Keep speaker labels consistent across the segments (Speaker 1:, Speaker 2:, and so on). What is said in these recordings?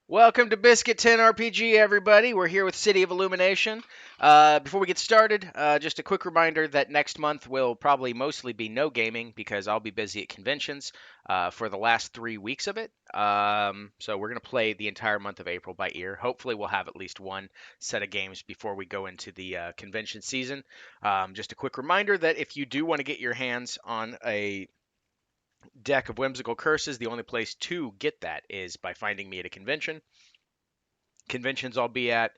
Speaker 1: Welcome to Biscuit 10 RPG, everybody. We're here with City of Illumination. Before we get started, just a quick reminder that next month will probably mostly be no gaming because I'll be busy at conventions for the last 3 weeks of it. So we're going to play the entire month of April by ear. Hopefully, we'll have at least one set of games before we go into the convention season. Just a quick reminder that if you do want to get your hands on a deck of Whimsical Curses, the only place to get that is by finding me at a convention. Conventions I'll be at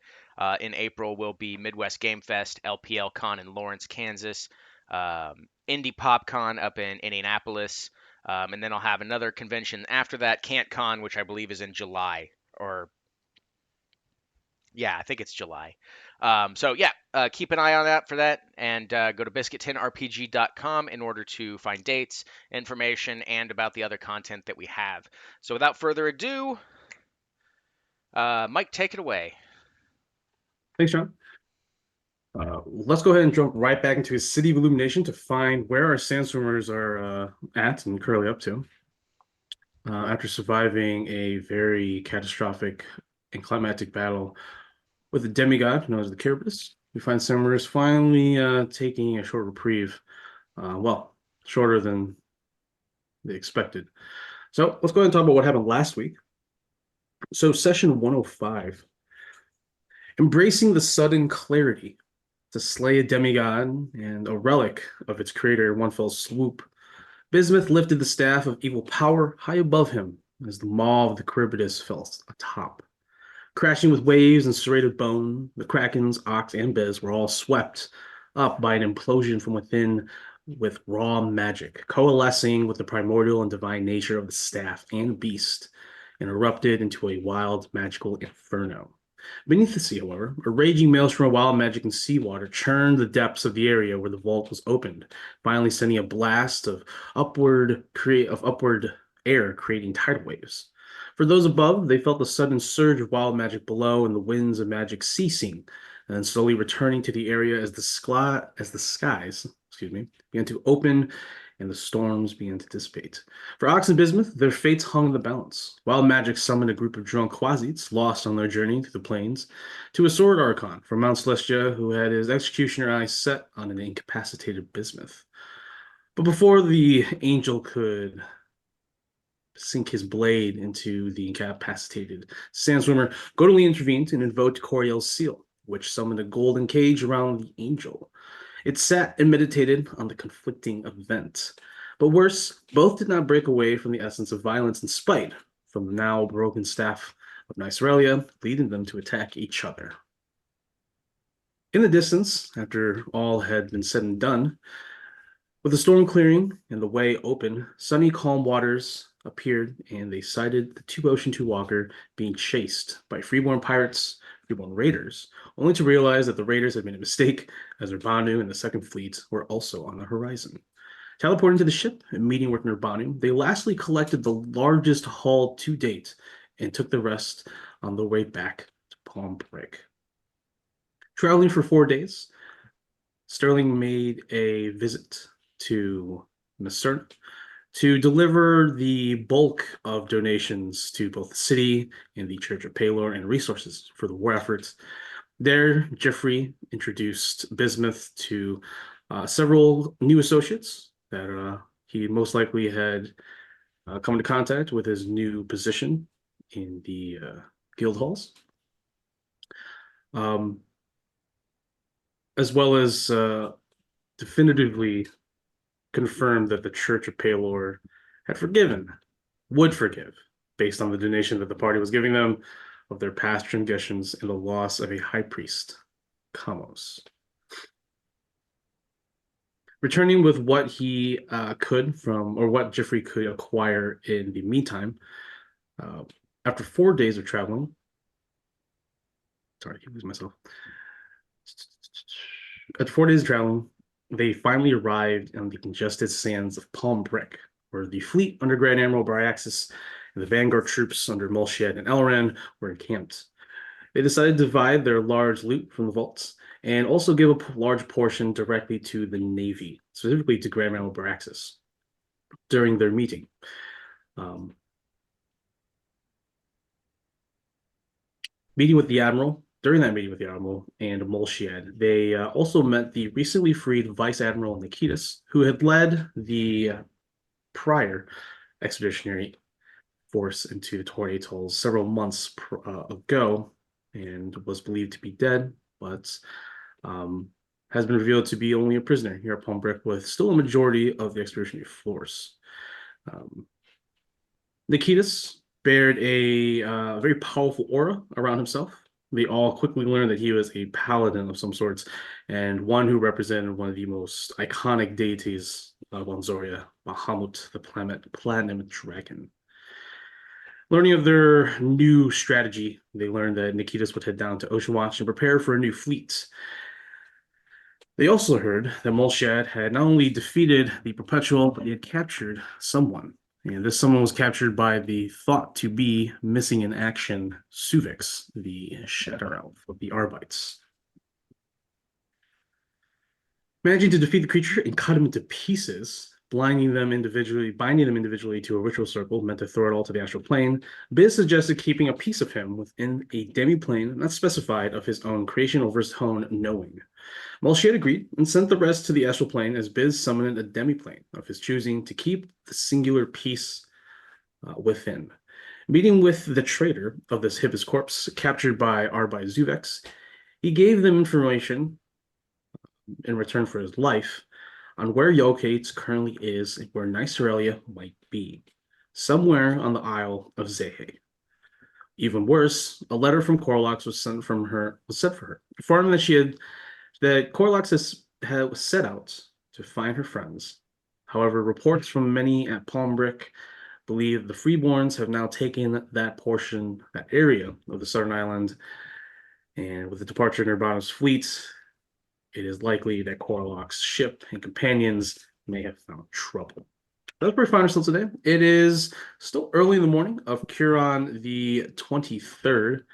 Speaker 1: in April will be Midwest Game Fest, LPL Con in Lawrence, Kansas, Indie Pop Con up in Indianapolis, and then I'll have another convention after that, Cant Con, which I believe is in July, or yeah, I think it's July. So yeah, keep an eye on that for that, and go to biscuit10rpg.com in order to find dates, information, and about the other content that we have. So without further ado, Mike, take it away.
Speaker 2: Thanks, John. Let's go ahead and jump right back into his City of Illumination to find where our Sandstormers are at and currently up to. After surviving a very catastrophic and climactic battle with a demigod known as the Kerberos, we find Sandstormers finally taking a short reprieve. Well, shorter than they expected. So let's go ahead and talk about what happened last week. So session 105. Embracing the sudden clarity to slay a demigod and a relic of its creator in one fell swoop, Bismuth lifted the staff of evil power high above him as the maw of the Charybdis fell atop. Crashing with waves and serrated bone, the Krakens, Ox, and Biz were all swept up by an implosion from within with raw magic, coalescing with the primordial and divine nature of the staff and beast, and erupted into a wild magical inferno. Beneath the sea, however, a raging maelstrom of wild magic and seawater churned the depths of the area where the vault was opened, finally sending a blast of upward air, creating tidal waves. For those above, they felt the sudden surge of wild magic below and the winds of magic ceasing, and then slowly returning to the area as the skies, began to open and the storms began to dissipate. For Ox and Bismuth, their fates hung in the balance. Wild magic summoned a group of drunk Quasites lost on their journey through the plains to a sword archon from Mount Celestia who had his executioner eyes set on an incapacitated Bismuth. But before the angel could sink his blade into the incapacitated Sandswimmer, Godoli intervened and invoked Coriel's seal, which summoned a golden cage around the angel. It sat and meditated on the conflicting event. But worse, both did not break away from the essence of violence and spite from the now broken staff of Nycerelia, leading them to attack each other. In the distance, after all had been said and done, with the storm clearing and the way open, sunny, calm waters appeared, and they sighted the two Ocean Two Walker being chased by freeborn pirates, freeborn raiders, only to realize that the raiders had made a mistake, as Nurbanu and the Second Fleet were also on the horizon. Teleporting to the ship and meeting with Nurbanu, they lastly collected the largest haul to date and took the rest on the way back to Palm Brick. Traveling for 4 days, Sterling made a visit to Macerna to deliver the bulk of donations to both the city and the Church of Palor and resources for the war efforts. There, Jeffrey introduced Bismuth to several new associates that he most likely had come into contact with his new position in the guild halls. As well as definitively confirmed that the Church of Palor had would forgive, based on the donation that the party was giving them of their past transgressions and the loss of a high priest, Kamos. Returning with what he could from, or what Jeffrey could acquire in the meantime, after 4 days of traveling, sorry, I keep losing myself. After 4 days of traveling, they finally arrived on the congested sands of Palm Brick, where the fleet under Grand Admiral Bryaxis and the vanguard troops under Molshed and Elran were encamped. They decided to divide their large loot from the vaults and also give a large portion directly to the Navy, specifically to Grand Admiral Bryaxis, during their meeting. Meeting with the admiral. During that meeting with the admiral and Molshiad, they also met the recently freed Vice Admiral Nikitas, who had led the prior expeditionary force into the Torre Atolls several months ago and was believed to be dead, but um, has been revealed to be only a prisoner here at Palm Brick with still a majority of the expeditionary force. Um, Nikitas bared a very powerful aura around himself. They all quickly learned that he was a paladin of some sorts and one who represented one of the most iconic deities of Anzoria, Bahamut, the platinum dragon. Learning of their new strategy, they learned that Nikitas would head down to Ocean Watch and prepare for a new fleet. They also heard that Molshad had not only defeated the Perpetual, but he had captured someone. And this someone was captured by the thought to be missing in action Suvix, the Shatter Elf of the Arbites. Managing to defeat the creature and cut him into pieces, binding them individually to a ritual circle meant to throw it all to the astral plane, Biz suggested keeping a piece of him within a demi-plane not specified of his own creation over his own knowing. Molshiad agreed and sent the rest to the astral plane as Biz summoned a demi-plane of his choosing to keep the singular piece within. Meeting with the traitor of this Hippus corpse captured by Arbai Zuvex, he gave them information in return for his life on where Yokates currently is and where Nycerelia might be, somewhere on the Isle of Zehe. Even worse, a letter from Corlox was sent for her, informing that Corlox had set out to find her friends. However, reports from many at Palm Brick believe the Freeborns have now taken that area of the southern island, and with the departure of Nirvana's fleet, it is likely that Corlock's ship and companions may have found trouble. That's where we find ourselves today. It is still early in the morning of Curon the 23rd,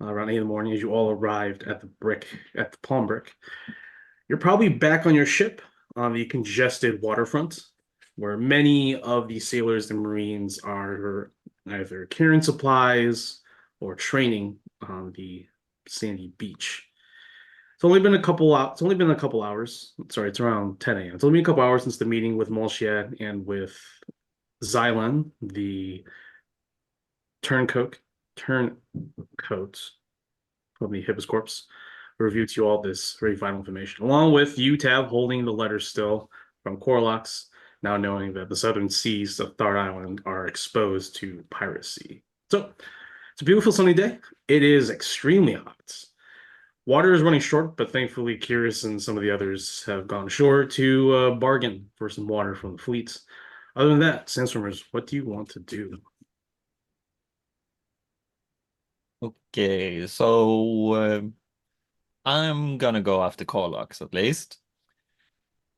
Speaker 2: around 8 in the morning, as you all arrived at the Palm Brick. You're probably back on your ship on the congested waterfront, where many of the sailors and Marines are either carrying supplies or training on the sandy beach. It's only been a couple hours. It's only been a couple hours. Sorry, it's around 10 a.m. It's only been a couple hours since the meeting with Molshiad and with Xylan, the turncoat from the Hippus Corps, review to you all this very vital information, along with you, Tab, holding the letter still from Corlox, now knowing that the southern seas of Thard Island are exposed to piracy. So it's a beautiful sunny day. It is extremely hot. Water is running short, but thankfully Curious and some of the others have gone ashore to bargain for some water from the fleets. Other than that, Sandstormers, what do you want to do?
Speaker 3: Okay, so I'm gonna go after Corlox at least.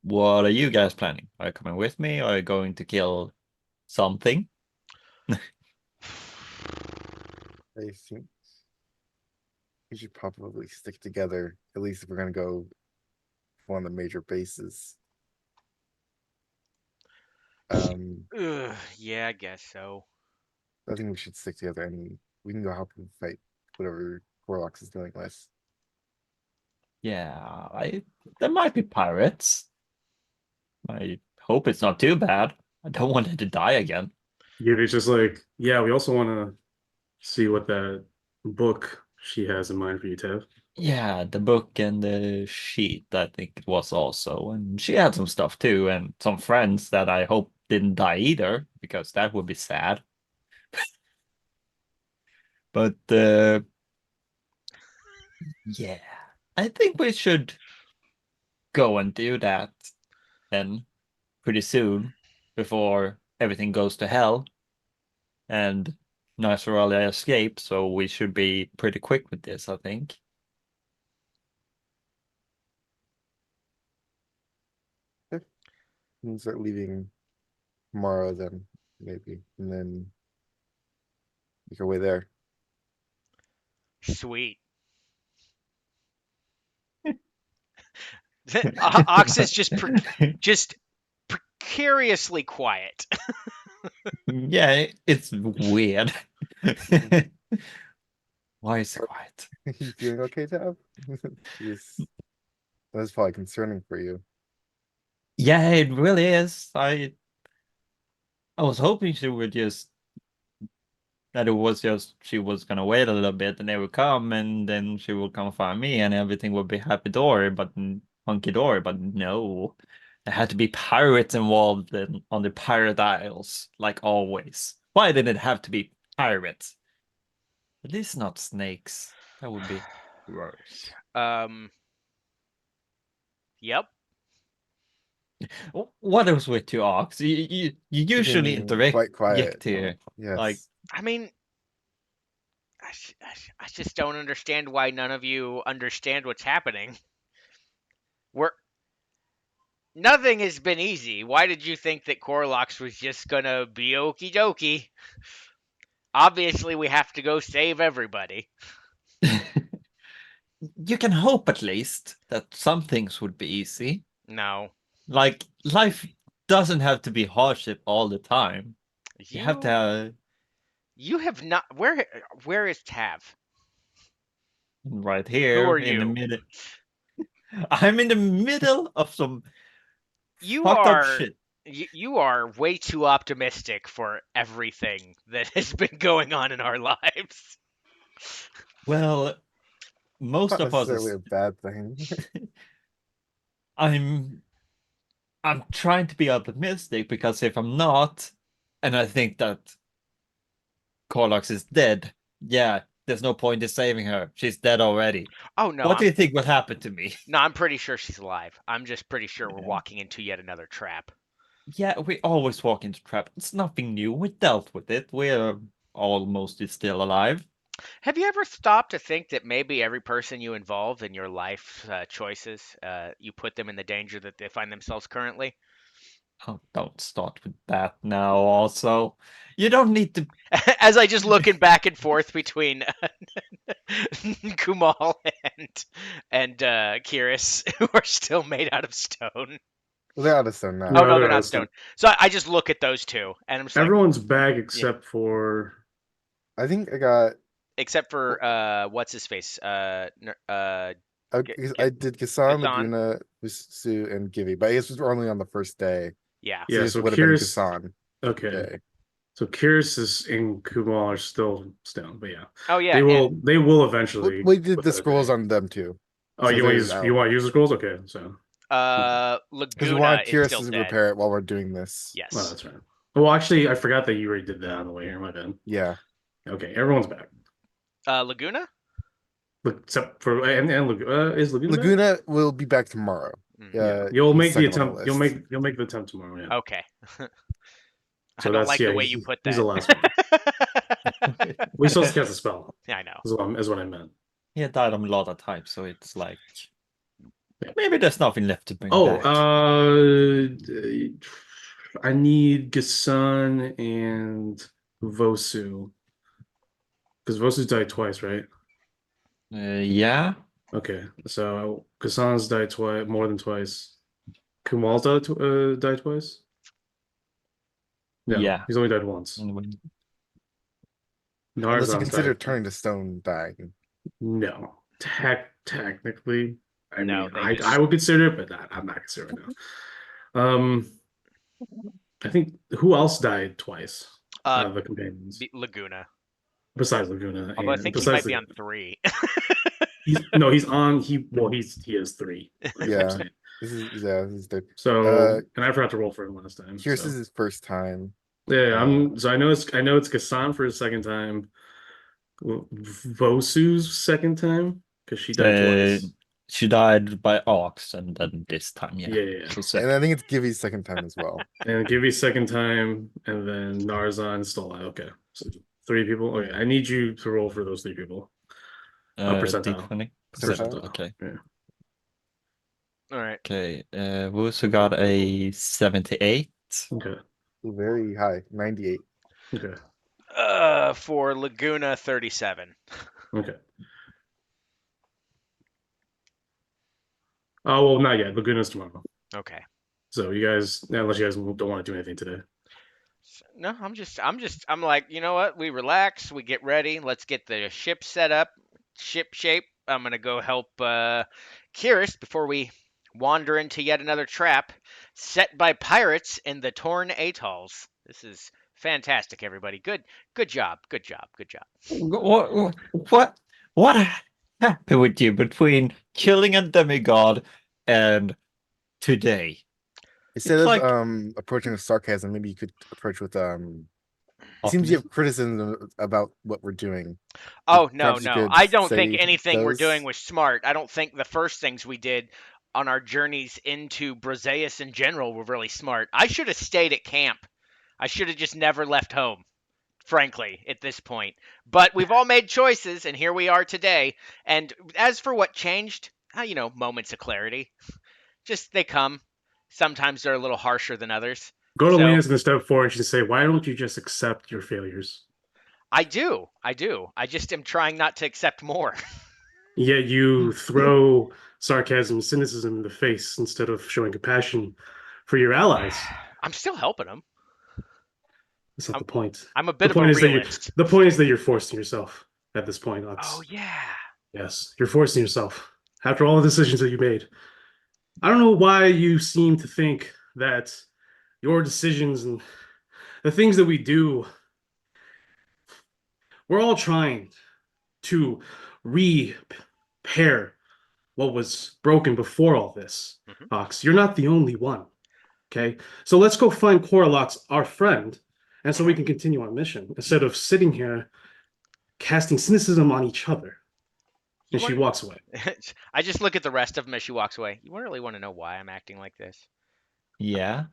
Speaker 3: What are you guys planning? Are you coming with me? Are you going to kill something?
Speaker 4: I think we should probably stick together, at least if we're gonna go for one of the major bases.
Speaker 1: Yeah, I guess so.
Speaker 4: I think we should stick together and we can go help him fight whatever Warlocks is dealing with.
Speaker 3: Yeah, there might be pirates. I hope it's not too bad. I don't want it to die again.
Speaker 2: Yeah, it's just like, yeah, we also want to see what that book she has in mind for you, Tev.
Speaker 3: Yeah, the book and the sheet, I think it was also. And she had some stuff too, and some friends that I hope didn't die either, because that would be sad. But yeah, I think we should go and do that then pretty soon before everything goes to hell and Nasrallah escape. So we should be pretty quick with this, I think.
Speaker 4: And start leaving tomorrow then, maybe. And then make our way there.
Speaker 1: Sweet. Ox is just precariously quiet.
Speaker 3: Yeah, it's weird. Why is it quiet?
Speaker 4: You feeling okay, Tab? Jeez. That's probably concerning for you.
Speaker 3: Yeah, it really is. I was hoping she would just that it was just she was gonna wait a little bit and they would come and then she would come find me and everything would be happy dory, but hunky dory. But no, there had to be pirates involved on the pirate isles, like always. Why did it have to be pirates? At least not snakes. That would be gross.
Speaker 1: Yep.
Speaker 3: What else with you, Ox? You usually
Speaker 4: Being
Speaker 3: interact
Speaker 4: quite quiet.
Speaker 3: here.
Speaker 4: Yes.
Speaker 3: Like,
Speaker 1: I mean, I just don't understand why none of you understand what's happening. Nothing has been easy. Why did you think that Corlox was just gonna be okie dokie? Obviously, we have to go save everybody.
Speaker 3: you can hope at least that some things would be easy.
Speaker 1: No.
Speaker 3: Like, life doesn't have to be hardship all the time. You have to
Speaker 1: You have not. Where is Tav?
Speaker 3: right
Speaker 1: Who
Speaker 3: here
Speaker 1: are
Speaker 3: in the
Speaker 1: you?
Speaker 3: middle. I'm in the middle of some
Speaker 1: You
Speaker 3: fucked up
Speaker 1: are.
Speaker 3: shit.
Speaker 1: You are way too optimistic for everything that has been going on in our lives.
Speaker 3: Well, most
Speaker 4: Not
Speaker 3: of us
Speaker 4: necessarily
Speaker 3: is
Speaker 4: a bad thing.
Speaker 3: I'm trying to be optimistic because if I'm not, and I think that Corlox is dead, yeah, there's no point in saving her. She's dead already.
Speaker 1: Oh no,
Speaker 3: What do you think will happen to me?
Speaker 1: no, I'm pretty sure she's alive. I'm just pretty sure we're
Speaker 3: Yeah.
Speaker 1: walking into yet another trap.
Speaker 3: Yeah, we always walk into trap. It's nothing new. We dealt with it. We're almost still alive.
Speaker 1: Have you ever stopped to think that maybe every person you involve in your life choices, you put them in the danger that they find themselves currently?
Speaker 3: Oh, don't start with that now. Also, you don't need to.
Speaker 1: As I just looking back and forth between Kumal and Kiris, who are still made out of stone.
Speaker 4: Well, they're out of stone now.
Speaker 1: Oh no,
Speaker 2: they're
Speaker 1: they're
Speaker 2: out
Speaker 1: not
Speaker 2: of stone.
Speaker 1: stone. So I just look at those two, and I'm just like,
Speaker 2: Everyone's back except for
Speaker 4: I think I got.
Speaker 1: except for what's his face,
Speaker 4: I did Kassan,
Speaker 1: Ghassan?
Speaker 4: Laguna, Sue, and Gibby, but I guess it was only on the first day.
Speaker 1: Yeah.
Speaker 4: So
Speaker 2: yeah.
Speaker 4: this
Speaker 2: So
Speaker 4: would have been
Speaker 2: Kiris.
Speaker 4: Kassan.
Speaker 2: Okay.
Speaker 4: Okay.
Speaker 2: So Kiris and Kumal are still stone, but yeah,
Speaker 1: Oh yeah.
Speaker 2: they will.
Speaker 1: and-
Speaker 2: They will eventually.
Speaker 4: We did the
Speaker 2: within a
Speaker 4: scrolls
Speaker 2: day.
Speaker 4: on them too.
Speaker 2: Oh,
Speaker 4: so
Speaker 2: you want to
Speaker 4: they're
Speaker 2: use
Speaker 4: out.
Speaker 2: you want to use the scrolls? Okay, so
Speaker 4: Because we
Speaker 1: Laguna
Speaker 4: want
Speaker 1: is
Speaker 4: Kiris
Speaker 1: still
Speaker 4: to
Speaker 1: dead.
Speaker 4: repair it while we're doing this.
Speaker 1: Yes.
Speaker 2: well, that's right. Well, actually, I forgot that you already did that on the way here. My bad.
Speaker 4: Yeah.
Speaker 2: Okay, everyone's back
Speaker 1: Laguna?
Speaker 2: except for and is Laguna. Back?
Speaker 4: Laguna will be back tomorrow.
Speaker 1: Mm.
Speaker 2: Yeah, you'll
Speaker 4: he's
Speaker 2: make the
Speaker 4: second on
Speaker 2: attempt. You'll
Speaker 4: list.
Speaker 2: make the attempt tomorrow. Yeah.
Speaker 1: Okay.
Speaker 2: So
Speaker 1: I don't
Speaker 2: that's
Speaker 1: like
Speaker 2: yeah.
Speaker 1: the way you put that.
Speaker 2: He's the last one. We still cast a spell.
Speaker 1: Yeah, I know.
Speaker 2: Is what I meant.
Speaker 3: He had died a lot of times, so it's like maybe there's nothing left to bring
Speaker 2: Oh,
Speaker 3: back.
Speaker 2: I need Gasan and Vosu because Vosu's died twice, right?
Speaker 3: Yeah.
Speaker 2: Okay, so Gasan's died twice, more than twice. Kumal's died twice. No,
Speaker 3: Yeah.
Speaker 2: he's only died once.
Speaker 3: And
Speaker 4: Unless you
Speaker 2: Narzan's
Speaker 4: consider
Speaker 2: died.
Speaker 4: turning to stone dying.
Speaker 2: No, technically, I
Speaker 1: No,
Speaker 2: mean,
Speaker 1: they just-
Speaker 2: I would consider it, but I'm not considering it now. I think who else died twice? The companions
Speaker 1: Laguna.
Speaker 2: besides Laguna.
Speaker 1: Although I
Speaker 2: and
Speaker 1: think he
Speaker 2: besides
Speaker 1: might be
Speaker 2: Laguna.
Speaker 1: on 3.
Speaker 2: He's on. He is 3. Like I'm
Speaker 4: Yeah.
Speaker 2: saying.
Speaker 4: This is the
Speaker 2: So and I forgot to roll for him last time.
Speaker 4: Kiris
Speaker 2: so.
Speaker 4: is his first time.
Speaker 2: Yeah, I know it's Gassan for his second time. Vosu's second time because she died twice.
Speaker 3: she died by ox, and then this time, yeah.
Speaker 2: Yeah.
Speaker 3: So
Speaker 4: And I think it's Gibby's second time as well.
Speaker 2: And Gibby's second time, and then Narzan still alive. Okay, so 3 people. Okay, I need you to roll for those 3 people. Percentile.
Speaker 3: D20.
Speaker 4: Percentile?
Speaker 3: Okay.
Speaker 2: Yeah.
Speaker 1: All right.
Speaker 3: Okay. Wusu got a 78.
Speaker 2: Okay.
Speaker 4: Very high, 98.
Speaker 2: Okay.
Speaker 1: For Laguna, 37.
Speaker 2: Okay. Oh well, not yet. Laguna's tomorrow.
Speaker 1: Okay.
Speaker 2: So you guys, unless you guys don't want to do anything today.
Speaker 1: No, I'm like, you know what? We relax, we get ready, let's get the ship set up, ship shape. I'm gonna go help Kiris before we wander into yet another trap set by pirates in the Torn Atolls. This is fantastic, everybody. Good job, good job, good job.
Speaker 3: What what happened with you between killing a demigod and today?
Speaker 4: Instead
Speaker 3: It's
Speaker 4: of
Speaker 3: like
Speaker 4: approaching with sarcasm, maybe you could approach with it seems you
Speaker 3: optimism.
Speaker 4: have criticism about what we're doing.
Speaker 1: Oh, no,
Speaker 4: Perhaps you
Speaker 1: no.
Speaker 4: could
Speaker 1: I don't think
Speaker 4: say
Speaker 1: anything we're doing
Speaker 4: those.
Speaker 1: was smart. I don't think the first things we did on our journeys into Brazeus in general were really smart. I should have stayed at camp. I should have just never left home, frankly, at this point. But we've all made choices, and here we are today. And as for what changed, moments of clarity. Just they come. Sometimes they're a little harsher than others.
Speaker 2: Go to
Speaker 1: So
Speaker 2: Lance and step forward and just say, "Why don't you just accept your failures?"
Speaker 1: I do. I do. I just am trying not to accept more.
Speaker 2: Yet you throw sarcasm and cynicism in the face instead of showing compassion for your allies.
Speaker 1: I'm still helping them.
Speaker 2: That's not
Speaker 1: I'm,
Speaker 2: the point.
Speaker 1: I'm a
Speaker 2: The
Speaker 1: bit of a
Speaker 2: point is that
Speaker 1: realist.
Speaker 2: you're forcing yourself at this point,
Speaker 1: Oh,
Speaker 2: Ox.
Speaker 1: yeah.
Speaker 2: Yes, you're forcing yourself after all the decisions that you made. I don't know why you seem to think that your decisions and the things that we do, we're all trying to repair what was broken before all this.
Speaker 1: Hmm.
Speaker 2: Ox, you're not the only one. Okay, so let's go find Coralox, our friend, and so we
Speaker 1: Hmm.
Speaker 2: can continue our mission instead of sitting here casting cynicism on each other.
Speaker 1: You
Speaker 2: And she
Speaker 1: want?
Speaker 2: walks away.
Speaker 1: I just look at the rest of them as she walks away. You really want to know why I'm acting like this?
Speaker 3: Yeah.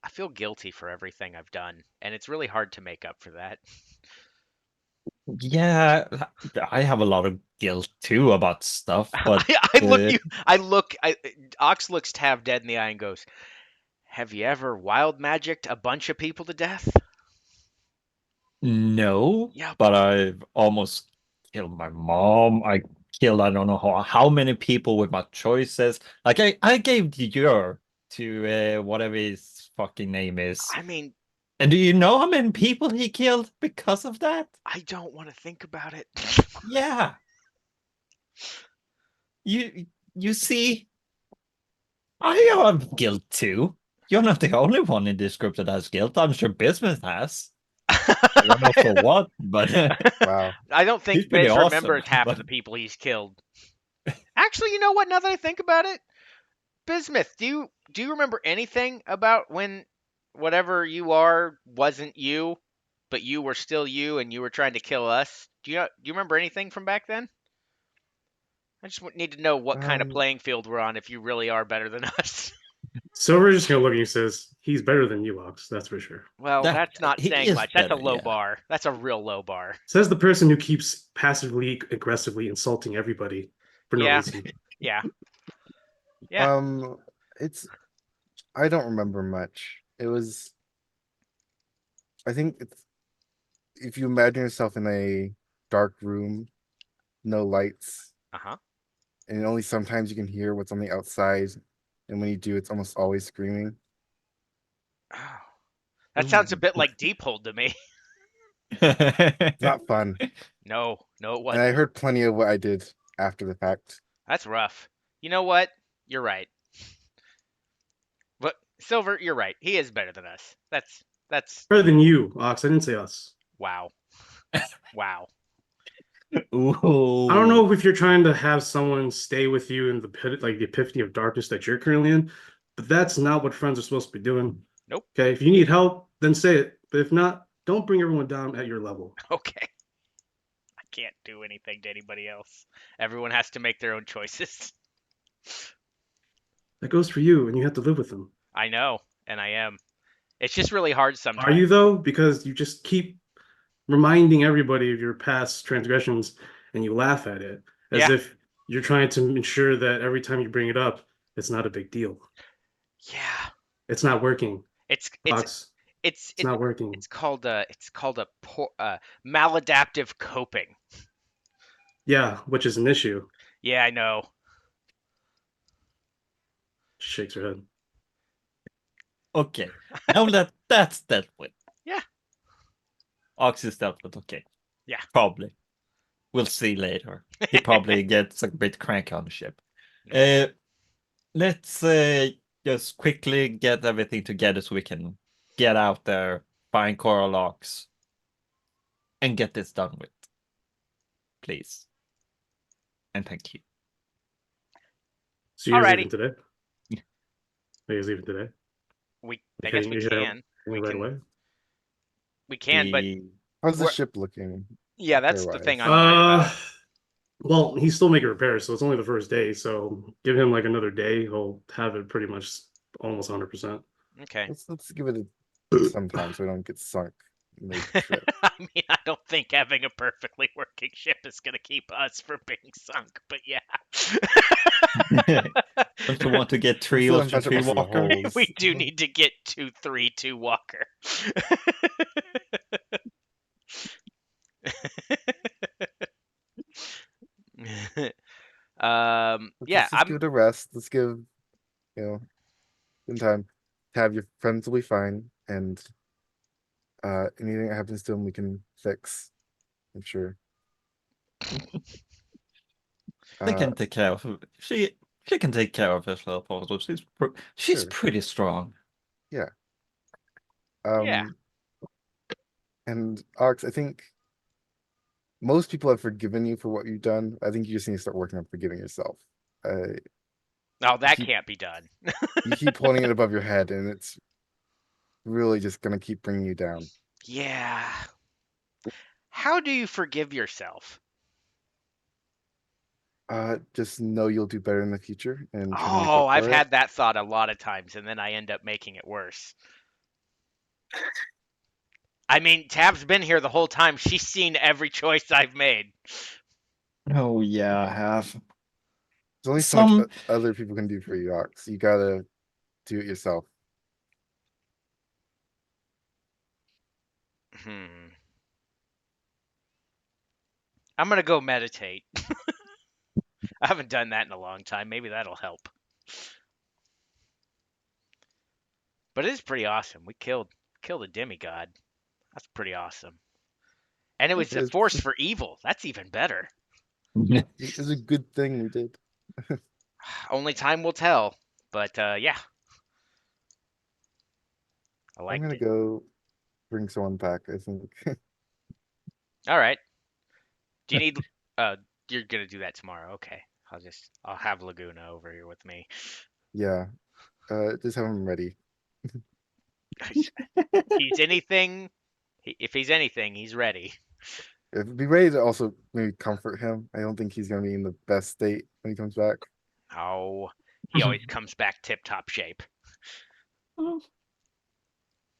Speaker 1: I feel guilty for everything I've done, and it's really hard to make up for that.
Speaker 3: Yeah, I have a lot of guilt too about stuff, but
Speaker 1: I look you. I look. Ox looks Tav dead in the eye and goes, "Have you ever wild magicked a bunch of people to death?"
Speaker 3: no,
Speaker 1: Yep.
Speaker 3: but I've almost killed my mom. I killed I don't know how many people with my choices. Like I gave the year to whatever his fucking name is.
Speaker 1: I mean,
Speaker 3: And do you know how many people he killed because of that?
Speaker 1: I don't want to think about it.
Speaker 3: Yeah. You see, I have guilt too. You're not the only one in this group that has guilt. I'm sure Bismuth has. I don't know for what, but
Speaker 4: Wow.
Speaker 1: I don't
Speaker 3: he's
Speaker 1: think
Speaker 3: pretty
Speaker 1: Biz
Speaker 3: awesome.
Speaker 1: remembers half of
Speaker 3: But
Speaker 1: the people he's killed. Actually, you know what? Now that I think about it, Bismuth, do you remember anything about when whatever you are wasn't you, but you were still you and you were trying to kill us? Do you remember anything from back then? I just need to know what kind of
Speaker 4: Um,
Speaker 1: playing field we're on if you really are better than us.
Speaker 2: Silver's just gonna look at you and says, "He's better than you, Ox, that's for sure."
Speaker 1: Well,
Speaker 3: that
Speaker 1: that's not
Speaker 3: he
Speaker 1: saying
Speaker 3: is
Speaker 1: much. That's a
Speaker 3: better,
Speaker 1: low
Speaker 3: yeah.
Speaker 1: bar. That's a real low bar.
Speaker 2: Says the person who keeps passively aggressively insulting everybody for no
Speaker 1: Yeah,
Speaker 2: reason.
Speaker 1: yeah, yeah.
Speaker 4: it's I don't remember much. It was I think it's if you imagine yourself in a dark room, no lights,
Speaker 1: Uh-huh.
Speaker 4: and only sometimes you can hear what's on the outside, and when you do, it's almost always screaming.
Speaker 1: Oh, that sounds a bit like Deep Hold to me.
Speaker 4: It's not fun.
Speaker 1: No, no, it
Speaker 4: And I
Speaker 1: wasn't.
Speaker 4: heard plenty of what I did after the fact.
Speaker 1: That's rough. You know what? You're right. But Silver, you're right. He is better than us. That's
Speaker 2: Better than you, Ox. I didn't say us.
Speaker 1: wow. Wow.
Speaker 3: Ooh.
Speaker 2: I don't know if you're trying to have someone stay with you in the pit, like the epiphany of darkness that you're currently in, but that's not what friends are supposed to be doing.
Speaker 1: Nope.
Speaker 2: Okay, if you need help, then say it. But if not, don't bring everyone down at your level.
Speaker 1: Okay. I can't do anything to anybody else. Everyone has to make their own choices.
Speaker 2: That goes for you, and you have to live with them.
Speaker 1: I know, and I am. It's just really hard sometimes.
Speaker 2: Are you though? Because you just keep reminding everybody of your past transgressions, and you laugh at it as
Speaker 1: Yeah.
Speaker 2: if you're trying to ensure that every time you bring it up, it's not a big deal.
Speaker 1: Yeah.
Speaker 2: It's not working,
Speaker 1: It's
Speaker 2: Fox.
Speaker 1: it's
Speaker 2: It's not working.
Speaker 1: it's called maladaptive coping.
Speaker 2: Yeah, which is an issue.
Speaker 1: Yeah, I know.
Speaker 2: She shakes her head.
Speaker 3: Okay. Now that's dealt with.
Speaker 1: Yeah.
Speaker 3: Ox is definitely okay.
Speaker 1: Yeah.
Speaker 3: Probably. We'll see later. He probably gets a bit cranky on the ship. Let's just quickly get everything together so we can get out there, find Coral Ox, and get this done with. Please. And thank you.
Speaker 2: So you're
Speaker 1: Alrighty.
Speaker 2: leaving today? Are you guys leaving today?
Speaker 1: I guess we
Speaker 2: You should have
Speaker 1: can.
Speaker 2: leaving right away.
Speaker 1: We can, but
Speaker 4: How's the
Speaker 1: We're-
Speaker 4: ship looking?
Speaker 1: yeah, that's the thing I'm
Speaker 4: repair-wise?
Speaker 1: worried about.
Speaker 2: Well, he's still making repairs, so it's only the first day. So give him like another day, he'll have it pretty much almost 100%.
Speaker 1: Okay.
Speaker 4: Let's give it some time so we don't get sunk mid-trip.
Speaker 1: I mean, I don't think having a perfectly working ship is going to keep us from being sunk, but yeah.
Speaker 3: Don't you want to get
Speaker 4: Still
Speaker 3: 3
Speaker 4: don't
Speaker 3: Ocean
Speaker 4: patch up
Speaker 3: 3
Speaker 4: most of the
Speaker 3: Walker?
Speaker 4: holes.
Speaker 1: We do need to get 2-3-2 Walker. Yeah,
Speaker 4: Let's give it a rest. Let's give, some time. Have your friends will be fine, and anything that happens to them we can fix. I'm sure.
Speaker 3: They can take care of she can take care of herself also. She's
Speaker 4: Sure.
Speaker 3: pretty strong.
Speaker 1: Yeah.
Speaker 4: And Ox, I think most people have forgiven you for what you've done. I think you just need to start working on forgiving yourself.
Speaker 1: Oh, that
Speaker 4: Keep-
Speaker 1: can't be done.
Speaker 4: You keep holding it above your head, and it's really just gonna keep bringing you down.
Speaker 1: Yeah. How do you forgive yourself?
Speaker 4: Just know you'll do better in the future and try to make
Speaker 1: Oh,
Speaker 4: up
Speaker 1: I've
Speaker 4: for it.
Speaker 1: had that thought a lot of times, and then I end up making it worse. I mean, Tab's been here the whole time. She's seen every choice I've made.
Speaker 3: Oh yeah, I have.
Speaker 4: There's only so
Speaker 3: Some
Speaker 4: much other people can do for you, Ox. You gotta do it yourself.
Speaker 1: I'm gonna go meditate. I haven't done that in a long time. Maybe that'll help. But it is pretty awesome. We killed a demigod. That's pretty awesome. And it was a
Speaker 4: It's-
Speaker 1: force for evil. That's even better.
Speaker 4: It's a good thing we did.
Speaker 1: Only time will tell. But yeah. I
Speaker 4: I'm
Speaker 1: like
Speaker 4: gonna
Speaker 1: it.
Speaker 4: go bring someone back, I think.
Speaker 1: All right. Do you need you're gonna do that tomorrow. Okay. I'll have Laguna over here with me.
Speaker 4: Yeah. Just have him ready.
Speaker 1: He's anything if he's anything, he's ready.
Speaker 4: Be ready to also maybe comfort him. I don't think he's gonna be in the best state when he comes back.
Speaker 1: Oh, he always comes back tip-top shape.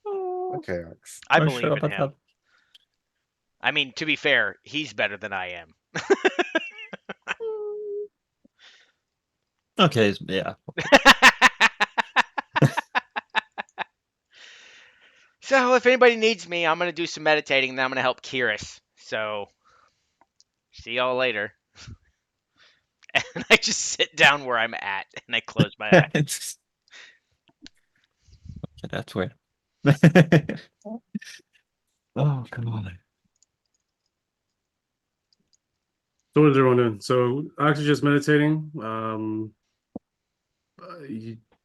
Speaker 4: Okay, Ox.
Speaker 1: I
Speaker 3: Not
Speaker 1: believe
Speaker 3: sure
Speaker 1: in
Speaker 3: about
Speaker 1: him.
Speaker 3: that.
Speaker 1: I mean, to be fair, he's better than I am.
Speaker 3: Okay, yeah.
Speaker 1: So if anybody needs me, I'm gonna do some meditating and then I'm gonna help Kiris. So see y'all later. And I just sit down where I'm at and I close my eyes.
Speaker 3: Okay, that's weird. Oh, come on.
Speaker 2: So what is everyone doing? So Ox is just meditating.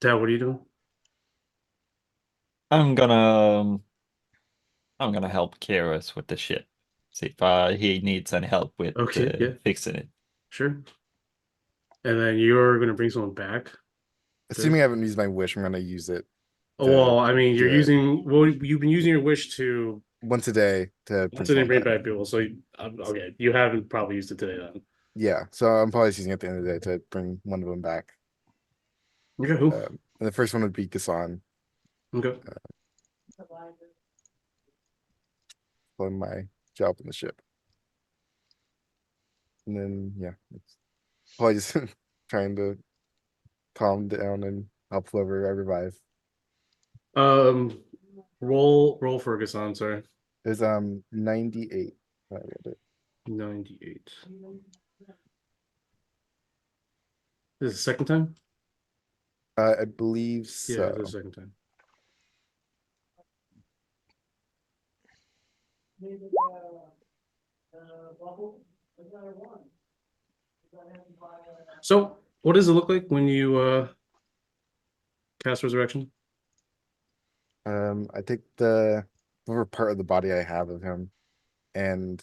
Speaker 2: Dad, what are you doing?
Speaker 3: I'm gonna help Kyrus with the ship. See if he needs any help with
Speaker 2: Okay, yeah.
Speaker 3: fixing it.
Speaker 2: Sure. And then you're gonna bring someone back.
Speaker 4: Assuming I haven't used my wish, I'm gonna use it
Speaker 2: Oh, well, I mean, you're
Speaker 4: do it.
Speaker 2: using. Well, you've been using your wish to.
Speaker 4: once a day to
Speaker 2: To then bring
Speaker 4: someone
Speaker 2: back people. So okay, you haven't probably used it today then.
Speaker 4: Yeah, so I'm probably just using it at the end of the day to bring one of them back.
Speaker 2: Okay, who?
Speaker 4: And the first one would be Gassan
Speaker 2: Okay.
Speaker 4: on my job in the ship. And then yeah, it's probably just trying to calm down and help whoever I revive.
Speaker 2: Roll for Gassan, sorry.
Speaker 4: There's 98. I read it.
Speaker 2: 98. This is the second time?
Speaker 4: I believe
Speaker 2: Yeah,
Speaker 4: so.
Speaker 2: this is the second time. So, what does it look like when you cast resurrection?
Speaker 4: I take the whatever part of the body I have of him and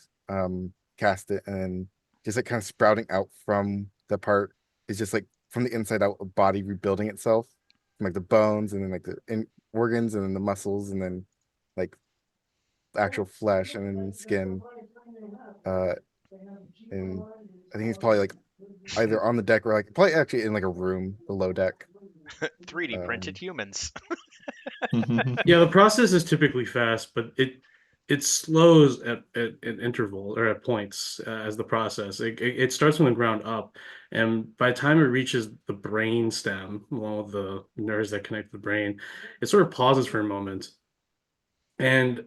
Speaker 4: cast it, and then just like kind of sprouting out from the part is just like from the inside out a body rebuilding itself, from, like the bones and then like the organs and then the muscles and then like the actual flesh and then skin. Uh, and I think he's probably like either on the deck or like probably actually in like a room below deck.
Speaker 1: 3D printed humans.
Speaker 2: Yeah, the process is typically fast, but it slows at interval or at points as the process. It starts from the ground up, and by the time it reaches the brain stem, along with the nerves that connect the brain, it sort of pauses for a moment, and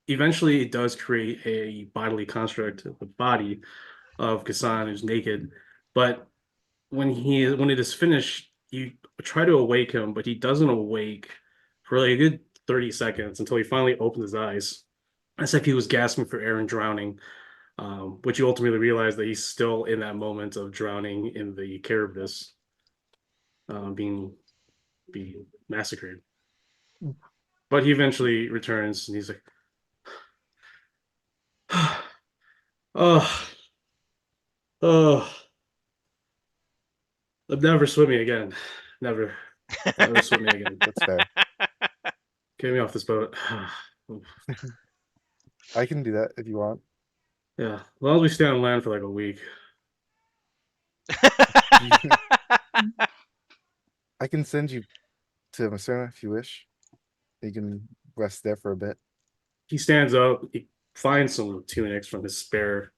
Speaker 2: eventually it does create a bodily construct, the body of Kassan, who's naked. But when it is finished, you try to awake him, but he doesn't awake for like a good 30 seconds until he finally opens his eyes. It's like he was gasping for air and drowning, which you ultimately realize that he's still in that moment of drowning in the Charybdis, being massacred. But he eventually returns and he's like, oh, oh, I'm never swimming again. Never, never swimming again.
Speaker 4: That's fair.
Speaker 2: Get me off this boat.
Speaker 4: I can do that if you want.
Speaker 2: Yeah, as long as we stay on land for like a week.
Speaker 4: I can send you to Masona if you wish. You can rest there for a bit.
Speaker 2: He stands up. He finds some tunics from his spare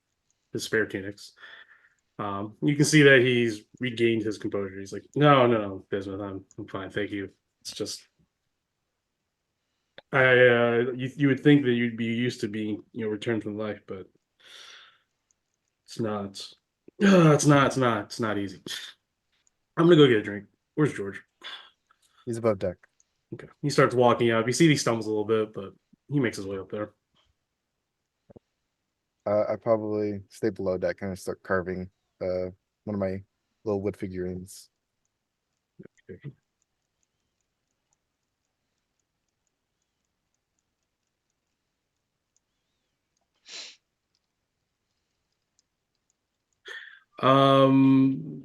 Speaker 2: tunics. You can see that he's regained his composure. He's like, no, no, no, Bismuth, I'm fine, thank you. It's just, you would think that you'd be used to being, returned from life, but it's not. It's not easy. I'm gonna go get a drink. Where's George?
Speaker 4: He's above deck.
Speaker 2: Okay. He starts walking up. You see he stumbles a little bit, but he makes his way up there.
Speaker 4: I probably stay below deck and start carving one of my little wood figurines.
Speaker 2: Um,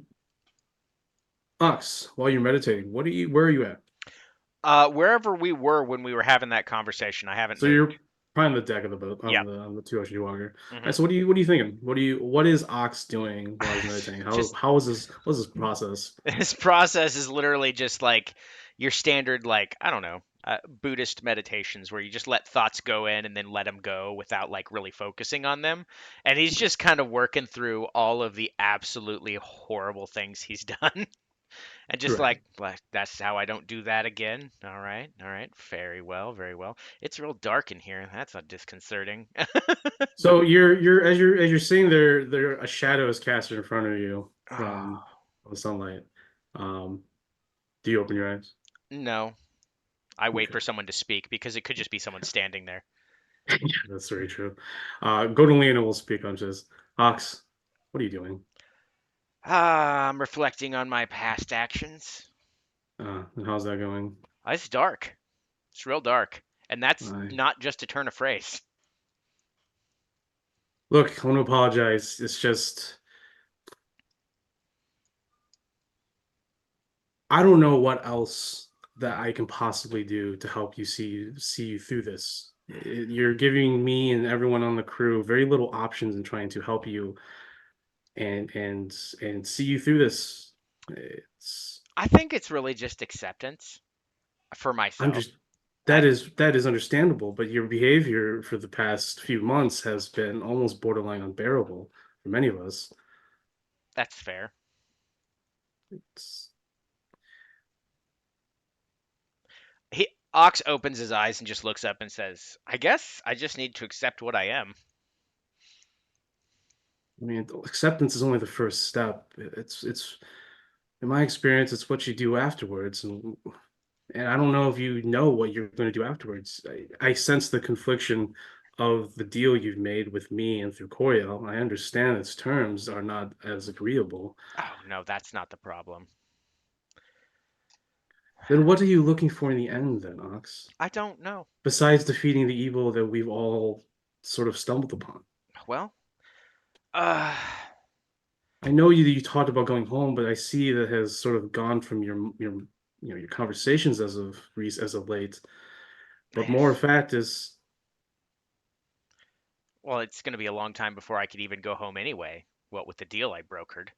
Speaker 2: Ox, while you're meditating, where are you at?
Speaker 1: Wherever we were when we were having that conversation, I haven't
Speaker 2: So
Speaker 1: moved.
Speaker 2: you're probably on the deck of the boat,
Speaker 1: Yeah.
Speaker 2: on the two ocean walker. All
Speaker 1: Mhm.
Speaker 2: right, so what are you thinking? What is Ox doing while he's meditating?
Speaker 1: Just-
Speaker 2: What's this process?
Speaker 1: This process is literally just like your standard, like, I don't know, Buddhist meditations where you just let thoughts go in and then let them go without like really focusing on them. And he's just kind of working through all of the absolutely horrible things he's done. And just
Speaker 2: Right.
Speaker 1: like that's how I don't do that again. All right, all right, very well, very well. It's real dark in here. That's not disconcerting.
Speaker 2: So you're seeing there a shadow is casted in front of you from the sunlight. Um, do you open your eyes?
Speaker 1: No, I wait
Speaker 2: Okay.
Speaker 1: for someone to speak because it could just be someone standing there.
Speaker 2: Yeah, that's very true. Go to Lena will speak on this. Ox, what are you doing?
Speaker 1: I'm reflecting on my past actions.
Speaker 2: And how's that going?
Speaker 1: It's dark. It's real dark. And that's
Speaker 2: I
Speaker 1: not just a turn of phrase.
Speaker 2: Look, I want to apologize. It's just I don't know what else that I can possibly do to help you see you through this. You're giving me and everyone on the crew very little options in trying to help you and see you through this. It's
Speaker 1: I think it's really just acceptance for
Speaker 2: I'm
Speaker 1: myself.
Speaker 2: just
Speaker 1: I,
Speaker 2: that is understandable, but your behavior for the past few months has been almost borderline unbearable for many of us.
Speaker 1: that's fair.
Speaker 2: It's,
Speaker 1: He Ox opens his eyes and just looks up and says, "I guess I just need to accept what I am."
Speaker 2: I mean, acceptance is only the first step. It's in my experience, it's what you do afterwards, and I don't know if you know what you're going to do afterwards. I sense the confliction of the deal you've made with me and through Coriel, I understand its terms are not as agreeable.
Speaker 1: Oh, no, that's not the problem.
Speaker 2: Then what are you looking for in the end, then, Ox?
Speaker 1: I don't know.
Speaker 2: Besides defeating the evil that we've all sort of stumbled upon.
Speaker 1: Well,
Speaker 2: I know you talked about going home, but I see that has sort of gone from your conversations as of late. But more fact is,
Speaker 1: well, it's going to be a long time before I could even go home anyway. What with the deal I brokered,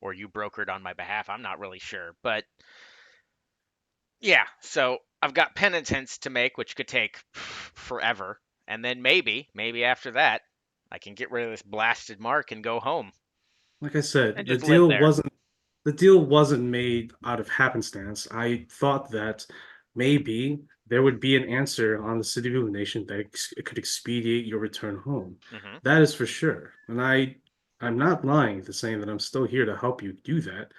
Speaker 1: or you brokered on my behalf, I'm not really sure. But yeah, so I've got penitence to make, which could take forever. And then maybe after that, I can get rid of this blasted mark and go home
Speaker 2: like I said,
Speaker 1: and just live there.
Speaker 2: the deal wasn't made out of happenstance. I thought that maybe there would be an answer on the City of Illumination that could expedite your return home.
Speaker 1: Hmm.
Speaker 2: That is for sure. And I'm not lying to saying that I'm still here to help you do that.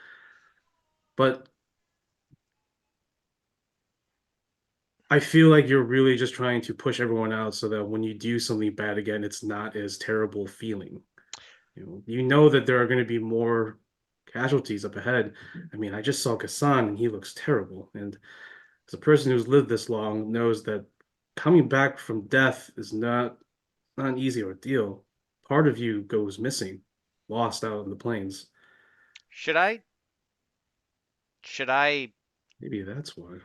Speaker 2: But I feel like you're really just trying to push everyone out so that when you do something bad again, it's not as terrible feeling. You know that there are going to be more casualties up ahead. I mean, I just saw Gassan and he looks terrible. And as a person who's lived this long knows that coming back from death is not an easy ordeal. Part of you goes missing, lost out in the plains.
Speaker 1: Should I? Should I?
Speaker 2: Maybe that's why.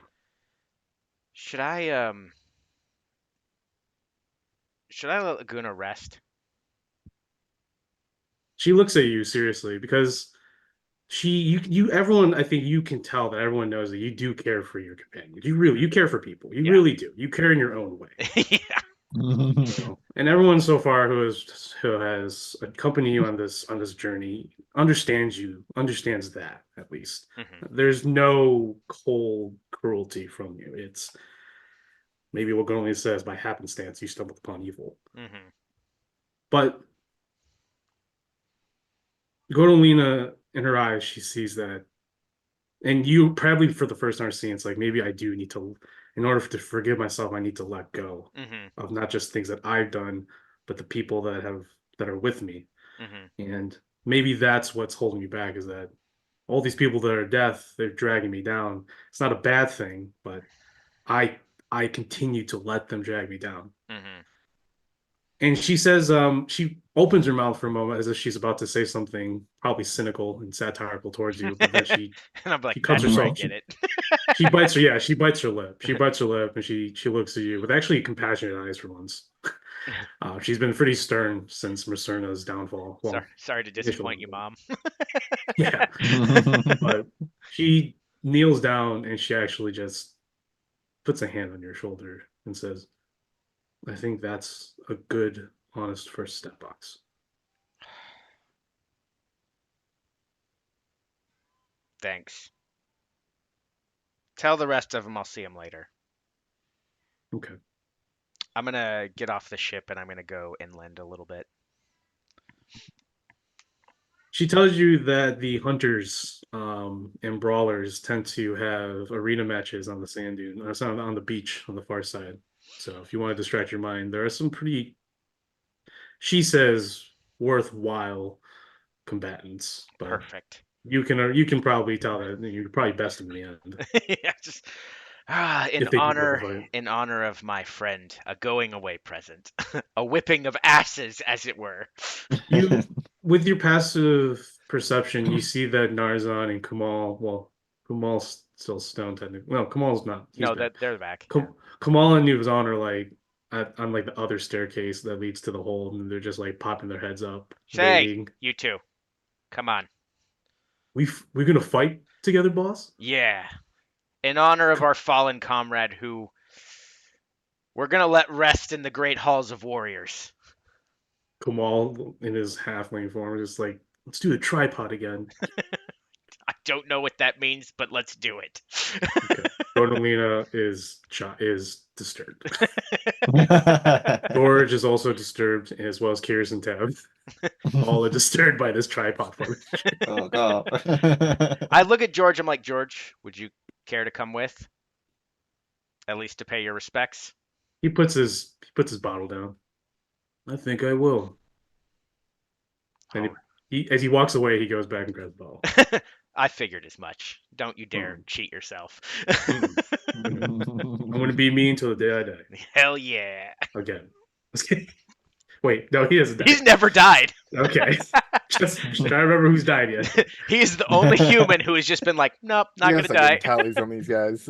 Speaker 1: Should I? Should I let Laguna rest?
Speaker 2: She looks at you seriously because everyone, I think you can tell that everyone knows that you do care for your companions. You care for people. You
Speaker 1: Yeah.
Speaker 2: really do. You care in your own way.
Speaker 1: Yeah.
Speaker 2: And everyone so far who has accompanied you on this journey understands that at least.
Speaker 1: Hmm.
Speaker 2: There's no cold cruelty from you. It's maybe what Gorlin says, by happenstance you stumbled upon evil.
Speaker 1: Hmm.
Speaker 2: But Gorlina, in her eyes, she sees that, and you probably for the first time seeing it's like maybe I do need to, in order to forgive myself, I need to let go
Speaker 1: Hmm.
Speaker 2: of not just things that I've done, but the people that are with me.
Speaker 1: Hmm.
Speaker 2: And maybe that's what's holding me back is that all these people that are death, they're dragging me down. It's not a bad thing, but I I continue to let them drag me down.
Speaker 1: Hmm.
Speaker 2: And she says, she opens her mouth for a moment as if she's about to say something probably cynical and satirical towards you, but then
Speaker 1: And I'm like,
Speaker 2: she cuts
Speaker 1: that's where I
Speaker 2: herself.
Speaker 1: get it.
Speaker 2: She bites her, yeah, she bites her lip. She bites her lip and she looks at you with actually compassionate eyes for once. She's been pretty stern since Mercerna's downfall. Well,
Speaker 1: Sorry to disappoint you, Mom.
Speaker 2: yeah. But she kneels down and she actually just puts a hand on your shoulder and says, I think that's a good, honest first step, Box.
Speaker 1: Thanks. Tell the rest of them I'll see them later.
Speaker 2: Okay.
Speaker 1: I'm gonna get off the ship and I'm gonna go inland a little bit.
Speaker 2: She tells you that the hunters and brawlers tend to have arena matches on the sand dune, or on the beach on the far side. So if you want to distract your mind, there are some pretty, she says, worthwhile combatants. But
Speaker 1: Perfect.
Speaker 2: you can probably tell that you're probably best in the end.
Speaker 1: Yeah, just
Speaker 2: If they do have a fight.
Speaker 1: in honor of my friend, a going away present, a whipping of asses, as it were.
Speaker 2: You, with your passive perception, you see that Narzan and Kamal, well, Kamal's still stoned technically. No, Kamal's not. He's
Speaker 1: No,
Speaker 2: back.
Speaker 1: they're back.
Speaker 2: Kamal and Nuvzan are like on like the other staircase that leads to the hole, and they're just like popping their heads up,
Speaker 1: Say,
Speaker 2: waiting.
Speaker 1: you two, come on.
Speaker 2: We're gonna fight together, boss.
Speaker 1: Yeah, in honor of our fallen comrade, who we're gonna let rest in the great halls of warriors.
Speaker 2: Kamal in his halfling form is like, let's do the tripod again.
Speaker 1: I don't know what that means, but let's do it.
Speaker 2: Okay. Rodolina is disturbed. George is also disturbed, as well as Kyrus and Tab. All are disturbed by this tripod formation.
Speaker 3: Oh god.
Speaker 1: I look at George. I'm like, George, would you care to come with? At least to pay your respects.
Speaker 2: He puts his bottle down. I think I will. And
Speaker 1: Oh.
Speaker 2: as he walks away, he goes back and grabs the ball.
Speaker 1: I figured as much. Don't you dare
Speaker 2: Mm.
Speaker 1: cheat yourself.
Speaker 2: Mm. I'm gonna be mean till the day I die.
Speaker 1: Hell yeah.
Speaker 2: Again. Wait, no, he hasn't died.
Speaker 1: He's never died.
Speaker 2: Okay. Just trying to remember who's died yet.
Speaker 1: He's the only human who has just been like, nope, not
Speaker 4: You
Speaker 1: gonna
Speaker 4: gotta start
Speaker 1: die.
Speaker 4: getting tallies on these guys.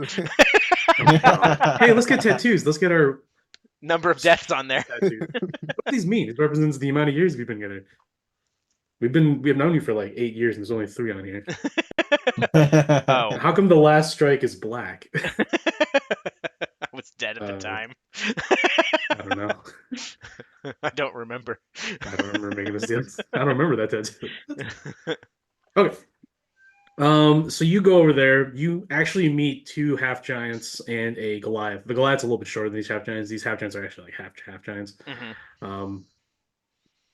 Speaker 2: Hey, let's get tattoos. Let's get our
Speaker 1: Number of deaths on there.
Speaker 2: tattoos. What do these mean? It represents the amount of years we've been together. We have known you for like 8 years, and there's only 3 on here.
Speaker 1: Oh,
Speaker 2: How come the last strike is black?
Speaker 1: I was dead at the time.
Speaker 2: I don't know.
Speaker 1: I don't remember.
Speaker 2: I don't remember making this deal. I don't remember that tattoo. Okay. So you go over there. You actually meet 2 half giants and a Goliath. The Goliath's a little bit shorter than these half giants. These half giants are actually like half giants.
Speaker 1: Mhm.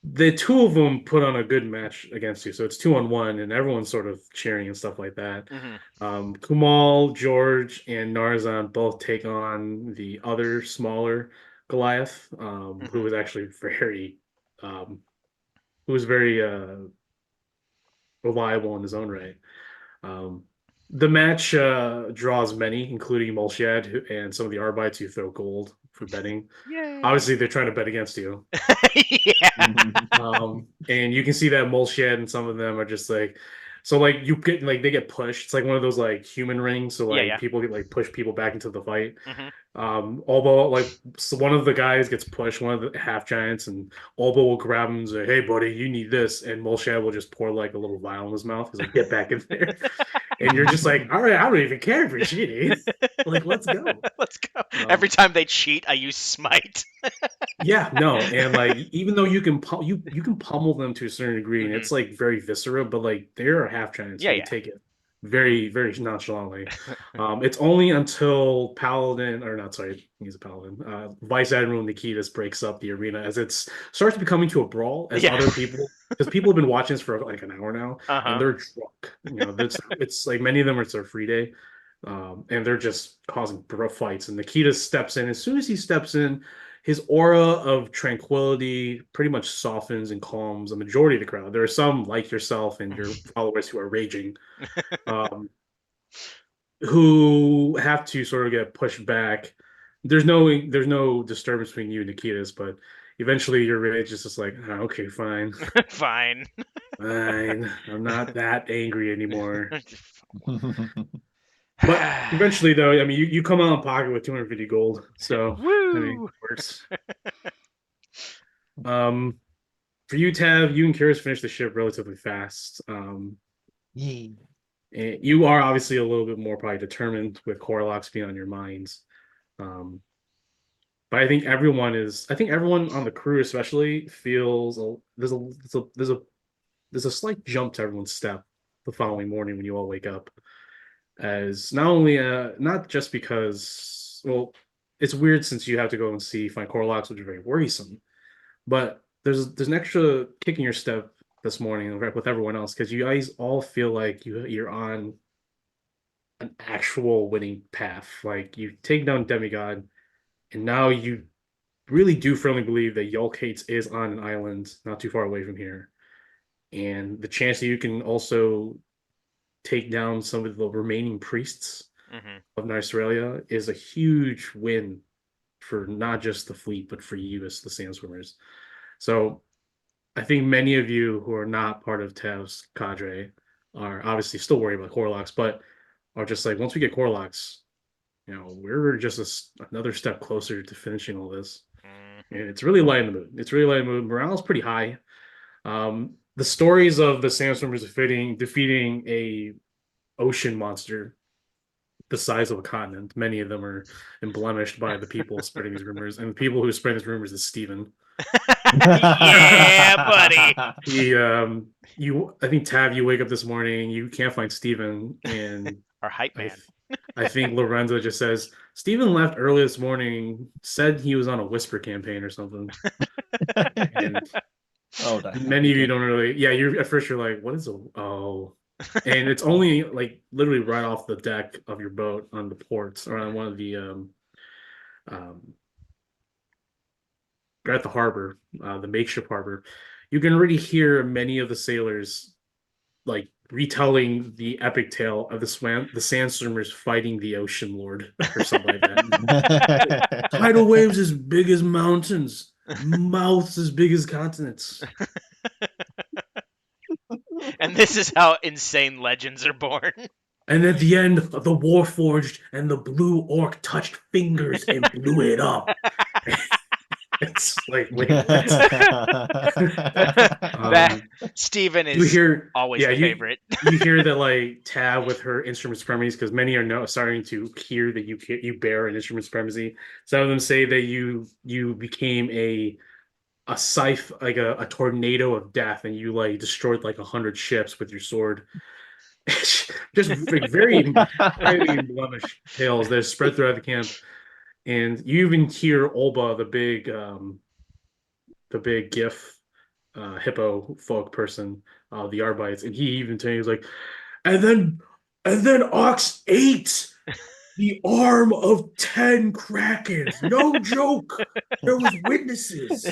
Speaker 2: The 2 of them put on a good match against you, so it's 2-on-1, and everyone's sort of cheering and stuff like that.
Speaker 1: Mhm.
Speaker 2: Kumal, George, and Narzan both take on the other smaller Goliath, who was actually um, very reliable in his own right. The match draws many, including Molshad and some of the Arbites who throw gold for betting.
Speaker 1: Yay.
Speaker 2: Obviously, they're trying to bet against you.
Speaker 1: Yeah.
Speaker 2: And you can see that Molshad and some of them are just like, so like you get like they get pushed. It's like one of those like human rings, so like
Speaker 1: Yeah.
Speaker 2: people get like push people back into the fight.
Speaker 1: Mhm.
Speaker 2: Although like so one of the guys gets pushed, one of the half giants, and Albo will grab him and say, "Hey, buddy, you need this," and Molshad will just pour like a little vial in his mouth. He's like, "Get back in there," and you're just like, "All right, I don't even care if you're cheating. Like, let's go."
Speaker 1: Let's go. Every time they cheat, I use smite.
Speaker 2: Yeah, no, and like even though you can you can pummel them to a certain degree, and
Speaker 1: Mhm.
Speaker 2: it's like very visceral, but like they're half giants, so
Speaker 1: Yeah,
Speaker 2: you
Speaker 1: yeah.
Speaker 2: take it very nonchalantly. It's only until Paladin, or not, sorry, he's a Paladin. Vice Admiral Nikitas breaks up the arena as it starts becoming to a brawl as
Speaker 1: Yeah.
Speaker 2: other people, because people have been watching this for like an hour now, and
Speaker 1: Uh-huh.
Speaker 2: they're drunk. You know, it's like many of them it's their free day, and they're just causing fights. And Nikitas steps in. As soon as he steps in, his aura of tranquility pretty much softens and calms the majority of the crowd. There are some like yourself and your followers who are raging, who have to sort of get pushed back. There's no disturbance between you and Nikitas, but eventually your rage is just like, "Ah, okay, fine,
Speaker 1: Fine.
Speaker 2: fine. I'm not that angry anymore." But eventually, though, I mean, you come out in pocket with 250 gold, so I mean,
Speaker 1: Woo!
Speaker 2: it works. For you, Tav, you and Curious finish the ship relatively fast.
Speaker 3: Yay.
Speaker 2: And you are obviously a little bit more probably determined with Coralox being on your minds. But I think everyone on the crew especially feels there's a slight jump to everyone's step the following morning when you all wake up. As not only not just because, well, it's weird since you have to go and find Coralox, which is very worrisome, but there's an extra kick in your step this morning with everyone else because you guys all feel like you're on an actual winning path. Like you take down Demigod, and now you really do firmly believe that Yulk Hates is on an island not too far away from here, and the chance that you can also take down some of the remaining priests
Speaker 1: Mhm.
Speaker 2: of Nystralia is a huge win for not just the fleet but for you as the Sandswimmers. So I think many of you who are not part of Tav's cadre are obviously still worried about Coralox, but are just like, once we get Coralox, you know, we're just another step closer to finishing all this.
Speaker 1: Mhm.
Speaker 2: And it's really light in the mood. It's really light in the mood. Morale's pretty high. The stories of the Sandstormers defeating a ocean monster the size of a continent, many of them are emblemished by the people spreading these rumors. And the people who spread these rumors is Steven.
Speaker 1: Yeah, buddy.
Speaker 2: I think Tav, you wake up this morning, you can't find Steven, and
Speaker 1: Our hype man.
Speaker 2: I think Lorenzo just says Steven left early this morning, said he was on a whisper campaign or something. And
Speaker 3: Oh, that
Speaker 2: many of you don't really, yeah, you're at first you're like, what is and it's only like literally right off the deck of your boat on the ports or on one of the you're at the harbor, the makeshift harbor. You can already hear many of the sailors like retelling the epic tale of the sandstormers fighting the ocean lord or something like that. Tidal waves as big as mountains, mouths as big as continents.
Speaker 1: And this is how insane legends are born.
Speaker 2: And at the end, the war forged and the blue orc touched fingers and blew it up. It's like, wait, what?
Speaker 1: That Steven
Speaker 2: You
Speaker 1: is
Speaker 2: hear,
Speaker 1: always
Speaker 2: yeah,
Speaker 1: the
Speaker 2: you
Speaker 1: favorite.
Speaker 2: you hear that like Tab with her instrument supremacies because many are now starting to hear that you bear an instrument supremacy. Some of them say that you became a scythe, like a tornado of death, and you like destroyed like 100 ships with your sword. Just like, very highly blemished tales that are spread throughout the camp, and you even hear Olba, the big GIF hippo folk person, the Arbites, and he even tells like, and then Ox ate the arm of 10 krakens. No joke. There was witnesses.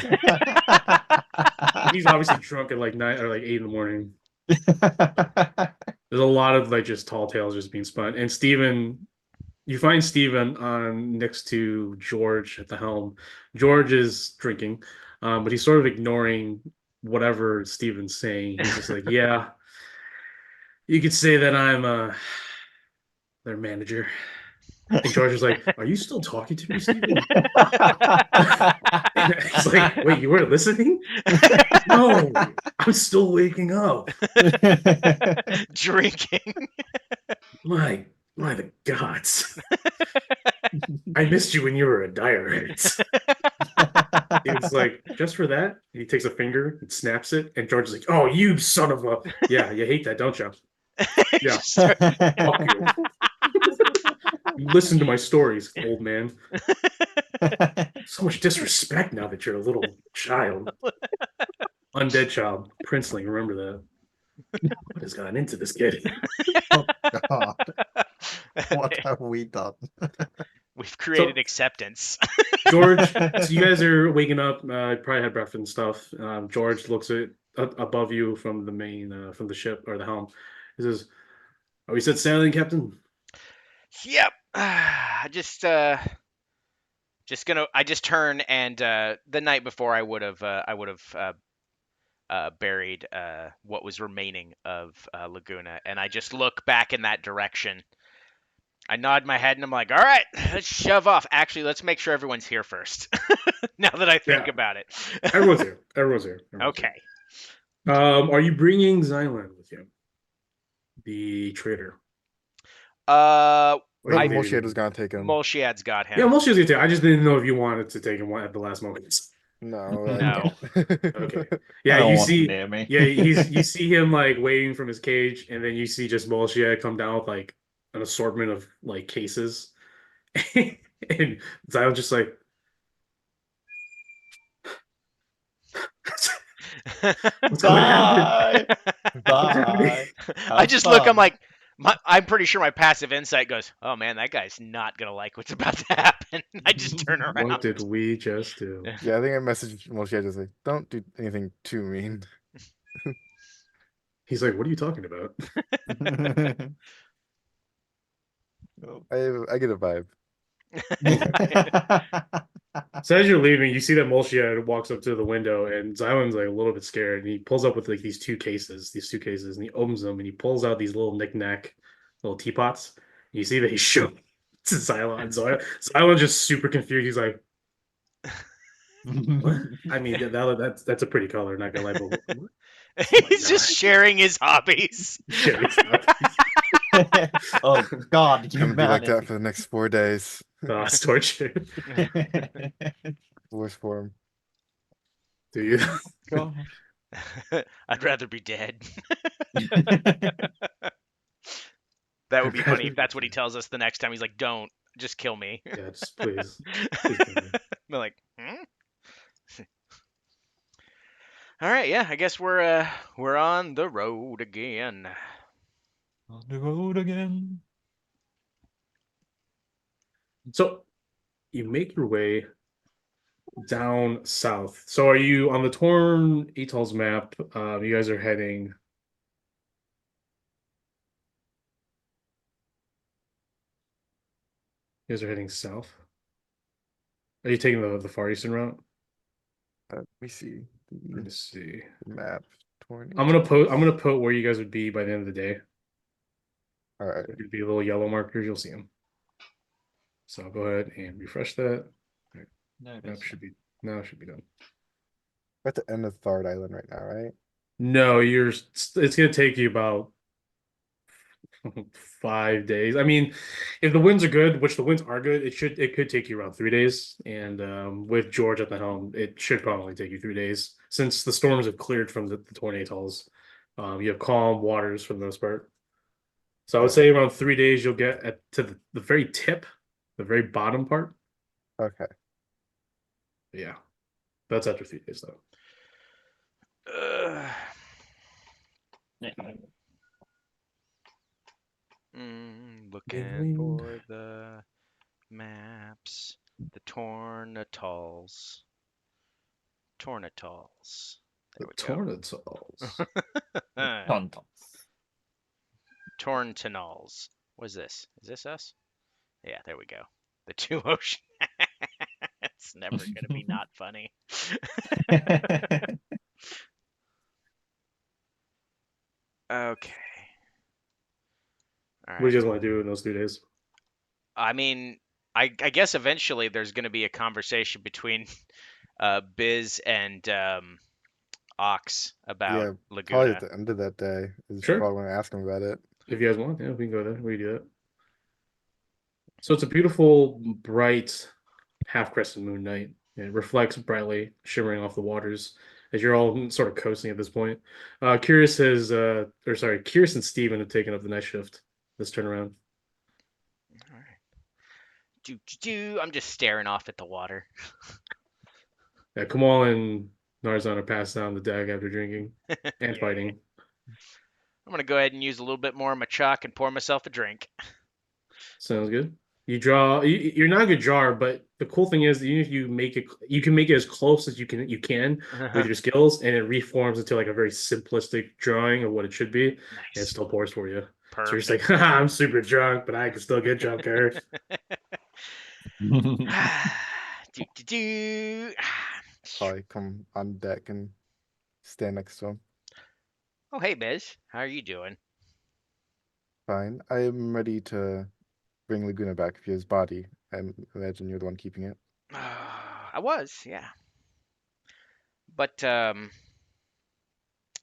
Speaker 2: He's obviously drunk at like 9 or like 8 in the morning. There's a lot of like just tall tales just being spun. And Steven, you find Steven on next to George at the helm. George is drinking, but he's sort of ignoring whatever Steven's saying. He's just like, yeah, you could say that I'm their manager. And George is like, are you still talking to me, Steven? He's like, wait, you weren't listening? No, I'm still waking up.
Speaker 1: Drinking.
Speaker 2: My the gods. I missed you when you were a diorite. It's like, just for that? And he takes a finger and snaps it, and George is like, oh, you son of a. Yeah, you hate that, don't you? Yeah.
Speaker 1: Just start-
Speaker 2: Fuck you. You listen to my stories, old man. So much disrespect now that you're a little child. Undead child. Princeling, remember that. What has gotten into this kid?
Speaker 4: Oh God, what have we done?
Speaker 1: We've created acceptance.
Speaker 2: George, so you guys are waking up, probably had breakfast and stuff. George looks at above you from the main, from the ship or the helm. He says, "Are we set sailing, Captain?"
Speaker 1: Yep. I just turn and the night before I would have buried what was remaining of Laguna, and I just look back in that direction. I nod my head and I'm like, all right, let's shove off. Actually, let's make sure everyone's here first. Now that I think
Speaker 2: Yeah.
Speaker 1: about it.
Speaker 2: Everyone's here. Everyone's here. Everyone's
Speaker 1: Okay.
Speaker 2: here. Are you bringing Xylan with you? The traitor.
Speaker 1: Uh,
Speaker 4: No,
Speaker 1: I-
Speaker 4: Molshed was gonna take him.
Speaker 1: Molshad's got him.
Speaker 2: Yeah, most of you do. I just didn't know if you wanted to take him at the last moment.
Speaker 4: No,
Speaker 1: No.
Speaker 2: Okay.
Speaker 3: I
Speaker 2: Yeah,
Speaker 3: don't
Speaker 2: you
Speaker 3: want him
Speaker 2: see.
Speaker 3: near me.
Speaker 2: Yeah, you see him like waiting from his cage, and then you see just Molshed come down with like an assortment of like cases, and Xylan's just like. What's going to happen?
Speaker 3: Bye.
Speaker 1: I just look. I'm like, I'm pretty sure my passive insight goes, "Oh man, that guy's not gonna like what's about to happen." I just turn around.
Speaker 2: What did we just do?
Speaker 4: Yeah, I think I messaged Molshed just like, don't do anything too mean.
Speaker 2: He's like, "What are you talking about?"
Speaker 4: I get a vibe.
Speaker 2: So as you're leaving, you see that Molshed walks up to the window, and Xylan's like a little bit scared, and he pulls up with like these two cases, and he opens them, and he pulls out these little knick-knack little teapots. And you see that he's showing to Xylan. And Xylan's just super confused. He's like, "What?" I mean, that's a pretty color, not gonna lie, but what?
Speaker 1: He's just sharing his hobbies.
Speaker 2: Shit, it's not.
Speaker 3: Oh God,
Speaker 4: I'm gonna be like that for the next 4 days.
Speaker 2: It's torture.
Speaker 4: Worst form.
Speaker 2: Do you?
Speaker 1: I'd rather be dead. That would be funny if that's what he tells us the next time. He's like, "Don't, just kill me."
Speaker 2: Yeah, just please. Please kill me.
Speaker 1: We're like, all right, yeah. I guess we're on the road again.
Speaker 3: On the road again.
Speaker 2: So you make your way down south. So are you on the Torn Atolls map? You guys are heading. You guys are heading south. Are you taking the Far Eastern route?
Speaker 4: Let me see
Speaker 2: Let me
Speaker 4: the
Speaker 2: see.
Speaker 4: map. 20.
Speaker 2: I'm gonna put where you guys would be by the end of the day.
Speaker 4: All right.
Speaker 2: It'd be little yellow markers. You'll see them. So I'll go ahead and refresh that.
Speaker 3: No,
Speaker 2: Map should be done.
Speaker 4: We're at the end of Thard Island right now, right?
Speaker 2: No, it's gonna take you about 5 days. I mean, if the winds are good, which the winds are good, it could take you around 3 days. And with George at the helm, it should probably take you 3 days since the storms have cleared from the tornadoes. You have calm waters for the most part. So I would say around 3 days you'll get to the very tip, the very bottom part.
Speaker 4: Okay.
Speaker 2: Yeah, that's after 3 days though.
Speaker 3: Yeah.
Speaker 1: Looking for the maps. The Tornatals. Tornatals.
Speaker 2: The
Speaker 1: There we go.
Speaker 2: tornadoes.
Speaker 3: Tontons.
Speaker 1: Torntanals. What's this? Is this us? Yeah, there we go. The two ocean. It's never gonna be not funny. Okay. All
Speaker 2: What do you
Speaker 1: right.
Speaker 2: guys want to do in those 3 days?
Speaker 1: I mean, I guess eventually there's gonna be a conversation between Biz and Ox about
Speaker 4: Yeah, probably at
Speaker 1: Laguna.
Speaker 4: the end of that day is
Speaker 2: Sure.
Speaker 4: probably when I ask him about it.
Speaker 2: If you guys want, yeah, we can go there. We can do that. So it's a beautiful, bright, half-crescent moon night. It reflects brightly, shimmering off the waters as you're all sort of coasting at this point. Curious and Steven have taken up the night shift this turnaround.
Speaker 1: All right. I'm just staring off at the water.
Speaker 2: Yeah, Kamal and Narzan are passed down the deck after drinking and
Speaker 1: Yeah.
Speaker 2: fighting.
Speaker 1: I'm gonna go ahead and use a little bit more of my chalk and pour myself a drink.
Speaker 2: Sounds good. You're not a good drawer, but the cool thing is even if you make it, you can make it as close as you can with your skills, and it reforms into like a very simplistic drawing of what it should be, and it
Speaker 1: Nice.
Speaker 2: still pours for you. So you're just like,
Speaker 1: Perfect.
Speaker 2: haha, I'm super drunk, but I can still get drunk, Earth.
Speaker 4: Probably come on deck and stand next to him.
Speaker 1: Oh, hey, Biz. How are you doing?
Speaker 4: Fine. I am ready to bring Laguna back via his body. I imagine you're the one keeping it.
Speaker 1: I was, yeah. But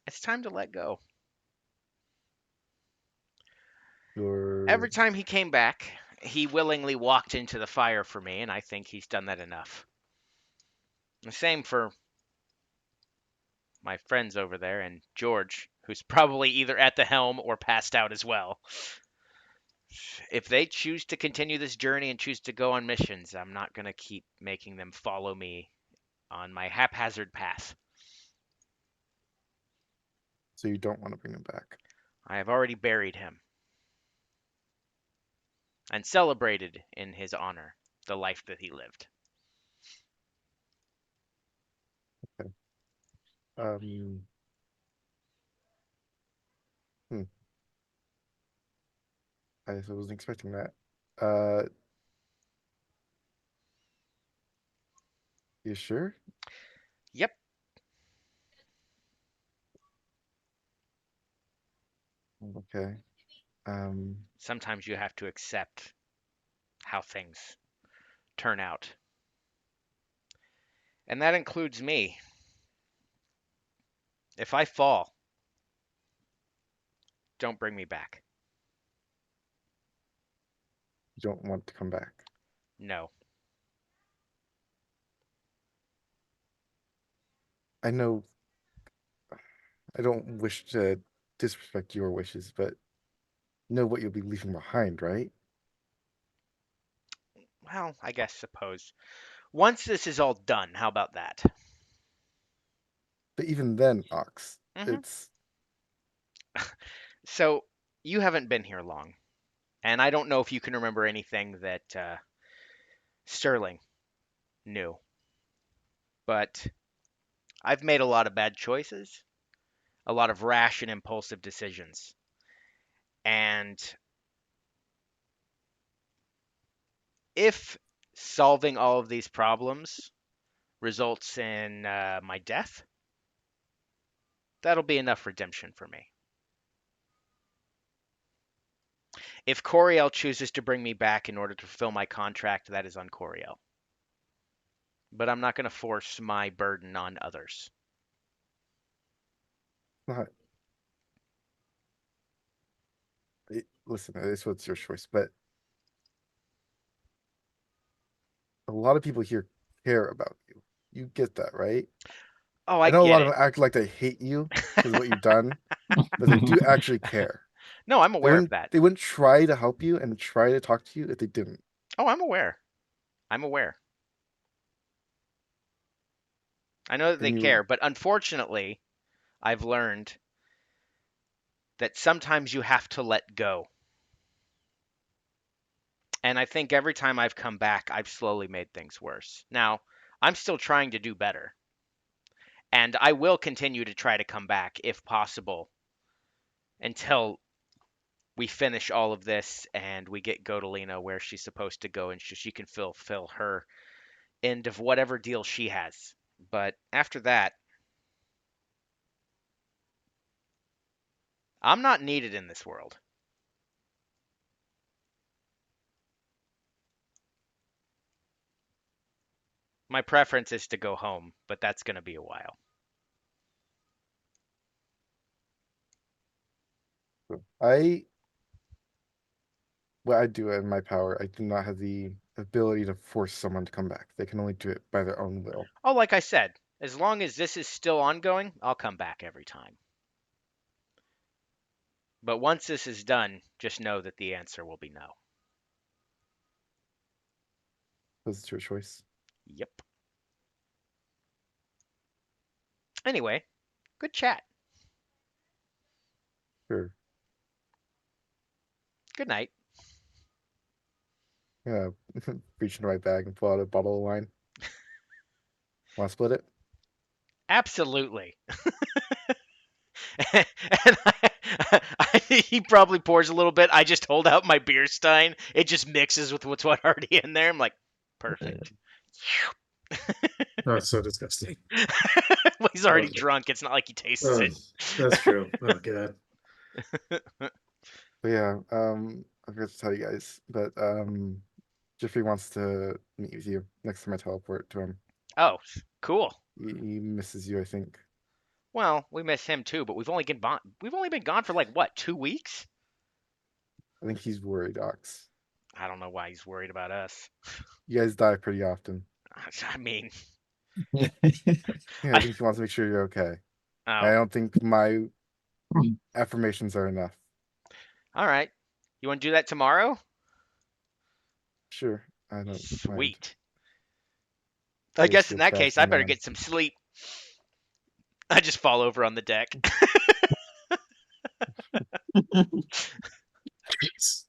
Speaker 1: it's time to let go. Every
Speaker 4: You're
Speaker 1: time he came back, he willingly walked into the fire for me, and I think he's done that enough. The same for my friends over there and George, who's probably either at the helm or passed out as well. If they choose to continue this journey and choose to go on missions, I'm not going to keep making them follow me on my haphazard path.
Speaker 4: so you don't want to bring him back.
Speaker 1: I have already buried him and celebrated in his honor the life that he lived.
Speaker 4: Um. Hmm. I wasn't expecting that. Uh. You sure?
Speaker 1: Yep.
Speaker 4: Okay. Um.
Speaker 1: Sometimes you have to accept how things turn out. And that includes me. If I fall, don't bring me back.
Speaker 4: You don't want to come back.
Speaker 1: No.
Speaker 4: I know. I don't wish to disrespect your wishes, but you know what you'll be leaving behind, right?
Speaker 1: Well, I guess suppose. Once this is all done, how about that?
Speaker 4: But even then, Ox,
Speaker 1: Mhm.
Speaker 4: it's
Speaker 1: So, you haven't been here long, and I don't know if you can remember anything that Sterling knew. but I've made a lot of bad choices, a lot of rash and impulsive decisions. And if solving all of these problems results in my death, that'll be enough redemption for me. If Coriel chooses to bring me back in order to fulfill my contract, that is on Coriel. But I'm not going to force my burden on others.
Speaker 4: Not, listen, this was your choice, but a lot of people here care about you. You get that, right?
Speaker 1: Oh,
Speaker 4: I
Speaker 1: I
Speaker 4: know a
Speaker 1: get
Speaker 4: lot
Speaker 1: it.
Speaker 4: of them act like they hate you because of what you've done, but they do actually care.
Speaker 1: No, I'm
Speaker 4: They
Speaker 1: aware of
Speaker 4: wouldn't,
Speaker 1: that.
Speaker 4: they wouldn't try to help you and try to talk to you if they didn't.
Speaker 1: Oh, I'm aware. I'm aware. I know that they
Speaker 4: And you,
Speaker 1: care, but unfortunately, I've learned that sometimes you have to let go. And I think every time I've come back, I've slowly made things worse. Now, I'm still trying to do better. And I will continue to try to come back if possible until we finish all of this and we get Godolina where she's supposed to go and she can fulfill her end of whatever deal she has. But after that, I'm not needed in this world. My preference is to go home, but that's going to be a while.
Speaker 4: what I do in my power, I do not have the ability to force someone to come back. They can only do it by their own will.
Speaker 1: Oh, like I said, as long as this is still ongoing, I'll come back every time. But once this is done, just know that the answer will be no.
Speaker 4: That's your choice.
Speaker 1: Yep. Anyway, good chat.
Speaker 4: Sure.
Speaker 1: Good night.
Speaker 4: Yeah. Reach into my bag and pull out a bottle of wine. Want to split it?
Speaker 1: Absolutely. And he probably pours a little bit. I just hold out my beer stein. It just mixes with what's already in there. I'm like, perfect.
Speaker 2: Oh, it's so disgusting.
Speaker 1: Well, he's already
Speaker 2: Oh.
Speaker 1: drunk. It's not like he tastes
Speaker 2: Oh,
Speaker 1: it.
Speaker 2: that's true. Oh god.
Speaker 4: But yeah, I forgot to tell you guys, but Jeffrey wants to meet with you next time I teleport to him.
Speaker 1: Oh, cool.
Speaker 4: He misses you, I think.
Speaker 1: Well, we miss him too, but we've only been gone for like what, 2 weeks?
Speaker 4: I think he's worried, Ox.
Speaker 1: I don't know why he's worried about us.
Speaker 4: You guys die pretty often.
Speaker 1: I mean,
Speaker 4: Yeah, I think he wants to make sure you're okay. I
Speaker 1: oh,
Speaker 4: don't think my affirmations are enough.
Speaker 1: all right. You want to do that tomorrow?
Speaker 4: Sure, I don't mind.
Speaker 1: Sweet.
Speaker 4: I
Speaker 1: I
Speaker 4: just
Speaker 1: guess in
Speaker 4: get
Speaker 1: that
Speaker 4: back
Speaker 1: case, I
Speaker 4: in
Speaker 1: better
Speaker 4: on.
Speaker 1: get some sleep. I just fall over on the deck.
Speaker 2: Jeez.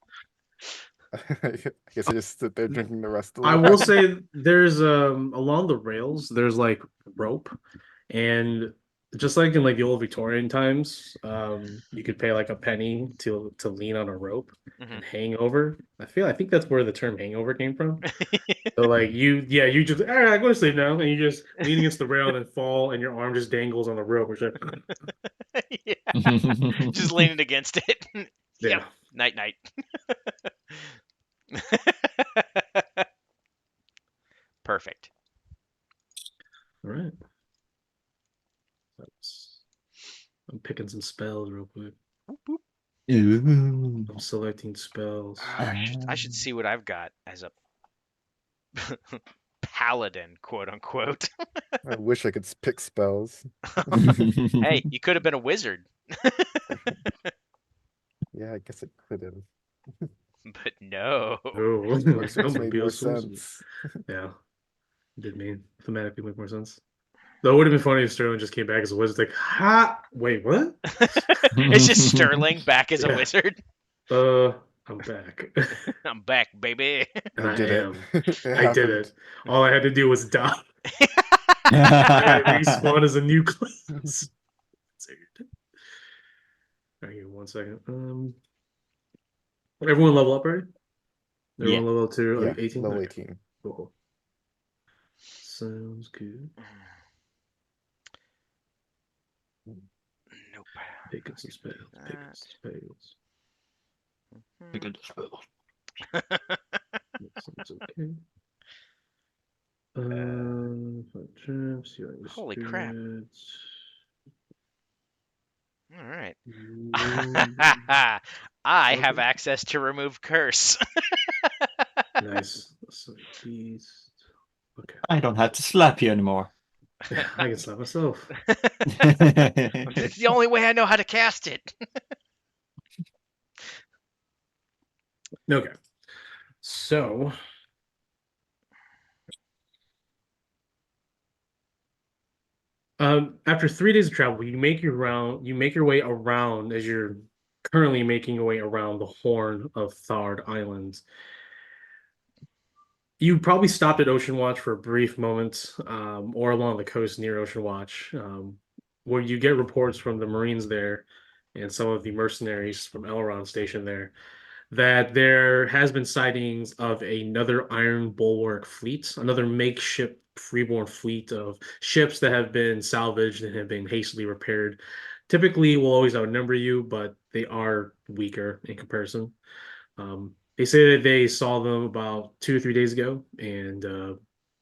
Speaker 4: I guess I just sit there drinking the rest of the
Speaker 2: I
Speaker 4: wine.
Speaker 2: will say there's along the rails there's like rope, and just like in like the old Victorian times, you could pay like a penny to lean on a rope
Speaker 1: Mhm.
Speaker 2: and hang over. I think that's where the term hangover came from. So like you just all right, go to sleep now, and you just lean against the rail and then fall, and your arm just dangles on the rope. Which
Speaker 1: Yeah, just leaning against it. Yep.
Speaker 2: yeah.
Speaker 1: Night, night. Perfect.
Speaker 2: All right. I'm picking some spells real quick. I'm selecting spells.
Speaker 1: I should see what I've got as a paladin, quote unquote.
Speaker 4: I wish I could pick spells.
Speaker 1: Hey, you could have been a wizard,
Speaker 4: Yeah, I guess it could have.
Speaker 1: but no.
Speaker 2: Oh,
Speaker 4: Just
Speaker 2: I'm gonna
Speaker 4: made
Speaker 2: be
Speaker 4: more
Speaker 2: a sorcerer.
Speaker 4: sense.
Speaker 2: Yeah, did mean thematically make more sense. Though it would have been funny if Sterling just came back as a wizard. Like, ha! Wait, what?
Speaker 1: It's just Sterling back as a
Speaker 2: Yeah.
Speaker 1: wizard.
Speaker 2: I'm back.
Speaker 1: I'm back, baby.
Speaker 2: And
Speaker 4: I did
Speaker 2: am.
Speaker 4: it.
Speaker 2: I did it. All I had to do was die. They respawn as a new class. All right, give me 1 second. Everyone level up, right?
Speaker 3: Yeah.
Speaker 2: Everyone level up to
Speaker 4: Yeah,
Speaker 2: like 18?
Speaker 4: level
Speaker 2: Okay,
Speaker 4: 18.
Speaker 2: cool. Sounds good.
Speaker 1: Nope.
Speaker 2: Taking some spells. Taking
Speaker 1: That.
Speaker 2: some spells.
Speaker 3: Look at the spell.
Speaker 2: That sounds okay. 5 traps, healing
Speaker 1: Holy crap.
Speaker 2: spirits.
Speaker 1: All right.
Speaker 2: Mm,
Speaker 1: I have
Speaker 2: okay.
Speaker 1: access to remove curse.
Speaker 2: Nice. So beast. Okay.
Speaker 3: I don't have to slap you anymore.
Speaker 2: I can slap myself.
Speaker 1: It's the only way I know how to cast it.
Speaker 2: Okay. So after 3 days of travel, you make your way around as you're currently making your way around the Horn of Thard Islands. You probably stopped at Ocean Watch for a brief moment, or along the coast near Ocean Watch, where you get reports from the Marines there and some of the mercenaries from Elrond stationed there that there has been sightings of another Iron Bulwark fleet, another makeshift freeborn fleet of ships that have been salvaged and have been hastily repaired. Typically, will always outnumber you, but they are weaker in comparison. They say that they saw them about 2 or 3 days ago, and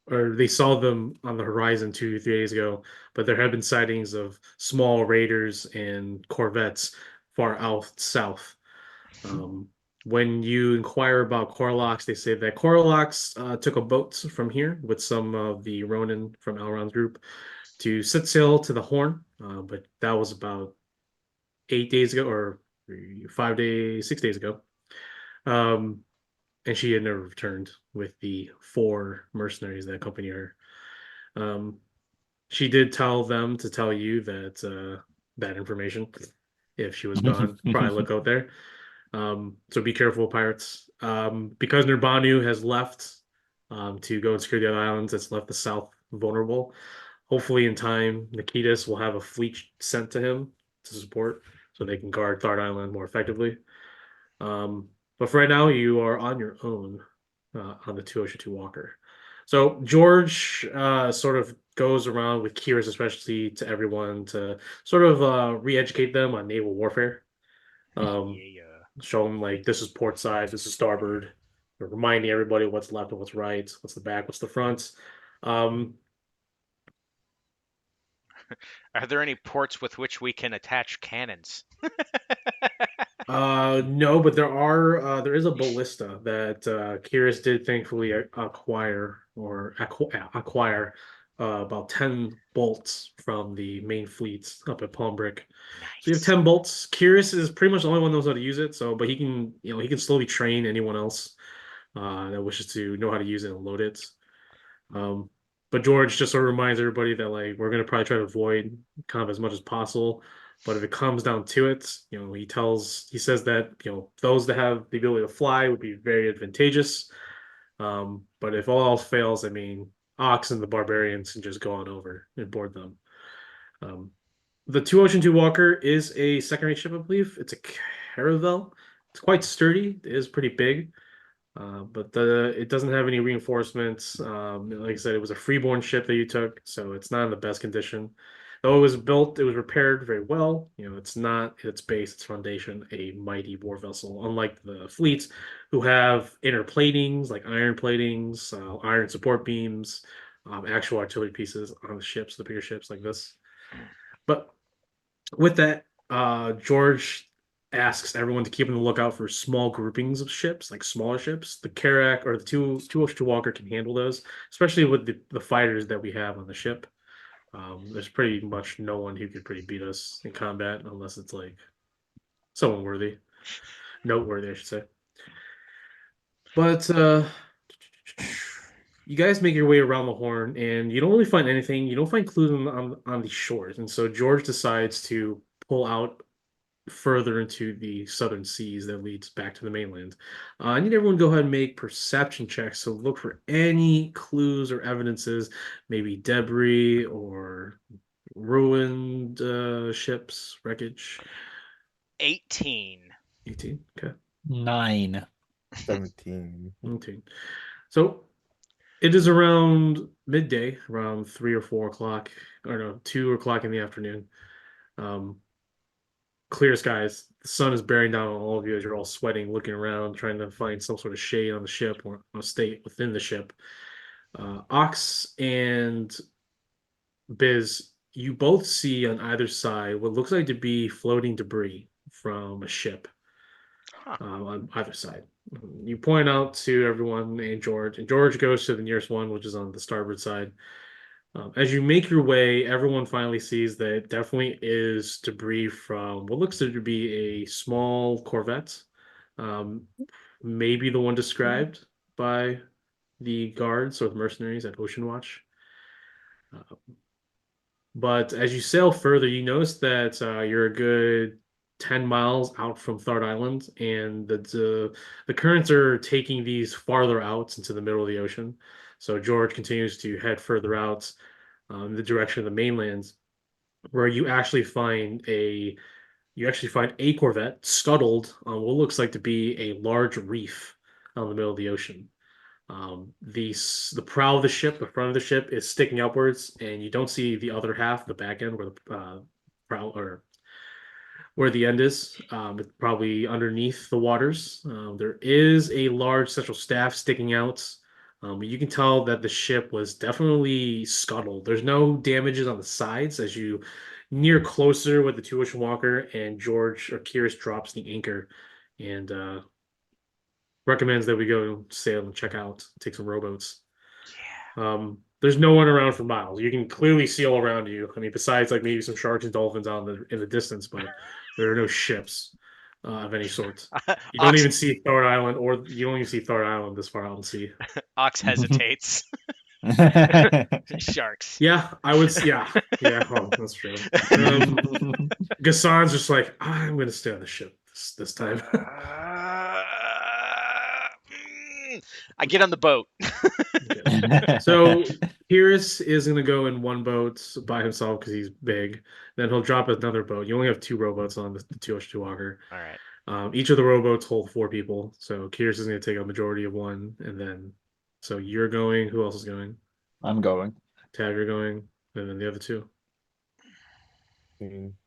Speaker 2: or they saw them on the horizon 2 or 3 days ago. But there have been sightings of small raiders and corvettes far out south. Um, when you inquire about Corlox, they say that Corlox took a boat from here with some of the Ronin from Elrond's group to set sail to the Horn, but that was about 8 days ago, or 5 days, 6 days ago. And she had never returned with the 4 mercenaries that accompany her. Um, she did tell them to tell you that information. If she was gone, probably look out there. So be careful, pirates. Because Nurbanu has left to go and secure the other islands, that's left the south vulnerable. Hopefully, in time, Nikitas will have a fleet sent to him to support, so they can guard Thard Island more effectively. But for right now, you are on your own on the 202 Walker. So George sort of goes around with Kyrus, especially to everyone, to sort of re-educate them on naval warfare.
Speaker 1: Yeah.
Speaker 2: Show them like this is port side, this is starboard, reminding everybody what's left and what's right, what's the back, what's the front. Um,
Speaker 1: Are there any ports with which we can attach cannons?
Speaker 2: no, but there is a ballista that Kyrus did thankfully acquire about 10 bolts from the main fleet up at Palm Brick. So you have
Speaker 1: Nice.
Speaker 2: 10 bolts. Kyrus is pretty much the only one that knows how to use it, so but he can slowly train anyone else that wishes to know how to use it and load it. Um, but George just sort of reminds everybody that like we're gonna probably try to avoid kind of as much as possible. But if it comes down to it, he says that those that have the ability to fly would be very advantageous. But if all else fails, I mean, Ox and the barbarians can just go on over and board them. Um, the 202 Walker is a second-rate ship, I believe. It's a caravel. It's quite sturdy. It is pretty big. But it doesn't have any reinforcements. Like I said, it was a freeborn ship that you took, so it's not in the best condition. Though it was repaired very well. It's not at its base, its foundation, a mighty war vessel, unlike the fleets who have inner platings like iron platings, iron support beams, actual artillery pieces on the ships, the bigger ships like this. But with that, George asks everyone to keep on the lookout for small groupings of ships, like smaller ships. The Karak or the 202 Walker can handle those, especially with the fighters that we have on the ship. There's pretty much no one who could pretty beat us in combat unless it's like someone noteworthy, I should say. But you guys make your way around the Horn, and you don't really find anything. You don't find clues on the shores, and so George decides to pull out further into the southern seas that leads back to the mainland. I need everyone to go ahead and make perception checks to look for any clues or evidences, maybe debris or ruined ships, wreckage.
Speaker 1: 18.
Speaker 2: 18. Okay.
Speaker 3: 9.
Speaker 4: 17.
Speaker 2: 18. So it is around midday, around 3 or 4 o'clock, or no, 2 o'clock in the afternoon. Clear skies. The sun is bearing down on all of you as you're all sweating, looking around, trying to find some sort of shade on the ship or on a state within the ship. Ox and Biz, you both see on either side what looks like to be floating debris from a ship
Speaker 1: Huh.
Speaker 2: on either side. You point out to everyone and George goes to the nearest one, which is on the starboard side. As you make your way, everyone finally sees that it definitely is debris from what looks to be a small Corvette, maybe the one described by the guards or the mercenaries at Ocean Watch. But as you sail further, you notice that you're a good 10 miles out from Thard Island, and the currents are taking these farther out into the middle of the ocean. So George continues to head further out in the direction of the mainland, where you actually find a Corvette scuttled on what looks like to be a large reef out in the middle of the ocean. The prow of the ship, the front of the ship, is sticking upwards, and you don't see the other half, the back end, where the prow or where the end is. It's probably underneath the waters. There is a large central staff sticking out. But you can tell that the ship was definitely scuttled. There's no damages on the sides as you near closer with the two Ocean Walker, and George or Kyrus drops the anchor and recommends that we go sail and check out, take some rowboats.
Speaker 1: Yeah.
Speaker 2: There's no one around for miles. You can clearly see all around you. I mean, besides like maybe some sharks and dolphins out in the distance, but there are no ships of any sort. You don't even see Thard Island, or you don't even see Thard Island this far out in sea.
Speaker 1: Ox hesitates. Sharks.
Speaker 2: Yeah, I would. Yeah, well, that's true. Gassan's just like, I'm going to stay on the ship this time.
Speaker 1: I get on the boat.
Speaker 2: Okay. So Kyrus is going to go in one boat by himself because he's big. Then he'll drop another boat. You only have 2 rowboats on the 2 Ocean Walker.
Speaker 1: All right.
Speaker 2: Each of the rowboats hold 4 people. So Kyrus is going to take a majority of one, and then so you're going. Who else is going?
Speaker 3: I'm going.
Speaker 2: Tab, you're going, and then the other 2.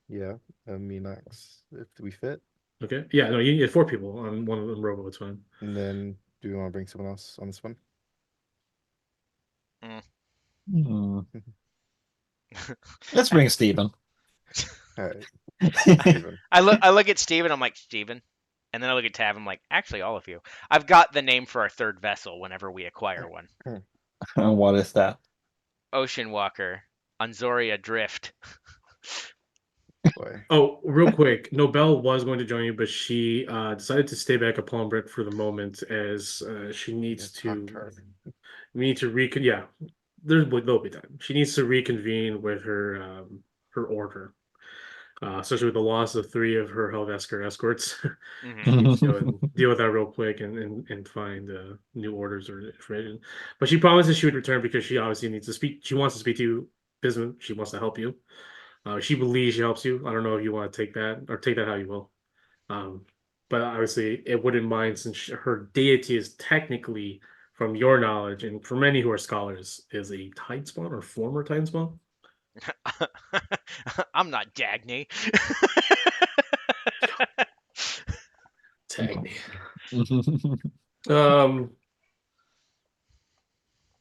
Speaker 4: Yeah, me and Ox, if we fit.
Speaker 2: Okay. Yeah. No, you need 4 people on one of the rowboats. Fine.
Speaker 4: And then, do we want to bring someone else on this one?
Speaker 3: Hmm. Let's bring Steven.
Speaker 4: All right.
Speaker 3: Steven.
Speaker 1: I look at Steven, I'm like, Steven. And then I look at Tab, I'm like, actually, all of you. I've got the name for our 3rd vessel whenever we acquire one.
Speaker 3: What is that?
Speaker 1: Ocean Walker. Anzoria Drift.
Speaker 4: Boy.
Speaker 2: Oh, real quick, Nobel was going to join you, but she decided to stay back at Palm Brick for the moment as she needs to. We need to yeah, there'll be time. She needs to reconvene with her her order, especially with the loss of 3 of her Helvesker escorts. Deal with that real quick and find new orders or information. But she promises she would return because she obviously needs to speak. She wants to speak to you, Bismuth. She wants to help you. She believes she helps you. I don't know if you want to take that or take that how you will. But obviously, it wouldn't mind since her deity is technically, from your knowledge and for many who are scholars, is a Tidespawn or former Tidespawn.
Speaker 1: I'm not Dagny.
Speaker 2: Dagny.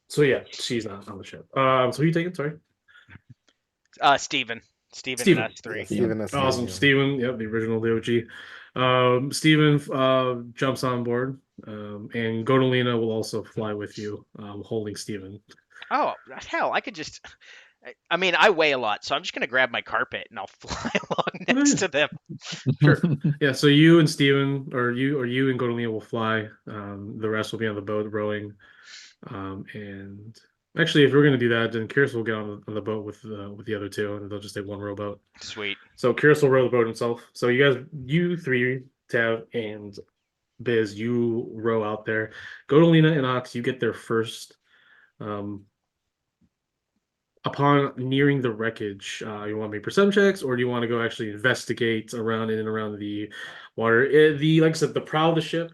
Speaker 2: So yeah, she's not on the ship. So who you taking? Sorry.
Speaker 1: Steven. Steven
Speaker 2: Steven.
Speaker 1: and S3.
Speaker 4: Steven, that's
Speaker 2: Awesome,
Speaker 4: yeah.
Speaker 2: Steven. Yep, the original DOG. Steven jumps on board, and Godolina will also fly with you, holding Steven.
Speaker 1: Oh, hell, I could just. I mean, I weigh a lot, so I'm just going to grab my carpet and I'll fly along next to them.
Speaker 2: Sure. Yeah, so you and Steven, or you and Godolina will fly. The rest will be on the boat rowing. And Actually, if we're gonna do that, then Curious will get on the boat with the other two, and they'll just take one rowboat.
Speaker 1: Sweet.
Speaker 2: So Curious will row the boat himself. So you three, Tav and Biz, you row out there. Godolina and Ox, you get there first. Um, upon nearing the wreckage, you want to make perception checks, or do you want to go actually investigate around in and around the water? Like I said, the prow of the ship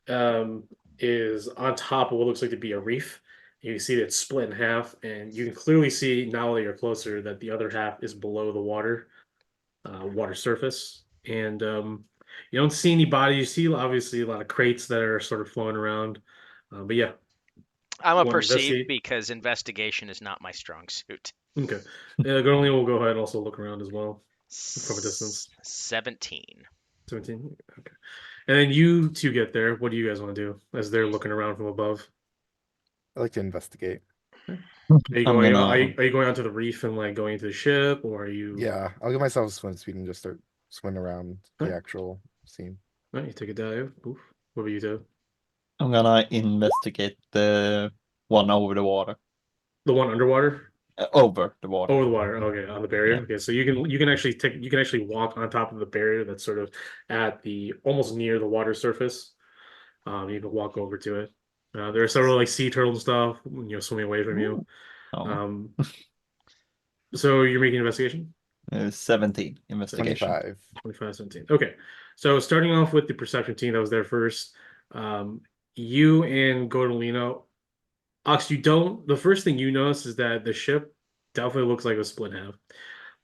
Speaker 2: um, is on top of what looks like to be a reef. You can see that it's split in half, and you can clearly see now that you're closer that the other half is below the water surface. And you don't see any bodies. You see obviously a lot of crates that are sort of flowing around. But yeah,
Speaker 1: I'm
Speaker 2: you
Speaker 1: a
Speaker 2: want to
Speaker 1: perceive
Speaker 2: investigate?
Speaker 1: because investigation is not my strong suit.
Speaker 2: Okay. Gorley will go ahead and also look around as well from a distance.
Speaker 1: 17.
Speaker 2: 17. Okay. And then you two get there. What do you guys want to do as they're looking around from above?
Speaker 4: I like to investigate.
Speaker 2: Are you
Speaker 3: I'm
Speaker 2: going
Speaker 3: gonna.
Speaker 2: are you going onto the reef and like going to the ship, or are you
Speaker 4: Yeah, I'll give myself a swim speed and just start swimming around the
Speaker 2: Alright.
Speaker 4: actual scene.
Speaker 2: You take a dive? Oof. What about you two?
Speaker 3: I'm gonna investigate the one over the water.
Speaker 2: The one underwater?
Speaker 3: Over the water.
Speaker 2: Over the water. Okay, on the barrier.
Speaker 3: Yeah.
Speaker 2: Okay, so you can actually walk on top of the barrier that's sort of at the almost near the water surface. You can walk over to it. There are several like sea turtles and stuff, swimming away from you.
Speaker 3: Oh,
Speaker 2: Um, so you're making an investigation?
Speaker 3: 17 investigation.
Speaker 4: 25.
Speaker 2: 25, 17. Okay. So starting off with the perception team that was there first, you and Gordolino, Ox, the first thing you notice is that the ship definitely looks like it was split in half.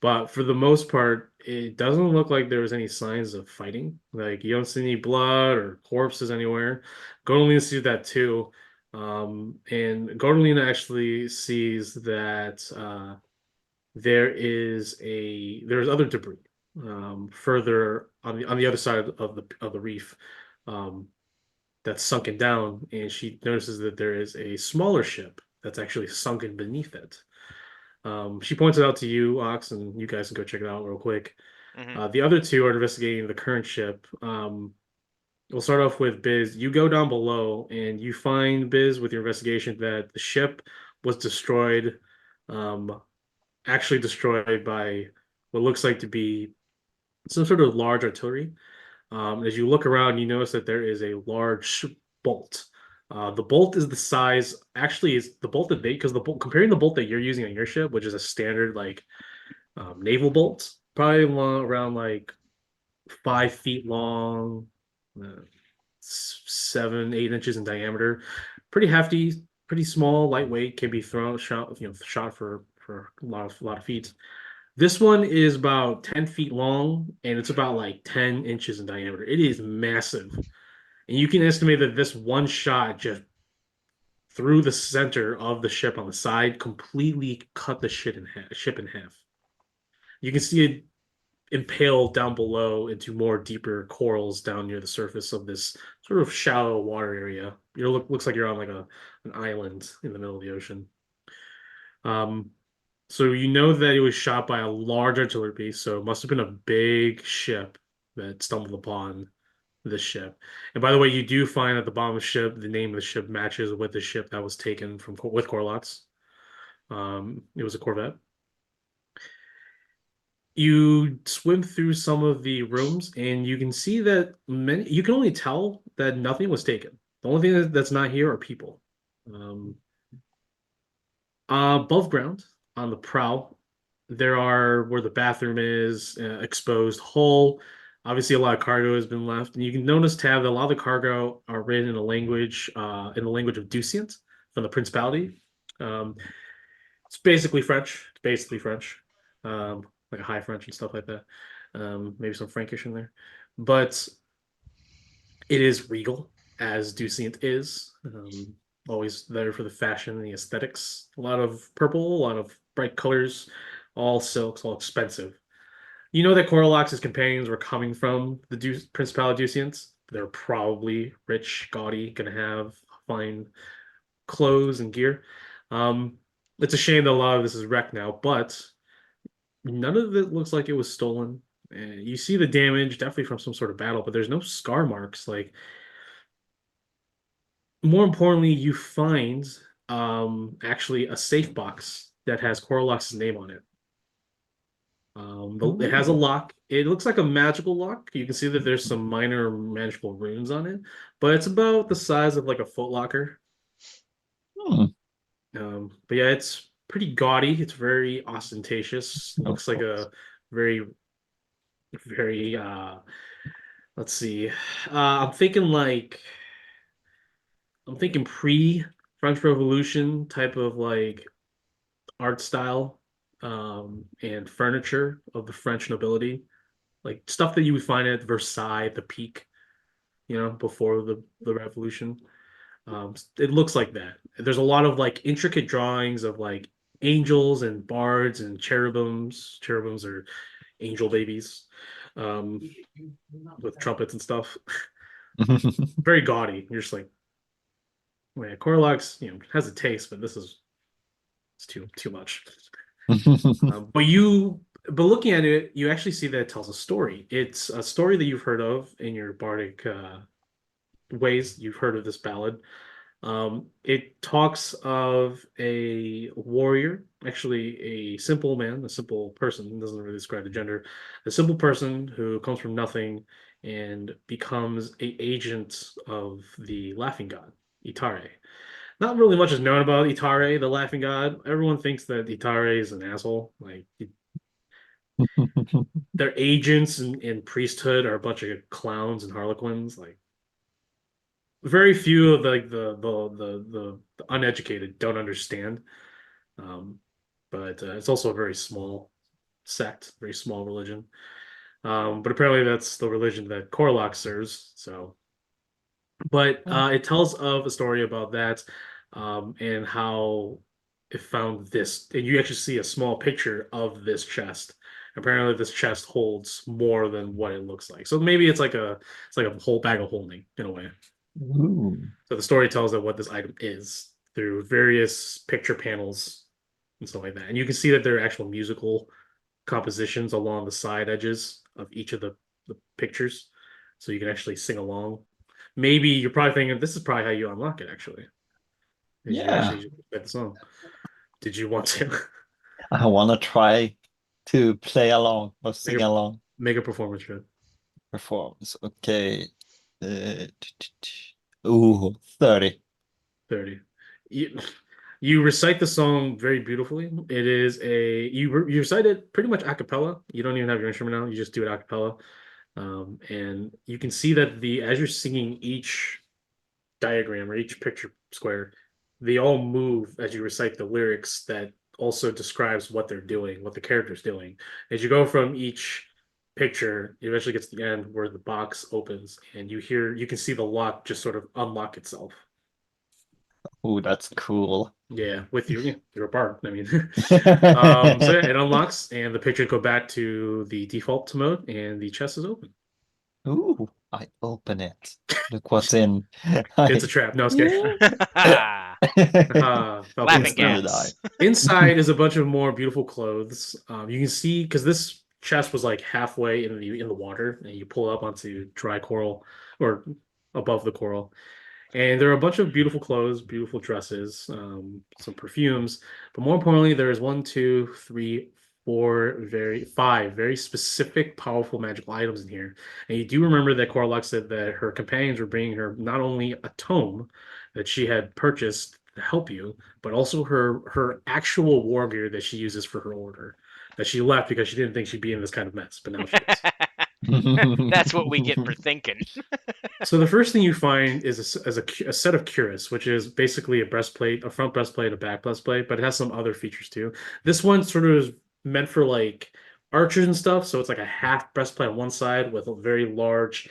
Speaker 2: But for the most part, it doesn't look like there was any signs of fighting. Like you don't see any blood or corpses anywhere. Gordolina sees that too. And Gordolina actually sees that there's other debris further on the other side of the reef that's sunken down, and she notices that there is a smaller ship that's actually sunken beneath it. She points it out to you, Ox, and you guys can go check it out real quick.
Speaker 1: Mhm.
Speaker 2: The other two are investigating the current ship. We'll start off with Biz. You go down below and you find, Biz, with your investigation, that the ship was destroyed, um, actually destroyed by what looks like to be some sort of large artillery. As you look around, you notice that there is a large bolt. The bolt is the size, actually, is the bolt that because comparing the bolt that you're using on your ship, which is a standard like naval bolt, probably around like 5 feet long, uh, 7, 8 inches in diameter, pretty hefty, pretty small, lightweight, can be shot for a lot of feet. This one is about 10 feet long and it's about like 10 inches in diameter. It is massive. And you can estimate that this one shot just through the center of the ship on the side completely cut the ship in half. You can see it impaled down below into more deeper corals down near the surface of this sort of shallow water area. Looks like you're on like an island in the middle of the ocean. Um, So you know that it was shot by a large artillery piece, so it must have been a big ship that stumbled upon this ship. And by the way, you do find at the bottom of the ship, the name of the ship matches with the ship that was taken from with Corlots. It was a Corvette. You swim through some of the rooms, and you can see that you can only tell that nothing was taken. The only thing that's not here are people. Um, above ground on the prow, there are where the bathroom is, exposed hull. Obviously, a lot of cargo has been left, and you can notice, Tab, that a lot of the cargo are written in the language of Ducient from the Principality. Um, it's basically French. It's basically French, like a High French and stuff like that. Maybe some Frankish in there, but it is regal as Ducient is. Always there for the fashion and the aesthetics. A lot of purple, a lot of bright colors, all silks, all expensive. You know that Coralox's companions were coming from the Principality Ducients. They're probably rich, gaudy, gonna have fine clothes and gear. Um, it's a shame that a lot of this is wrecked now, but none of it looks like it was stolen. You see the damage, definitely from some sort of battle, but there's no scar marks. Like, more importantly, you find actually a safe box that has Coralox's name on it. It has a
Speaker 3: Ooh.
Speaker 2: lock. It looks like a magical lock. You can see that there's some minor magical runes on it, but it's about the size of like a foot locker.
Speaker 3: Hmm.
Speaker 2: But yeah, it's pretty gaudy. It's very ostentatious.
Speaker 3: Of
Speaker 2: Looks like
Speaker 3: course.
Speaker 2: a very, very let's see. I'm thinking pre-French Revolution type of like art style, and furniture of the French nobility, like stuff that you would find at Versailles, the peak, before the revolution. It looks like that. There's a lot of like intricate drawings of like angels and bards and cherubims. Cherubims are angel babies, um, with trumpets and stuff. Very gaudy. You're just like, man, Coralox, has a taste, but it's too much. But looking at it, you actually see that it tells a story. It's a story that you've heard of in your bardic ways. You've heard of this ballad. It talks of a warrior, actually a simple man, a simple person, doesn't really describe the gender, a simple person who comes from nothing and becomes a agent of the laughing god, Itare. Not really much is known about Itare, the laughing god. Everyone thinks that Itare is an asshole. Like their agents and priesthood are a bunch of clowns and harlequins. Like very few of the uneducated don't understand. Um, but it's also a very small sect, very small religion. But apparently that's the religion that Corlock serves. So, but it tells of a story about that, and how it found this. And you actually see a small picture of this chest. Apparently, this chest holds more than what it looks like. So maybe it's like a whole bag of holding in a way.
Speaker 3: Ooh.
Speaker 2: So the story tells that what this item is through various picture panels and stuff like that. And you can see that there are actual musical compositions along the side edges of each of the pictures. So you can actually sing along. Maybe you're probably thinking this is probably how you unlock it, actually. Is you
Speaker 3: Yeah,
Speaker 2: actually get the song. Did you want to
Speaker 3: I want to try to play along or
Speaker 2: make
Speaker 3: sing
Speaker 2: a
Speaker 3: along
Speaker 2: make a performance shot?
Speaker 3: performance. Okay. Uh, Ooh, 30.
Speaker 2: 30. You recite the song very beautifully. It is you recite it pretty much a cappella. You don't even have your instrument out. You just do it a cappella. And you can see that the as you're singing each diagram or each picture square, they all move as you recite the lyrics that also describes what they're doing, what the character's doing. As you go from each picture, it eventually gets to the end where the box opens and you can see the lock just sort of unlock itself.
Speaker 3: Ooh, that's cool.
Speaker 2: Yeah, with you, yeah, you're a bard. I mean, so yeah, it unlocks and the picture go back to the default mode and the chest is open.
Speaker 3: Ooh, I open it. Look what's in.
Speaker 2: It's a trap. No, I was kidding. Fell for
Speaker 1: Laughing
Speaker 2: that. No.
Speaker 3: Screw
Speaker 1: gas.
Speaker 2: Inside is a bunch of more beautiful clothes. You can see because this chest was like halfway in the water, and you pull up onto dry coral or above the coral, and there are a bunch of beautiful clothes, beautiful dresses, some perfumes, but more importantly, there is one, two, three, five very specific, powerful magical items in here. And you do remember that Corlock said that her companions were bringing her not only a tome that she had purchased to help you, but also her actual war gear that she uses for her order. That she left because she didn't think she'd be in this kind of mess, but now she is.
Speaker 1: That's what we get for thinking.
Speaker 2: So the first thing you find is a set of cuirass, which is basically a breastplate, a front breastplate, a back breastplate, but it has some other features too. This one sort of is meant for like archers and stuff, so it's like a half breastplate on one side with a very large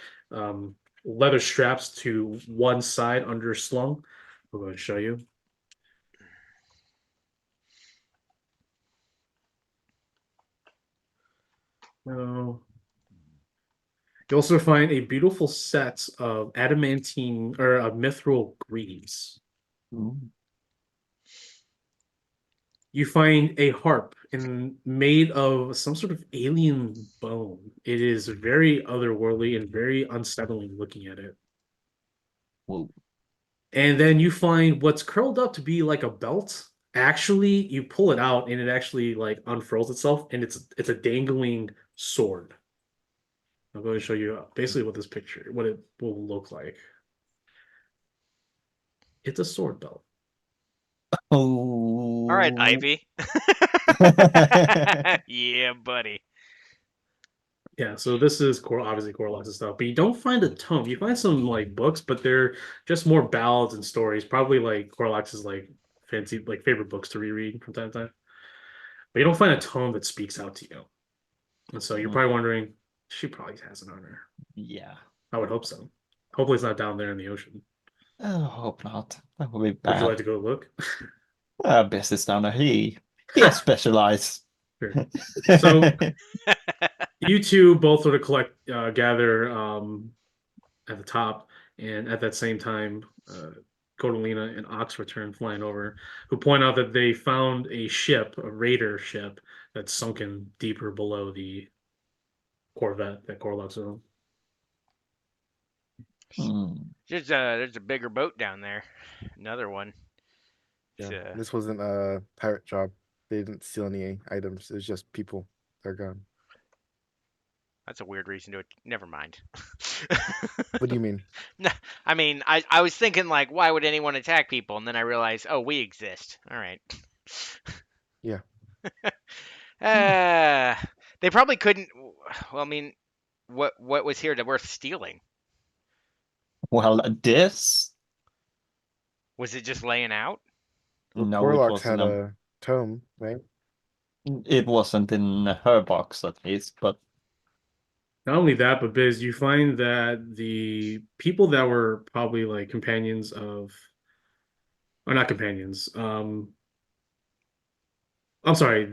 Speaker 2: leather straps to one side under slung. I'm going to show you. Oh. You also find a beautiful set of adamantine or mithril greaves.
Speaker 3: Ooh.
Speaker 2: You find a harp made of some sort of alien bone. It is very otherworldly and very unsettling looking at it.
Speaker 3: Whoa.
Speaker 2: And then you find what's curled up to be like a belt. Actually, you pull it out and it actually like unfurls itself, and it's a dangling sword. I'm going to show you basically what it will look like. It's a sword belt.
Speaker 3: Oh.
Speaker 1: All right, Ivy. Yeah, buddy.
Speaker 2: Yeah, so this is obviously Corlox's stuff, but you don't find a tome. You find some like books, but they're just more ballads and stories. Probably like Corlox's like fancy like favorite books to reread from time to time. But you don't find a tome that speaks out to you. And so you're probably wondering, she probably has it on her.
Speaker 3: Yeah.
Speaker 2: I would hope so. Hopefully it's not down there in the ocean.
Speaker 3: I hope not. That would be
Speaker 2: Would you
Speaker 3: bad.
Speaker 2: like to go look?
Speaker 3: Business down there. He has specialized.
Speaker 2: Sure. So you two both sort of gather at the top, and at that same time, Codalina and Ox return flying over, who point out that they found a ship, a raider ship, that's sunken deeper below the Corvette that Corlux owned.
Speaker 3: Hmm.
Speaker 1: There's a bigger boat down there. Another one. It's,
Speaker 4: Yeah, this wasn't a pirate job. They didn't steal any items. It was just people. They're gone.
Speaker 1: that's a weird reason to. Never mind.
Speaker 4: What do you mean?
Speaker 1: No, I mean, I was thinking like, why would anyone attack people? And then I realized, oh, we exist. All right.
Speaker 4: Yeah.
Speaker 1: They probably couldn't. Well, I mean, what was here that worth stealing?
Speaker 3: Well, this?
Speaker 1: Was it just laying out?
Speaker 4: Well,
Speaker 3: No, it
Speaker 4: Corlox had
Speaker 3: wasn't.
Speaker 4: a tome, right?
Speaker 3: It wasn't in her box, at least. But
Speaker 2: Not only that, but Biz, you find that the people that were probably like companions of, or not companions, I'm sorry,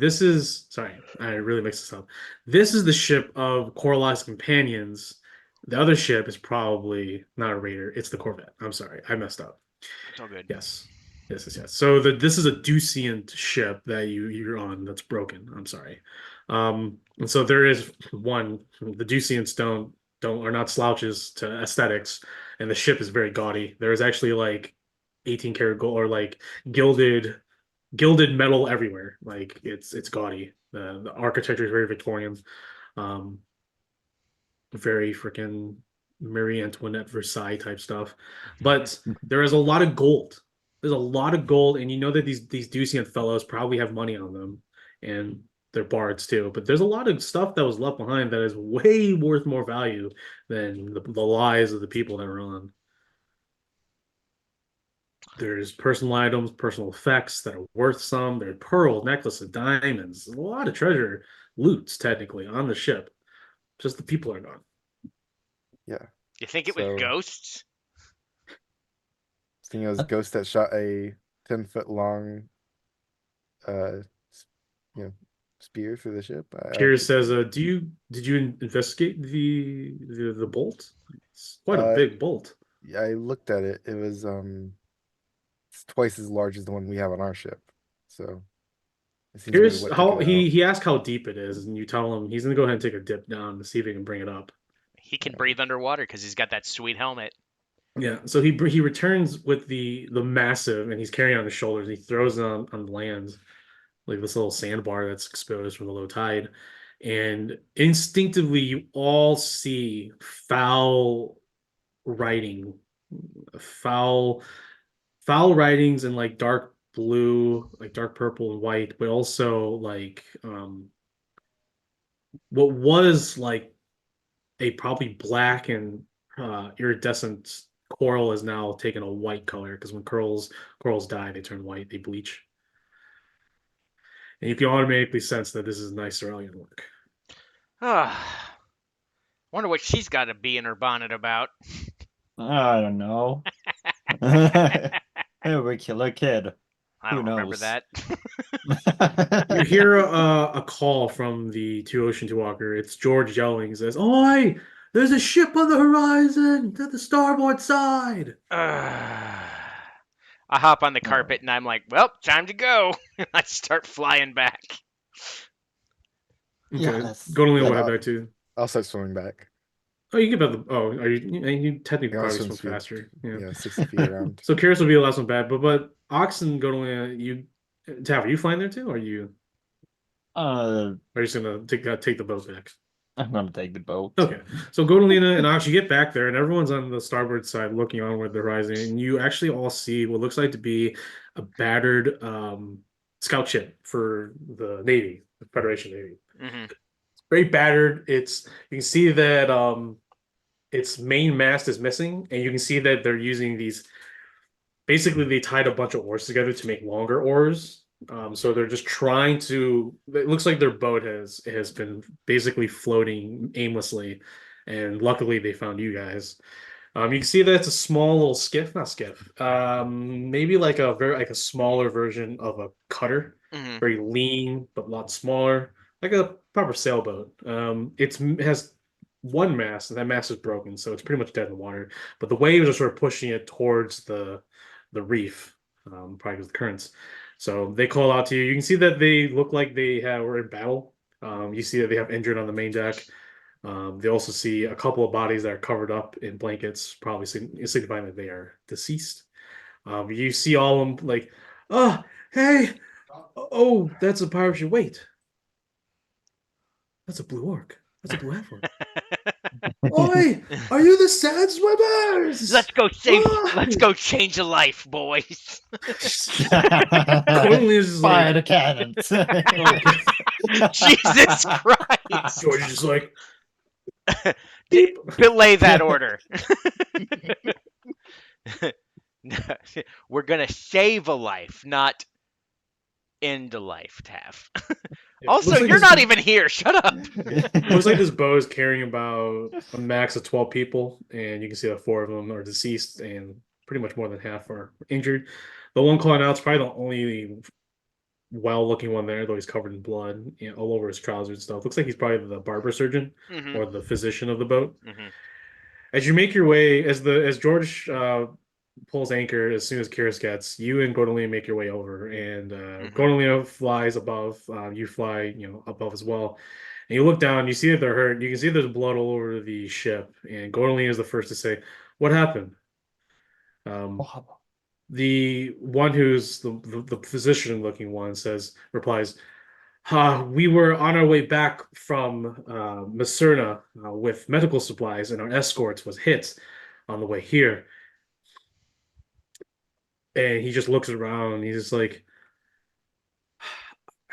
Speaker 2: I really mixed this up. This is the ship of Corlys' companions. The other ship is probably not a raider, it's the Corvette. I'm sorry, I messed up.
Speaker 1: It's all good.
Speaker 2: Yes. Yes. So this is a Ducient ship that you're on that's broken. I'm sorry. And so there is one. The Ducients don't are not slouches to aesthetics, and the ship is very gaudy. There is actually like 18 karat gold or like gilded metal everywhere. Like it's gaudy. The architecture is very Victorian. Um, very freaking Marie Antoinette Versailles type stuff. But there is a lot of gold. There's a lot of gold, and you know that these Ducient fellows probably have money on them, and they're bards too. But there's a lot of stuff that was left behind that is way worth more value than the lives of the people that were on. There's personal items, personal effects that are worth some. There's pearl necklaces, diamonds, a lot of treasure, loots technically on the ship. Just the people are gone.
Speaker 4: Yeah.
Speaker 1: You think it was
Speaker 4: So-
Speaker 1: ghosts?
Speaker 4: I think it was Ghost that shot a 10-foot long, uh, spear through the ship.
Speaker 2: Piers says, did you investigate the bolt? It's quite a
Speaker 4: Uh,
Speaker 2: big bolt.
Speaker 4: Yeah, I looked at it. It was it's twice as large as the one we have on our ship. So it seems to be
Speaker 2: Here's
Speaker 4: what
Speaker 2: how
Speaker 4: took it
Speaker 2: he asked how deep it is, and you tell him he's gonna go ahead and take a dip down to see if he can bring it up.
Speaker 1: He can breathe underwater because he's got that sweet helmet.
Speaker 2: Yeah, so he returns with the massive, and he's carrying it on his shoulders. And he throws it on the land, like this little sandbar that's exposed from the low tide, and instinctively you all see foul writing, foul writings in like dark blue, like dark purple and white, but also like what was like a probably black and iridescent coral is now taken a white color because when corals die, they turn white, they bleach. And you can automatically sense that this is nice Cerulean work.
Speaker 1: Ah, wonder what she's got a bee in her bonnet about.
Speaker 3: I don't know. Hey, we kill a kid.
Speaker 1: I don't
Speaker 3: Who
Speaker 1: remember
Speaker 3: knows?
Speaker 1: that.
Speaker 2: You hear a call from the Two Ocean Two Walker. It's George yelling. He says, "Oi! There's a ship on the horizon to the starboard side."
Speaker 1: I hop on the carpet and I'm like, well, time to go. I start flying back.
Speaker 3: Yeah,
Speaker 2: Okay,
Speaker 3: that's-
Speaker 2: go to Leo.
Speaker 4: yeah,
Speaker 2: We'll head
Speaker 4: no.
Speaker 2: back to.
Speaker 4: I'll start swimming back.
Speaker 2: Oh, you get about the. Oh, are you technically
Speaker 4: Yeah,
Speaker 2: probably
Speaker 4: swim
Speaker 2: swim
Speaker 4: speed.
Speaker 2: faster. Yeah.
Speaker 4: Yeah, 60 feet around.
Speaker 2: So Curious will be the last one bad, but Ox and Godolina, Taff, are you flying there too, or
Speaker 3: Uh,
Speaker 2: are you just gonna take the boat back?
Speaker 3: I'm gonna take the boat.
Speaker 2: Okay, so Godolina and Ox, you get back there, and everyone's on the starboard side looking onward the horizon, and you actually all see what looks like to be a battered scout ship for the Navy, the Federation Navy.
Speaker 1: Hmm.
Speaker 2: Very battered. You can see that its main mast is missing, and you can see that they're using these. Basically, they tied a bunch of oars together to make longer oars. So they're just trying to. It looks like their boat has been basically floating aimlessly, and luckily they found you guys. You can see that it's a small little skiff, not skiff. Maybe like a smaller version of a cutter,
Speaker 1: Hmm.
Speaker 2: very lean but a lot smaller, like a proper sailboat. It has one mast, and that mast is broken, so it's pretty much dead in the water. But the waves are sort of pushing it towards the reef, probably because of the currents. So they call out to you. You can see that they look like were in battle. You see that they have injured on the main deck. They also see a couple of bodies that are covered up in blankets, probably signifying that they are deceased. You see all of them like, oh, hey, oh, that's a pirate ship. Wait, that's a blue orc. That's a blue half orc. Oi, are you the sand swimmers?
Speaker 1: Let's go save.
Speaker 2: Why?
Speaker 1: Let's go change a life, boys.
Speaker 2: Gordon is just
Speaker 3: Fire
Speaker 2: like,
Speaker 3: the cannons.
Speaker 1: Jesus Christ!
Speaker 2: George is just like,
Speaker 1: D-
Speaker 2: beep.
Speaker 1: Belay that order. We're gonna save a life, not end a life, Taff. Also,
Speaker 2: Looks like
Speaker 1: you're
Speaker 2: this-
Speaker 1: not even here. Shut up.
Speaker 2: Looks like this boat is carrying about a max of 12 people, and you can see that 4 of them are deceased, and pretty much more than half are injured. The one calling out is probably the only well-looking one there, though he's covered in blood, all over his trousers and stuff. Looks like he's probably the barber surgeon
Speaker 1: Hmm.
Speaker 2: or the physician of the boat.
Speaker 1: Hmm.
Speaker 2: As you make your way, as George pulls anchor, as soon as Kyrus gets, you and Gordolina make your way over, and Gordolina flies above. You fly, above as well. And you look down, you see that they're hurt. You can see there's blood all over the ship, and Gordolina is the first to say, "What happened?" The one who's the physician-looking one replies, we were on our way back from Macerna with medical supplies, and our escorts was hit on the way here." And he just looks around, and he's just like,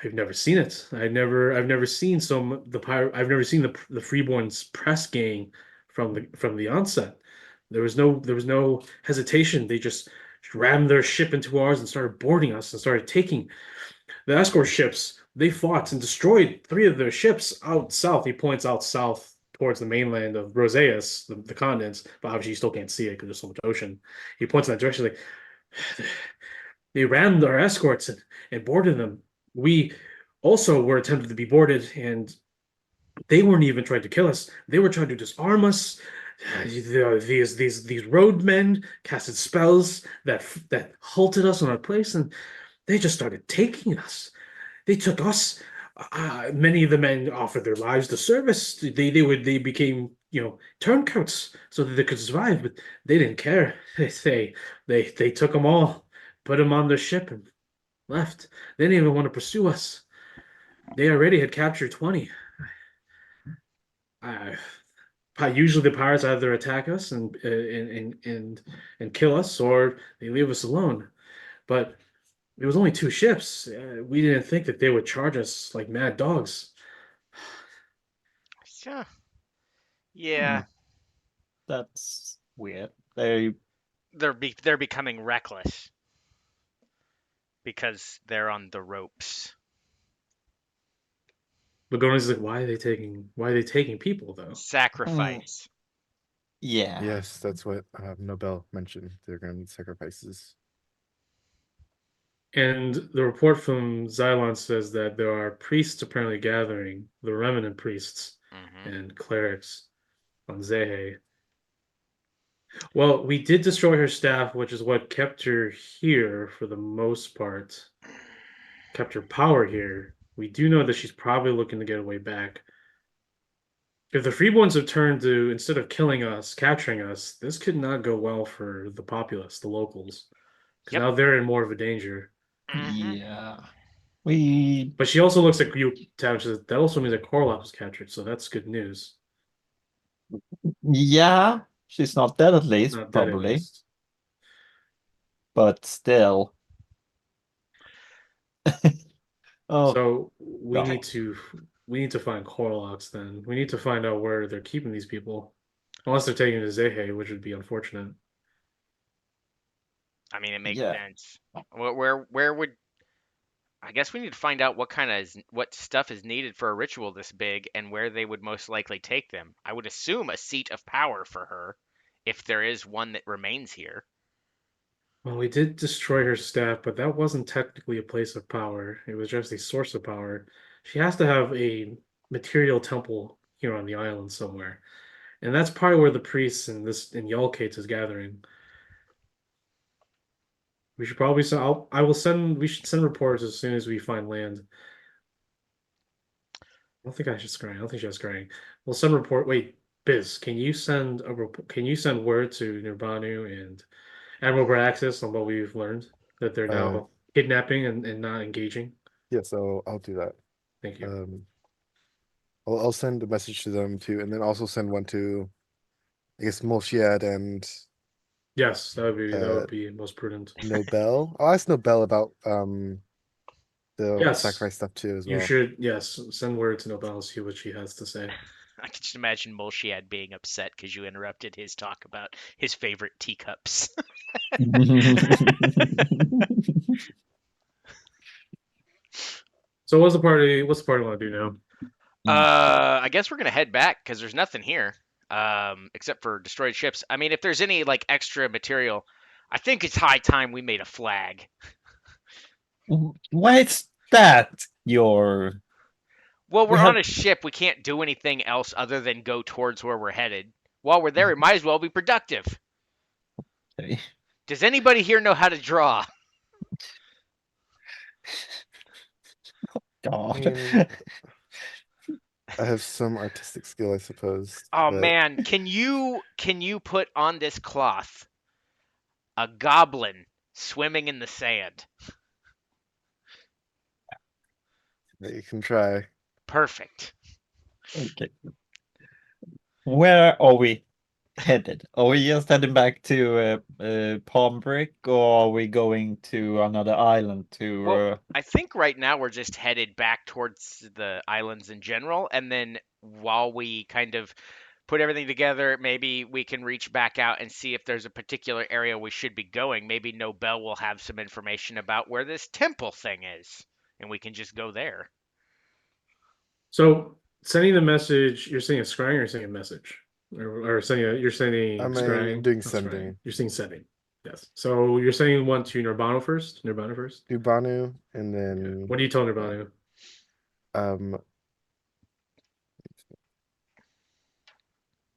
Speaker 2: "I've never seen it. I've never seen I've never seen the Freeborn's press gang from the onset. There was no hesitation. They just rammed their ship into ours and started boarding us and started taking the escort ships. They fought and destroyed 3 of their ships out south." He points out south towards the mainland of Roseas, the continents, but obviously you still can't see it because there's so much ocean. He points in that direction like, they rammed our escorts and boarded them. We also were attempted to be boarded, and they weren't even trying to kill us. They were trying to disarm us. These roadmen casted spells that halted us on our place, and they just started taking us. They took us. Many of the men offered their lives to service. They became turncoats so that they could survive, but they didn't care. They took them all, put them on their ship, and left. They didn't even want to pursue us. They already had captured 20. Uh, Usually the pirates either attack us and kill us, or they leave us alone. But it was only 2 ships. We didn't think that they would charge us like mad dogs.
Speaker 1: So, yeah,
Speaker 3: That's weird. They
Speaker 1: they're becoming reckless because they're on the ropes.
Speaker 2: Lagona's like, why are they taking people though?
Speaker 1: Sacrifice.
Speaker 3: yeah.
Speaker 4: Yes, that's what Nobel mentioned. They're going to need sacrifices.
Speaker 2: And the report from Xylon says that there are priests apparently gathering, the remnant priests
Speaker 1: Hmm.
Speaker 2: and clerics on Zehe. Well, we did destroy her staff, which is what kept her here for the most part, kept her power here. We do know that she's probably looking to get away back. If the Freeborns have turned to, instead of killing us, capturing us, this could not go well for the populace, the locals, because
Speaker 1: Yep.
Speaker 2: now they're in more of a danger.
Speaker 1: Mhm.
Speaker 3: Yeah. We
Speaker 2: But she also looks at you, Tab, says that also means that Korlap was captured, so that's good news.
Speaker 3: Yeah, she's not dead at least,
Speaker 2: Not dead at
Speaker 3: probably,
Speaker 2: least.
Speaker 3: but still. Oh,
Speaker 2: So we
Speaker 3: God.
Speaker 2: need to find Korlax then. We need to find out where they're keeping these people. Unless they're taking to Zehe, which would be unfortunate.
Speaker 1: I mean, it makes
Speaker 3: Yeah.
Speaker 1: sense. Where would I guess we need to find out what stuff is needed for a ritual this big and where they would most likely take them. I would assume a seat of power for her, if there is one that remains here.
Speaker 2: Well, we did destroy her staff, but that wasn't technically a place of power. It was just a source of power. She has to have a material temple here on the island somewhere. And that's probably where the priests in Yalkate is gathering. We should probably send I will send we should send reports as soon as we find land. I don't think I should scrying. I don't think she has scrying. We'll send report. Wait, Biz, can you send word to Nirbanu and Admiral Braxis on what we've learned that they're
Speaker 4: Uh,
Speaker 2: now kidnapping and not engaging?
Speaker 4: yeah, so I'll do that.
Speaker 2: Thank you.
Speaker 4: I'll send a message to them too, and then also send one to, I guess, Molshiad and
Speaker 2: Yes, that would be most prudent.
Speaker 4: Nobel. I'll ask Nobel about the
Speaker 2: Yes,
Speaker 4: sacrifice stuff too as
Speaker 2: you
Speaker 4: well.
Speaker 2: should. Yes, send word to Nobel and see what she has to say.
Speaker 1: I can just imagine Molshiad being upset because you interrupted his talk about his favorite teacups.
Speaker 2: So what's the party want to do now?
Speaker 1: I guess we're gonna head back because there's nothing here, except for destroyed ships. I mean, if there's any like extra material, I think it's high time we made a flag.
Speaker 3: Why is that your...
Speaker 1: Well,
Speaker 3: We
Speaker 1: we're on
Speaker 3: have...
Speaker 1: a ship. We can't do anything else other than go towards where we're headed. While we're there, we might as well be productive.
Speaker 3: Okay.
Speaker 1: Does anybody here know how to draw?
Speaker 3: God.
Speaker 4: mean, I have some artistic skill, I suppose.
Speaker 1: Oh
Speaker 4: but
Speaker 1: man, can you put on this cloth a goblin swimming in the sand?
Speaker 4: you can try.
Speaker 1: Perfect.
Speaker 3: Okay. Where are we headed? Are we just heading back to Palm Brick, or are we going to another island to?
Speaker 1: Well, I think right now we're just headed back towards the islands in general, and then while we kind of put everything together, maybe we can reach back out and see if there's a particular area we should be going. Maybe Nobel will have some information about where this temple thing is, and we can just go there.
Speaker 2: So sending the message, you're sending a scrying or you're sending a message? Or you're sending
Speaker 4: I'm
Speaker 2: scrying?
Speaker 4: doing
Speaker 2: Not
Speaker 4: sending.
Speaker 2: scrying. You're sending sending. Yes. So you're sending one to Nirbanu first? Nirbanu first?
Speaker 4: Ubanu, and then
Speaker 2: What do you tell Nirbanu?
Speaker 4: um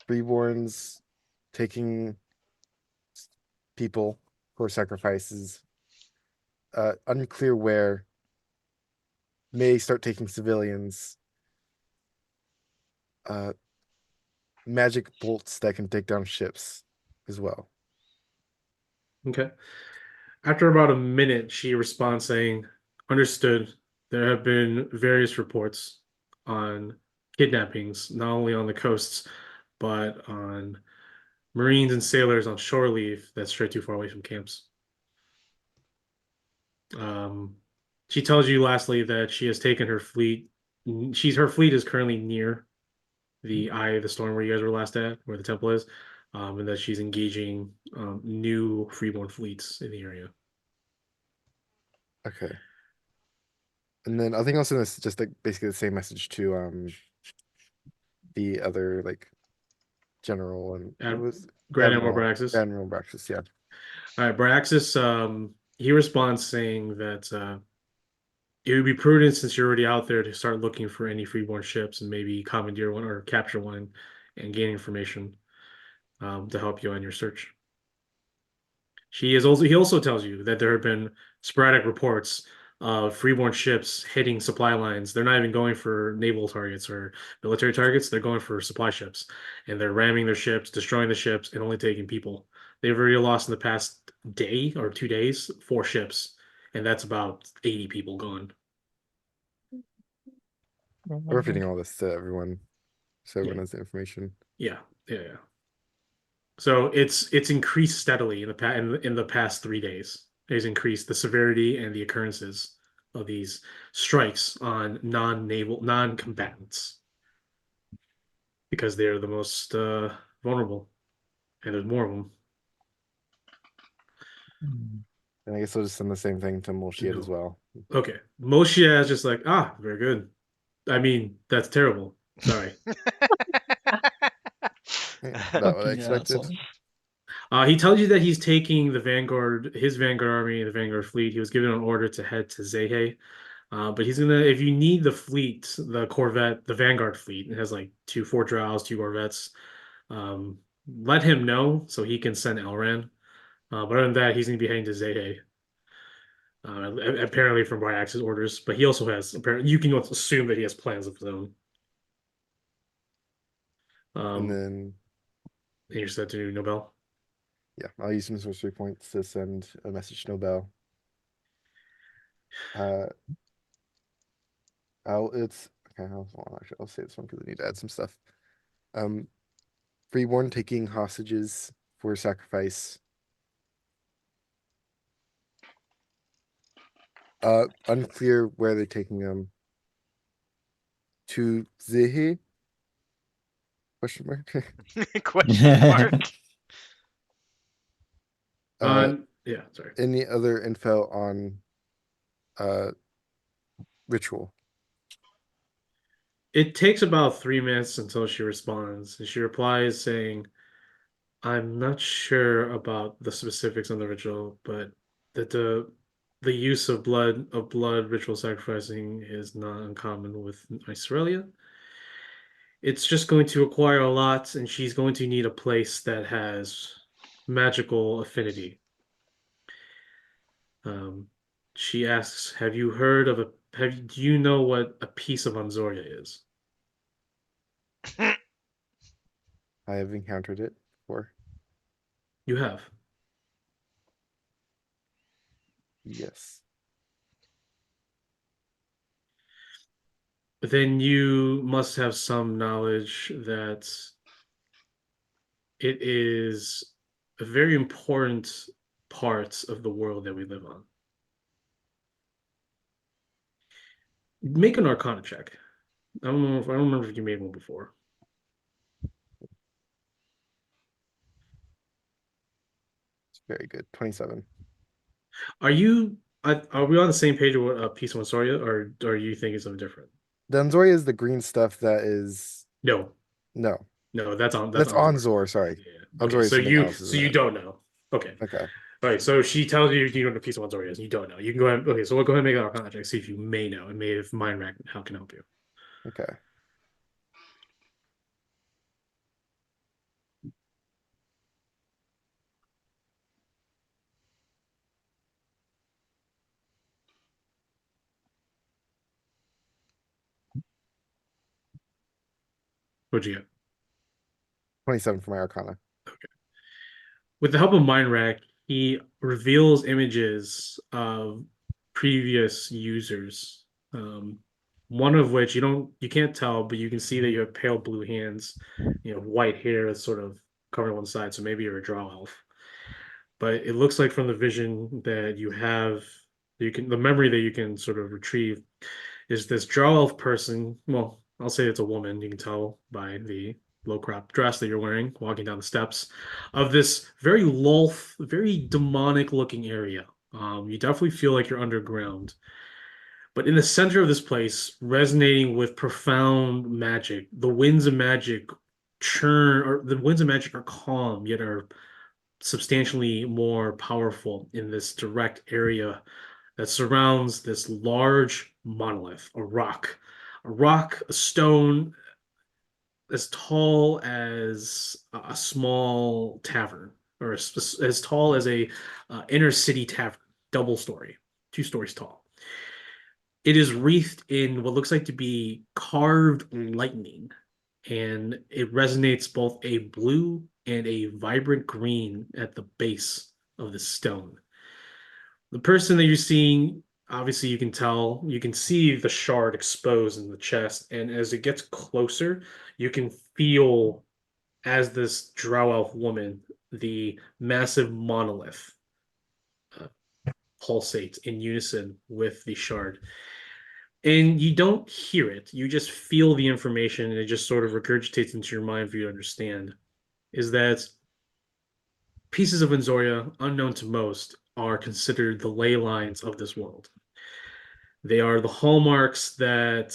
Speaker 4: Reborns taking people for sacrifices. Unclear where. May start taking civilians. Magic bolts that can take down ships as well.
Speaker 2: Okay. After about a minute, she responds saying, "Understood. There have been various reports on kidnappings, not only on the coasts, but on Marines and sailors on shore leave that stray too far away from camps." She tells you lastly that she has taken her fleet. Her fleet is currently near the eye of the storm where you guys were last at, where the temple is, and that she's engaging new freeborn fleets in the area.
Speaker 4: Okay. And then I think I'll send this just like basically the same message to the other like general and
Speaker 2: Ad-
Speaker 4: who was
Speaker 2: Grand Admiral Braxis.
Speaker 4: Admiral Braxis, yeah.
Speaker 2: All right, Braxis. He responds saying that it would be prudent since you're already out there to start looking for any freeborn ships and maybe commandeer one or capture one and gain information to help you on your search. He also tells you that there have been sporadic reports freeborn ships hitting supply lines. They're not even going for naval targets or military targets. They're going for supply ships, and they're ramming their ships, destroying the ships, and only taking people. They've already lost in the past day or 2 days 4 ships, and that's about 80 people gone.
Speaker 4: We're feeding all this to everyone, so everyone
Speaker 2: Yeah.
Speaker 4: has the information.
Speaker 2: Yeah, yeah. So it's increased steadily in the past 3 days. It's increased the severity and the occurrences of these strikes on non-naval non-combatants because they're the most vulnerable, and there's more of them.
Speaker 4: And I guess I'll just send the same thing to Molshiad as
Speaker 2: No.
Speaker 4: well.
Speaker 2: Okay, Moshe is just like, very good. I mean, that's terrible. Sorry.
Speaker 4: About what I
Speaker 3: Fucking
Speaker 4: expected.
Speaker 3: asshole.
Speaker 2: He tells you that he's taking his Vanguard army, the Vanguard fleet. He was given an order to head to Zehe. But he's gonna, if you need the fleet, the Corvette, the Vanguard fleet, it has like 4 Drows, 2 Corvettes. Let him know so he can send Elran. But other than that, he's gonna be heading to Zehe. Apparently from Bryax's orders, but he also has apparently you can assume that he has plans of his own.
Speaker 4: And then,
Speaker 2: And you're set to Nobel.
Speaker 4: yeah, I'll use some sorcery points to send a message to Nobel. It's okay. I'll say this one because I need to add some stuff. Freeborn taking hostages for sacrifice. Unclear where they're taking them. To Zehe? Question mark.
Speaker 1: Question mark.
Speaker 2: Yeah, sorry.
Speaker 4: Any other info on ritual?
Speaker 2: It takes about 3 minutes until she responds, and she replies saying, "I'm not sure about the specifics on the ritual, but that the use of blood ritual sacrificing is not uncommon with Australia. It's just going to require a lot, and she's going to need a place that has magical affinity." Um, she asks, "Have you heard of do you know what a piece of Anzoria is?"
Speaker 4: I have encountered it before.
Speaker 2: You have.
Speaker 4: Yes.
Speaker 2: Then you must have some knowledge that it is a very important part of the world that we live on. Make an Arcana check. I don't remember if you made one before.
Speaker 4: It's very good. 27.
Speaker 2: Are we on the same page with a piece of Ansoria, or you think it's something different?
Speaker 4: The Anzoria is the green stuff that is
Speaker 2: No,
Speaker 4: no.
Speaker 2: that's
Speaker 4: That's Anzor, sorry.
Speaker 2: Yeah. Okay,
Speaker 4: Anzor is something else,
Speaker 2: so
Speaker 4: isn't
Speaker 2: you
Speaker 4: it?
Speaker 2: don't know. Okay.
Speaker 4: Okay.
Speaker 2: All right, so she tells you know what a piece of Anzoria is, and you don't know. You can go ahead. Okay, so we'll go ahead and make an Arcana check, see if you may know, and maybe if Mind Rack how can help you.
Speaker 4: Okay.
Speaker 2: What'd you get?
Speaker 4: 27 for my Arcana.
Speaker 2: With the help of Mind Rack, he reveals images of previous users. One of which you can't tell, but you can see that you have pale blue hands, white hair that's sort of covering one side, so maybe you're a Drow elf. But it looks like from the vision that you have, the memory that you can sort of retrieve is this Drow elf person. Well, I'll say it's a woman. You can tell by the low crop dress that you're wearing, walking down the steps of this very Lolth, very demonic looking area. You definitely feel like you're underground. But in the center of this place, resonating with profound magic, the winds of magic the winds of magic are calm, yet are substantially more powerful in this direct area that surrounds this large monolith, a stone as tall as a small tavern, or as tall as a inner city tavern, double story, 2 stories tall. It is wreathed in what looks like to be carved lightning, and it resonates both a blue and a vibrant green at the base of the stone. The person that you're seeing, obviously, you can tell, you can see the shard exposed in the chest, and as it gets closer, you can feel, as this drow elf woman, the massive monolith uh, pulsate in unison with the shard. And you don't hear it, you just feel the information, and it just sort of regurgitates into your mind for you to understand. Is that pieces of Enzoria, unknown to most, are considered the ley lines of this world. They are the hallmarks that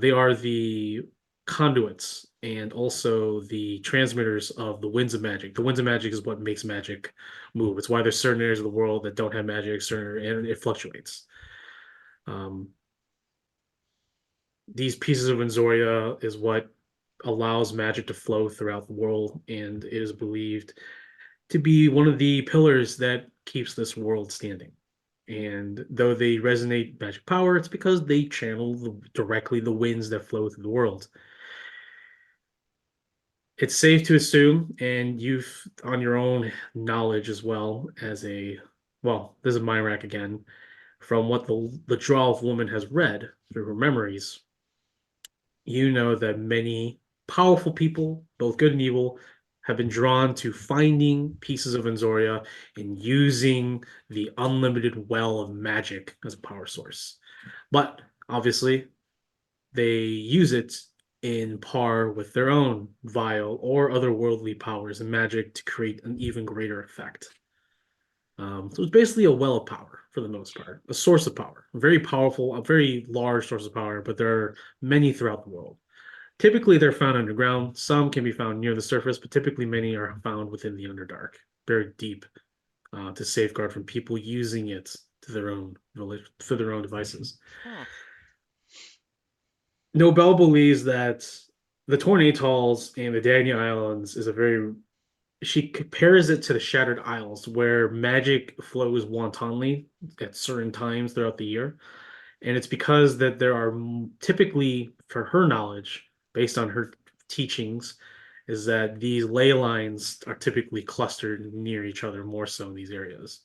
Speaker 2: they are the conduits and also the transmitters of the winds of magic. The winds of magic is what makes magic move. It's why there's certain areas of the world that don't have magic, and it fluctuates. Um, these pieces of Enzoria is what allows magic to flow throughout the world, and it is believed to be one of the pillars that keeps this world standing. And though they resonate magic power, it's because they channel directly the winds that flow through the world. It's safe to assume, and you've on your own knowledge as well as this is Myrak again, from what the Drow woman has read through her memories, you know that many powerful people, both good and evil, have been drawn to finding pieces of Enzoria and using the unlimited well of magic as a power source. But obviously, they use it in par with their own vile or otherworldly powers and magic to create an even greater effect. So it's basically a well of power for the most part, a source of power, a very powerful, a very large source of power, but there are many throughout the world. Typically, they're found underground. Some can be found near the surface, but typically many are found within the Underdark, buried deep, to safeguard from people using it to their own for their own devices.
Speaker 1: Hmm.
Speaker 2: Nobel believes that the Tornatals and the Dania Islands is a very. She compares it to the Shattered Isles, where magic flows wantonly at certain times throughout the year. And it's because that there are typically, for her knowledge, based on her teachings, is that these ley lines are typically clustered near each other more so in these areas.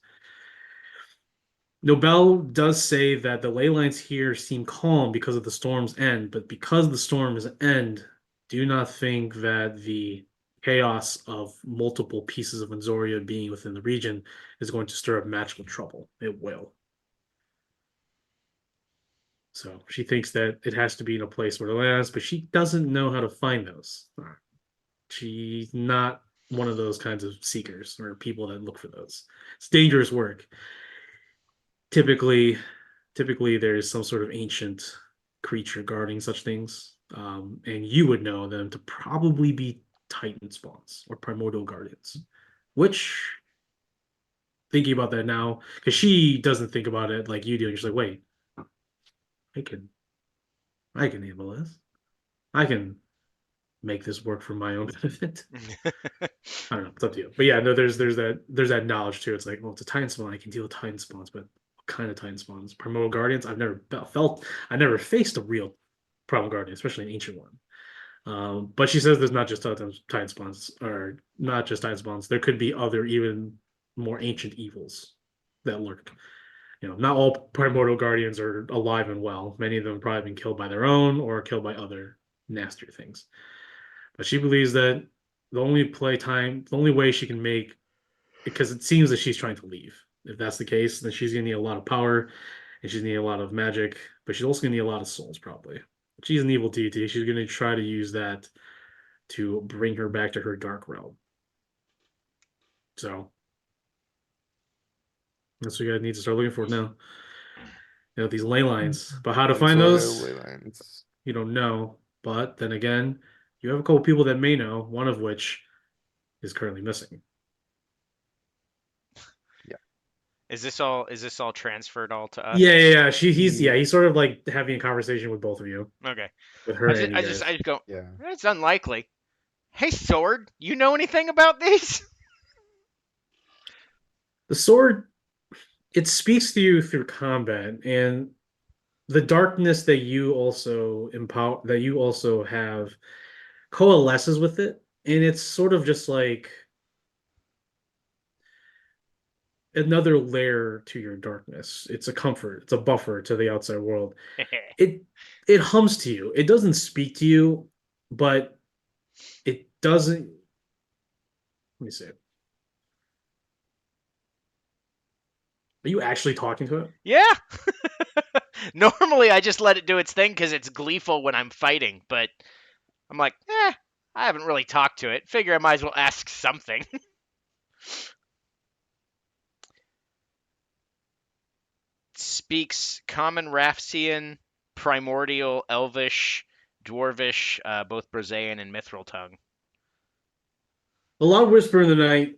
Speaker 2: Nobel does say that the ley lines here seem calm because of the storm's end, but because the storm's end, do not think that the chaos of multiple pieces of Enzoria being within the region is going to stir up magical trouble. It will. So she thinks that it has to be in a place where it lands, but she doesn't know how to find those. She's not one of those kinds of seekers or people that look for those. It's dangerous work. Typically, there's some sort of ancient creature guarding such things, and you would know them to probably be Titan spawns or primordial guardians. Which, thinking about that now, because she doesn't think about it like you do, and she's like, "Wait, I can handle this. I can make this work for my own benefit." I don't know. It's up to you. But yeah, no, there's that knowledge too. It's like, well, it's a Titan spawn. I can deal with Titan spawns, but what kind of Titan spawns? Primordial Guardians. I never faced a real Primordial Guardian, especially an ancient one. But she says there's not just Titan spawns, or not just Titan spawns. There could be other, even more ancient evils that lurk. Not all Primordial Guardians are alive and well. Many of them have probably been killed by their own or killed by other nastier things. But she believes that the only way she can make, because it seems that she's trying to leave. If that's the case, then she's gonna need a lot of power, and she's gonna need a lot of magic, but she's also gonna need a lot of souls probably. She's an evil deity. She's gonna try to use that to bring her back to her dark realm. So that's what you guys need to start looking for now. These ley lines. But how to find those,
Speaker 4: Ley lines.
Speaker 2: you don't know. But then again, you have a couple people that may know, one of which is currently missing.
Speaker 1: Is this all transferred all to us?
Speaker 2: Yeah. He's sort of like having a conversation with both of you.
Speaker 1: Okay.
Speaker 2: With her and you
Speaker 1: I
Speaker 2: guys.
Speaker 1: just go.
Speaker 4: Yeah.
Speaker 1: It's unlikely. Hey, Sword, you know anything about these?
Speaker 2: The sword, it speaks to you through combat, and the darkness that you also have coalesces with it, and it's sort of just like another layer to your darkness. It's a comfort, it's a buffer to the outside world. It it hums to you. It doesn't speak to you, but it doesn't. Let me see. Are you actually talking to it?
Speaker 1: Yeah. Normally, I just let it do its thing because it's gleeful when I'm fighting, but I'm like, I haven't really talked to it. Figure I might as well ask something. Speaks Common, Rafsian, Primordial, Elvish, Dwarvish, both Brazilian and Mithril tongue.
Speaker 2: A loud whisper in the night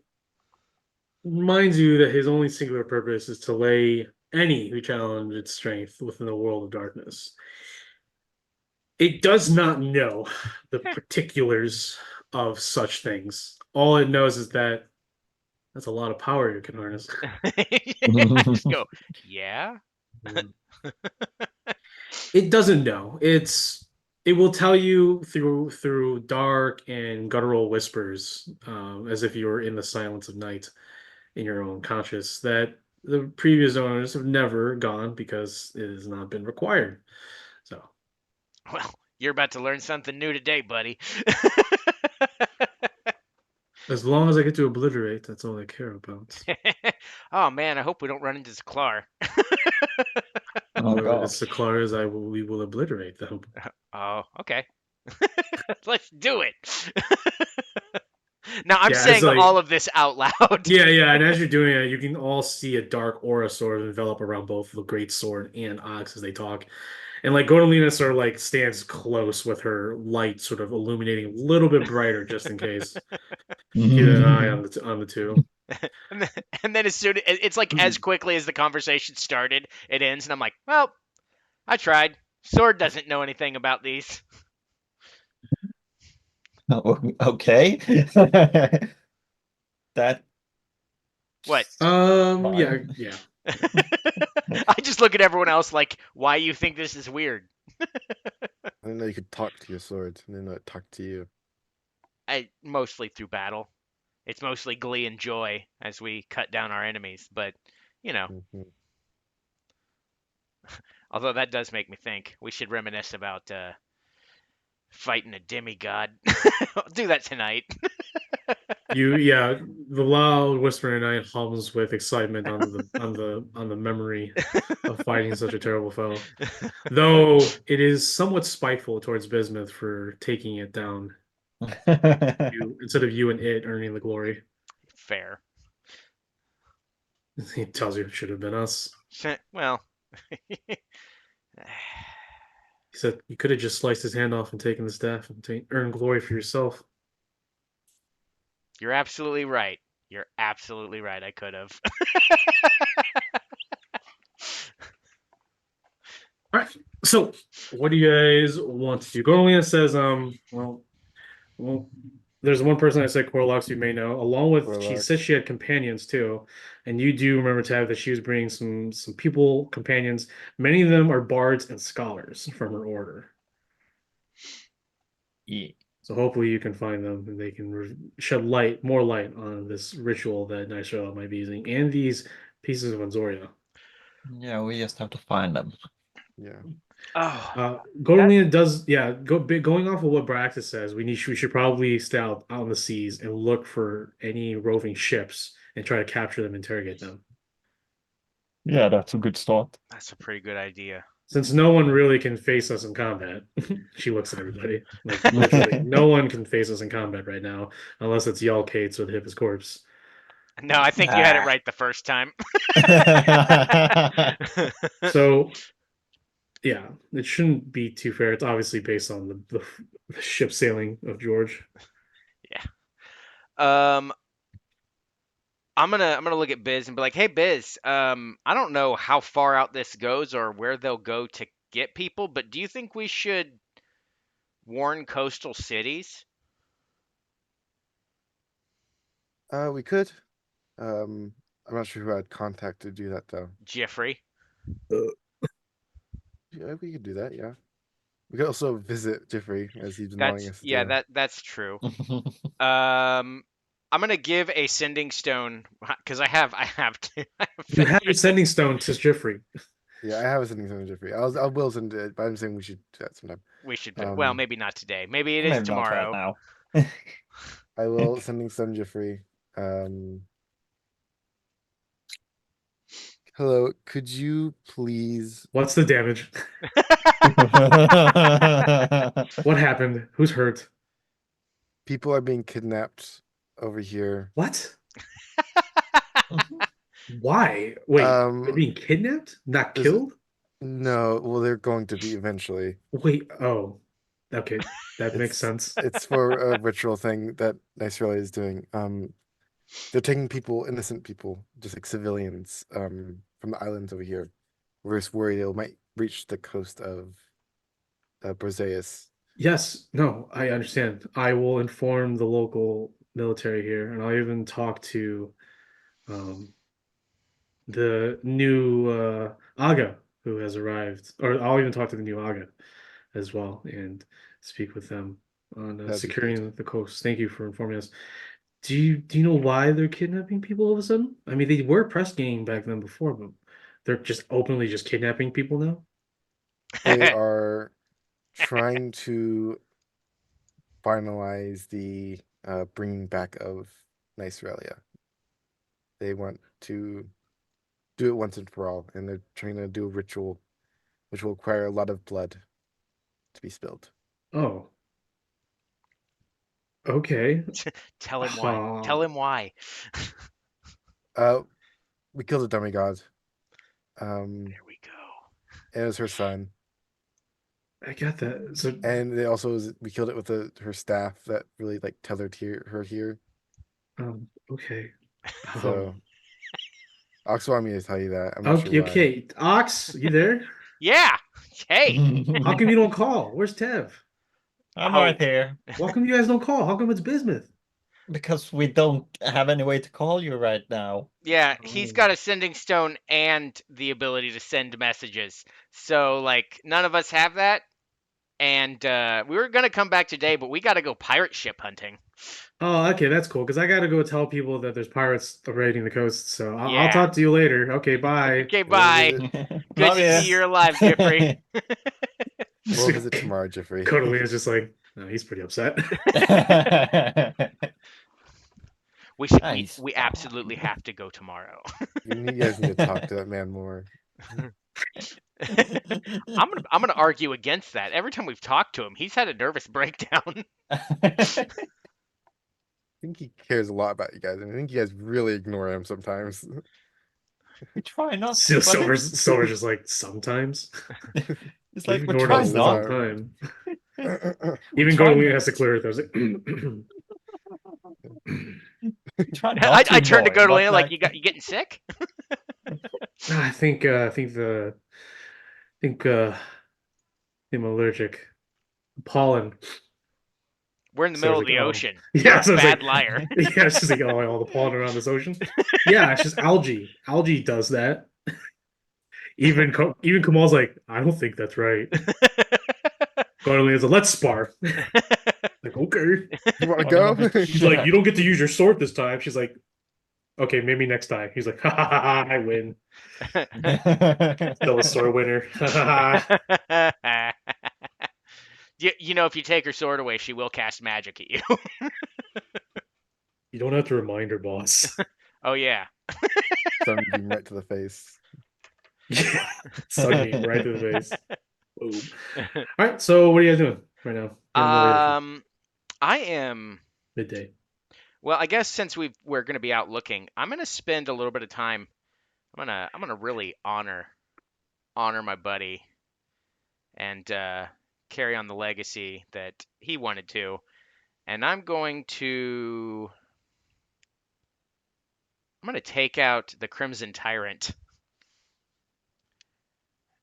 Speaker 2: reminds you that his only singular purpose is to lay any who challenge its strength within the world of darkness. It does not know the particulars of such things. All it knows is that that's a lot of power you can harness.
Speaker 1: Just go, yeah?
Speaker 2: It doesn't know. It will tell you through dark and guttural whispers, as if you were in the silence of night in your own conscious, that the previous owners have never gone because it has not been required. So
Speaker 1: Well, you're about to learn something new today, buddy.
Speaker 2: as long as I get to obliterate, that's all I care about.
Speaker 1: Oh man, I hope we don't run into Zaklar.
Speaker 3: Oh
Speaker 2: Whoever the
Speaker 3: gosh.
Speaker 2: Saklar we will obliterate them.
Speaker 1: Oh, okay. Let's do it. Now I'm
Speaker 2: Yeah, it's
Speaker 1: saying
Speaker 2: like
Speaker 1: all of this out loud.
Speaker 2: yeah, and as you're doing it, you can all see a dark aura sort of envelop around both the great sword and Ox as they talk. And like Gordolina sort of like stands close with her light sort of illuminating a little bit brighter just in case. Keeping an eye on the two.
Speaker 1: And then as soon it's like as quickly as the conversation started, it ends, and I'm like, well, I tried. Sword doesn't know anything about these.
Speaker 3: Okay. That
Speaker 1: What?
Speaker 2: Yeah,
Speaker 3: fine.
Speaker 2: yeah.
Speaker 1: I just look at everyone else like, why you think this is weird?
Speaker 4: I didn't know you could talk to your swords. I didn't know it talked to you.
Speaker 1: I mostly through battle. It's mostly glee and joy as we cut down our enemies, but you know,
Speaker 4: Mhm.
Speaker 1: although that does make me think we should reminisce about fighting a demigod. I'll do that tonight.
Speaker 2: Yeah, the loud whispering at night hums with excitement on the memory of fighting such a terrible foe. Though it is somewhat spiteful towards Bismuth for taking it down. Instead of you and it earning the glory.
Speaker 1: Fair.
Speaker 2: He tells you it should have been us.
Speaker 1: Well,
Speaker 2: He said you could have just sliced his hand off and taken the staff and earned glory for yourself.
Speaker 1: you're absolutely right. You're absolutely right. I could have.
Speaker 2: All right. So, what do you guys want to do? Gorlina says, well, there's one person I said Corlox you may know, along with she said
Speaker 4: Warlocks.
Speaker 2: she had companions too, and you do remember Tab that she was bringing some people companions. Many of them are bards and scholars from her order.
Speaker 3: Yeah.
Speaker 2: So hopefully you can find them and they can shed more light on this ritual that Nysharla might be using and these pieces of Anzoria.
Speaker 3: Yeah, we just have to find them.
Speaker 4: Yeah.
Speaker 1: Oh,
Speaker 2: Gorlina does, yeah. Going off of what Braxis says, we should probably stay out on the seas and look for any roving ships and try to capture them, interrogate them.
Speaker 3: Yeah, that's a good start.
Speaker 1: that's a pretty good idea.
Speaker 2: Since no one really can face us in combat, she looks at everybody like literally, no one can face us in combat right now unless it's Y'all Cates or the Hippus Corpse.
Speaker 1: No, I think you had it
Speaker 3: Ah.
Speaker 1: right the first time.
Speaker 2: So yeah, it shouldn't be too fair. It's obviously based on the ship sailing of George.
Speaker 1: um, I'm gonna look at Biz and be like, hey Biz, I don't know how far out this goes or where they'll go to get people, but do you think we should warn coastal cities?
Speaker 4: We could. I'm not sure who I'd contact to do that though.
Speaker 1: Jeffrey.
Speaker 4: Yeah, we could do that. Yeah. We could also visit Jeffrey as he's been wanting us to do.
Speaker 1: That's true. I'm gonna give a sending stone because I have to. I have
Speaker 2: You have your
Speaker 1: finished-
Speaker 2: sending stone to Jeffrey.
Speaker 4: Yeah, I have a sending something Jeffrey. I will send it, but I'm saying we should do that sometime.
Speaker 1: We should. Well,
Speaker 4: Um,
Speaker 1: maybe not today. Maybe it is
Speaker 3: Maybe not right
Speaker 1: tomorrow.
Speaker 3: now.
Speaker 4: I will sending stone Jeffrey. Hello, could you please?
Speaker 2: What's the damage? What happened? Who's hurt?
Speaker 4: People are being kidnapped over here.
Speaker 2: What? Why? Wait, they're being kidnapped? Not
Speaker 4: is it-
Speaker 2: killed?
Speaker 4: No, well, they're going to be eventually.
Speaker 2: Wait, oh. Okay, that makes sense.
Speaker 4: It's for a ritual thing that Nice Relay is doing. They're taking people, innocent people, just like civilians, from the islands over here. We're just worried it might reach the coast of Briseis.
Speaker 2: Yes, no, I understand. I will inform the local military here, and I'll even talk to the new Aga who has arrived, or I'll even talk to the new Aga as well and speak with them on
Speaker 4: That'd be
Speaker 2: securing the coast. Thank you for informing us. Do you know why they're kidnapping people all of a sudden? I mean, they were press gang back then before, but they're just openly just kidnapping people now.
Speaker 4: They are trying to finalize the bringing back of Nice Relia. They want to do it once and for all, and they're trying to do a ritual which will require a lot of blood to be spilled.
Speaker 2: Oh, okay.
Speaker 1: Tell him why. Tell him why.
Speaker 4: We killed a demigod.
Speaker 1: There we go.
Speaker 4: It was her son,
Speaker 2: I got that. So
Speaker 4: and they also we killed it with her staff that really like tethered her here.
Speaker 2: okay.
Speaker 4: So Ox wanted me to tell you that. I'm not
Speaker 2: Okay,
Speaker 4: sure why.
Speaker 2: okay. Ox, you there?
Speaker 1: Yeah. Hey.
Speaker 2: How come you don't call? Where's Tev?
Speaker 3: I'm
Speaker 1: Oh.
Speaker 3: right here
Speaker 2: How come you guys don't call? How come it's bismuth?
Speaker 3: because we don't have any way to call you right now.
Speaker 1: Yeah, he's
Speaker 2: Oh.
Speaker 1: got a sending stone and the ability to send messages. So like none of us have that. And we were gonna come back today, but we gotta go pirate ship hunting.
Speaker 2: Oh, okay, that's cool. Because I gotta go tell people that there's pirates raiding the coast. So I'll
Speaker 1: Yeah.
Speaker 2: talk to you later. Okay, bye.
Speaker 1: Okay, bye. Good
Speaker 3: Love
Speaker 1: to
Speaker 3: ya.
Speaker 1: see you're alive, Jeffrey.
Speaker 4: We'll visit tomorrow, Jeffrey.
Speaker 2: Codally is just like, no, he's pretty upset.
Speaker 1: We should.
Speaker 3: Nice.
Speaker 1: We absolutely have to go tomorrow.
Speaker 4: You guys need to talk to that man more.
Speaker 1: I'm gonna argue against that. Every time we've talked to him, he's had a nervous breakdown.
Speaker 4: I think he cares a lot about you guys, and I think you guys really ignore him sometimes.
Speaker 3: We try not
Speaker 2: Still,
Speaker 3: to, but
Speaker 2: Silver's just like, sometimes.
Speaker 3: it's like we
Speaker 2: Ignored
Speaker 3: try
Speaker 2: us the
Speaker 3: not.
Speaker 2: whole time.
Speaker 3: We
Speaker 2: Even
Speaker 3: try
Speaker 2: Codally
Speaker 3: not-
Speaker 2: has to clear it. I was like,
Speaker 3: we try not
Speaker 1: I turned to
Speaker 3: ignore
Speaker 1: go to
Speaker 3: him,
Speaker 1: Lena
Speaker 3: but,
Speaker 1: like, you getting sick?
Speaker 2: I think I'm allergic. Pollen.
Speaker 1: We're in the
Speaker 2: So
Speaker 1: middle
Speaker 2: it's
Speaker 1: of the
Speaker 2: like, oh.
Speaker 1: ocean.
Speaker 2: Yeah,
Speaker 1: You're a
Speaker 2: so it's
Speaker 1: bad
Speaker 2: like-
Speaker 1: liar.
Speaker 2: Yeah, it's just like, oh, all the pollen around this ocean. Yeah, it's just algae. Algae does that. Even Kamal's like, I don't think that's right. Codally is like, let's spar. Like, okay.
Speaker 4: You want to
Speaker 3: Whatever.
Speaker 4: go?
Speaker 2: She's like, you don't get to use your sword this time. She's like, okay, maybe next time. He's like, ha ha ha, ha, I win. Still a sword winner. Ha ha ha.
Speaker 1: you know, if you take her sword away, she will cast magic at you.
Speaker 2: You don't have to remind her, boss.
Speaker 1: Oh yeah.
Speaker 4: Sunbeam right to the face.
Speaker 2: Yeah. Sunbeam right to the face. Boom. All right, so what are you guys doing right now? You're in the later
Speaker 1: I am.
Speaker 2: midday.
Speaker 1: Well, I guess since we're gonna be out looking, I'm gonna spend a little bit of time. I'm gonna really honor my buddy and carry on the legacy that he wanted to, and I'm gonna take out the Crimson Tyrant,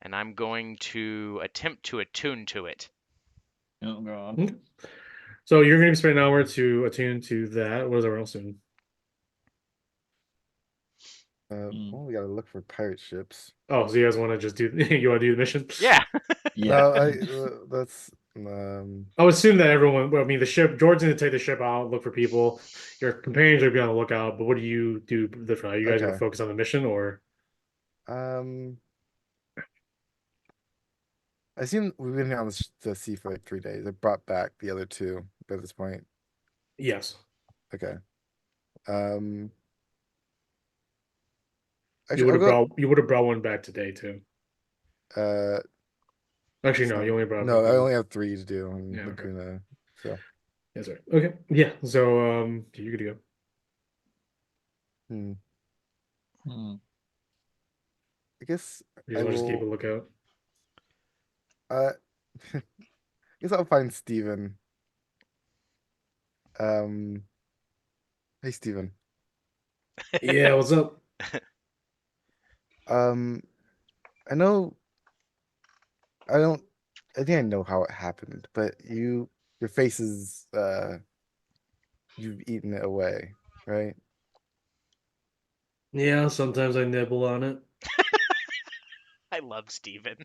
Speaker 1: and I'm going to attempt to attune to it.
Speaker 3: Oh god.
Speaker 2: Okay. So you're going to be spending an hour to attune to that. What is everyone else doing?
Speaker 3: Mm.
Speaker 4: Well, we gotta look for pirate ships.
Speaker 2: Oh, so you guys want to just do? You want to do the mission?
Speaker 1: Yeah.
Speaker 3: Yeah.
Speaker 4: No, that's
Speaker 2: I would assume that everyone. Well, I mean, the ship. George's going to take the ship out, look for people. Your companions are be on the lookout. But what do you do? Are you guys going to
Speaker 4: Okay.
Speaker 2: focus on the mission, or?
Speaker 4: I assume we've been on the sea for like 3 days. I brought back the other two by this point.
Speaker 2: Yes.
Speaker 4: Okay.
Speaker 2: You
Speaker 4: Actually,
Speaker 2: would
Speaker 4: I'll
Speaker 2: have
Speaker 4: go.
Speaker 2: brought. You would have brought one back today too. Actually, no.
Speaker 4: So-
Speaker 2: You only brought.
Speaker 4: no, I
Speaker 2: one.
Speaker 4: only have 3 to do on
Speaker 2: Yeah, okay.
Speaker 4: Laguna. So,
Speaker 2: Yes, sir. Okay. Yeah. So, you're good to go.
Speaker 3: Mm.
Speaker 4: I guess
Speaker 2: You
Speaker 4: I
Speaker 2: just want to just keep a
Speaker 4: will.
Speaker 2: lookout.
Speaker 4: I guess I'll find Steven. Hey Steven.
Speaker 2: Yeah. What's up?
Speaker 4: I know. I don't. I think I know how it happened, but your face is you've eaten it away, right?
Speaker 2: Yeah. Sometimes I nibble on it.
Speaker 1: I love Steven.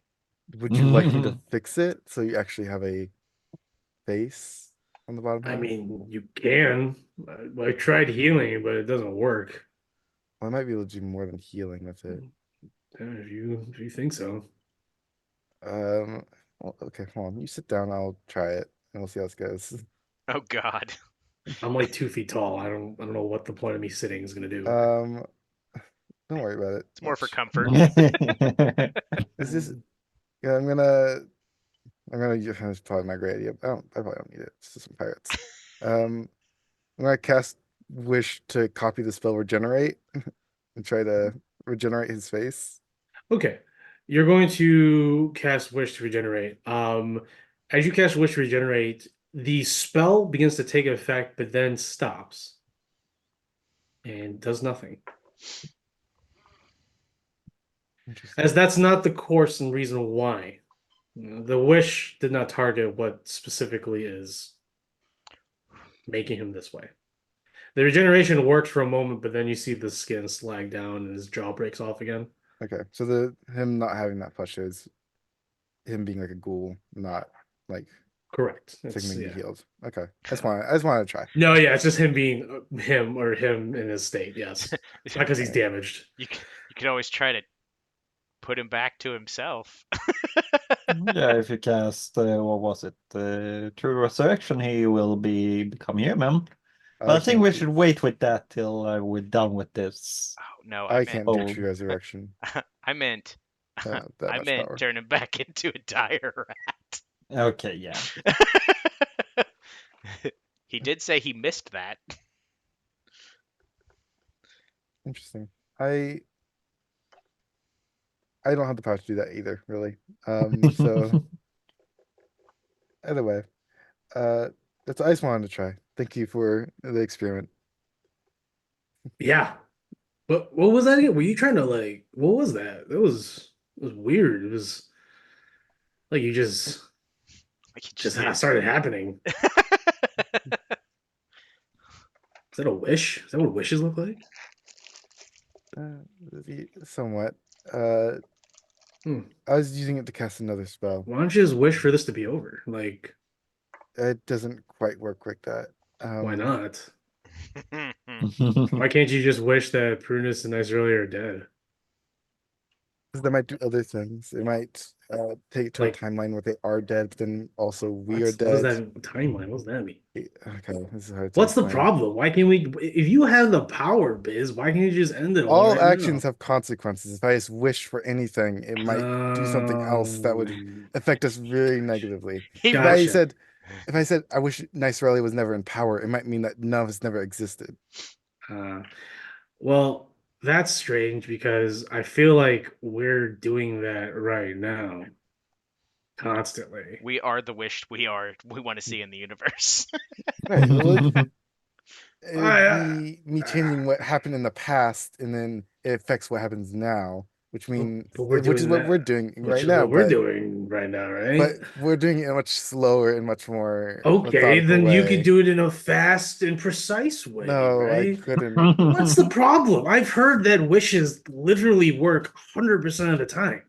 Speaker 4: Would you like me to fix it so you actually have a face on the bottom
Speaker 2: I
Speaker 4: half?
Speaker 2: mean, you can. I tried healing, but it doesn't work.
Speaker 4: Well, I might be able to do more than healing with it.
Speaker 2: If you think so.
Speaker 4: Well, okay, hold on. You sit down. I'll try it, and we'll see how this goes.
Speaker 1: Oh God.
Speaker 2: I'm like 2 feet tall. I don't know what the point of me sitting is gonna do.
Speaker 4: Don't worry about it.
Speaker 1: It's more for
Speaker 4: much.
Speaker 1: comfort.
Speaker 4: Is this? Yeah, I'm gonna use it's probably my great idea. I probably don't need it. It's just some pirates. I'm gonna cast Wish to copy the spell Regenerate and try to regenerate his face.
Speaker 2: Okay. You're going to cast Wish to regenerate. As you cast Wish to regenerate, the spell begins to take effect, but then stops. And does nothing.
Speaker 4: Interesting.
Speaker 2: As that's not the course and reason why. The wish did not target what specifically is making him this way. The regeneration works for a moment, but then you see the skin slag down and his jaw breaks off again.
Speaker 4: Okay, so him not having that plush is him being like a ghoul, not like
Speaker 2: Correct.
Speaker 4: something
Speaker 2: Yeah.
Speaker 4: be healed. Okay, I just wanted to try.
Speaker 2: No, yeah, it's just him being him or him in his state. Yes, it's not because he's damaged.
Speaker 1: You could always try to put him back to himself.
Speaker 3: Yeah, if you cast what was it? True Resurrection, he will become human. But I think we should wait with that till we're done with this.
Speaker 1: Oh no,
Speaker 4: I can't do
Speaker 3: Oh.
Speaker 4: true resurrection.
Speaker 1: I meant
Speaker 4: That
Speaker 1: I
Speaker 4: much
Speaker 1: meant
Speaker 4: power.
Speaker 1: turn him back into a dire rat.
Speaker 3: Okay, yeah.
Speaker 1: He did say he missed that.
Speaker 4: Interesting. I don't have the power to do that either, really. So either way, that's I just wanted to try. Thank you for the experiment.
Speaker 2: Yeah, but what was that again? Were you trying to like? What was that? It was weird. It was like you just
Speaker 1: Like he
Speaker 2: just
Speaker 1: did.
Speaker 2: started happening. Is that a wish? Is that what wishes look like?
Speaker 4: Somewhat.
Speaker 2: Hmm.
Speaker 4: I was using it to cast another spell.
Speaker 2: Why don't you just wish for this to be over? Like,
Speaker 4: It doesn't quite work like that.
Speaker 2: why not? Why can't you just wish that Prunus and Nicerelia are dead?
Speaker 4: Because they might do other things. They might take it to
Speaker 2: Like-
Speaker 4: a timeline where they are dead, but then also we are
Speaker 2: What does
Speaker 4: dead.
Speaker 2: that timeline? What does that mean?
Speaker 4: Okay, this is hard to
Speaker 2: What's the
Speaker 4: explain.
Speaker 2: problem? Why can't we? If you have the power, Biz, why can't you just end it
Speaker 4: All
Speaker 2: right
Speaker 4: actions
Speaker 2: now?
Speaker 4: have consequences. If I just wish for anything, it might do something else that would affect us really negatively.
Speaker 1: He
Speaker 4: If I
Speaker 2: Gotcha.
Speaker 4: said I wish Nicerelia was never in power, it might mean that none of us never existed.
Speaker 2: Well, that's strange because I feel like we're doing that right now, constantly.
Speaker 1: We are the wish we want to see in the universe.
Speaker 4: Right. Well, it would
Speaker 2: I-
Speaker 4: be me changing what happened in the past, and then it affects what happens now, which means
Speaker 2: But we're
Speaker 4: which is
Speaker 2: doing
Speaker 4: what we're
Speaker 2: that,
Speaker 4: doing
Speaker 2: which
Speaker 4: right
Speaker 2: is
Speaker 4: now.
Speaker 2: what we're
Speaker 4: But
Speaker 2: doing right now, right?
Speaker 4: but we're doing it in a much slower and much more
Speaker 2: Okay,
Speaker 4: methodical
Speaker 2: then you
Speaker 4: way.
Speaker 2: could do it in a fast and precise way,
Speaker 4: No, I
Speaker 2: right?
Speaker 4: couldn't.
Speaker 2: What's the problem? I've heard that wishes literally work 100% of the time.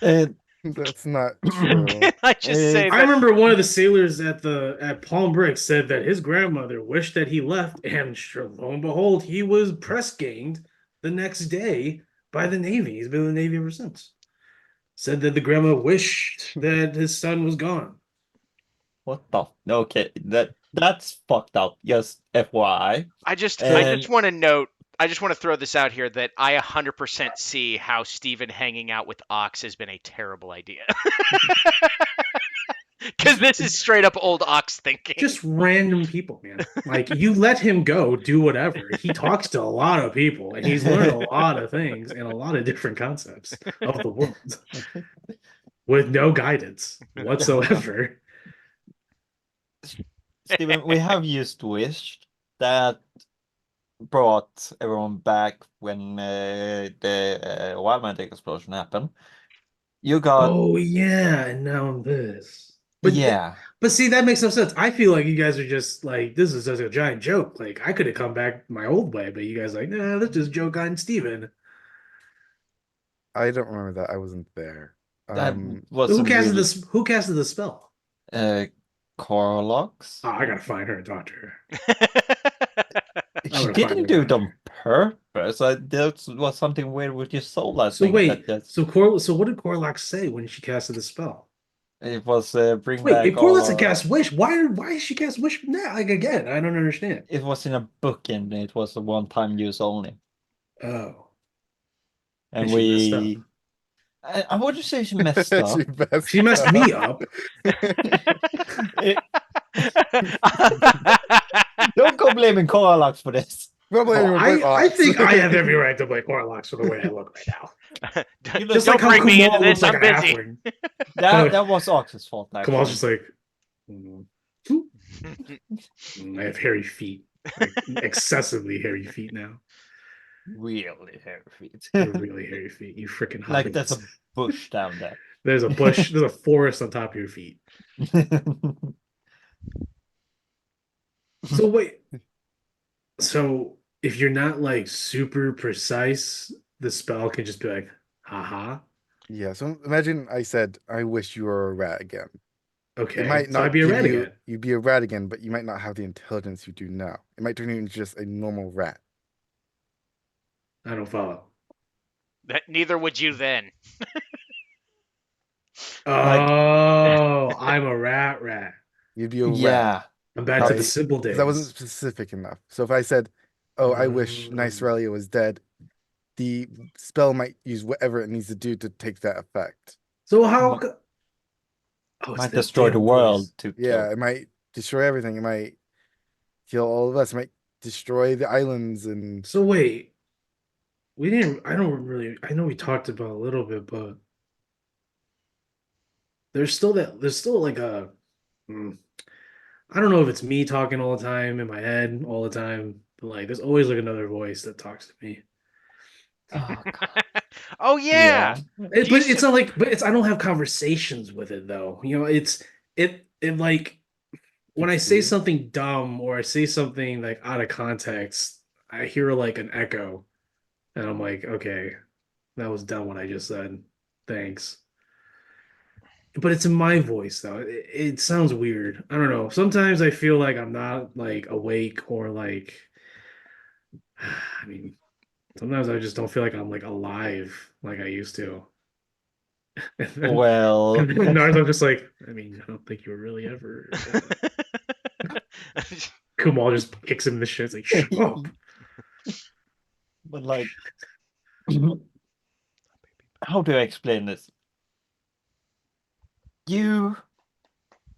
Speaker 3: Uh,
Speaker 4: That's not true.
Speaker 1: I just say
Speaker 3: It's-
Speaker 2: I
Speaker 1: that
Speaker 2: remember one of the sailors at Palm Brick said that his grandmother wished that he left, and sure, lo and behold, he was press ganged the next day by the Navy. He's been in the Navy ever since. Said that the grandma wished that his son was gone.
Speaker 3: What the? Okay, that's fucked up. Just FYI.
Speaker 1: I just
Speaker 3: And-
Speaker 1: want to note. I just want to throw this out here that I 100% see how Steven hanging out with Ox has been a terrible idea. Because this is straight up old Ox thinking.
Speaker 2: Just random people, man. Like you let him go, do whatever. He talks to a lot of people, and he's learned a lot of things and a lot of different concepts of the world with no guidance whatsoever.
Speaker 3: Steven, we have used Wish that brought everyone back when the Wild Magic explosion happened. You got
Speaker 2: Oh yeah, and now I'm this. But
Speaker 3: yeah.
Speaker 2: but see, that makes no sense. I feel like you guys are just like this is just a giant joke. Like I could have come back my old way, but you guys are like, nah, let's just joke on Steven.
Speaker 4: I don't remember that. I wasn't there.
Speaker 3: That was
Speaker 2: Who
Speaker 3: a
Speaker 2: casted
Speaker 3: really-
Speaker 2: this? Who casted the spell?
Speaker 3: Corlox.
Speaker 2: Oh, I gotta find her and talk to her.
Speaker 3: He
Speaker 2: gonna
Speaker 3: didn't
Speaker 2: find
Speaker 3: do
Speaker 2: it
Speaker 3: it on purpose. That was something weird with your soul. I
Speaker 2: So
Speaker 3: think
Speaker 2: wait,
Speaker 3: that
Speaker 2: so what did Corlox say when she casted the spell?
Speaker 3: it was bring
Speaker 2: Wait,
Speaker 3: back
Speaker 2: if
Speaker 3: all.
Speaker 2: Corlox had cast Wish, why is she cast Wish now? Like again, I don't understand.
Speaker 3: It was in a book and it was a one-time use only.
Speaker 2: Oh,
Speaker 3: And
Speaker 2: And she messed
Speaker 3: we, I wouldn't say she messed
Speaker 4: She
Speaker 3: up.
Speaker 2: she messed me up.
Speaker 3: It- don't go blaming Corlox for this.
Speaker 4: Probably
Speaker 2: Oh,
Speaker 4: anyone but
Speaker 2: I
Speaker 4: Ox.
Speaker 2: think I have every right to blame Corlox for the way I look right now.
Speaker 1: Just
Speaker 2: like
Speaker 1: don't
Speaker 2: how
Speaker 1: bring me
Speaker 2: Kumal
Speaker 1: into this.
Speaker 2: looks like
Speaker 1: I'm
Speaker 2: a
Speaker 1: busy.
Speaker 2: halfling.
Speaker 3: That was Ox's fault. Actually.
Speaker 2: Kamal's just like, I have hairy feet, like, excessively hairy feet now.
Speaker 3: really hairy feet.
Speaker 2: Really hairy feet. You freaking
Speaker 3: Like there's a
Speaker 2: hobbits.
Speaker 3: bush down there.
Speaker 2: There's a bush. There's a forest on top of your feet. So wait. So if you're not like super precise, the spell can just be like, haha.
Speaker 4: Yeah, so imagine I said, I wish you were a rat again.
Speaker 2: Okay.
Speaker 4: It might
Speaker 2: so
Speaker 4: not
Speaker 2: I'd be a
Speaker 4: give
Speaker 2: rat
Speaker 4: you,
Speaker 2: again.
Speaker 4: you'd be a rat again, but you might not have the intelligence you do now. It might turn you into just a normal rat.
Speaker 2: I don't follow.
Speaker 1: Neither would you then.
Speaker 2: Oh, I'm a rat.
Speaker 4: You'd be a rat.
Speaker 3: Yeah.
Speaker 2: I'm back to the
Speaker 4: Right.
Speaker 2: simple days.
Speaker 4: Because that wasn't specific enough. So if I said, oh, I wish Nice Relia was dead, the spell might use whatever it needs to do to take that effect.
Speaker 2: So how?
Speaker 3: Might-
Speaker 2: Oh, it's
Speaker 3: Might
Speaker 2: the
Speaker 3: destroy the
Speaker 2: damn
Speaker 3: world
Speaker 2: voice.
Speaker 3: to
Speaker 4: Yeah,
Speaker 3: kill.
Speaker 4: it might destroy everything. It might kill all of us. It might destroy the islands and
Speaker 2: So wait, we didn't. I don't really. I know we talked about a little bit, but there's still that. There's still like a. I don't know if it's me talking all the time in my head all the time, but like there's always like another voice that talks to me.
Speaker 3: Oh, God.
Speaker 1: Oh yeah.
Speaker 2: But
Speaker 1: Do you
Speaker 2: it's not like. But it's. I don't have conversations with it though. You know, it like when I say
Speaker 4: Confused.
Speaker 2: something dumb or I say something like out of context, I hear like an echo, and I'm like, okay, that was dumb what I just said. Thanks. But it's in my voice though. It sounds weird. I don't know. Sometimes I feel like I'm not like awake or like I mean, sometimes I just don't feel like I'm like alive like I used to. And then,
Speaker 3: Well,
Speaker 2: and then Naruto just like, I mean, I don't think you were really ever. Kumal just kicks him in the shit. It's like, shut up.
Speaker 3: but like, how do I explain this? You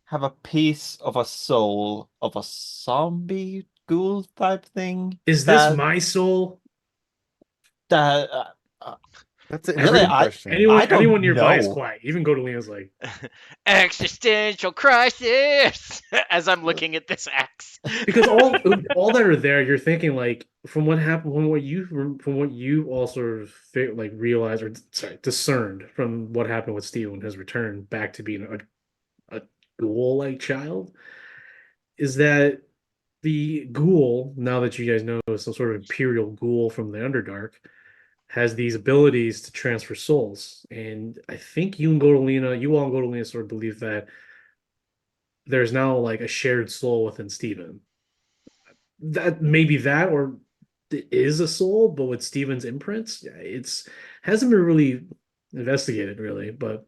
Speaker 3: have a piece of a soul of a zombie ghoul type thing.
Speaker 2: Is this
Speaker 3: that-
Speaker 2: my soul?
Speaker 3: that
Speaker 4: That's an
Speaker 3: Really,
Speaker 4: interesting
Speaker 3: I-
Speaker 4: question.
Speaker 2: Anyone,
Speaker 3: I don't
Speaker 2: anyone nearby is
Speaker 3: know.
Speaker 2: quiet. Even Godolina's like,
Speaker 1: Existential crisis as I'm looking at this axe.
Speaker 2: because all that are there, you're thinking like from what happened, from what you all sort of like realized or sorry discerned from what happened with Steve and his return back to being a ghoul-like child, is that the ghoul, now that you guys know is some sort of imperial ghoul from the Underdark, has these abilities to transfer souls. And I think you all and Godolina sort of believe that there's now like a shared soul within Steven. That maybe that or it is a soul, but with Steven's imprints, it's hasn't been really investigated really, but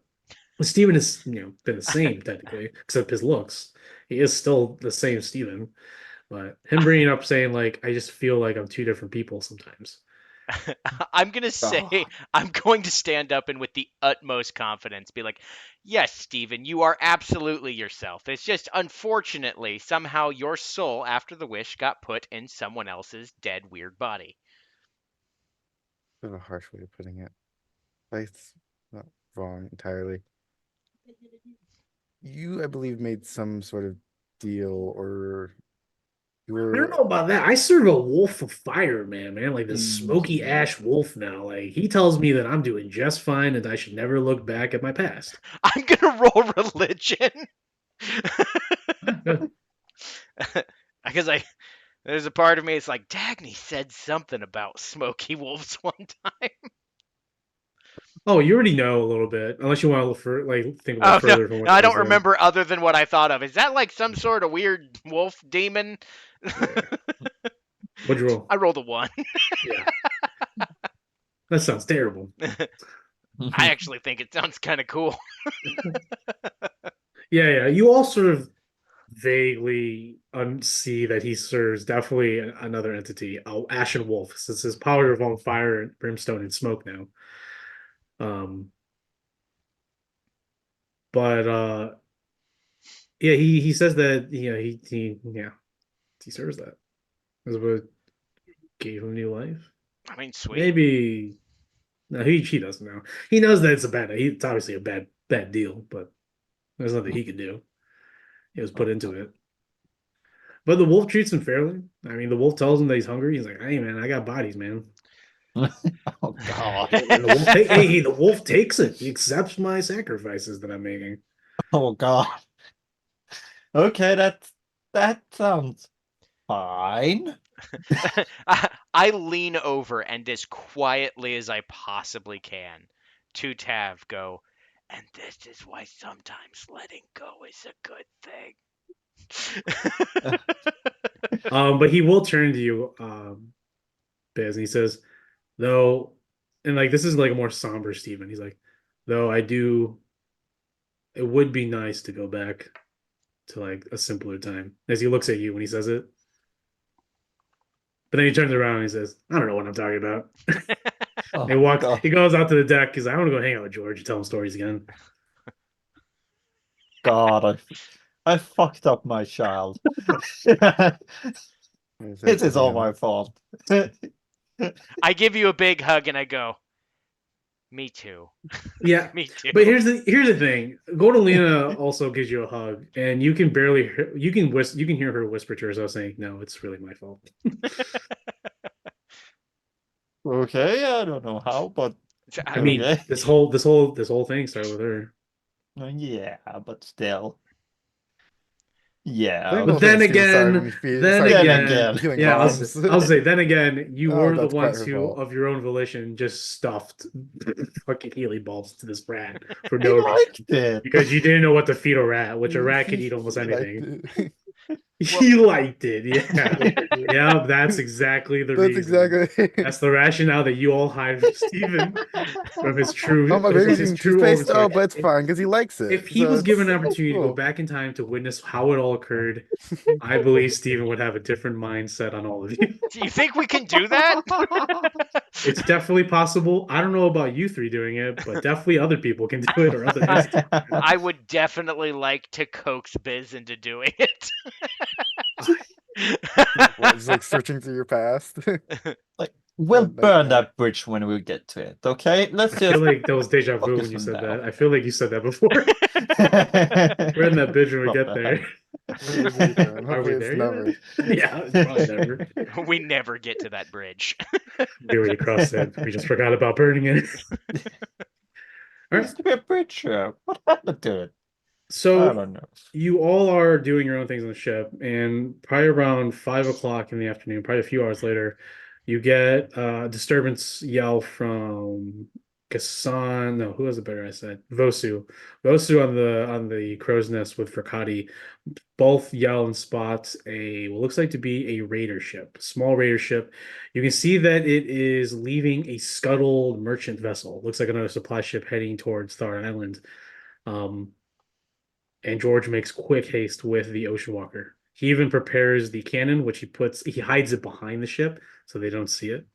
Speaker 2: Steven has been the same technically, except his looks. He is still the same Steven. But him bringing up saying like, I just feel like I'm two different people sometimes.
Speaker 1: I'm going to say,
Speaker 3: God.
Speaker 1: I'm going to stand up and with the utmost confidence be like, yes, Steven, you are absolutely yourself. It's just unfortunately, somehow your soul after the wish got put in someone else's dead, weird body.
Speaker 4: That's a harsh way of putting it. That's not wrong entirely. You, I believe, made some sort of deal, or you
Speaker 2: I don't
Speaker 4: were.
Speaker 2: know about that. I serve a wolf of fire, man, like this smoky
Speaker 3: Yeah.
Speaker 2: ash wolf now. Like he tells me that I'm doing just fine and I should never look back at my past.
Speaker 1: I'm going to roll religion. Because there's a part of me that's like, Dagny said something about smoky wolves one time.
Speaker 2: Oh, you already know a little bit, unless you want to look for think
Speaker 1: Oh
Speaker 2: about
Speaker 1: no,
Speaker 2: further from what
Speaker 1: no, I
Speaker 2: you
Speaker 1: don't
Speaker 2: said.
Speaker 1: remember other than what I thought of. Is that like some sort of weird wolf demon?
Speaker 2: What'd you roll?
Speaker 1: I rolled a 1.
Speaker 2: Yeah, that sounds terrible.
Speaker 1: I actually think it sounds kind of cool.
Speaker 2: Yeah. You all sort of vaguely see that he serves definitely another entity, Ashen Wolf, since his power of on fire and brimstone and smoke now. But yeah, he says that he serves that. That's what gave him new life.
Speaker 1: I mean, sweet.
Speaker 2: Maybe no, he doesn't know. He knows that it's obviously a bad deal, but there's nothing he can do. He was put into it. But the wolf treats him fairly. I mean, the wolf tells him that he's hungry. He's like, "Hey, man, I got bodies, man."
Speaker 3: Oh God.
Speaker 2: And the wolf takes it. He accepts my sacrifices that I'm making.
Speaker 3: Oh God. Okay, that sounds fine.
Speaker 1: I lean over and as quietly as I possibly can to Tav go, and this is why sometimes letting go is a good thing.
Speaker 2: But he will turn to you, Biz, and he says, though, and like this is like a more somber Steven. He's like, though it would be nice to go back to like a simpler time. As he looks at you when he says it. But then he turns around and he says, I don't know what I'm talking about.
Speaker 3: Oh,
Speaker 2: He goes out to the deck. He's like, I want to go hang out with George and tell him stories again.
Speaker 3: God, I fucked up my child. It is all my fault.
Speaker 1: I give you a big hug and I go, me too.
Speaker 2: Yeah.
Speaker 1: Me too.
Speaker 2: But here's the thing. Godolina also gives you a hug, and you can hear her whisper to herself saying, "No, it's really my fault."
Speaker 3: Okay, I don't know how, but
Speaker 2: I mean,
Speaker 3: okay.
Speaker 2: this whole thing started with her.
Speaker 3: Yeah, but still. Yeah.
Speaker 4: Think
Speaker 2: But
Speaker 4: both
Speaker 2: then
Speaker 4: things feel sorry
Speaker 2: again,
Speaker 4: when you feel-
Speaker 2: then
Speaker 4: sorry when
Speaker 3: again-
Speaker 4: you're
Speaker 3: again.
Speaker 4: feeling
Speaker 2: yeah,
Speaker 4: bombs.
Speaker 2: I'll say then again, you
Speaker 4: Oh,
Speaker 2: were the
Speaker 4: that's quite
Speaker 2: ones
Speaker 4: her
Speaker 2: who,
Speaker 4: fault.
Speaker 2: of your own volition, just stuffed fucking Healy bulbs to this rat for
Speaker 3: I
Speaker 2: no reason
Speaker 3: liked it.
Speaker 2: because you didn't know what to feed a rat, which a rat can eat almost
Speaker 4: He liked
Speaker 2: anything.
Speaker 4: it.
Speaker 2: He liked it, yeah. Yeah, that's exactly the
Speaker 4: That's
Speaker 2: reason.
Speaker 4: exactly.
Speaker 2: That's the rationale that you all hide from Steven from his true,
Speaker 4: Oh, my
Speaker 2: from
Speaker 4: baby's
Speaker 2: his
Speaker 4: eating
Speaker 2: true
Speaker 4: toothpaste. Oh,
Speaker 2: overstory.
Speaker 4: but it's fine because he likes it.
Speaker 2: If he
Speaker 4: So
Speaker 2: was given an
Speaker 4: it's
Speaker 2: opportunity to go
Speaker 4: cool.
Speaker 2: back in time to witness how it all occurred, I believe Steven would have a different mindset on all of you.
Speaker 1: Do you think we can do that?
Speaker 2: It's definitely possible. I don't know about you three doing it, but definitely other people can do it or other entities.
Speaker 1: I would definitely like to coax Biz into doing it.
Speaker 4: What, just like searching through your past.
Speaker 3: We'll
Speaker 4: That
Speaker 3: burn
Speaker 4: guy.
Speaker 3: that bridge when we get to it. Okay, let's
Speaker 2: I feel
Speaker 3: just
Speaker 2: like that was deja vu when
Speaker 3: focus
Speaker 2: you
Speaker 3: on
Speaker 2: said
Speaker 3: now.
Speaker 2: that. I feel like you said that before. We're in that bridge when we
Speaker 3: What
Speaker 2: get
Speaker 3: the
Speaker 2: there.
Speaker 3: heck?
Speaker 4: Maybe, man.
Speaker 2: Are we
Speaker 4: Hopefully it's
Speaker 2: there
Speaker 4: never.
Speaker 2: yet? Yeah, it's probably never.
Speaker 1: We never get to that bridge.
Speaker 2: We already crossed it. We just forgot about burning it. All
Speaker 3: There
Speaker 2: right.
Speaker 3: used to be a bridge here. What happened to it? I
Speaker 2: So
Speaker 3: don't know.
Speaker 2: you all are doing your own things on the ship, and probably around 5 o'clock in the afternoon, probably a few hours later, you get a disturbance yell from Gassan. No, who has a better eyesight? Vosu. Vosu on the crow's nest with Fracati. Both yell and spot what looks like to be a raider ship, small raider ship. You can see that it is leaving a scuttled merchant vessel. Looks like another supply ship heading towards Thar Island. Um, and George makes quick haste with the Ocean Walker. He even prepares the cannon, which he hides it behind the ship so they don't see it.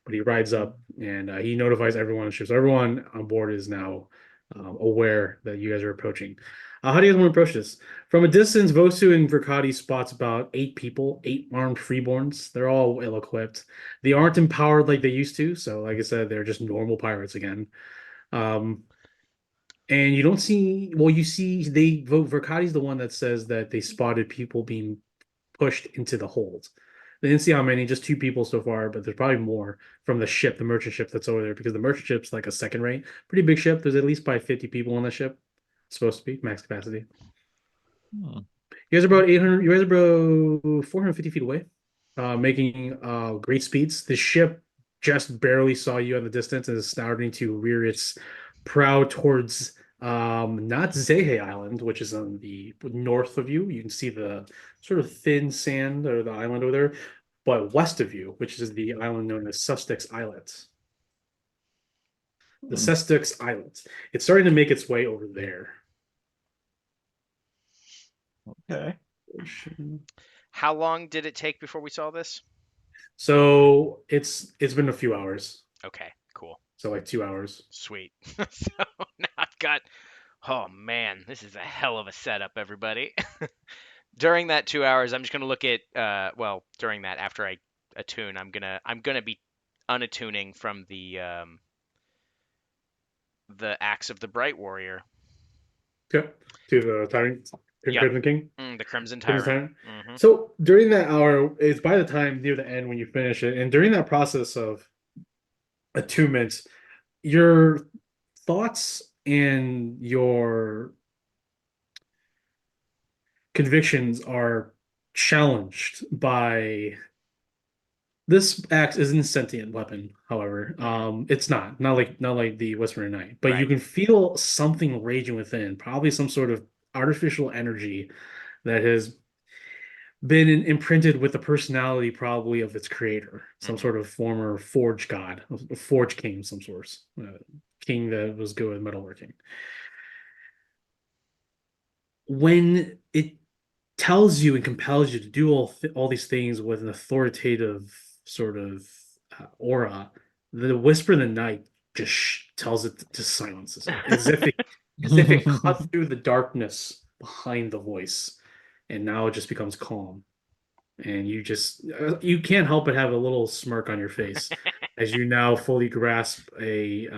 Speaker 2: But he rides up and he notifies everyone on the ship. So everyone on board is now aware that you guys are approaching. How do you guys want to approach this? From a distance, Vosu and Verkati spots about 8 people, 8 armed freeborns. They're all well equipped. They aren't empowered like they used to. So, like I said, they're just normal pirates again. And you don't see, well, you see, they vote. Verkati's the one that says that they spotted people being pushed into the hold. They didn't see how many, just 2 people so far, but there's probably more from the ship, the merchant ship that's over there, because the merchant ship's like a second rate, pretty big ship. There's at least probably 50 people on the ship. It's supposed to be max capacity.
Speaker 3: Hmm.
Speaker 2: You guys are about 800, you guys are about 450 feet away, making great speeds. The ship just barely saw you at the distance and is starting to rear its prow towards not Zehe Island, which is on the north of you. You can see the sort of thin sand or the island over there, but west of you, which is the island known as Sussex Islets. The
Speaker 3: Hmm.
Speaker 2: Sussex Islets. It's starting to make its way over there.
Speaker 3: Okay.
Speaker 1: How long did it take before we saw this?
Speaker 2: So it's been a few hours.
Speaker 1: Okay, cool.
Speaker 2: So like 2 hours.
Speaker 1: Sweet. So now I've got, oh man, this is a hell of a setup, everybody. During that 2 hours, I'm just gonna look at, well, during that, after I attune, I'm gonna be unattuning from the axe of the Bright Warrior,
Speaker 2: Okay. To the Tyrant,
Speaker 1: Yep.
Speaker 2: Crimson King.
Speaker 1: the Crimson
Speaker 2: Crimson
Speaker 1: Tyrant.
Speaker 2: Tyrant. So during that hour, it's by the time near the end when you finish it, and during that process of attunement, your thoughts and your convictions are challenged by this axe isn't a sentient weapon, however. It's not like the Whispering Knight, but you
Speaker 1: Right.
Speaker 2: can feel something raging within, probably some sort of artificial energy that has been imprinted with the personality probably of its creator, some
Speaker 1: Mhm.
Speaker 2: sort of former forge god, a forge king of some sort, king that was good with metalworking. When it tells you and compels you to do all these things with an authoritative sort of aura, the whisper in the night just tells it to silence it, as if it cut through the darkness behind the voice, and now it just becomes calm. And you can't help but have a little smirk on your face as you now fully grasp a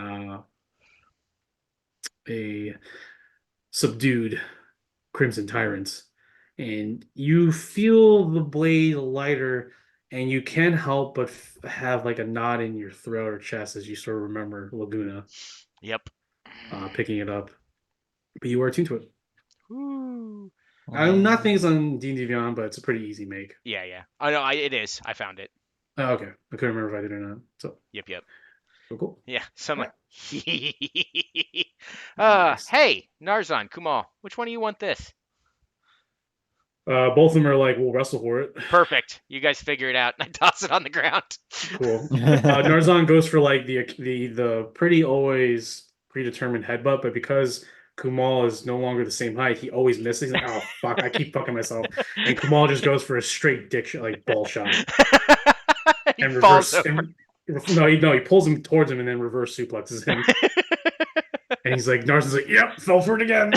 Speaker 2: subdued Crimson Tyrant, and you feel the blade lighter, and you can't help but have like a knot in your throat or chest as you sort of remember Laguna
Speaker 1: Yep.
Speaker 2: picking it up, but you are attuned to it.
Speaker 1: Woo.
Speaker 2: I'm not things on D&D Beyond, but it's a pretty easy make.
Speaker 1: Yeah. I know. It is. I found it.
Speaker 2: Oh, okay, I couldn't remember if I did or not. So
Speaker 1: Yep.
Speaker 2: cool.
Speaker 1: Yeah. So I'm like,
Speaker 2: Nice.
Speaker 1: hey, Narzan, Kumal, which one do you want this?
Speaker 2: Both of them are like, we'll wrestle for it.
Speaker 1: Perfect. You guys figure it out. And I toss it on the ground.
Speaker 2: Cool. Narzan goes for like the pretty always predetermined headbutt, but because Kumal is no longer the same height, he always misses. He's like, oh fuck, I keep fucking myself. And Kumal just goes for a straight dick shot, like ball shot,
Speaker 1: He
Speaker 2: and
Speaker 1: falls
Speaker 2: reverse.
Speaker 1: over.
Speaker 2: No, he pulls him towards him and then reverse suplexes him. And he's like, Narzan's like, yep, fell for it again.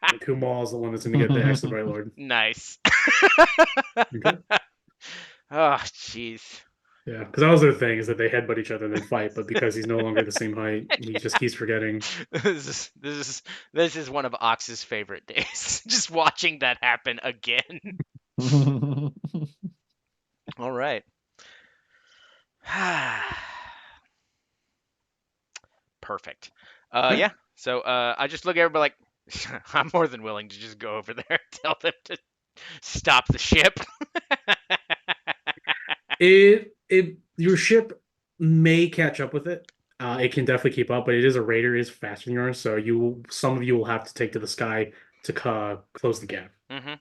Speaker 2: And Kumal is the one that's going to get the Axe of the Bright Lord.
Speaker 1: Nice.
Speaker 2: Okay.
Speaker 1: Oh, jeez.
Speaker 2: Yeah, because that was their thing, is that they headbutt each other and then fight, but because he's no longer the same height, he just keeps forgetting.
Speaker 1: This is one of Ox's favorite days. Just watching that happen again. All right. Perfect.
Speaker 2: Okay.
Speaker 1: Yeah. So I just look at everybody like, I'm more than willing to just go over there and tell them to stop the ship.
Speaker 2: Your ship may catch up with it. It can definitely keep up, but it is a raider, it is faster than yours, so some of you will have to take to the sky to close the gap.
Speaker 1: Mm-hmm.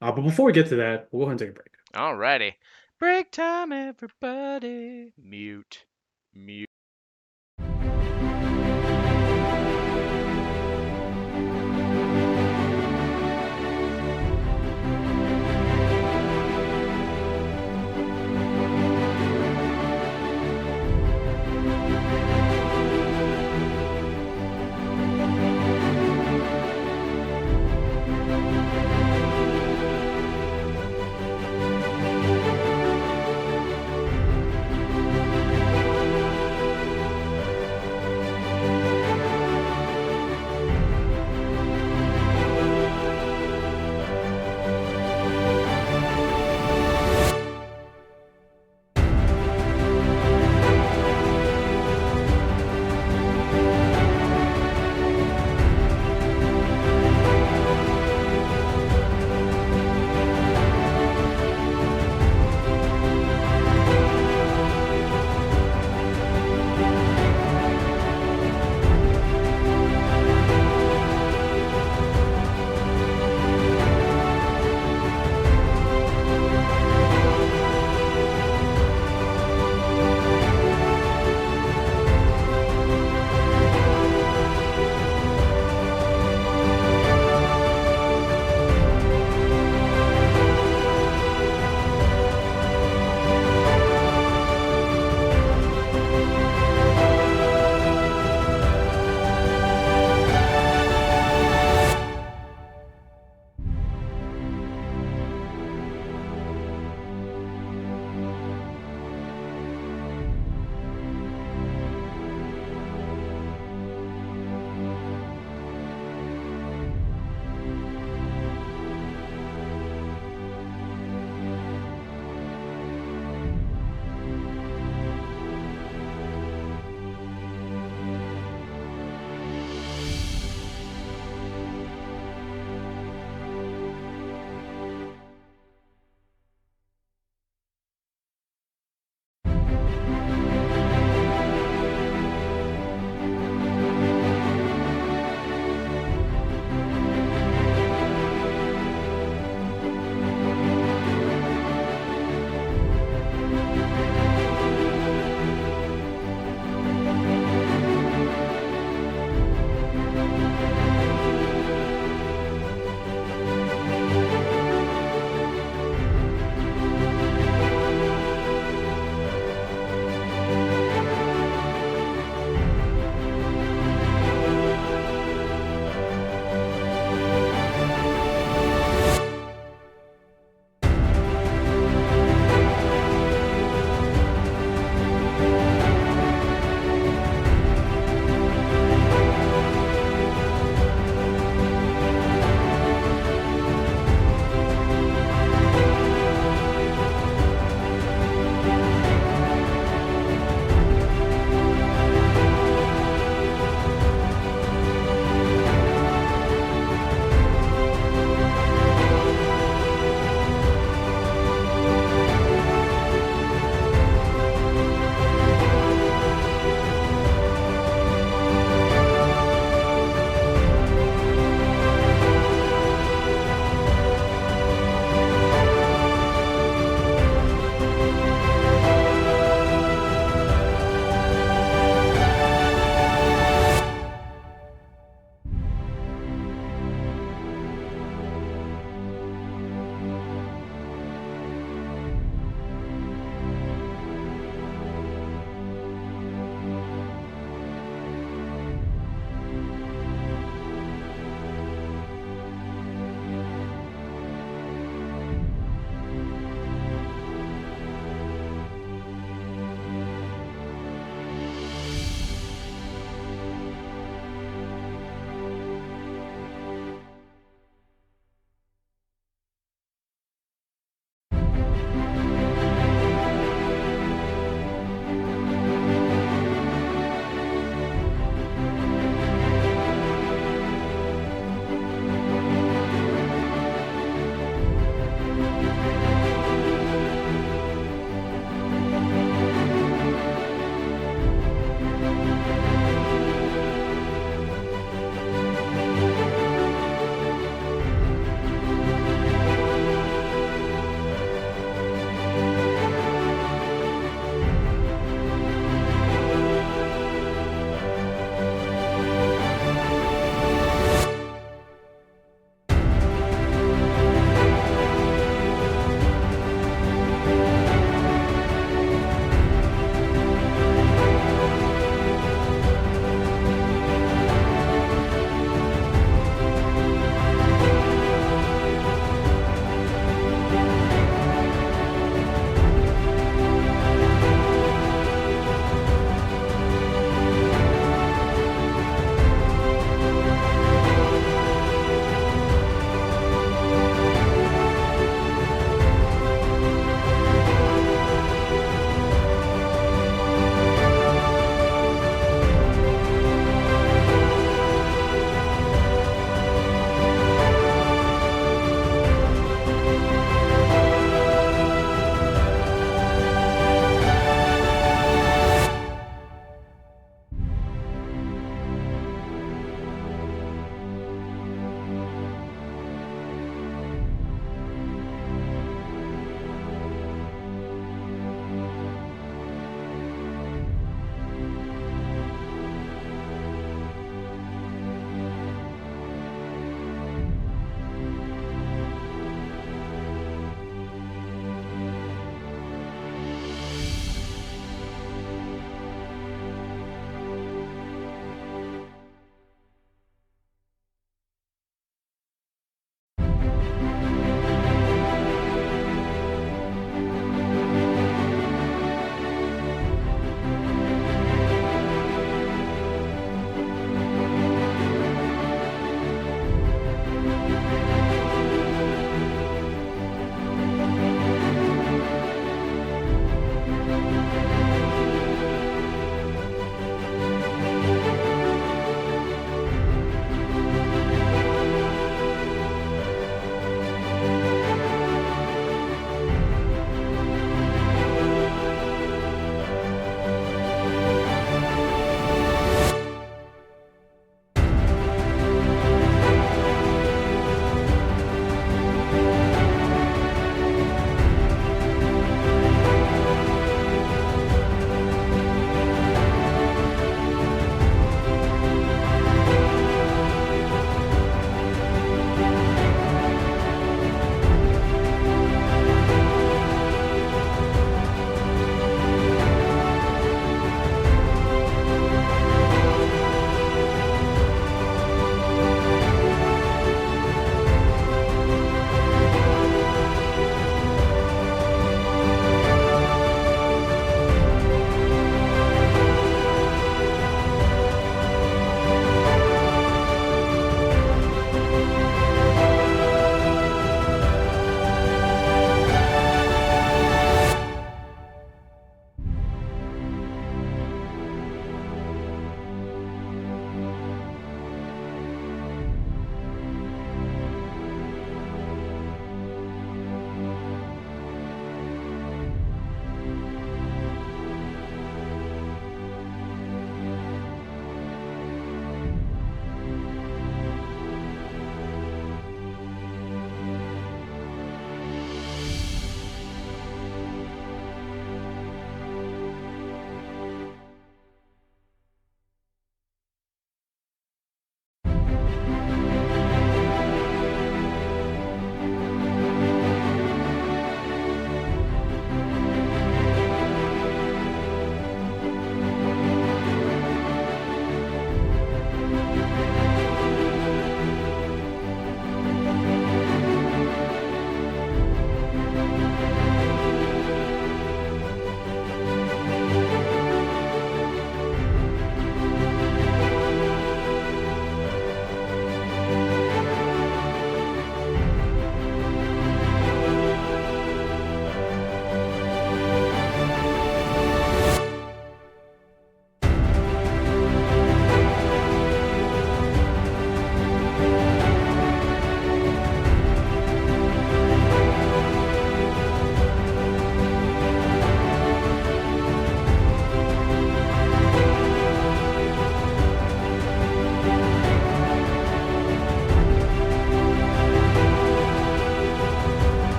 Speaker 2: But before we get to that, we'll go ahead and take a break.
Speaker 1: Alrighty. Break time, everybody. Mute. Mute.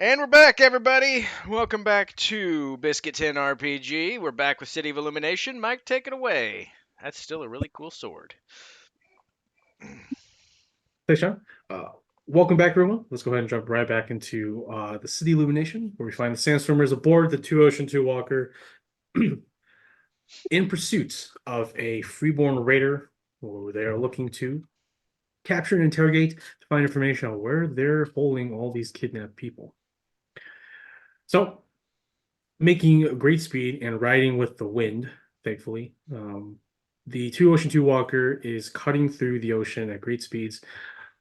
Speaker 1: And we're back, everybody. Welcome back to Biscuit Tin RPG. We're back with City of Illumination. Mike, take it away. That's still a really cool sword.
Speaker 2: Thanks, John. Welcome back, everyone. Let's go ahead and jump right back into the City Illumination, where we find the Sandstormers aboard the Two Ocean Two Walker in pursuit of a freeborn raider, who they are looking to capture and interrogate to find information on where they're holding all these kidnapped people. So, making great speed and riding with the wind, thankfully, the Two Ocean Two Walker is cutting through the ocean at great speeds.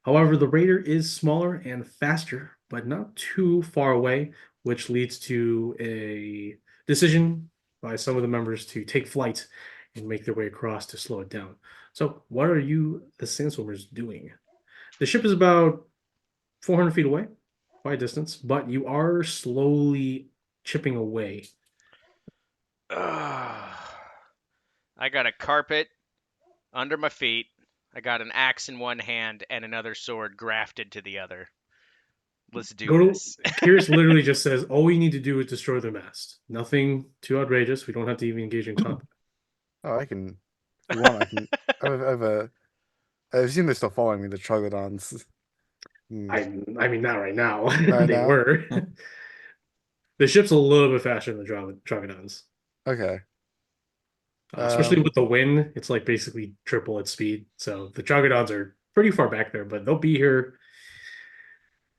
Speaker 2: However, the Raider is smaller and faster, but not too far away, which leads to a decision by some of the members to take flight and make their way across to slow it down. So, what are you, the Sandstormers, doing? The ship is about 400 feet away, quite a distance, but you are slowly chipping away.
Speaker 1: I got a carpet under my feet. I got an axe in one hand and another sword grafted to the other. Let's do this.
Speaker 2: Curious literally just says, all we need to do is destroy the mast. Nothing too outrageous. We don't have to even engage in combat.
Speaker 4: Oh, I can. If you want, I can. I assume they're still following me. The Troglodons.
Speaker 2: I mean, not right now.
Speaker 4: Not
Speaker 2: They
Speaker 4: now?
Speaker 2: were. The ship's a little bit faster than the Trogodons.
Speaker 4: Okay.
Speaker 2: Especially with the wind, it's like basically triple its speed. So the Trogodons are pretty far back there, but they'll be here.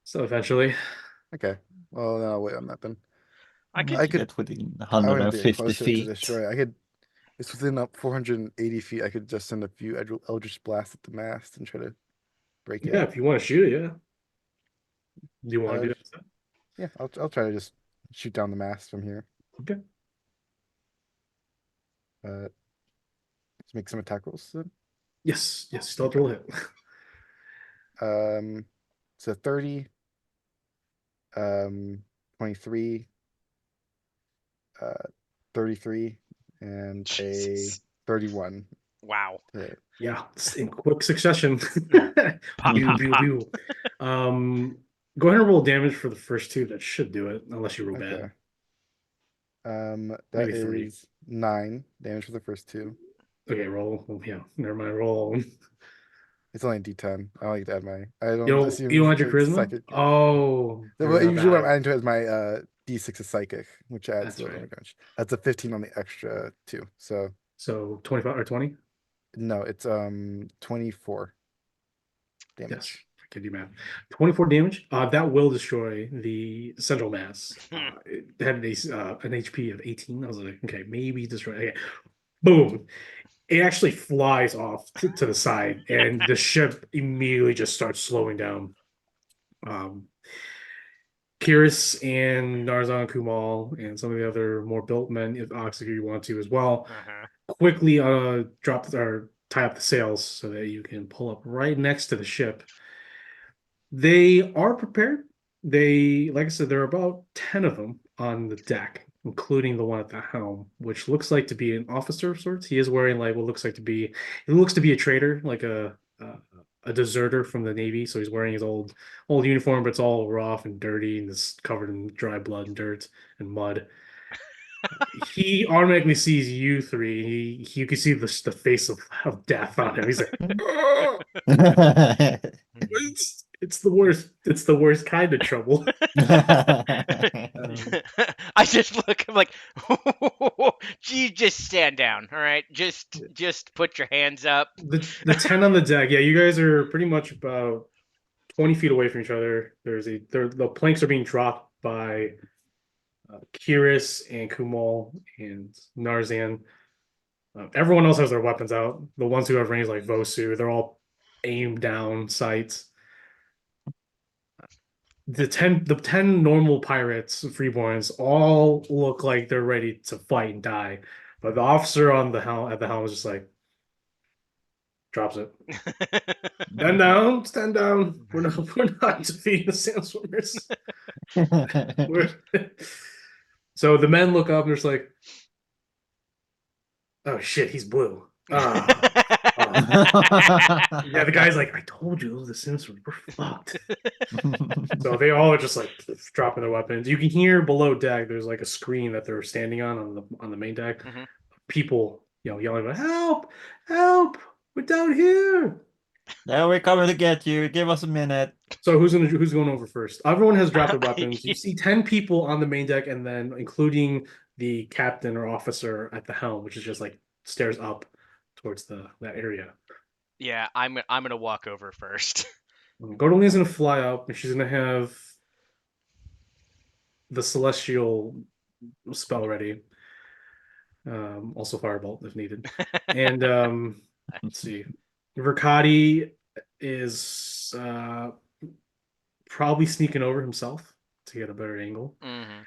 Speaker 2: So eventually.
Speaker 4: Okay. Well, then I'll wait on that then.
Speaker 1: I could.
Speaker 4: I could-
Speaker 3: get within
Speaker 4: I wouldn't be
Speaker 3: 150
Speaker 4: close to
Speaker 3: feet.
Speaker 4: destroy. I could. It's within up 480 feet. I could just send a few Eldritch blasts at the mast and try to break it.
Speaker 2: Yeah, if you want to shoot it, yeah. Do you want to do that?
Speaker 4: Yeah, I'll try to just shoot down the mast from here.
Speaker 2: Okay.
Speaker 4: Let's make some attack rolls then.
Speaker 2: Yes, stealth roll hit.
Speaker 4: So 30, 23, 33, and
Speaker 1: Jesus.
Speaker 4: a 31.
Speaker 1: Wow.
Speaker 4: to hit.
Speaker 2: Yeah, it's in quick succession.
Speaker 1: Pop,
Speaker 2: Pew,
Speaker 1: pop,
Speaker 2: pew,
Speaker 1: pop.
Speaker 2: pew. Go ahead and roll damage for the first two. That should do it, unless you roll
Speaker 4: Okay.
Speaker 2: bad.
Speaker 4: That
Speaker 2: Maybe 3.
Speaker 4: is 9 damage for the first two.
Speaker 2: Okay, roll. Well, yeah, never mind. Roll.
Speaker 4: It's only D10. I don't like to add my. I don't
Speaker 2: You
Speaker 4: assume
Speaker 2: don't add your
Speaker 4: it's
Speaker 2: charisma?
Speaker 4: psychic.
Speaker 2: Oh,
Speaker 4: Well,
Speaker 2: you're
Speaker 4: usually what I'm
Speaker 2: bad.
Speaker 4: adding to it is my D6 is psychic, which adds
Speaker 2: That's
Speaker 4: a little
Speaker 2: right.
Speaker 4: damage. That's a 15 on the extra 2. So
Speaker 2: So 25 or 20?
Speaker 4: no, it's 24 damage.
Speaker 2: Yes, I can do math. 24 damage. That will destroy the central mass. It had an HP of 18. I was like, okay, maybe destroy. Okay. Boom. It actually flies off to the side, and the ship immediately just starts slowing down. Kiris and Narzan Kumal and some of the other more built men, if Oxygen you want to as well,
Speaker 1: Uh-huh.
Speaker 2: quickly drop or tie up the sails so that you can pull up right next to the ship. They are prepared. Like I said, there are about 10 of them on the deck, including the one at the helm, which looks like to be an officer of sorts. He is wearing like what looks to be a traitor, like a deserter from the Navy. So he's wearing his old uniform, but it's all rough and dirty and it's covered in dry blood and dirt and mud. He automatically sees you three. You can see the face of death on him. He's like, it's the worst. It's the worst kind of trouble.
Speaker 1: I just look. I'm like, you just stand down. All right, just put your hands up.
Speaker 2: The 10 on the deck. Yeah, you guys are pretty much about 20 feet away from each other. The planks are being dropped by Kiris and Kumal and Narzan. Everyone else has their weapons out. The ones who have range, like Vosu, they're all aimed down sights. The 10 normal pirates, freeborns, all look like they're ready to fight and die, but the officer on the helm at the helm is just like drops it. Stand down. We're not defeating the Sandstormers. So the men look up and they're just like, oh shit, he's blue. Yeah, the guy's like, I told you, the Simpsons, we're fucked. So they all are just like dropping their weapons. You can hear below deck. There's like a screen that they're standing on the main deck.
Speaker 1: Mhm.
Speaker 2: People, yelling about help, help, we're down here.
Speaker 3: Now we're coming to get you. Give us a minute.
Speaker 2: So who's going over first? Everyone has dropped their weapons. You see 10 people on the main deck, and then including the captain or officer at the helm, which is just like stares up towards that area.
Speaker 1: Yeah, I'm gonna walk over first.
Speaker 2: Gordoline's gonna fly up, and she's gonna have the celestial spell ready. Also firebolt if needed. And let's see. Verkati is probably sneaking over himself to get a better angle.
Speaker 1: Mhm.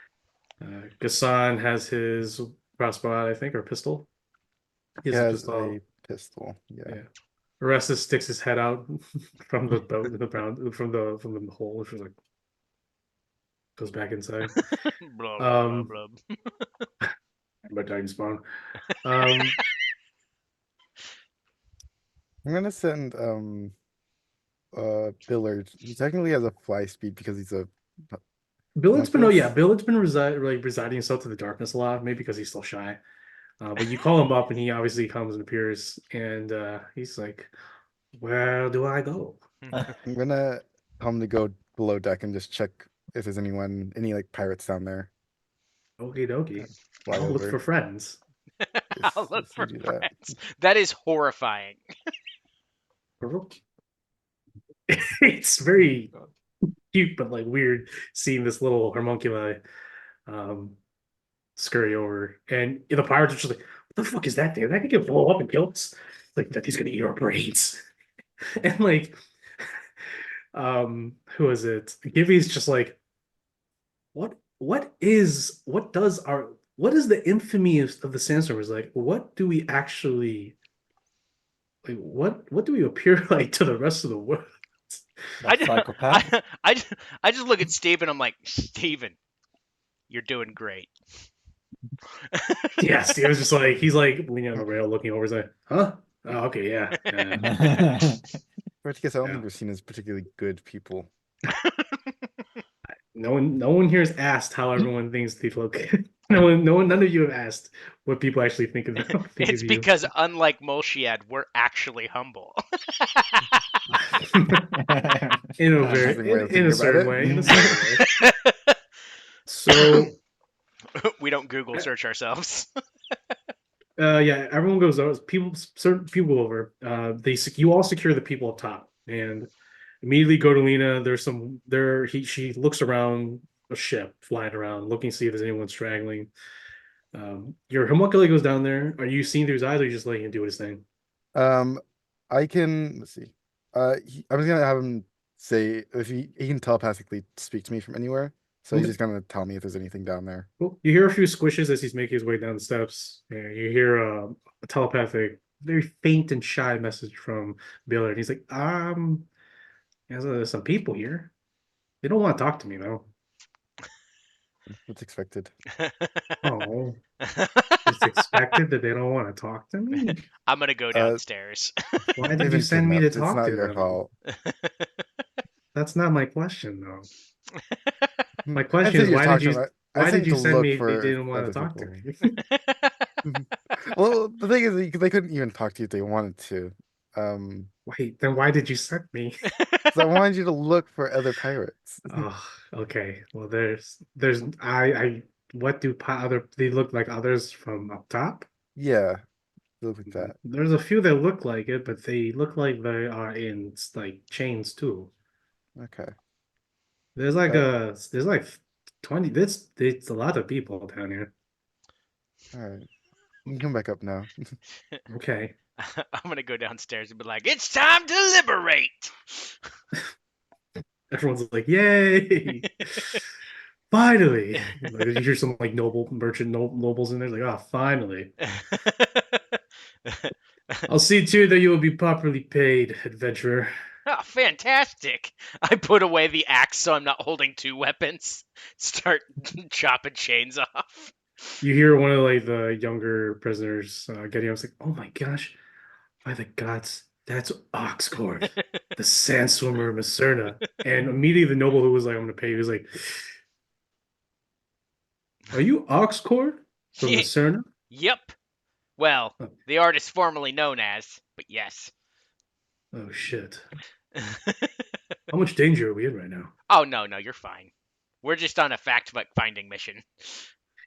Speaker 2: Gassan has his crossbow, I think, or pistol.
Speaker 4: He
Speaker 2: He has a
Speaker 4: has
Speaker 2: pistol.
Speaker 4: a pistol. Yeah.
Speaker 2: Yeah. Orestes sticks his head out from the boat in the ground from the hole, which was like goes back inside.
Speaker 1: Blah, blah,
Speaker 2: Um,
Speaker 1: blah, blah.
Speaker 2: By Titan Spawn. Um,
Speaker 4: I'm gonna send Billard. He technically has a fly speed because he's a
Speaker 2: Billard's been
Speaker 4: Necklace?
Speaker 2: Billard's been residing himself to the darkness a lot, maybe because he's still shy. But you call him up and he obviously comes and appears, and he's like, "Where do I go?"
Speaker 4: I'm gonna tell him to go below deck and just check if there's any like pirates down there.
Speaker 2: Okie dokie.
Speaker 4: Fly
Speaker 2: I'll look
Speaker 4: over.
Speaker 2: for friends.
Speaker 1: I'll look
Speaker 4: Yes, you
Speaker 1: for
Speaker 4: do that.
Speaker 1: friends. That is horrifying.
Speaker 2: It's very cute, but like weird seeing this little homunculi scurry over, and the pirates are just like, "What the fuck is that thing? That could get blow up and kill us." Like that he's gonna eat our brains. And like, who is it? Gibby's just like, what is the infamy of the Sandstormers? Like, what do we actually like? What do we appear like to the rest of the world?
Speaker 1: I,
Speaker 3: That psychopath.
Speaker 1: I just look at Steven. I'm like, Steven, you're doing great.
Speaker 2: Yeah, Steve was just like he's like leaning on the rail, looking over. He's like, "Huh? Oh, okay, yeah."
Speaker 4: But I guess I don't
Speaker 2: Yeah.
Speaker 4: think they're seen as particularly good people.
Speaker 2: No one here has asked how everyone thinks they look. None of you have asked what people actually think of them.
Speaker 1: It's
Speaker 2: of you.
Speaker 1: because unlike Molshiad, we're actually humble.
Speaker 2: In a
Speaker 4: Interesting way of
Speaker 2: in a
Speaker 4: thinking about
Speaker 2: certain
Speaker 4: it.
Speaker 2: way, in a certain way. So
Speaker 1: We don't Google search ourselves.
Speaker 2: yeah, everyone goes over. Certain people over. You all secure the people up top, and immediately go to Lena. There's some there. She looks around a ship flying around, looking to see if there's anyone straggling. Your homunculi goes down there. Are you seeing through his eyes, or are you just letting him do his thing?
Speaker 4: I can let's see. I'm just gonna have him say if he can telepathically speak to me from anywhere. So he's
Speaker 2: Okay.
Speaker 4: just gonna tell me if there's anything down there.
Speaker 2: Cool. You hear a few squishes as he's making his way down the steps, and you hear a telepathic, very faint and shy message from Billard. And he's like, there's some people here. They don't want to talk to me though.
Speaker 4: What's expected?
Speaker 2: Oh, it's expected that they don't want to talk to me.
Speaker 1: I'm gonna go downstairs.
Speaker 2: Why
Speaker 4: They've
Speaker 2: did you
Speaker 4: been
Speaker 2: send me to
Speaker 4: kidnapped. It's
Speaker 2: talk
Speaker 4: not
Speaker 2: to
Speaker 4: your
Speaker 2: them?
Speaker 4: fault.
Speaker 2: That's not my question though. My
Speaker 4: I
Speaker 2: question
Speaker 4: said
Speaker 2: is
Speaker 4: you
Speaker 2: why
Speaker 4: talk
Speaker 2: did
Speaker 4: to
Speaker 2: you
Speaker 4: him. I said
Speaker 2: did you
Speaker 4: to
Speaker 2: send
Speaker 4: look
Speaker 2: me if
Speaker 4: for
Speaker 2: they didn't want to
Speaker 4: other
Speaker 2: talk to
Speaker 4: people.
Speaker 2: me?
Speaker 4: Well, the thing is, they couldn't even talk to you if they wanted to.
Speaker 2: Wait, then why did you send me?
Speaker 4: So I wanted you to look for other pirates.
Speaker 2: Oh, okay. Well, there's I what do other they look like others from up top?
Speaker 4: Yeah, look like that.
Speaker 2: There's a few that look like it, but they look like they are in like chains too.
Speaker 4: Okay.
Speaker 2: There's like 20. It's a lot of people down here.
Speaker 4: All right. You can come back up now.
Speaker 2: Okay.
Speaker 1: I'm gonna go downstairs and be like, "It's time to liberate."
Speaker 2: Everyone's like, "Yay!" Finally. Like, you hear some like nobles in there, like, "Oh, finally." I'll see to it that you will be properly paid, adventurer.
Speaker 1: Oh, fantastic! I put away the axe so I'm not holding two weapons. Start chopping chains off.
Speaker 2: You hear one of like the younger prisoners getting up, it's like, "Oh my gosh, By the gods, that's Oxcord, the sand swimmer of Macerna. And immediately the noble who was like, I'm gonna pay you, was like, are you Oxcord from Macerna?
Speaker 1: Yep. Well,
Speaker 2: Oh,
Speaker 1: the artist formerly known as, but yes.
Speaker 2: oh shit. How much danger are we in right now?
Speaker 1: Oh, no, you're fine. We're just on a fact-finding mission.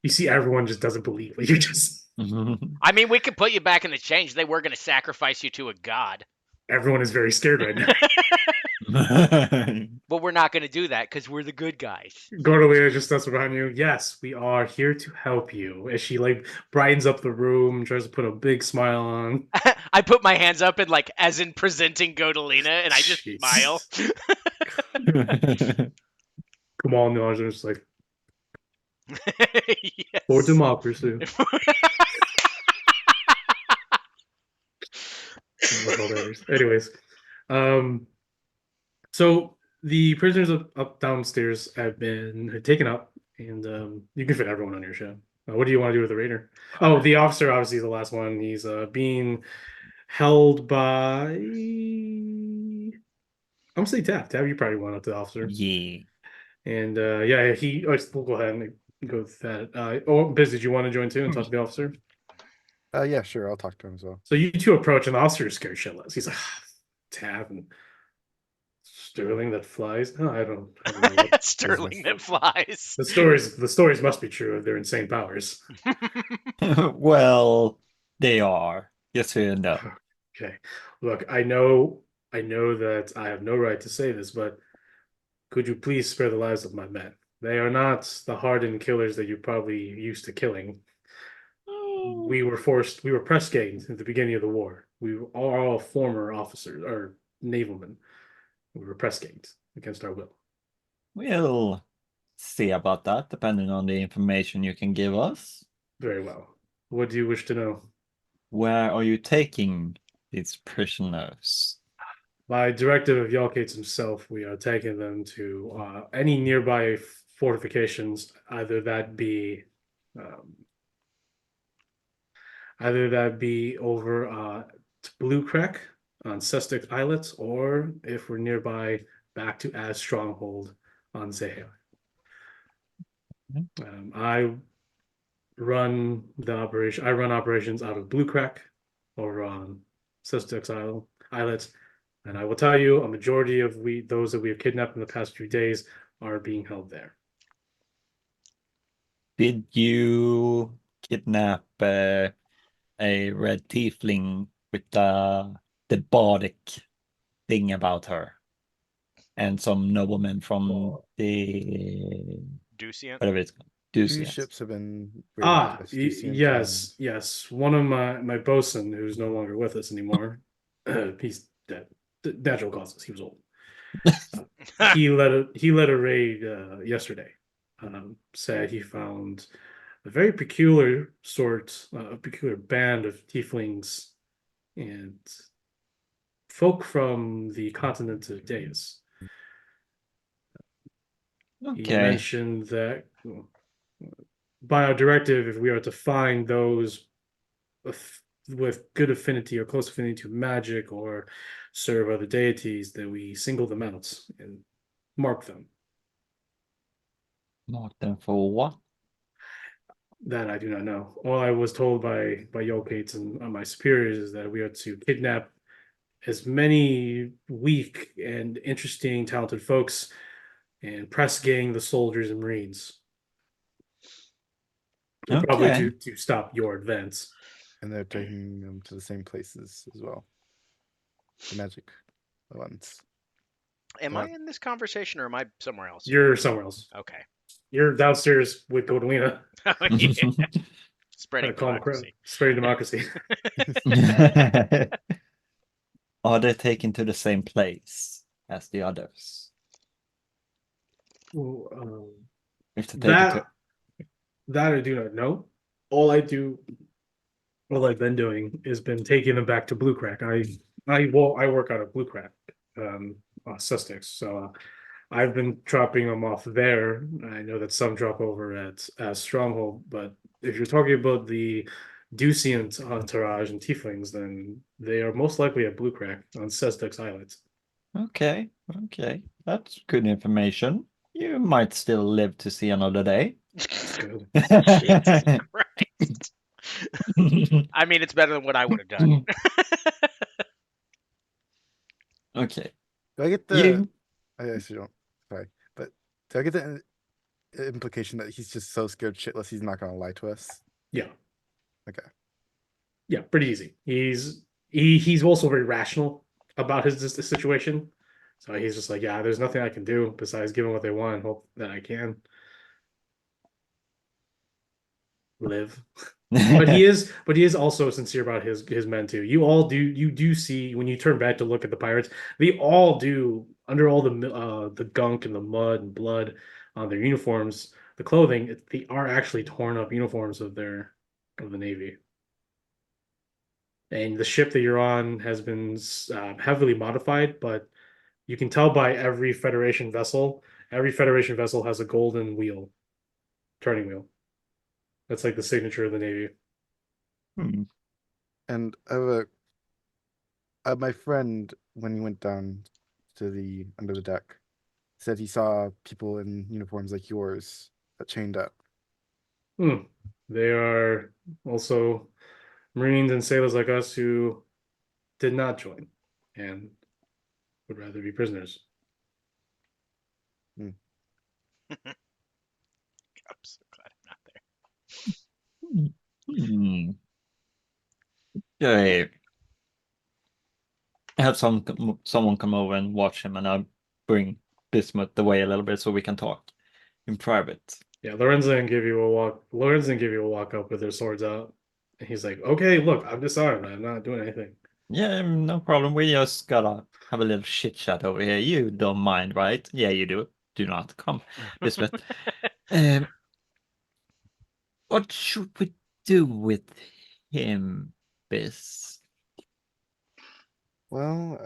Speaker 2: You see, everyone just doesn't believe what you're just.
Speaker 1: I mean, we could put you back in the change. They were going to sacrifice you to a god.
Speaker 2: Everyone is very scared right now.
Speaker 1: But we're not going to do that because we're the good guys.
Speaker 2: Gordolina just steps behind you. Yes, we are here to help you. As she like brightens up the room, tries to put a big smile on.
Speaker 1: I put my hands up and like as in presenting Godolina, and I just
Speaker 2: Jeez.
Speaker 1: smile.
Speaker 2: Kamal nods and is like,
Speaker 1: Yes.
Speaker 2: for democracy. Hilarious. Anyways, so the prisoners up downstairs have been taken up, and you can fit everyone on your ship. What do you want to do with the raider? Oh, the officer obviously is the last one. He's being held by. I'm gonna say Tab. Tab, you probably want up to the officer.
Speaker 3: Yeah.
Speaker 2: And yeah, we'll go ahead and go with that. Biz, did you want to join too and talk to the officer?
Speaker 4: Yeah, sure. I'll talk to him as well.
Speaker 2: So you two approach, and the officer is scared shitless. He's like, Tab and Sterling that flies. No, I don't know what
Speaker 1: Sterling that flies.
Speaker 2: the stories must be true of their insane powers.
Speaker 3: Well, they are. Yes, we know.
Speaker 2: Okay, look, I know that I have no right to say this, but could you please spare the lives of my men? They are not the hardened killers that you're probably used to killing. We were press ganged at the beginning of the war. We are all former officers or navalmen. We were press ganged against our will.
Speaker 3: We'll see about that, depending on the information you can give us.
Speaker 2: Very well. What do you wish to know?
Speaker 3: Where are you taking these prisoners?
Speaker 2: By directive of Yalkates himself, we are taking them to any nearby fortifications, either that be over to Blue Crack on Sussex Islets, or if we're nearby, back to Az Stronghold on Zahir. I run operations out of Blue Crack over on Sussex Islets, and I will tell you, a majority of those that we have kidnapped in the past few days are being held there.
Speaker 3: Did you kidnap a red tiefling with the bardic thing about her? And some noblemen from the
Speaker 1: Ducian?
Speaker 3: whatever it's called.
Speaker 4: Two
Speaker 3: Ducians.
Speaker 4: ships have been
Speaker 2: Yes. One of my bosun, who's no longer with us anymore, he's dead. Natural causes. He was old. He led a raid yesterday. Said he found a very peculiar peculiar band of tieflings and folk from the continent of Deus. He
Speaker 3: Okay.
Speaker 2: mentioned that by our directive, if we are to find those with good affinity or close affinity to magic or serve other deities, that we single them out and mark them.
Speaker 3: Mark them for what?
Speaker 2: That I do not know. All I was told by Yolkates and my superiors is that we are to kidnap as many weak and interesting, talented folks and press gang the soldiers and marines. Probably
Speaker 3: Okay.
Speaker 2: to stop your advance.
Speaker 4: And they're taking them to the same places as well. The magic ones.
Speaker 1: Am I in this conversation or am I somewhere else?
Speaker 2: You're somewhere else.
Speaker 1: Okay.
Speaker 2: You're downstairs with Godolina.
Speaker 1: Yeah. Spreading
Speaker 2: Calm
Speaker 1: democracy.
Speaker 2: Spreading democracy.
Speaker 3: Are they taken to the same place as the others?
Speaker 2: Well,
Speaker 3: If they take it to...
Speaker 2: that I do not know. All I've been doing is been taking them back to Blue Crack. I work out of Blue Crack, Sussex. So I've been dropping them off there. I know that some drop over at Stronghold, but if you're talking about the do see entourage and tieflings, then they are most likely at Blue Crack on Sezdux Islet.
Speaker 3: Okay, okay. That's good information. You might still live to see another day.
Speaker 2: It's good.
Speaker 1: Jesus Christ. I mean, it's better than what I would have done.
Speaker 3: Okay.
Speaker 4: Do I get the?
Speaker 3: You
Speaker 4: I actually don't. Sorry, but do I get the implication that he's just so scared shitless he's not gonna lie to us?
Speaker 2: Yeah,
Speaker 4: Okay.
Speaker 2: yeah, pretty easy. He's also very rational about his situation. So he's just like, yeah, there's nothing I can do besides give them what they want and hope that I can live. But he is also sincere about his men too. You do see when you turn back to look at the pirates, they all do under all the gunk and the mud and blood on their uniforms, the clothing, they are actually torn up uniforms of the Navy. And the ship that you're on has been heavily modified, but you can tell by every Federation vessel. Every Federation vessel has a golden wheel, turning wheel. That's like the signature of the Navy.
Speaker 3: Hmm.
Speaker 4: And I have my friend, when he went down to the under the deck, said he saw people in uniforms like yours that chained up.
Speaker 2: Hmm. They are also Marines and sailors like us who did not join and would rather be prisoners.
Speaker 1: I'm so glad I'm not there.
Speaker 3: Hmm. Okay. I have someone come over and watch him, and I'll bring Bismuth away a little bit so we can talk in private.
Speaker 2: Yeah, Lorenzo didn't give you a walk. Lorenzo didn't give you a walk up with their swords out. And he's like, okay, look, I'm disarmed. I'm not doing anything.
Speaker 3: Yeah, no problem. We just gotta have a little chit chat over here. You don't mind, right? Yeah, you do. Do not come, Bismuth. Um, what should we do with him, Bis?
Speaker 4: Well,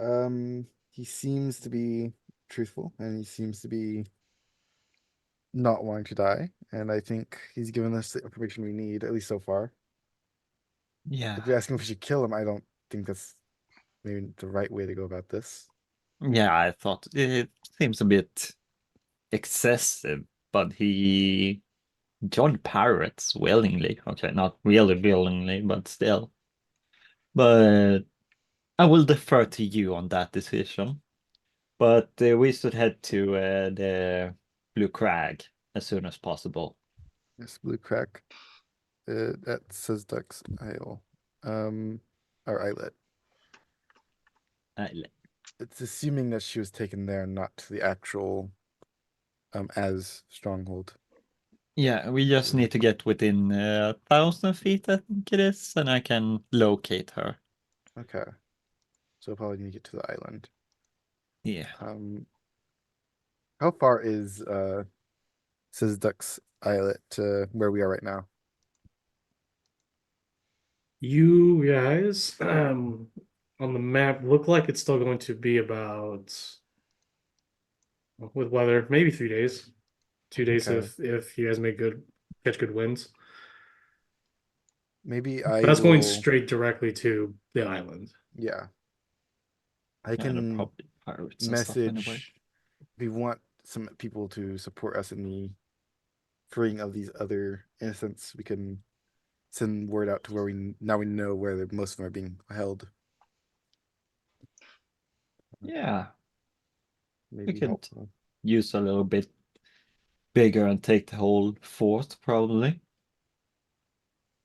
Speaker 4: he seems to be truthful and he seems to be not wanting to die. And I think he's given us the information we need, at least so far.
Speaker 3: Yeah,
Speaker 4: If you're asking if we should kill him, I don't think that's maybe the right way to go about this.
Speaker 3: yeah. I thought it seems a bit excessive, but he joined pirates willingly. Okay, not really willingly, but still. But I will defer to you on that decision. But we should head to the Blue Crag as soon as possible.
Speaker 4: Yes, Blue Crack. That says Ducks Isle. Or Islet. It's assuming that she was taken there, not to the actual as stronghold.
Speaker 3: Yeah, we just need to get within 1,000 feet, I think it is, and I can locate her.
Speaker 4: Okay. So probably need to get to the island.
Speaker 3: Yeah.
Speaker 4: How far is says Ducks Islet to where we are right now?
Speaker 2: You guys, on the map, look like it's still going to be about, with weather, maybe 3 days. 2 days
Speaker 4: Okay.
Speaker 2: if you guys catch good winds.
Speaker 4: Maybe
Speaker 2: But
Speaker 4: I
Speaker 2: that's going
Speaker 4: will.
Speaker 2: straight directly to the island.
Speaker 4: Yeah. I
Speaker 3: Yeah, they're
Speaker 4: can
Speaker 3: probably pirates and stuff anyway.
Speaker 4: message. We want some people to support us in the freeing of these other innocents. We can send word out to where we know where most of them are being held.
Speaker 3: Yeah, we
Speaker 4: Maybe
Speaker 3: could
Speaker 4: help.
Speaker 3: use a little bit bigger and take the whole fort, probably.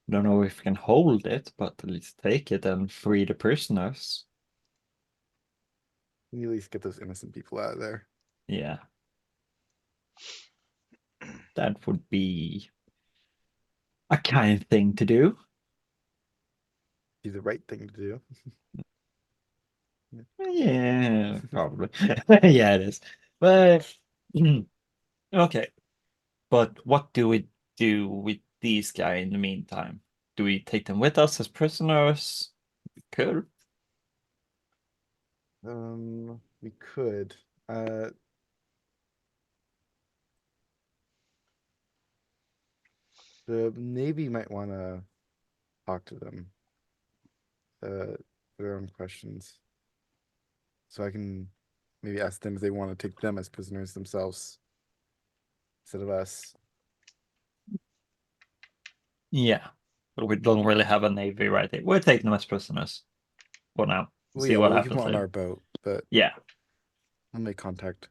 Speaker 3: Don't know if we can hold it, but at least take it and free the prisoners.
Speaker 4: We need at least get those innocent people out of there.
Speaker 3: Yeah. That would be a kind thing to do.
Speaker 4: Be the right thing to do.
Speaker 3: Yeah, probably. Yeah, it is. But okay. But what do we do with these guys in the meantime? Do we take them with us as prisoners? We could.
Speaker 4: We could. The Navy might want to talk to them. Their own questions. So I can maybe ask them if they want to take them as prisoners themselves instead of us.
Speaker 3: Yeah, but we don't really have a navy right here. We're taking them as prisoners for now.
Speaker 4: Well,
Speaker 3: See
Speaker 4: yeah,
Speaker 3: what
Speaker 4: we'll keep them
Speaker 3: happens
Speaker 4: on
Speaker 3: later.
Speaker 4: our boat, but
Speaker 3: Yeah.
Speaker 4: we'll make contact.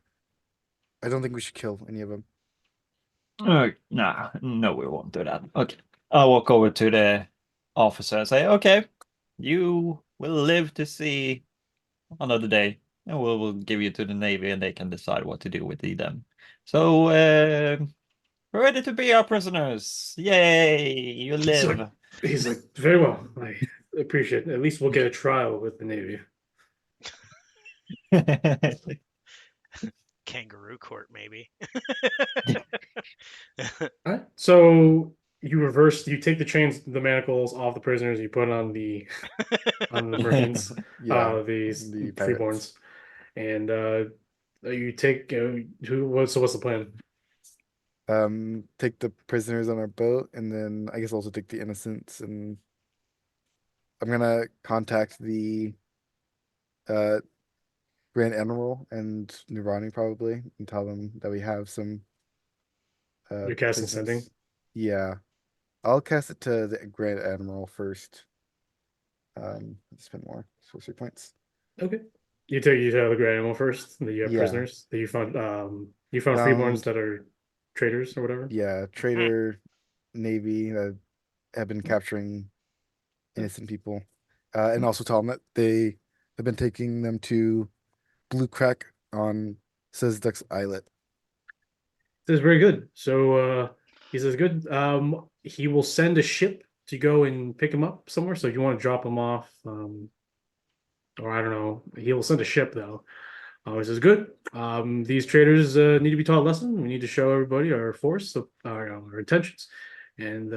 Speaker 4: I don't think we should kill any of them.
Speaker 3: Nah, no, we won't do that. Okay. I'll walk over to the officer and say, okay, you will live to see another day, and we'll give you to the Navy and they can decide what to do with them. So, ready to be our prisoners. Yay, you
Speaker 2: He's
Speaker 3: live.
Speaker 2: he's like, very well. I appreciate it. At least we'll get a trial with the Navy.
Speaker 1: Kangaroo court, maybe.
Speaker 2: All right. So you take the chains, the manacles off the prisoners, you put on the Marines,
Speaker 4: Yeah,
Speaker 2: these
Speaker 4: the
Speaker 2: freeborns, and you take what's the plan?
Speaker 4: take the prisoners on our boat, and then I guess also take the innocents, and I'm gonna contact the uh Grand Admiral and Nirvani probably and tell them that we have some
Speaker 2: You're casting
Speaker 4: prisoners.
Speaker 2: sending.
Speaker 4: Yeah. I'll cast it to the Grand Admiral first. Spend more sorcery points.
Speaker 2: Okay. You tell the Grand Animal first. That you have
Speaker 4: Yeah.
Speaker 2: prisoners that you found freeborns
Speaker 4: Found-
Speaker 2: that are traitors or whatever.
Speaker 4: Yeah, traitor navy that have been capturing innocent people. And also tell them that they have been taking them to Blue Crack on Sezdux Islet.
Speaker 2: This is very good. So he says good. He will send a ship to go and pick him up somewhere. So if you want to drop him off, or I don't know, he will send a ship though. He says good. These traders need to be taught a lesson. We need to show everybody our force, our intentions, and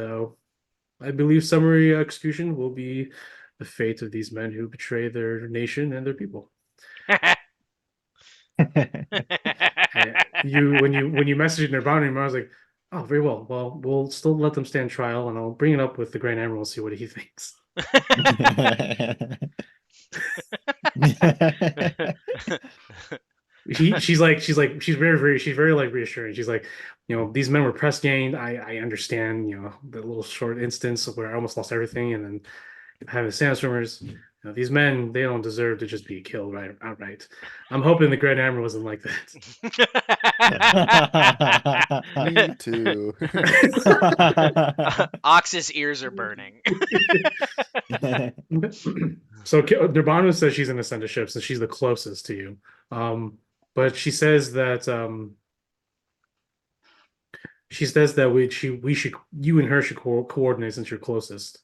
Speaker 2: I believe summary execution will be the fate of these men who betray their nation and their people. When you messaged Nirvana, I was like, oh, very well. Well, we'll still let them stand trial, and I'll bring it up with the Grand Admiral, see what he thinks. She's very like reassuring. She's like, these men were press ganged. I understand, the little short instance where I almost lost everything, and then having the sandstormers. These men, they don't deserve to just be killed outright. I'm hoping the Grand Admiral wasn't like that.
Speaker 4: Me too.
Speaker 1: Ox's ears are burning.
Speaker 2: So Nirvana says she's going to send a ship, so she's the closest to you. But she says that you and her should coordinate since you're closest.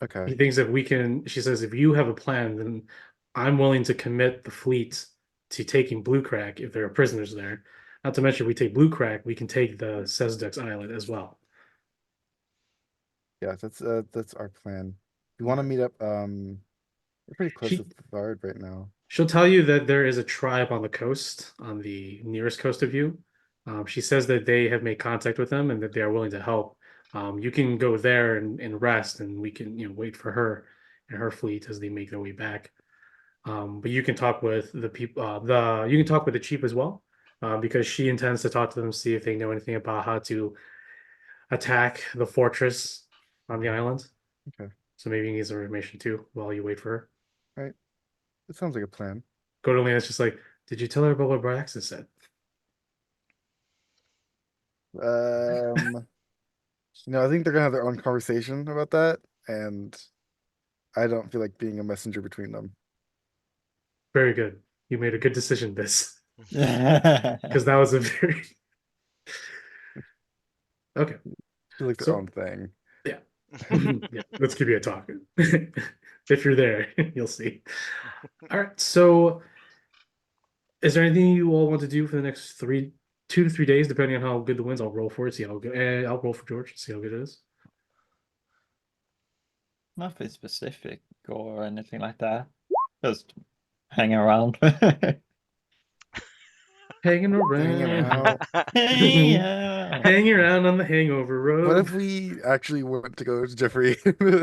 Speaker 4: Okay.
Speaker 2: He thinks she says, if you have a plan, then I'm willing to commit the fleet to taking Blue Crack if there are prisoners there. Not to mention, if we take Blue Crack, we can take the Sezdux Island as well.
Speaker 4: Yeah, that's our plan. We want to meet up. We're pretty close to Thard right now.
Speaker 2: She'll tell you that there is a tribe on the coast, on the nearest coast of you. She says that they have made contact with them and that they are willing to help. You can go there and rest, and we can wait for her and her fleet as they make their way back. But you can talk with the people. You can talk with the chief as well, because she intends to talk to them, see if they know anything about how to attack the fortress on the island.
Speaker 4: Okay.
Speaker 2: So maybe you need some information too while you wait for her.
Speaker 4: Right. It sounds like a plan.
Speaker 2: Go to Lena's just like, did you tell her about what Braxton said?
Speaker 4: I think they're gonna have their own conversation about that, and I don't feel like being a messenger between them.
Speaker 2: Very good. You made a good decision, Biz. Because that was a very okay.
Speaker 4: Feel like their own thing.
Speaker 2: Yeah. Yeah. Let's give you a talk. If you're there, you'll see. All right. So, is there anything you all want to do for the next 2 to 3 days, depending on how good the winds? I'll roll for it. See how good. I'll roll for George. See how good it is.
Speaker 3: Nothing specific or anything like that. Just hang around.
Speaker 2: Hanging
Speaker 4: Hanging
Speaker 2: around.
Speaker 4: out.
Speaker 3: Hey, yeah.
Speaker 2: Hanging around on the hangover
Speaker 4: What
Speaker 2: road.
Speaker 4: if we actually want to go to Jeffrey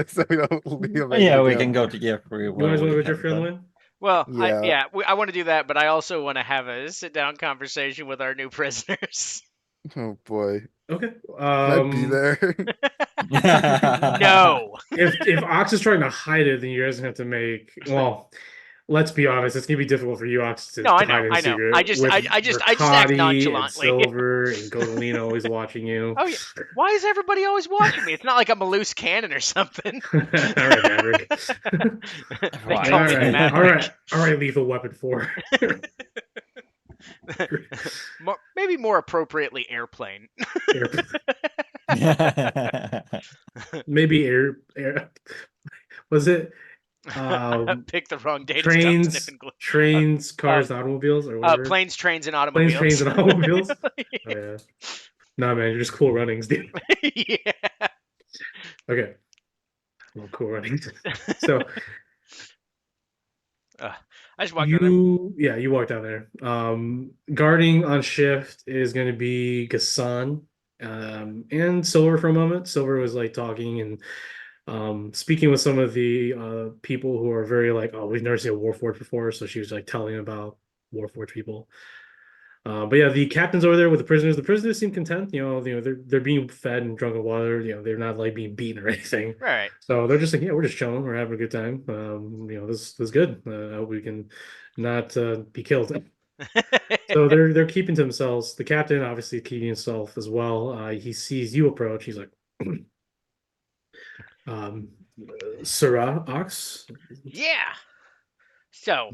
Speaker 4: so we don't leave him
Speaker 3: Oh,
Speaker 4: hanging
Speaker 3: yeah, we
Speaker 4: again?
Speaker 3: can go to Jeffrey.
Speaker 2: You guys want to go
Speaker 3: We have
Speaker 2: Jeffrey on the
Speaker 3: done.
Speaker 2: way?
Speaker 1: Well,
Speaker 4: Yeah.
Speaker 1: I want to do that, but I also want to have a sit down conversation with our new prisoners.
Speaker 4: Oh boy.
Speaker 2: Okay.
Speaker 4: Can I be there?
Speaker 1: No.
Speaker 2: If Ox is trying to hide it, then you guys have to make. Well, let's be honest. It's gonna be difficult for you, Ox,
Speaker 1: No, I
Speaker 2: to hide
Speaker 1: know,
Speaker 2: in
Speaker 1: I know.
Speaker 2: secret
Speaker 1: I just,
Speaker 2: with
Speaker 1: I just act
Speaker 2: Riccati and
Speaker 1: nonchalantly.
Speaker 2: Silver and Godolino always watching you.
Speaker 1: Oh yeah. Why is everybody always watching me? It's not like I'm a loose cannon or something.
Speaker 2: All right, Maverick.
Speaker 1: They
Speaker 3: Right.
Speaker 1: call me the Maverick.
Speaker 2: All right, Lethal Weapon 4.
Speaker 1: Maybe more appropriately, airplane.
Speaker 2: Maybe air. Was it
Speaker 1: Pick the wrong day to stop sniffing glue.
Speaker 2: trains, cars, automobiles, or whatever?
Speaker 1: Planes, trains, and
Speaker 2: Planes,
Speaker 1: automobiles.
Speaker 2: trains, and automobiles. Oh, yeah. Nah, man, you're just cool runnings, dude.
Speaker 1: Yeah.
Speaker 2: Okay. Well, cool runnings. So
Speaker 1: I just walked down there.
Speaker 2: you walk down there. Guarding on shift is going to be Gassan, and Silver for a moment. Silver was like talking and speaking with some of the people who are very like, oh, we've never seen a Warforged before, so she was like telling about Warforged people. But yeah, the captain's over there with the prisoners. The prisoners seem content. They're being fed and drunk with water. They're not like being beaten or anything.
Speaker 1: Right.
Speaker 2: So they're just like, yeah, we're just chilling. We're having a good time. This is good. I hope we can not be killed. So they're keeping to themselves. The captain obviously keeping himself as well. He sees you approach. He's like, Sirrah Ox,
Speaker 1: Yeah. So,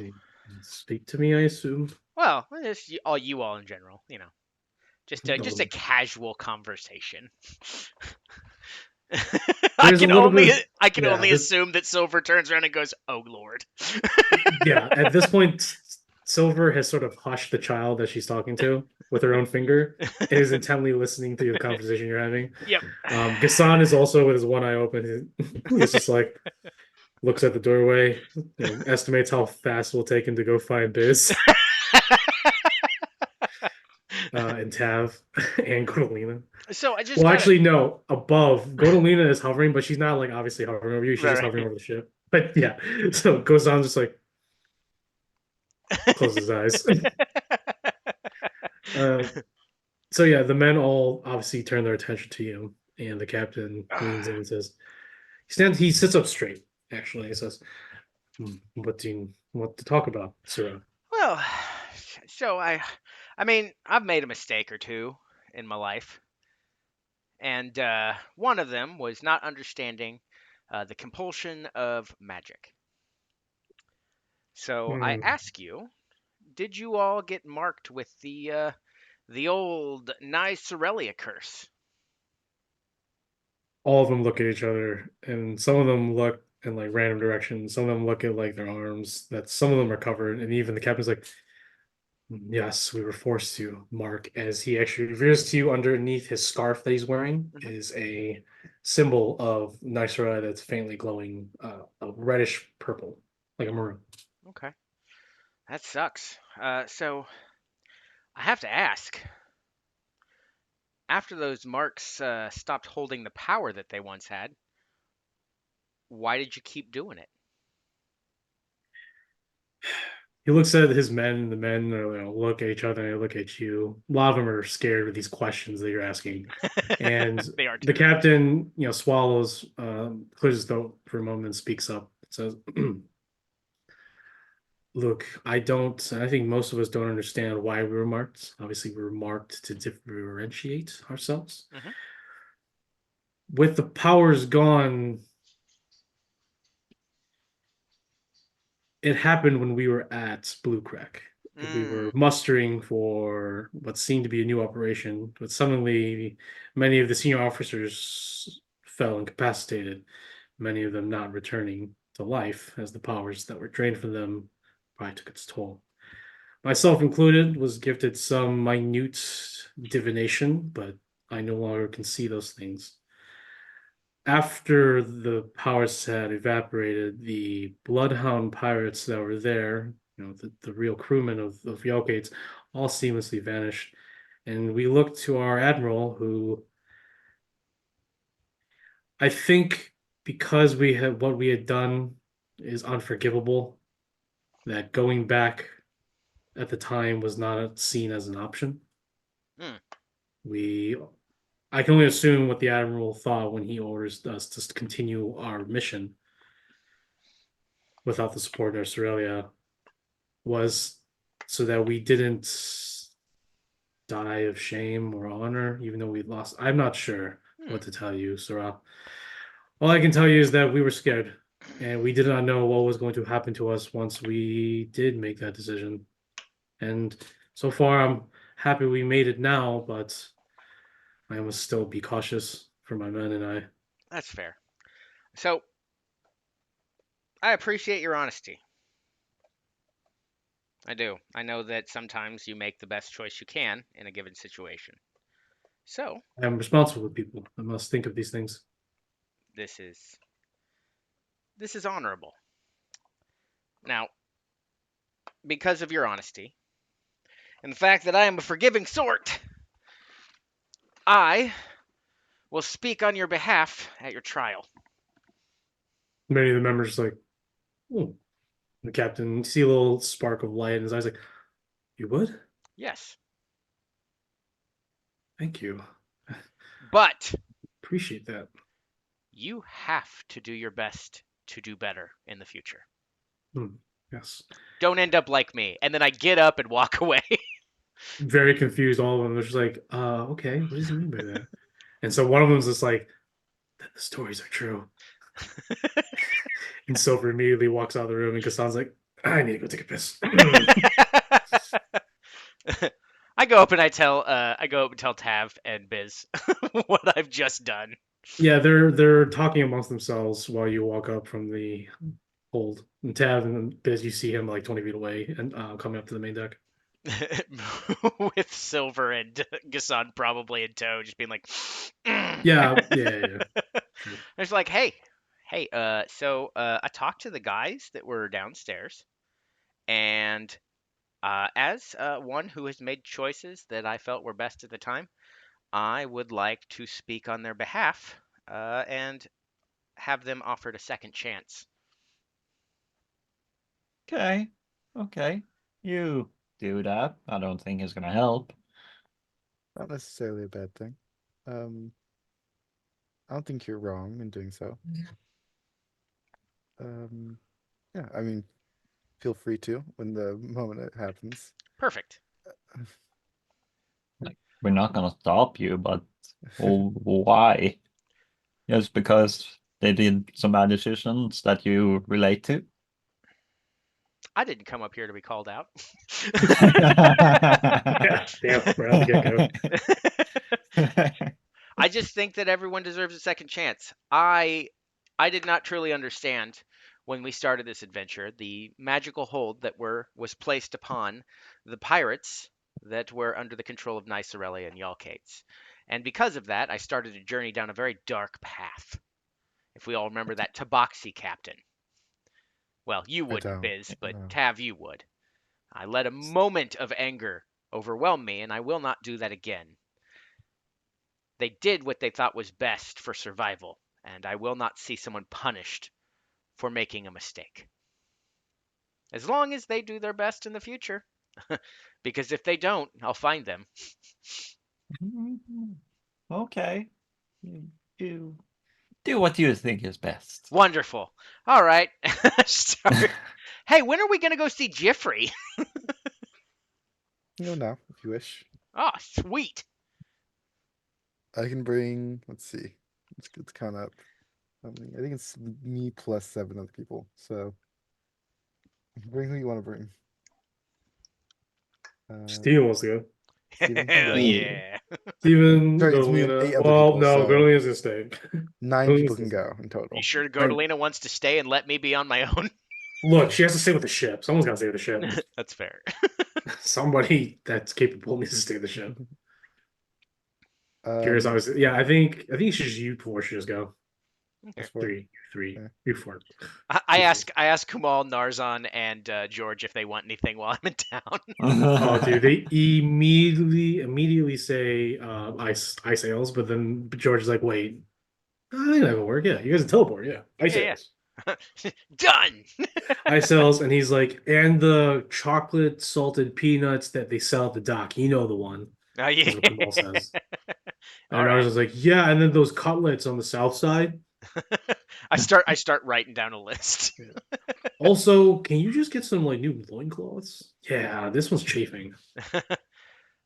Speaker 2: speak to me, I assume.
Speaker 1: well, it's you all in general, just a casual conversation. I
Speaker 2: There's a
Speaker 1: can
Speaker 2: little
Speaker 1: only
Speaker 2: bit-
Speaker 1: I can
Speaker 2: yeah,
Speaker 1: only
Speaker 2: this-
Speaker 1: assume that Silver turns around and goes, "Oh Lord."
Speaker 2: Yeah, at this point, Silver has sort of hushed the child that she's talking to with her own finger and is intently listening to the conversation you're having.
Speaker 1: Yep.
Speaker 2: Gassan is also with his one eye open. He's just like looks at the doorway, estimates how fast it will take him to go find Biz and Tav and Godolina.
Speaker 1: So I just
Speaker 2: Well,
Speaker 1: gotta-
Speaker 2: actually, no. Above, Godolina is hovering, but she's not like obviously hovering over you. She's just
Speaker 1: Right.
Speaker 2: hovering over the ship. But yeah, so Gozan just like closes his eyes. So yeah, the men all obviously turn their attention to you, and the captain leans in and says, he sits up straight. Actually, he says, "What do you want to talk about, Sirrah?"
Speaker 1: Well, so I mean, I've made a mistake or two in my life, and one of them was not understanding the compulsion of magic. So I ask you, did you all get marked with the old Nycerelia curse?
Speaker 2: All of them look at each other, and some of them look in like random directions. Some of them look at like their arms. That some of them are covered, and even the captain's like, "Yes, we were forced to." Mark, as he actually reveals to you underneath his scarf that he's wearing, is a symbol of Nycera that's faintly glowing, a reddish purple, like a maroon.
Speaker 1: Okay, that sucks. So I have to ask. After those marks stopped holding the power that they once had, why did you keep doing it?
Speaker 2: He looks at his men, and the men look at each other and they look at you. A lot of them are scared with these questions that you're asking. And
Speaker 1: They are
Speaker 2: the
Speaker 1: too.
Speaker 2: captain, swallows, clears his throat for a moment, and speaks up. Says, "Look, I think most of us don't understand why we were marked. Obviously, we were marked to differentiate ourselves.
Speaker 1: Mhm.
Speaker 2: With the powers gone, it happened when we were at Blue Crack. We were mustering for what seemed to be a new operation, but suddenly many of the senior officers fell incapacitated, many of them not returning to life as the powers that were drained from them probably took its toll. Myself included was gifted some minute divination, but I no longer can see those things. After the powers had evaporated, the bloodhound pirates that were there the real crewmen of Yelkates all seamlessly vanished. And we looked to our admiral, who I think because we had what we had done is unforgivable, that going back at the time was not seen as an option.
Speaker 1: Hmm.
Speaker 2: I can only assume what the admiral thought when he orders us to continue our mission without the support of Australia was so that we didn't die of shame or honor, even though we lost. I'm not sure what to tell you, Sarah. All I can tell you is that we were scared and we did not know what was going to happen to us once we did make that decision. And so far, I'm happy we made it now, but I must still be cautious for my men and I.
Speaker 1: That's fair. So, I appreciate your honesty. I do. I know that sometimes you make the best choice you can in a given situation. So,
Speaker 2: I'm responsible with people. I must think of these things.
Speaker 1: this is honorable. Now, because of your honesty and the fact that I am a forgiving sort, I will speak on your behalf at your trial.
Speaker 2: Many of the members like, oh, the captain, you see a little spark of light in his eyes, like, you would?
Speaker 1: Yes,
Speaker 2: Thank you.
Speaker 1: but
Speaker 2: Appreciate that.
Speaker 1: you have to do your best to do better in the future.
Speaker 2: Yes.
Speaker 1: Don't end up like me, and then I get up and walk away.
Speaker 2: Very confused, all of them. They're just like, okay, what does he mean by that? And so one of them's just like, the stories are true. And Silver immediately walks out of the room, and Gaston's like, I need to go take a piss.
Speaker 1: I go up and tell Tav and Biz what I've just done.
Speaker 2: Yeah, they're talking amongst themselves while you walk up from the hold. And Tav and Biz, you see him like 20 feet away and coming up to the main deck.
Speaker 1: With Silver and Gaston probably in tow, just being like,
Speaker 2: Yeah.
Speaker 1: It's like, hey, so I talked to the guys that were downstairs, and as one who has made choices that I felt were best at the time, I would like to speak on their behalf and have them offered a second chance.
Speaker 3: Okay. You do that. I don't think it's gonna help.
Speaker 4: Not necessarily a bad thing. I don't think you're wrong in doing so. Yeah, I mean, feel free to when the moment it happens.
Speaker 1: Perfect.
Speaker 3: We're not gonna stop you, but why? Just because they did some bad decisions that you relate to?
Speaker 1: I didn't come up here to be called out.
Speaker 2: Yeah, damn, right out the get-go.
Speaker 1: I just think that everyone deserves a second chance. I did not truly understand when we started this adventure the magical hold that was placed upon the pirates that were under the control of Nysa Aurelia and Yalkates. And because of that, I started a journey down a very dark path. If we all remember that Tabaxi captain. Well, you wouldn't,
Speaker 4: don't.
Speaker 1: Biz, but
Speaker 4: No.
Speaker 1: Tav, you would. I let a moment of anger overwhelm me, and I will not do that again. They did what they thought was best for survival, and I will not see someone punished for making a mistake. As long as they do their best in the future. Because if they don't, I'll find them.
Speaker 3: Okay. You do what you think is best.
Speaker 1: Wonderful. All right. Start. Hey, when are we going to go see Jeffrey?
Speaker 4: You know now, if you wish.
Speaker 1: Oh, sweet.
Speaker 4: I can bring. Let's see. Let's count up. I think it's me plus 7 other people. So bring who you want to bring.
Speaker 2: Steve wants to go.
Speaker 4: Steven?
Speaker 1: Hell
Speaker 4: Yeah.
Speaker 1: yeah.
Speaker 2: Steven,
Speaker 4: Sorry, it's me and 8
Speaker 2: Godolina.
Speaker 4: other
Speaker 2: Well,
Speaker 4: people,
Speaker 2: no,
Speaker 4: so-
Speaker 2: Godolina's gonna stay.
Speaker 4: 9
Speaker 2: Who
Speaker 4: people
Speaker 2: is
Speaker 4: can
Speaker 2: this?
Speaker 4: go in total.
Speaker 1: You sure Godolina wants to stay and let me be on my own?
Speaker 2: Look, she has to stay with the ship. Someone's gotta stay with the ship.
Speaker 1: That's fair.
Speaker 2: Somebody that's capable needs to stay with the ship. Curious,
Speaker 4: Um,
Speaker 2: obviously. Yeah, I think it's just you four should just go.
Speaker 4: That's 4.
Speaker 2: Three, three,
Speaker 4: Yeah.
Speaker 2: you're 4.
Speaker 1: I ask Kumal, Narzan, and George if they want anything while I'm in town.
Speaker 2: Oh, dude, they immediately say ice sails, but then George is like, wait, I think that will work. Yeah, you guys can teleport. Yeah, ice
Speaker 1: Yeah, yeah.
Speaker 2: sails.
Speaker 1: Done.
Speaker 2: Ice sails, and he's like, and the chocolate salted peanuts that they sell at the dock. You know the one.
Speaker 1: Oh yeah.
Speaker 2: Is what Kamal says.
Speaker 1: All
Speaker 2: And I
Speaker 1: right.
Speaker 2: was like, yeah, and then those cutlets on the south side.
Speaker 1: I start writing down a list.
Speaker 2: Also, can you just get some like new loincloths? Yeah, this one's chafing.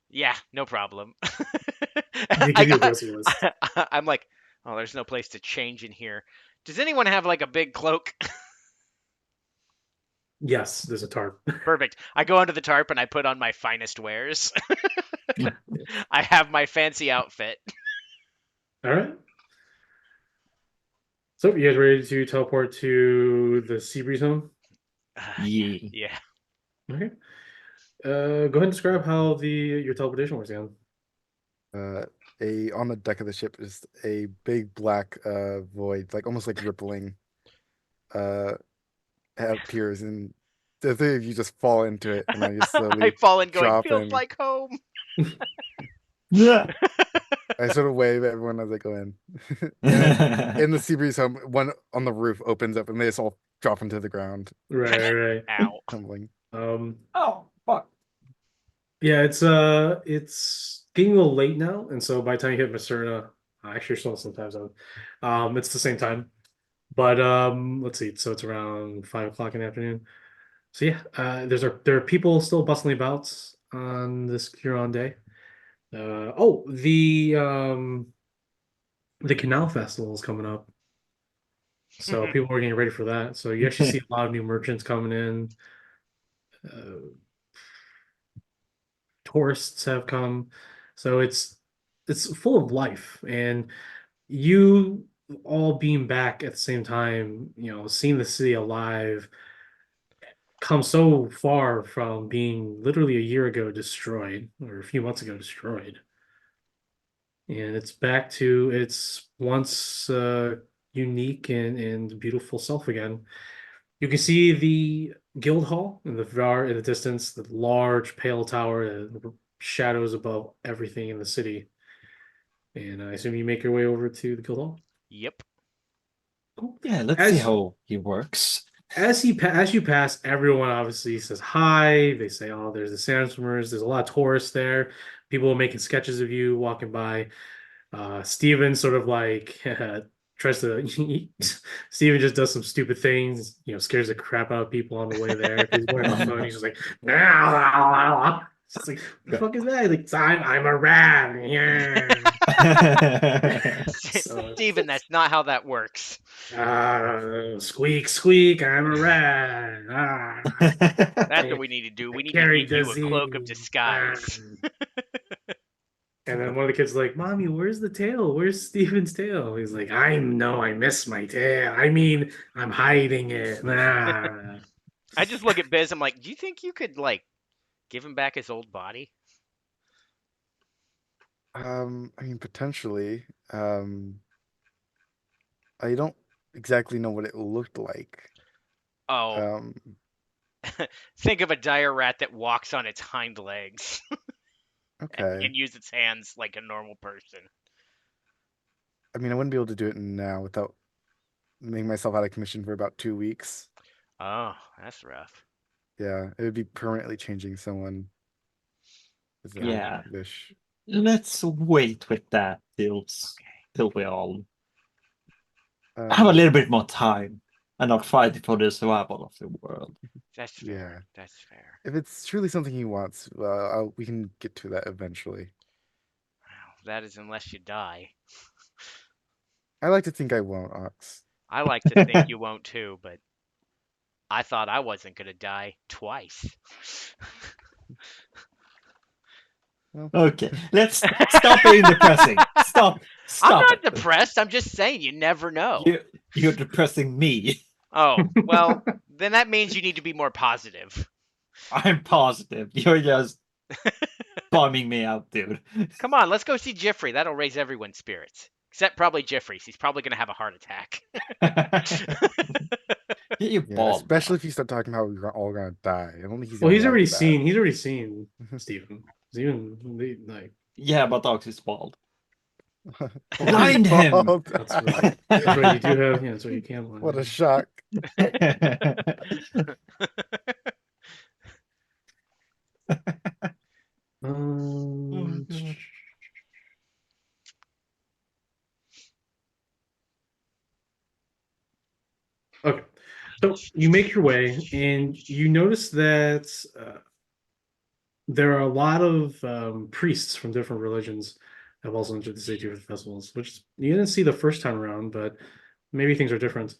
Speaker 1: Yeah, no problem.
Speaker 2: They give you a grocery list.
Speaker 1: I'm like, oh, there's no place to change in here. Does anyone have like a big cloak?
Speaker 2: Yes, there's a tarp.
Speaker 1: Perfect. I go under the tarp and I put on my finest wares. I have my fancy outfit.
Speaker 2: All right. So you guys ready to teleport to the Seabreeze home?
Speaker 3: Yeah.
Speaker 1: Yeah.
Speaker 2: Okay. Go ahead and describe how your teleportation works, Ian.
Speaker 4: On the deck of the ship is a big black void, like almost like rippling, appears, and the three of you just fall into it, and I just
Speaker 1: I
Speaker 4: slowly
Speaker 1: fall in going,
Speaker 4: drop
Speaker 1: feels
Speaker 4: in.
Speaker 1: like home.
Speaker 3: Yeah.
Speaker 4: I sort of wave at everyone as I go in. And in the Seabreeze home, one on the roof opens up, and they just all drop into the ground,
Speaker 2: Right.
Speaker 1: Ow.
Speaker 4: tumbling.
Speaker 3: Oh, fuck.
Speaker 2: Yeah, it's getting a little late now, and so by the time you hit Macerna, actually you're still sometimes on. It's the same time. But let's see, so it's around 5 o'clock in the afternoon. So yeah, there are people still bustling about on this Huron day. The Canal Festival is coming up. So
Speaker 1: Mhm.
Speaker 2: people are getting ready for that. So you actually see a lot of new merchants coming in. Tourists have come. So it's full of life. And you all being back at the same time, seeing the city alive, come so far from being literally a year ago destroyed, or a few months ago destroyed. And it's back to its once unique and beautiful self again. You can see the guild hall in the distance, the large pale tower, the shadows above everything in the city. And I assume you make your way over to the guild hall.
Speaker 1: Yep.
Speaker 2: Cool.
Speaker 3: Yeah, let's see how he works.
Speaker 2: As you pass, everyone obviously says hi. They say, "Oh, there's the Sandstormers." There's a lot of tourists there. People making sketches of you walking by. Steven sort of like tries to. Steven just does some stupid things. Scares the crap out of people on the way there. He's going on the phone. He's just like, nah. It's just like, what the fuck is that? He's like, I'm a rat. Yeah. So,
Speaker 1: Steven, that's not how that works.
Speaker 2: squeak, squeak. I'm a rat.
Speaker 1: That's what we need to do. We need to
Speaker 2: Carry
Speaker 1: give you a cloak of
Speaker 2: disease.
Speaker 1: disguise.
Speaker 2: And then one of the kids is like, Mommy, where's the tail? Where's Steven's tail? He's like, I miss my tail. I mean, I'm hiding it. Nah.
Speaker 1: I just look at Biz. I'm like, do you think you could like give him back his old body?
Speaker 4: I mean, potentially. I don't exactly know what it looked like.
Speaker 1: Oh,
Speaker 4: Um,
Speaker 1: think of a dire rat that walks on its hind legs and
Speaker 4: okay.
Speaker 1: can use its hands like a normal person.
Speaker 4: I mean, I wouldn't be able to do it now without making myself out of commission for about 2 weeks.
Speaker 1: Oh, that's rough.
Speaker 4: Yeah, it would be permanently changing someone. Is that
Speaker 3: Yeah.
Speaker 4: wish?
Speaker 3: Let's wait with that till we all have a
Speaker 4: Um,
Speaker 3: little bit more time and not fight for the survival of the world.
Speaker 1: That's fair.
Speaker 4: Yeah.
Speaker 1: That's fair.
Speaker 4: if it's truly something he wants, we can get to that eventually.
Speaker 1: Wow, that is unless you die.
Speaker 4: I like to think I won't, Ox.
Speaker 1: I like to think you won't too, but I thought I wasn't gonna die twice.
Speaker 3: Okay, let's stop being depressing. Stop.
Speaker 1: I'm not
Speaker 3: it.
Speaker 1: depressed. I'm just saying you never know.
Speaker 3: You're depressing me.
Speaker 1: Oh, well, then that means you need to be more positive.
Speaker 3: I'm positive. You're just bumming me out, dude.
Speaker 1: Come on, let's go see Jeffrey. That'll raise everyone's spirits. Except probably Jeffries. He's probably going to have a heart attack.
Speaker 3: Get you
Speaker 4: Yeah,
Speaker 3: bald
Speaker 4: especially
Speaker 3: now.
Speaker 4: if you start talking about we're all gonna die. I don't think he's
Speaker 2: Well,
Speaker 4: gonna
Speaker 2: he's
Speaker 4: like
Speaker 2: already
Speaker 4: that.
Speaker 2: seen. He's already seen Steven. Like
Speaker 3: Yeah, but Ox is bald.
Speaker 4: Oh,
Speaker 3: Blind
Speaker 4: he's
Speaker 3: him!
Speaker 4: bald.
Speaker 2: that's right. That's right. You do have. Yeah, that's right. You can blind
Speaker 4: What a
Speaker 2: him.
Speaker 4: shock.
Speaker 2: Um, okay, so you make your way, and you notice that there are a lot of priests from different religions have also entered the city of festivals, which you didn't see the first time around, but maybe things are different.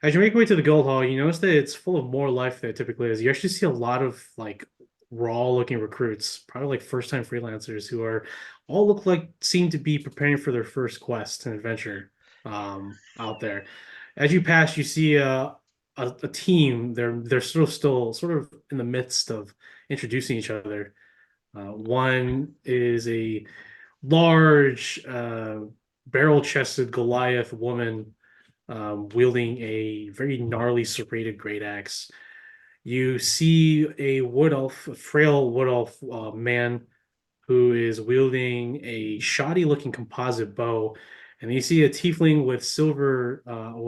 Speaker 2: As you make your way to the guild hall, you notice that it's full of more life than it typically is. You actually see a lot of like raw looking recruits, probably like first time freelancers who are all look like seem to be preparing for their first quest and adventure out there. As you pass, you see a team. They're sort of in the midst of introducing each other. One is a large, barrel-chested Goliath woman wielding a very gnarly serrated great axe. You see a wood elf, a frail wood elf man who is wielding a shoddy looking composite bow. And you see a tiefling with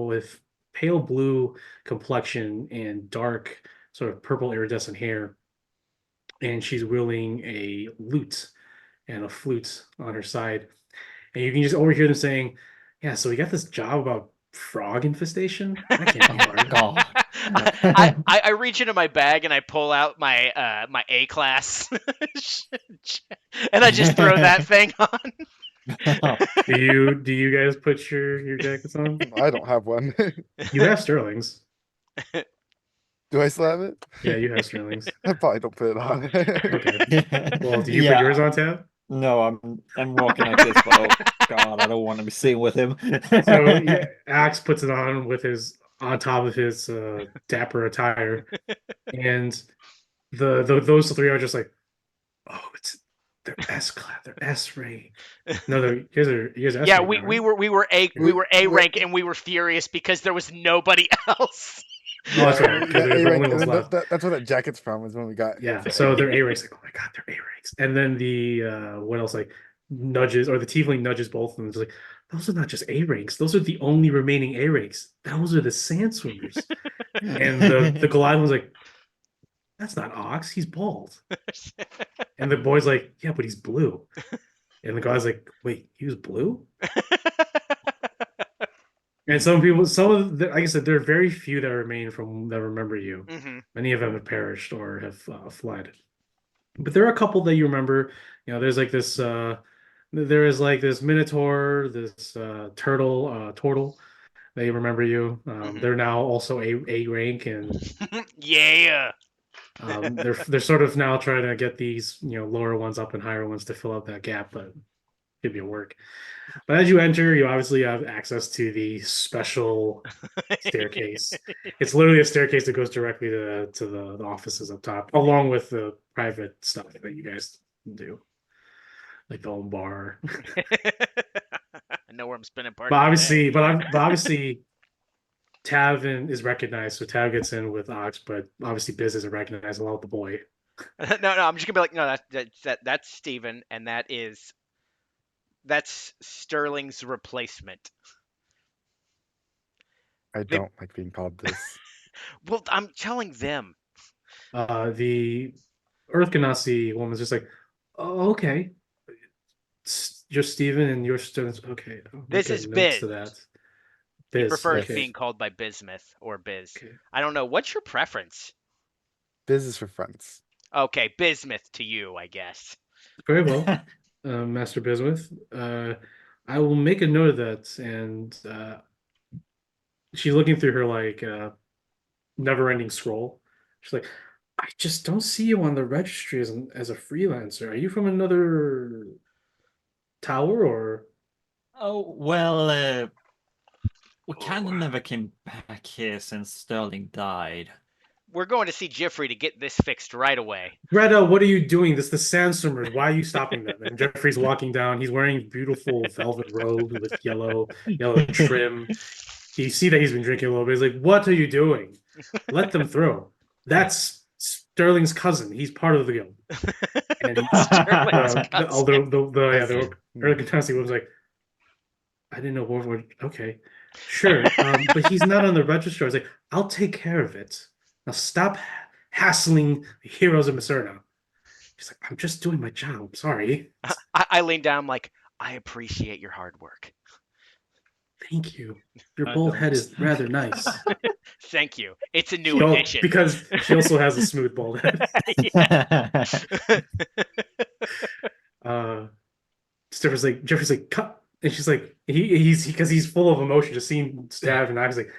Speaker 2: with pale blue complexion and dark, sort of purple iridescent hair. And she's wielding a lute and a flute on her side. And you can just overhear them saying, "Yeah, so we got this job about frog infestation. That can't be
Speaker 3: Oh
Speaker 2: hard."
Speaker 3: god.
Speaker 1: I reach into my bag and I pull out my my A class, and I just throw that thing on.
Speaker 2: Do you guys put your jackets on?
Speaker 4: I don't have one.
Speaker 2: You have Sterlings.
Speaker 4: Do I still have it?
Speaker 2: Yeah, you have Sterlings.
Speaker 4: I probably don't put it on.
Speaker 2: Okay. Well, did you put
Speaker 3: Yeah.
Speaker 2: yours on, Tab?
Speaker 3: No, I'm walking like this, but oh god, I don't want to be seen with him.
Speaker 2: So yeah, Axe puts it on with his on top of his dapper attire, and those three are just like, oh, they're S class, they're S rank. No, you guys are S
Speaker 1: Yeah,
Speaker 2: rank
Speaker 1: we,
Speaker 2: now,
Speaker 1: we
Speaker 2: right?
Speaker 1: were we were A we were A
Speaker 4: we-
Speaker 1: rank and we were furious because there was nobody else.
Speaker 2: Oh, that's right,
Speaker 4: we
Speaker 2: 'cause
Speaker 4: got
Speaker 2: they're
Speaker 4: A
Speaker 2: the
Speaker 4: rank,
Speaker 2: only
Speaker 4: and
Speaker 2: ones
Speaker 4: then
Speaker 2: left.
Speaker 4: that's where that jacket's from. Is when we got.
Speaker 2: Yeah,
Speaker 4: his
Speaker 2: so
Speaker 4: A.
Speaker 2: they're A ranks. Like, oh my god, they're A ranks. And then the what else? Like nudges or the tiefling nudges both of them. It's like those are not just A ranks. Those are the only remaining A ranks. Those are the sand swimmers. And the Goliath was like, that's not Ox. He's bald. And the boy's like, yeah, but he's blue. And the guy's like, wait, he was blue? And like I said, there are very few that remain from that remember you.
Speaker 1: Hmm.
Speaker 2: Many of them have perished or have fled. But there are a couple that you remember. You know, there is like this Minotaur, this Turtle. They remember you.
Speaker 1: Mhm.
Speaker 2: They're now also A rank, and
Speaker 1: Yeah.
Speaker 2: they're sort of now trying to get these lower ones up and higher ones to fill out that gap, but it'd be a work. But as you enter, you obviously have access to the special staircase. It's literally a staircase that goes directly to the offices up top, along with the private stuff that you guys do, like the home bar.
Speaker 1: I know where I'm spending part
Speaker 2: But
Speaker 1: of my
Speaker 2: obviously, but obviously, Tav is recognized, so Tav gets in with Ox. But obviously, Biz isn't recognized along with the boy.
Speaker 1: day. No, I'm just gonna be like, no, that's Steven, and that's Sterling's replacement.
Speaker 4: I
Speaker 1: They-
Speaker 4: don't like being called this.
Speaker 1: Well, I'm telling them.
Speaker 2: The Earth Ganassi woman's just like, oh, okay. You're Steven and you're students. Okay, I'll
Speaker 1: This
Speaker 2: make
Speaker 1: is
Speaker 2: notes
Speaker 1: Biz.
Speaker 2: to that.
Speaker 1: He
Speaker 2: Biz,
Speaker 1: prefers
Speaker 2: okay.
Speaker 1: being called by Bismuth or Biz.
Speaker 2: Okay.
Speaker 1: I don't know. What's your preference?
Speaker 4: Biz is for friends.
Speaker 1: Okay, Bismuth to you, I guess.
Speaker 2: Very well, Master Bismuth. I will make a note of that. And she's looking through her like never-ending scroll. She's like, I just don't see you on the registry as a freelancer. Are you from another tower or?
Speaker 3: Oh well, we kind of never came back here since Sterling died.
Speaker 1: We're going to see Jeffrey to get this fixed right away.
Speaker 2: Greta, what are you doing? This is the Sandstormers. Why are you stopping them? And Jeffrey's walking down. He's wearing beautiful velvet robe with yellow trim. You see that he's been drinking a little bit. He's like, "What are you doing? Let them through." That's Sterling's cousin. He's part of the guild. And
Speaker 1: Sterling's
Speaker 2: the
Speaker 1: cousin.
Speaker 2: the early contestant was like, "I didn't know what word. Okay, sure, but he's not on the register." I was like, "I'll take care of it. Now stop hassling the heroes of Macerna." He's like, "I'm just doing my job. I'm sorry."
Speaker 1: I lean down like, I appreciate your hard work.
Speaker 2: Thank you. Your
Speaker 3: I
Speaker 2: bald
Speaker 3: don't.
Speaker 2: head is rather nice.
Speaker 1: Thank you. It's a new addition.
Speaker 2: Because she also has a smooth bald head. Jeffrey's like, cut. And she's like, he's full of emotion, just seeing Stav, and I was like,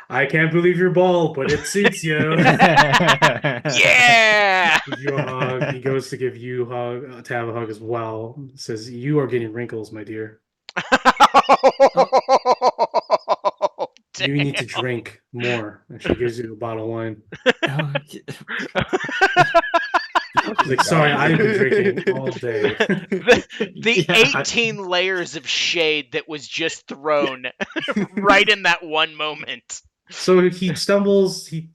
Speaker 2: "I can't believe you're bald, but it suits you."
Speaker 1: Yeah.
Speaker 2: Gives you a hug. He goes to give you Tav a hug as well. Says, "You are getting wrinkles, my dear. You need to drink more." And she gives you a bottle of wine. He's like, "Sorry, I've been drinking all day."
Speaker 1: The
Speaker 3: Yeah.
Speaker 1: 18 layers of shade that was just thrown right in that one moment.
Speaker 2: So he stumbles. He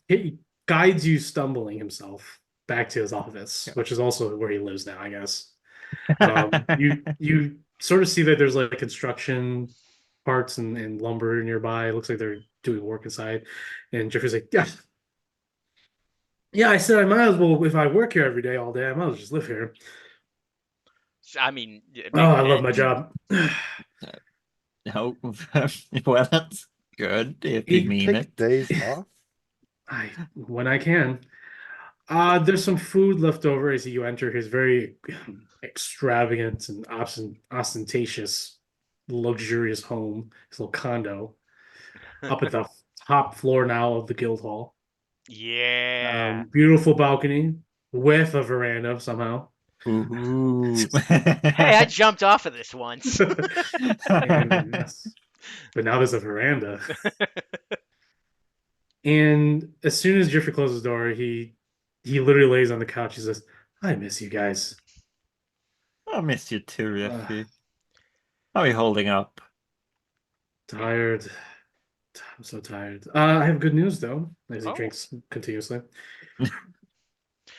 Speaker 2: guides you, stumbling himself back to his office, which is also where he lives now, I guess. You sort of see that there's like construction parts and lumber nearby. It looks like they're doing work inside. And Jeffrey's like, yeah, I said I might as well, if I work here every day all day, I might as well just live here.
Speaker 1: I mean,
Speaker 2: Oh, I love my job.
Speaker 3: No, well, that's good if you mean
Speaker 4: Take
Speaker 3: it.
Speaker 4: days off.
Speaker 2: When I can. There's some food left over as you enter his very extravagant and ostentatious, luxurious home, his little condo, up at the top floor now of the guild hall.
Speaker 1: yeah.
Speaker 2: Beautiful balcony with a veranda somehow.
Speaker 3: Ooh.
Speaker 1: Hey, I jumped off of this once.
Speaker 2: And, yes, but now there's a veranda. And as soon as Jeffrey closes the door, he literally lays on the couch. He says, "I miss you guys."
Speaker 3: I miss you too, Riffy. How are you holding up?
Speaker 2: Tired. I'm so tired. I have good news though, as he
Speaker 1: Oh.
Speaker 2: drinks continuously.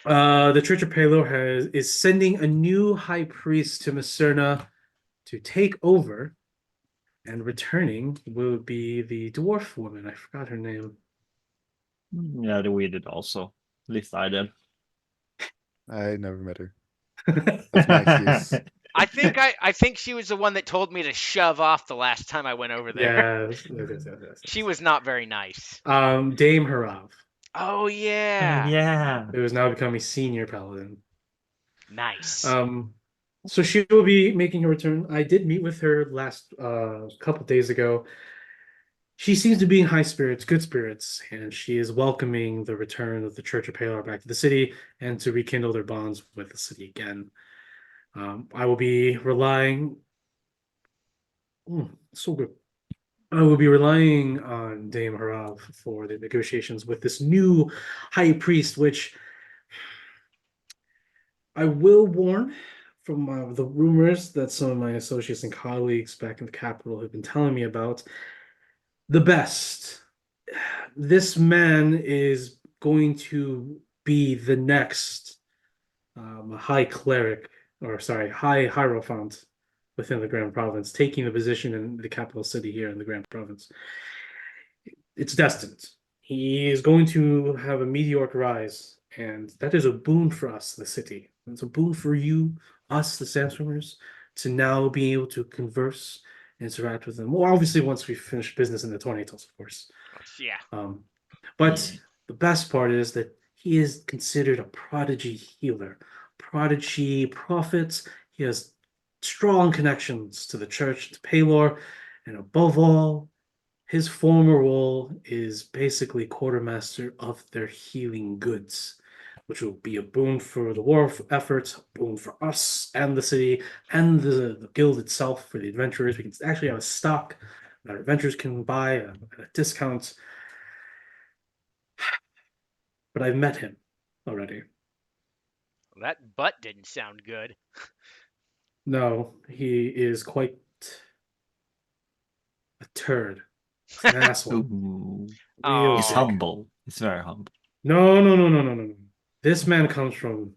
Speaker 2: The Church of Pelor is sending a new high priest to Macerna to take over, and returning will be the dwarf woman. I forgot her name.
Speaker 3: Yeah, we did also. At least I did.
Speaker 4: I never met her. That's my excuse.
Speaker 1: I think she was the one that told me to shove off the last time I went over there.
Speaker 2: Yes.
Speaker 1: She was not very nice.
Speaker 2: Dame Harav,
Speaker 1: Oh yeah.
Speaker 3: Yeah.
Speaker 2: who is now becoming senior paladin.
Speaker 1: Nice.
Speaker 2: So she will be making her return. I did meet with her last couple days ago. She seems to be in high spirits, good spirits, and she is welcoming the return of the Church of Pelor back to the city and to rekindle their bonds with the city again. I will be relying. So good. I will be relying on Dame Harav for the negotiations with this new high priest, which I will warn from the rumors that some of my associates and colleagues back in the capital have been telling me about. The best. This man is going to be the next high cleric, or sorry, high hierophant within the Grand Province, taking the position in the capital city here in the Grand Province. It's destined. He is going to have a meteoric rise, and that is a boon for us, the city. It's a boon for you, us, the Sandstormers, to now be able to converse, interact with them. Well, obviously, once we finish business in the tornadoes, of course.
Speaker 1: Yeah.
Speaker 2: But the best part is that he is considered a prodigy healer, prodigy prophet. He has strong connections to the church, to Pelor, and above all, his former role is basically quartermaster of their healing goods, which will be a boon for the war efforts, a boon for us and the city and the guild itself for the adventurers. We can actually have a stock that our adventurers can buy at a discount. but I've met him already.
Speaker 1: That butt didn't sound good.
Speaker 2: No, he is quite a turd. He's an asshole.
Speaker 3: Ooh.
Speaker 2: Real
Speaker 3: He's
Speaker 1: Oh.
Speaker 2: dick.
Speaker 3: humble. He's very humble.
Speaker 2: No. This man comes from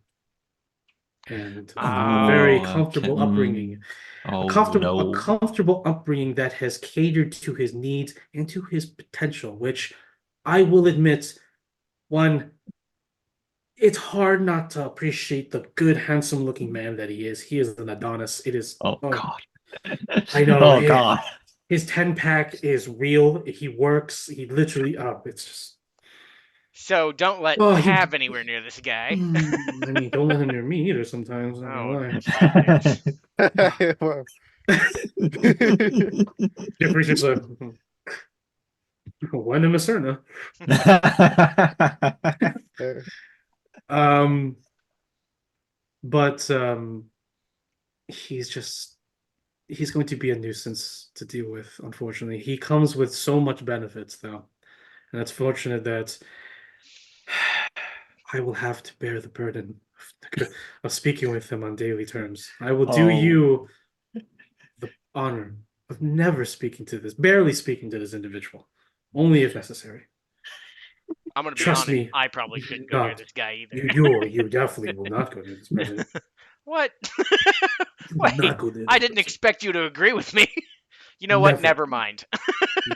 Speaker 2: and a very
Speaker 1: Oh,
Speaker 2: comfortable upbringing.
Speaker 3: Oh
Speaker 2: A
Speaker 3: no.
Speaker 2: comfortable upbringing that has catered to his needs and to his potential, which I will admit, one, it's hard not to appreciate the good, handsome-looking man that he is. He is an Adonis. It is.
Speaker 3: Oh God.
Speaker 2: I know.
Speaker 3: Oh God.
Speaker 2: His 10-pack is real. He works. He literally. It's just.
Speaker 1: so don't let
Speaker 2: Oh,
Speaker 1: have anywhere near this guy.
Speaker 2: I mean, don't let him near me either. Sometimes. Not gonna
Speaker 1: Oh,
Speaker 2: lie.
Speaker 4: Well,
Speaker 2: Jeffrey's just like. When in Macerna. Um, but he's going to be a nuisance to deal with, unfortunately. He comes with so much benefits, though. And it's fortunate that I will have to bear the burden of speaking with him on daily terms. I will do
Speaker 3: Oh.
Speaker 2: you the honor of never barely speaking to this individual, only if necessary.
Speaker 1: I'm gonna be
Speaker 2: Trust
Speaker 1: honest.
Speaker 2: me,
Speaker 1: I probably shouldn't go near
Speaker 2: God.
Speaker 1: this guy either.
Speaker 2: You definitely will not go near this person.
Speaker 1: What?
Speaker 2: You will
Speaker 1: Wait,
Speaker 2: not go near
Speaker 1: I
Speaker 2: this
Speaker 1: didn't
Speaker 2: person.
Speaker 1: expect you to agree with me. You know what?
Speaker 2: Never.
Speaker 1: Never mind.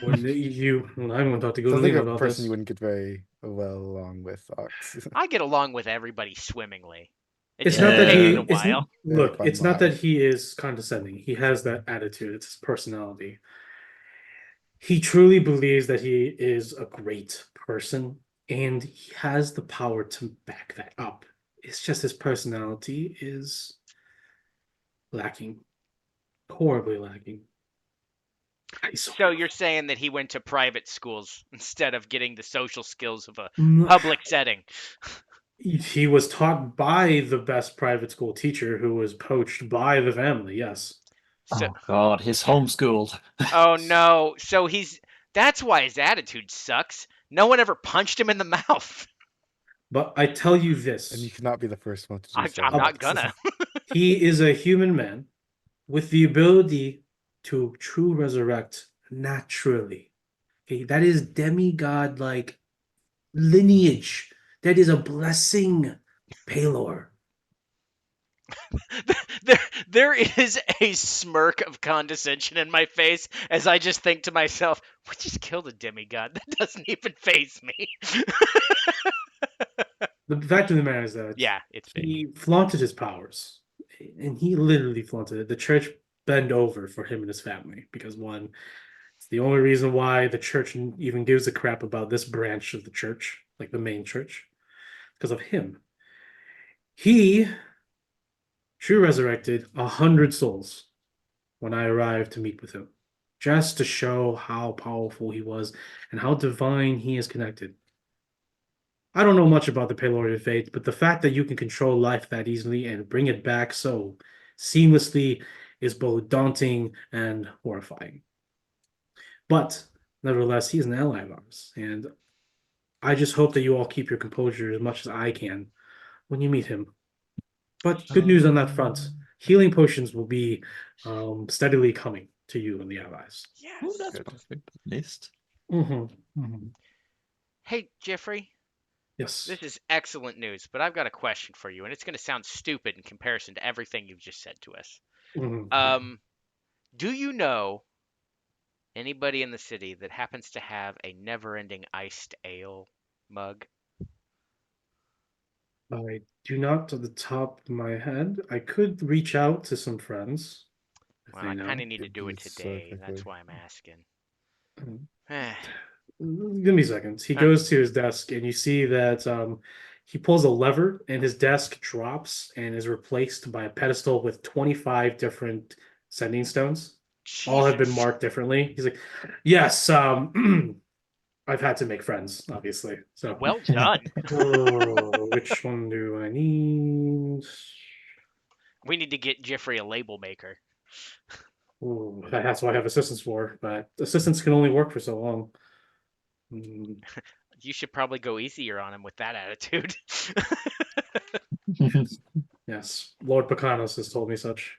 Speaker 2: I'm going to have to go to
Speaker 4: sounds like
Speaker 2: Lena
Speaker 4: a
Speaker 2: about
Speaker 4: person
Speaker 2: this.
Speaker 4: you wouldn't get very well along with, Ox.
Speaker 1: I get along with everybody swimmingly. It
Speaker 2: It's
Speaker 1: just
Speaker 2: not that
Speaker 1: takes
Speaker 2: he.
Speaker 1: a while.
Speaker 2: Look,
Speaker 4: Fun
Speaker 2: it's not
Speaker 4: line.
Speaker 2: that he is condescending. He has that attitude. It's his personality. He truly believes that he is a great person, and he has the power to back that up. It's just his personality is lacking, horribly lacking.
Speaker 1: So you're saying that he went to private schools instead of getting the social skills of a
Speaker 2: Mm,
Speaker 1: public setting.
Speaker 2: He was taught by the best private school teacher who was poached by the family, yes.
Speaker 1: So,
Speaker 3: Oh God. He's homeschooled.
Speaker 1: oh no. So that's why his attitude sucks. No one ever punched him in the mouth.
Speaker 2: But I tell you
Speaker 4: And you
Speaker 2: this,
Speaker 4: cannot be the first one to do so.
Speaker 1: I'm not
Speaker 4: Ox.
Speaker 1: gonna.
Speaker 2: he is a human man with the ability to true resurrect naturally. Okay, that is demigod like lineage. That is a blessing, Palor.
Speaker 1: there is a smirk of condescension in my face as I just think to myself, we just killed a demigod. That doesn't even faze me.
Speaker 2: The fact of the matter is that
Speaker 1: Yeah, it's fake.
Speaker 2: he flaunted his powers, and he literally flaunted it. The church bent over for him and his family because one, it's the only reason why the church even gives a crap about this branch of the church, like the main church, because of him. He true resurrected 100 souls when I arrived to meet with him, just to show how powerful he was and how divine he is connected. I don't know much about the Pelorian faith, but the fact that you can control life that easily and bring it back so seamlessly is both daunting and horrifying. But nevertheless, he's an ally of ours, and I just hope that you all keep your composure as much as I can when you meet him. But good news on that front. Healing potions will be steadily coming to you and the allies.
Speaker 1: Yes.
Speaker 3: Oh, that's
Speaker 4: Good.
Speaker 3: perfect. At least.
Speaker 1: Hey, Jeffrey,
Speaker 2: Yes.
Speaker 1: this is excellent news, but I've got a question for you, and it's going to sound stupid in comparison to everything you've just said to us.
Speaker 2: Mhm.
Speaker 1: Do you know anybody in the city that happens to have a never-ending iced ale mug?
Speaker 2: I do not at the top of my head. I could reach out to some friends if
Speaker 1: Well,
Speaker 2: they
Speaker 1: I
Speaker 2: know.
Speaker 1: kind of need to
Speaker 4: It'd
Speaker 1: do
Speaker 4: be
Speaker 1: it
Speaker 4: so
Speaker 1: today. That's
Speaker 4: quickly.
Speaker 1: why I'm asking.
Speaker 2: Mm. Give me seconds. He goes to his desk, and you see that he pulls a lever, and his desk drops and is replaced by a pedestal with 25 different sending stones. All have been
Speaker 1: Jesus.
Speaker 2: marked differently. He's like, "Yes, I've had to make friends, obviously. So,
Speaker 1: Well done.
Speaker 2: which one do I need?
Speaker 1: We need to get Jeffrey a label maker.
Speaker 2: Ooh, that's what I have assistants for, but assistants can only work for so long. Mm,
Speaker 1: You should probably go easier on him with that attitude.
Speaker 2: Yes, Lord Pakanos has told me such.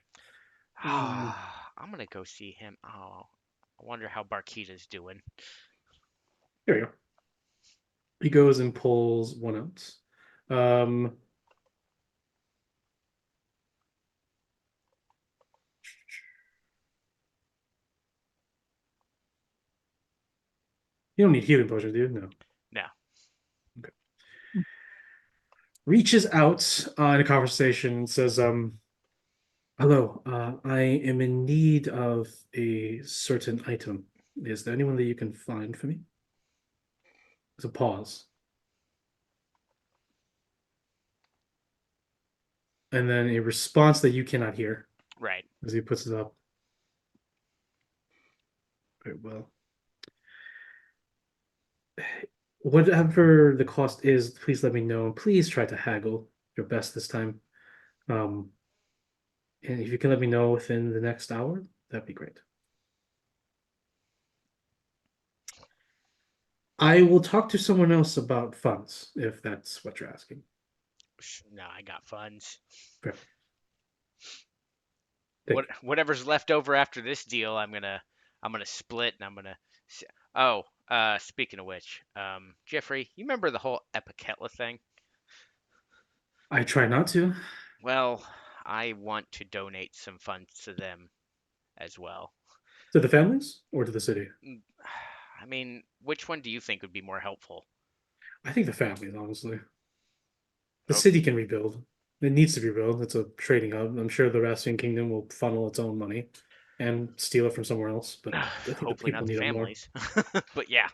Speaker 1: I'm gonna go see him. Oh, I wonder how Barkita's doing.
Speaker 2: Here we go. He goes and pulls one out. You don't need healing potions, do you? No.
Speaker 1: No.
Speaker 2: Okay. Reaches out in a conversation and says, hello, I am in need of a certain item. Is there anyone that you can find for me? There's a pause. And then a response that you cannot hear
Speaker 1: Right.
Speaker 2: as he puts it up. Very well. Whatever the cost is, please let me know. Please try to haggle your best this time. And if you can let me know within the next hour, that'd be great. I will talk to someone else about funds, if that's what you're asking.
Speaker 1: No, I got funds.
Speaker 2: Fair.
Speaker 1: Whatever's left over after this deal, I'm gonna split, and I'm gonna. Oh, speaking of which, Jeffrey, you remember the whole Epiketla thing?
Speaker 2: I try not to.
Speaker 1: Well, I want to donate some funds to them as well.
Speaker 2: To the families or to the city?
Speaker 1: I mean, which one do you think would be more helpful?
Speaker 2: I think the families, honestly. The
Speaker 1: Okay.
Speaker 2: city can rebuild. It needs to be rebuilt. It's a trading hub. I'm sure the Rastian Kingdom will funnel its own money and steal it from somewhere else. But I think the
Speaker 1: Hopefully
Speaker 2: people
Speaker 1: not the
Speaker 2: need it more.
Speaker 1: families. But yeah.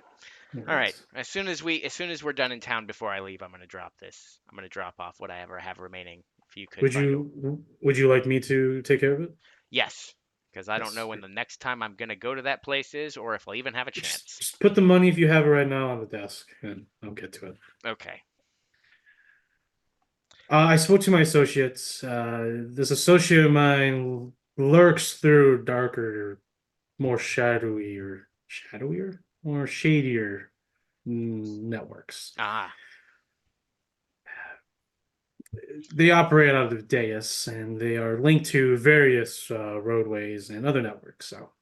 Speaker 2: All
Speaker 1: All right. As soon as we're done in town before I leave, I'm gonna drop this. I'm gonna drop off what I ever have remaining. If you could
Speaker 2: Would you like me to take care of it?
Speaker 1: Yes, because I don't
Speaker 2: Yes.
Speaker 1: know when the next time I'm gonna go to that place is, or if I'll even have a chance.
Speaker 2: Just put the money if you have it right now on the desk, and I'll get to it.
Speaker 1: Okay.
Speaker 2: I spoke to my associates. This associate of mine lurks through darker, more shadowier, more shadier networks.
Speaker 1: Ah.
Speaker 2: They operate out of Deus, and they are linked to various roadways and other networks. So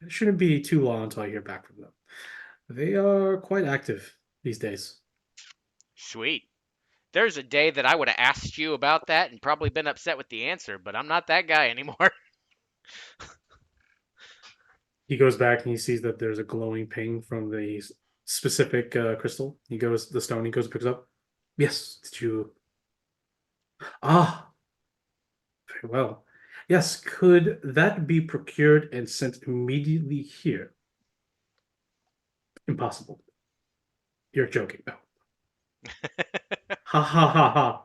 Speaker 2: it shouldn't be too long until I hear back from them. They are quite active these days.
Speaker 1: Sweet. There's a day that I would have asked you about that and probably been upset with the answer, but I'm not that guy anymore.
Speaker 2: He goes back and he sees that there's a glowing ping from the specific crystal. He goes, the stone, he goes and picks up. Yes, did you? Ah, very well. Yes, could that be procured and sent immediately here? Impossible. You're joking. No. Ha ha ha ha.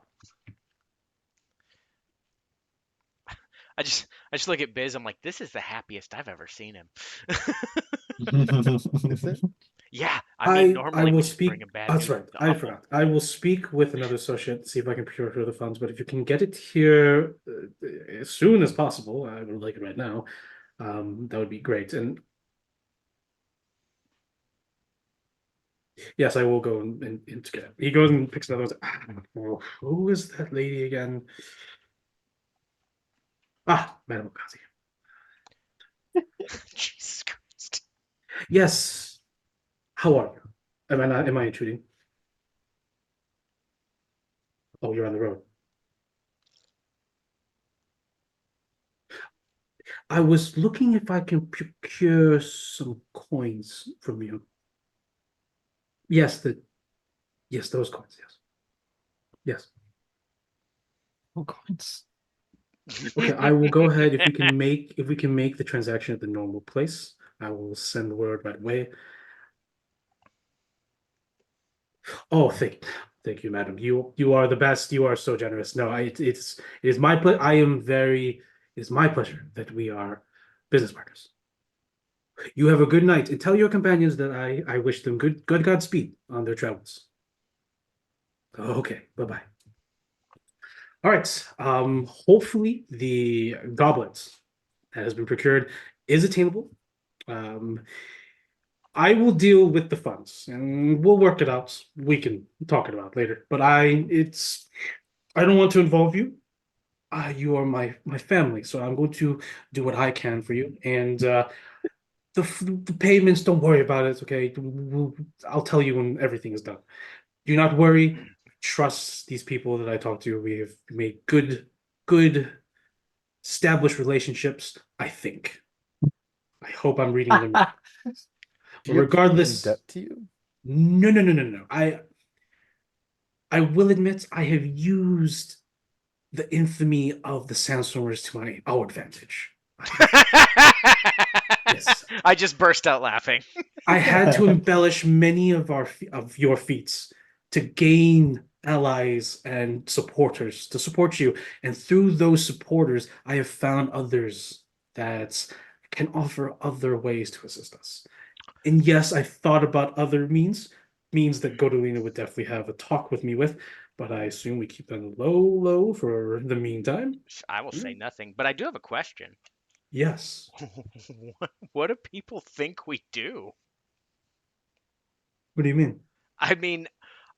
Speaker 1: I just look at Biz. I'm like, this is the happiest I've ever seen him.
Speaker 4: Is it?
Speaker 1: Yeah, I mean, normally
Speaker 2: will
Speaker 1: when you
Speaker 2: speak.
Speaker 1: bring a bad
Speaker 2: That's
Speaker 1: news,
Speaker 2: right.
Speaker 1: it's
Speaker 2: I
Speaker 1: awful.
Speaker 2: forgot. I will speak with another associate, see if I can procure further funds. But if you can get it here as soon as possible, I would like it right now. That would be great. And yes, I will go and get it. He goes and picks another one. Who is that lady again? Ah, Madame Okazi.
Speaker 1: Jesus Christ.
Speaker 2: Yes. How are you? Am I intruding? Oh, you're on the road. I was looking if I can procure some coins from you. Yes, those coins, yes. Yes.
Speaker 3: Oh, coins.
Speaker 2: Okay, I will go ahead if we can make the transaction at the normal place. I will send the word right away. Oh, thank you, madam. You are the best. You are so generous. No, it is my it is my pleasure that we are business partners. You have a good night, and tell your companions that I wish them good Godspeed on their travels. Okay, bye-bye. All right. Hopefully the goblet that has been procured is attainable. I will deal with the funds and we'll work it out. We can talk it about later. But I don't want to involve you. You are my family, so I'm going to do what I can for you. And the payments, don't worry about it. Okay, I'll tell you when everything is done. Do not worry. Trust these people that I talk to. We have made good, established relationships. I think. I hope I'm reading them. But
Speaker 4: Do you have people in
Speaker 2: regardless,
Speaker 4: debt to you?
Speaker 2: no. I will admit I have used the infamy of the Sandstormers to our advantage. Yes.
Speaker 1: I just burst out laughing.
Speaker 2: I had to embellish many of your feats to gain allies and supporters to support you, and through those supporters, I have found others that can offer other ways to assist us. And yes, I thought about other means that Godolina would definitely have a talk with me with, but I assume we keep them low for the meantime.
Speaker 1: I will say nothing, but I do have a question.
Speaker 2: Yes.
Speaker 1: What do people think we do?
Speaker 2: What do you mean?
Speaker 1: I mean,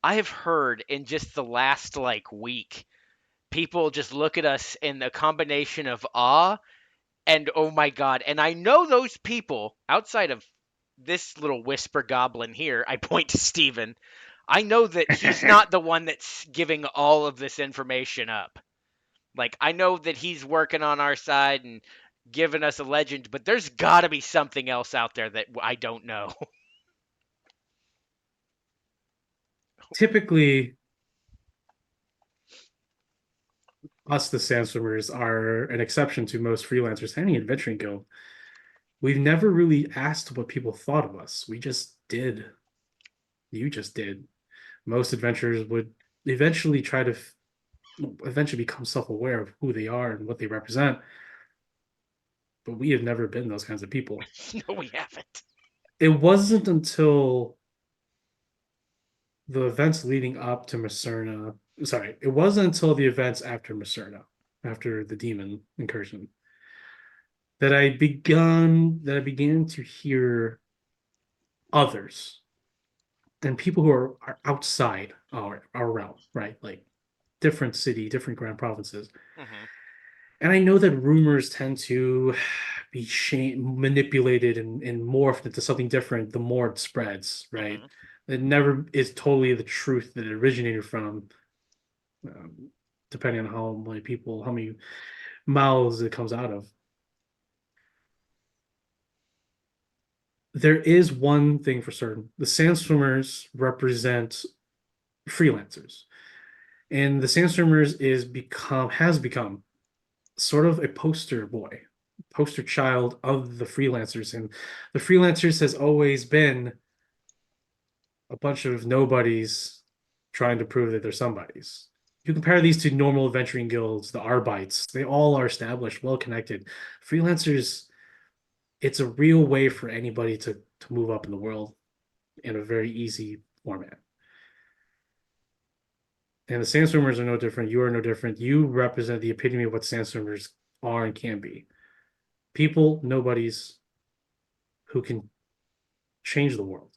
Speaker 1: I have heard in just the last like week, people just look at us in a combination of awe and oh my god. And I know those people outside of this little whisper goblin here, I point to Steven. I know that he's not the one that's giving all of this information up. Like, I know that he's working on our side and giving us a legend, but there's got to be something else out there that I don't know.
Speaker 2: Typically, us, the Sandstormers, are an exception to most freelancers, any adventuring guild. We've never really asked what people thought of us. We just did. You just did. Most adventurers would eventually try to eventually become self-aware of who they are and what they represent. But we have never been those kinds of people.
Speaker 1: No, we haven't.
Speaker 2: It wasn't until the events leading up to Macerna. Sorry, it wasn't until the events after Macerna, after the demon incursion, that I began to hear others and people who are outside our realm, right? Like different city, different grand provinces.
Speaker 1: Mhm.
Speaker 2: And I know that rumors tend to be manipulated and morphed into something different the more it spreads, right?
Speaker 1: Mhm.
Speaker 2: It never is totally the truth that it originated from, depending on how many mouths it comes out of. There is one thing for certain. The Sandstormers represent freelancers. And the Sandstormers has become sort of a poster boy, poster child of the freelancers. And the freelancers has always been a bunch of nobodies trying to prove that they're somebodies. You compare these to normal adventuring guilds, the Arbites, they all are established, well connected. Freelancers, it's a real way for anybody to move up in the world in a very easy format. And the Sandstormers are no different. You are no different. You represent the epitome of what Sandstormers are and can be. People, nobodies who can change the world.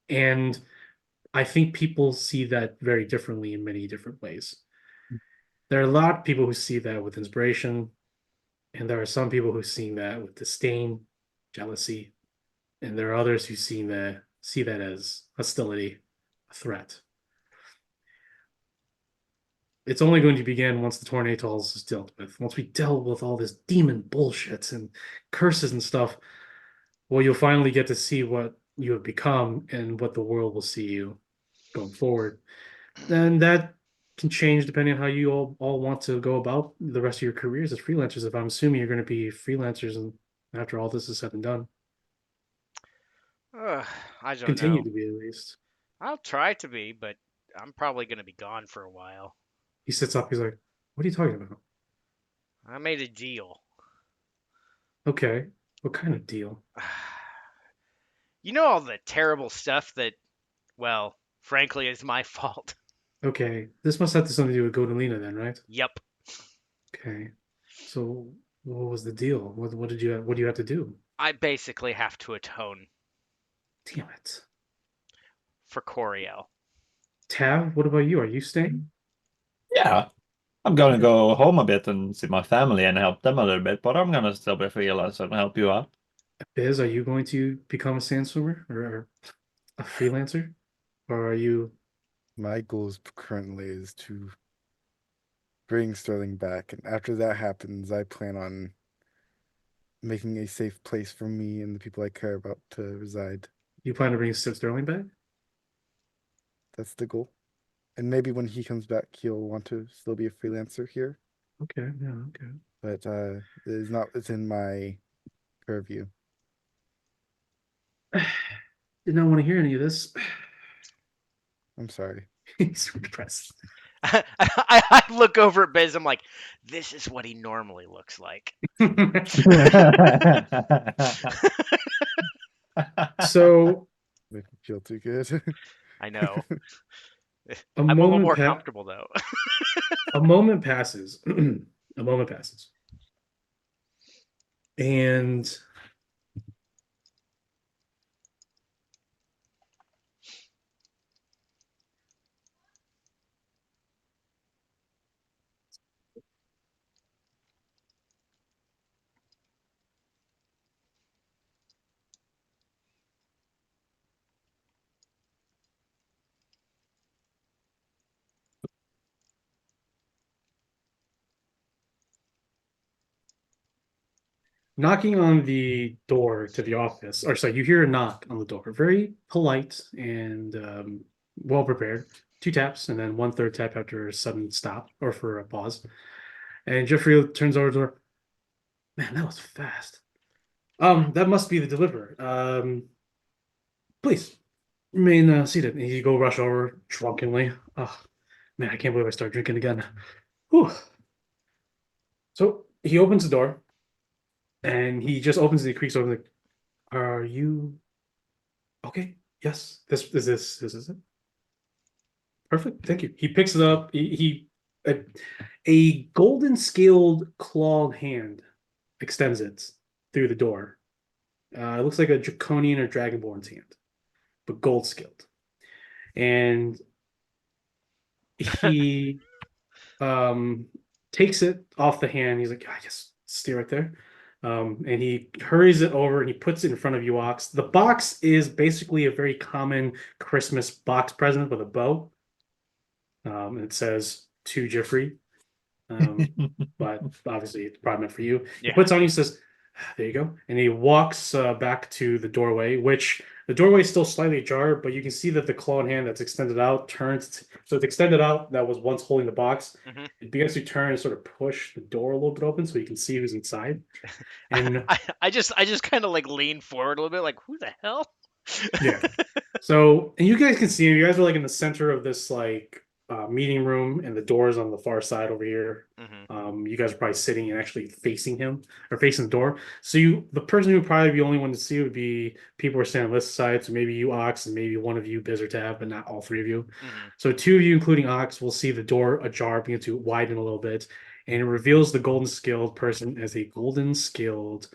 Speaker 2: And I think people see that very differently in many different ways. There are a lot of people who see that with inspiration, and there are some people who see that with disdain, jealousy, and there are others who see that as hostility, a threat. It's only going to begin once the Tornatals is dealt with. Once we dealt with all this demon bullshit and curses and stuff, well, you'll finally get to see what you have become and what the world will see you going forward. And that can change depending on how you all want to go about the rest of your careers as freelancers. If I'm assuming you're going to be freelancers and after all this is said and done,
Speaker 1: I don't
Speaker 2: continue
Speaker 1: know.
Speaker 2: to be at least.
Speaker 1: I'll try to be, but I'm probably going to be gone for a while.
Speaker 2: He sits up. He's like, "What are you talking about?"
Speaker 1: I made a deal.
Speaker 2: Okay, what kind of deal?
Speaker 1: You know all the terrible stuff that, well, frankly, is my fault.
Speaker 2: Okay, this must have something to do with Godolina then, right?
Speaker 1: Yep.
Speaker 2: Okay, so what was the deal? What do you have to do?
Speaker 1: I basically have to atone
Speaker 2: Damn it.
Speaker 1: for Coriel.
Speaker 2: Tav, what about you? Are you staying?
Speaker 3: Yeah, I'm gonna go home a bit and see my family and help them a little bit, but I'm gonna still be freelance and help you out.
Speaker 2: Biz, are you going to become a sandswimmer or a freelancer? Or are you
Speaker 4: My goals currently is to bring Sterling back, and after that happens, I plan on making a safe place for me and the people I care about to reside.
Speaker 2: you plan to bring Sid Sterling back?
Speaker 4: That's the goal. And maybe when he comes back, he'll want to still be a freelancer here,
Speaker 2: Okay, yeah, okay.
Speaker 4: but it is not within my purview.
Speaker 2: Did not want to hear any of this.
Speaker 4: I'm sorry.
Speaker 2: He's depressed.
Speaker 1: I look over at Biz. I'm like, this is what he normally looks like.
Speaker 2: So
Speaker 4: Make me feel too good.
Speaker 1: I know.
Speaker 2: a
Speaker 1: I'm a little
Speaker 2: moment
Speaker 1: more
Speaker 2: pa-
Speaker 1: comfortable though.
Speaker 2: a moment passes. A moment passes. And knocking on the door to the office, or sorry, you hear a knock on the door. Very polite and well prepared. 2 taps and then 1/3 tap after a sudden stop or for a pause. And Jeffrey turns over to the door. Man, that was fast. That must be the deliverer. Please remain seated. And you go rush over drunkenly. Oh man, I can't believe I started drinking again. Whew. So he opens the door and he just opens the creaks over like, are you okay? Yes. This is it. Perfect. Thank you. He picks it up. A golden scaled clawed hand extends it through the door. It looks like a draconian or dragonborn's hand, but gold scaled. And he takes it off the hand. He's like, I just stay right there. And he hurries it over and he puts it in front of you, Ox. The box is basically a very common Christmas box present with a bow. And it says to Jeffrey. But obviously it's probably meant for you. He
Speaker 1: Yeah.
Speaker 2: puts on, he says, there you go. And he walks back to the doorway, which the doorway is still slightly ajar, but you can see that the clawed hand that's extended out turns. So it's extended out that was once holding the box.
Speaker 1: Mhm.
Speaker 2: It begins to turn and sort of push the door a little bit open so you can see who's inside. And
Speaker 1: I just kind of like lean forward a little bit, like who the hell?
Speaker 2: yeah. So, and you guys can see him. You guys are like in the center of this like meeting room, and the doors on the far side over here.
Speaker 1: Mhm.
Speaker 2: You guys are probably sitting and actually facing him or facing the door. So the person who would probably be the only one to see would be people who are standing on this side. So maybe you, Ox, and maybe one of you, Biz or Tab, but not all three of you.
Speaker 1: Mhm.
Speaker 2: So 2 of you, including Ox, will see the door ajar begin to widen a little bit, and it reveals the golden scaled person as a golden scaled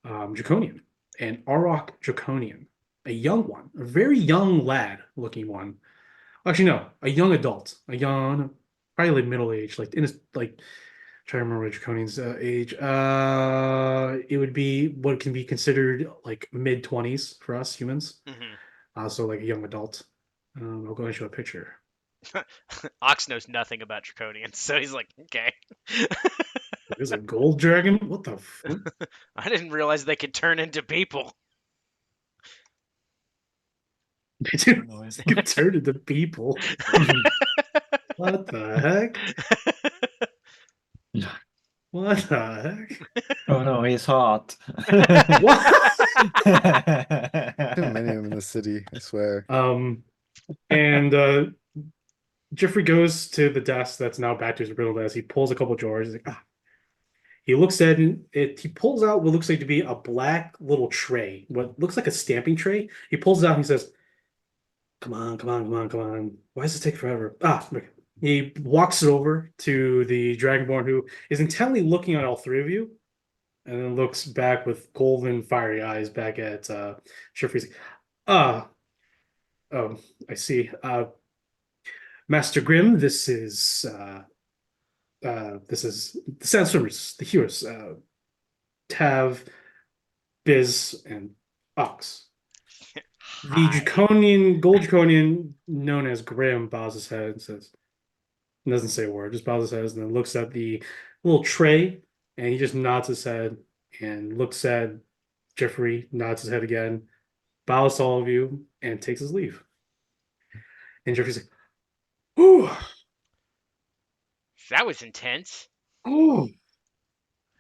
Speaker 2: draconian, an Auroch draconian, a young one, a very young lad looking one. Actually, no, a young adult, a young, probably like middle age, like in his like. Try to remember Draconian's age. It would be what can be considered like mid-20s for us humans.
Speaker 1: Mhm.
Speaker 2: So like a young adult. I'll go and show a picture.
Speaker 1: Ox knows nothing about draconians, so he's like, okay.
Speaker 2: There's a gold dragon. What the?
Speaker 1: I didn't realize they could turn into people.
Speaker 2: They can turn into people. What the heck? What the heck?
Speaker 3: Oh no, he's hot.
Speaker 2: What?
Speaker 4: Too many of them in the city, I swear.
Speaker 2: And Jeffrey goes to the desk that's now back to his original desk. He pulls a couple drawers. He's like, ah. He looks at it. He pulls out what looks like to be a black little tray, what looks like a stamping tray. He pulls it out and he says, come on, come on, come on, come on. Why does it take forever? Okay. He walks it over to the Dragonborn, who is intently looking at all three of you. and then looks back with golden fiery eyes back at Jeffrey. Ah, oh, I see. Master Grimm, this is the Sandstormers, the heroes, Tav, Biz, and Ox. The Draconian, Gold Draconian, known as Grimm, bows his head and says, doesn't say a word, just bows his head and then looks at the little tray and he just nods his head and looks at Jeffrey, nods his head again, bows to all of you, and takes his leave. And Jeffrey's like, "Ooh,
Speaker 1: That was intense.
Speaker 2: ooh."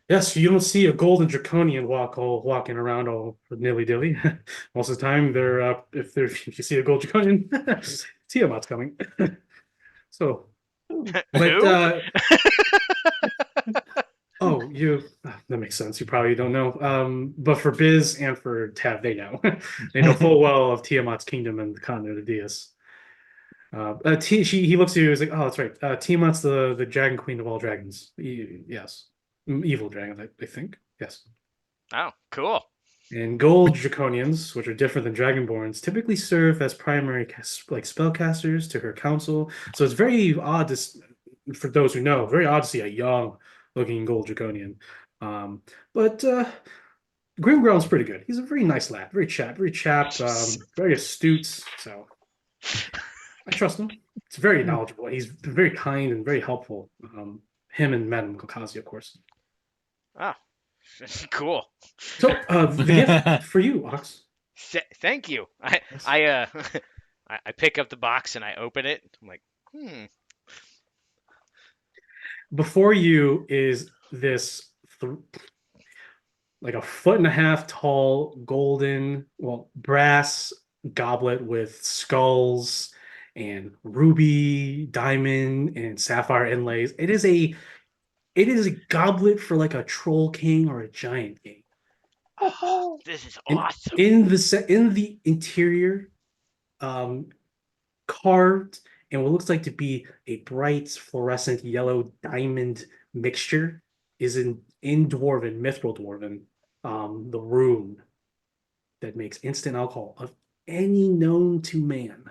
Speaker 2: Yes, you don't see a golden draconian walking around all nilly dilly. Most of the time, if you see a gold draconian, Tiamat's coming. So, but
Speaker 1: Who?
Speaker 2: oh, that makes sense. You probably don't know. But for Biz and for Tav, they know. They know full well of Tiamat's kingdom and the continent of Dias. He looks at you. He's like, "Oh, that's right. Tiamat's the dragon queen of all dragons. Yes, evil dragon. I think. Yes."
Speaker 1: Oh, cool.
Speaker 2: And gold draconians, which are different than dragonborns, typically serve as primary spellcasters to her council. So it's very odd for those who know, very odd to see a young-looking gold draconian. But Grimground's pretty good. He's a very nice lad, very chapped, very astute. So I trust him. He's very knowledgeable. He's very kind and very helpful. Him and Madame Kokazi, of course.
Speaker 1: Oh, cool.
Speaker 2: So the gift for you, Ox.
Speaker 1: Thank you. I I pick up the box and I open it. I'm like,
Speaker 2: Before you is this like a 1.5 foot tall golden, well, brass goblet with skulls and ruby, diamond, and sapphire inlays. It is a goblet for like a troll king or a giant king.
Speaker 1: oh, this is
Speaker 2: And
Speaker 1: awesome.
Speaker 2: in the interior, carved and what looks like to be a bright fluorescent yellow diamond mixture is in Dwarven, Mithril Dwarven, the rune that makes instant alcohol of any known to man.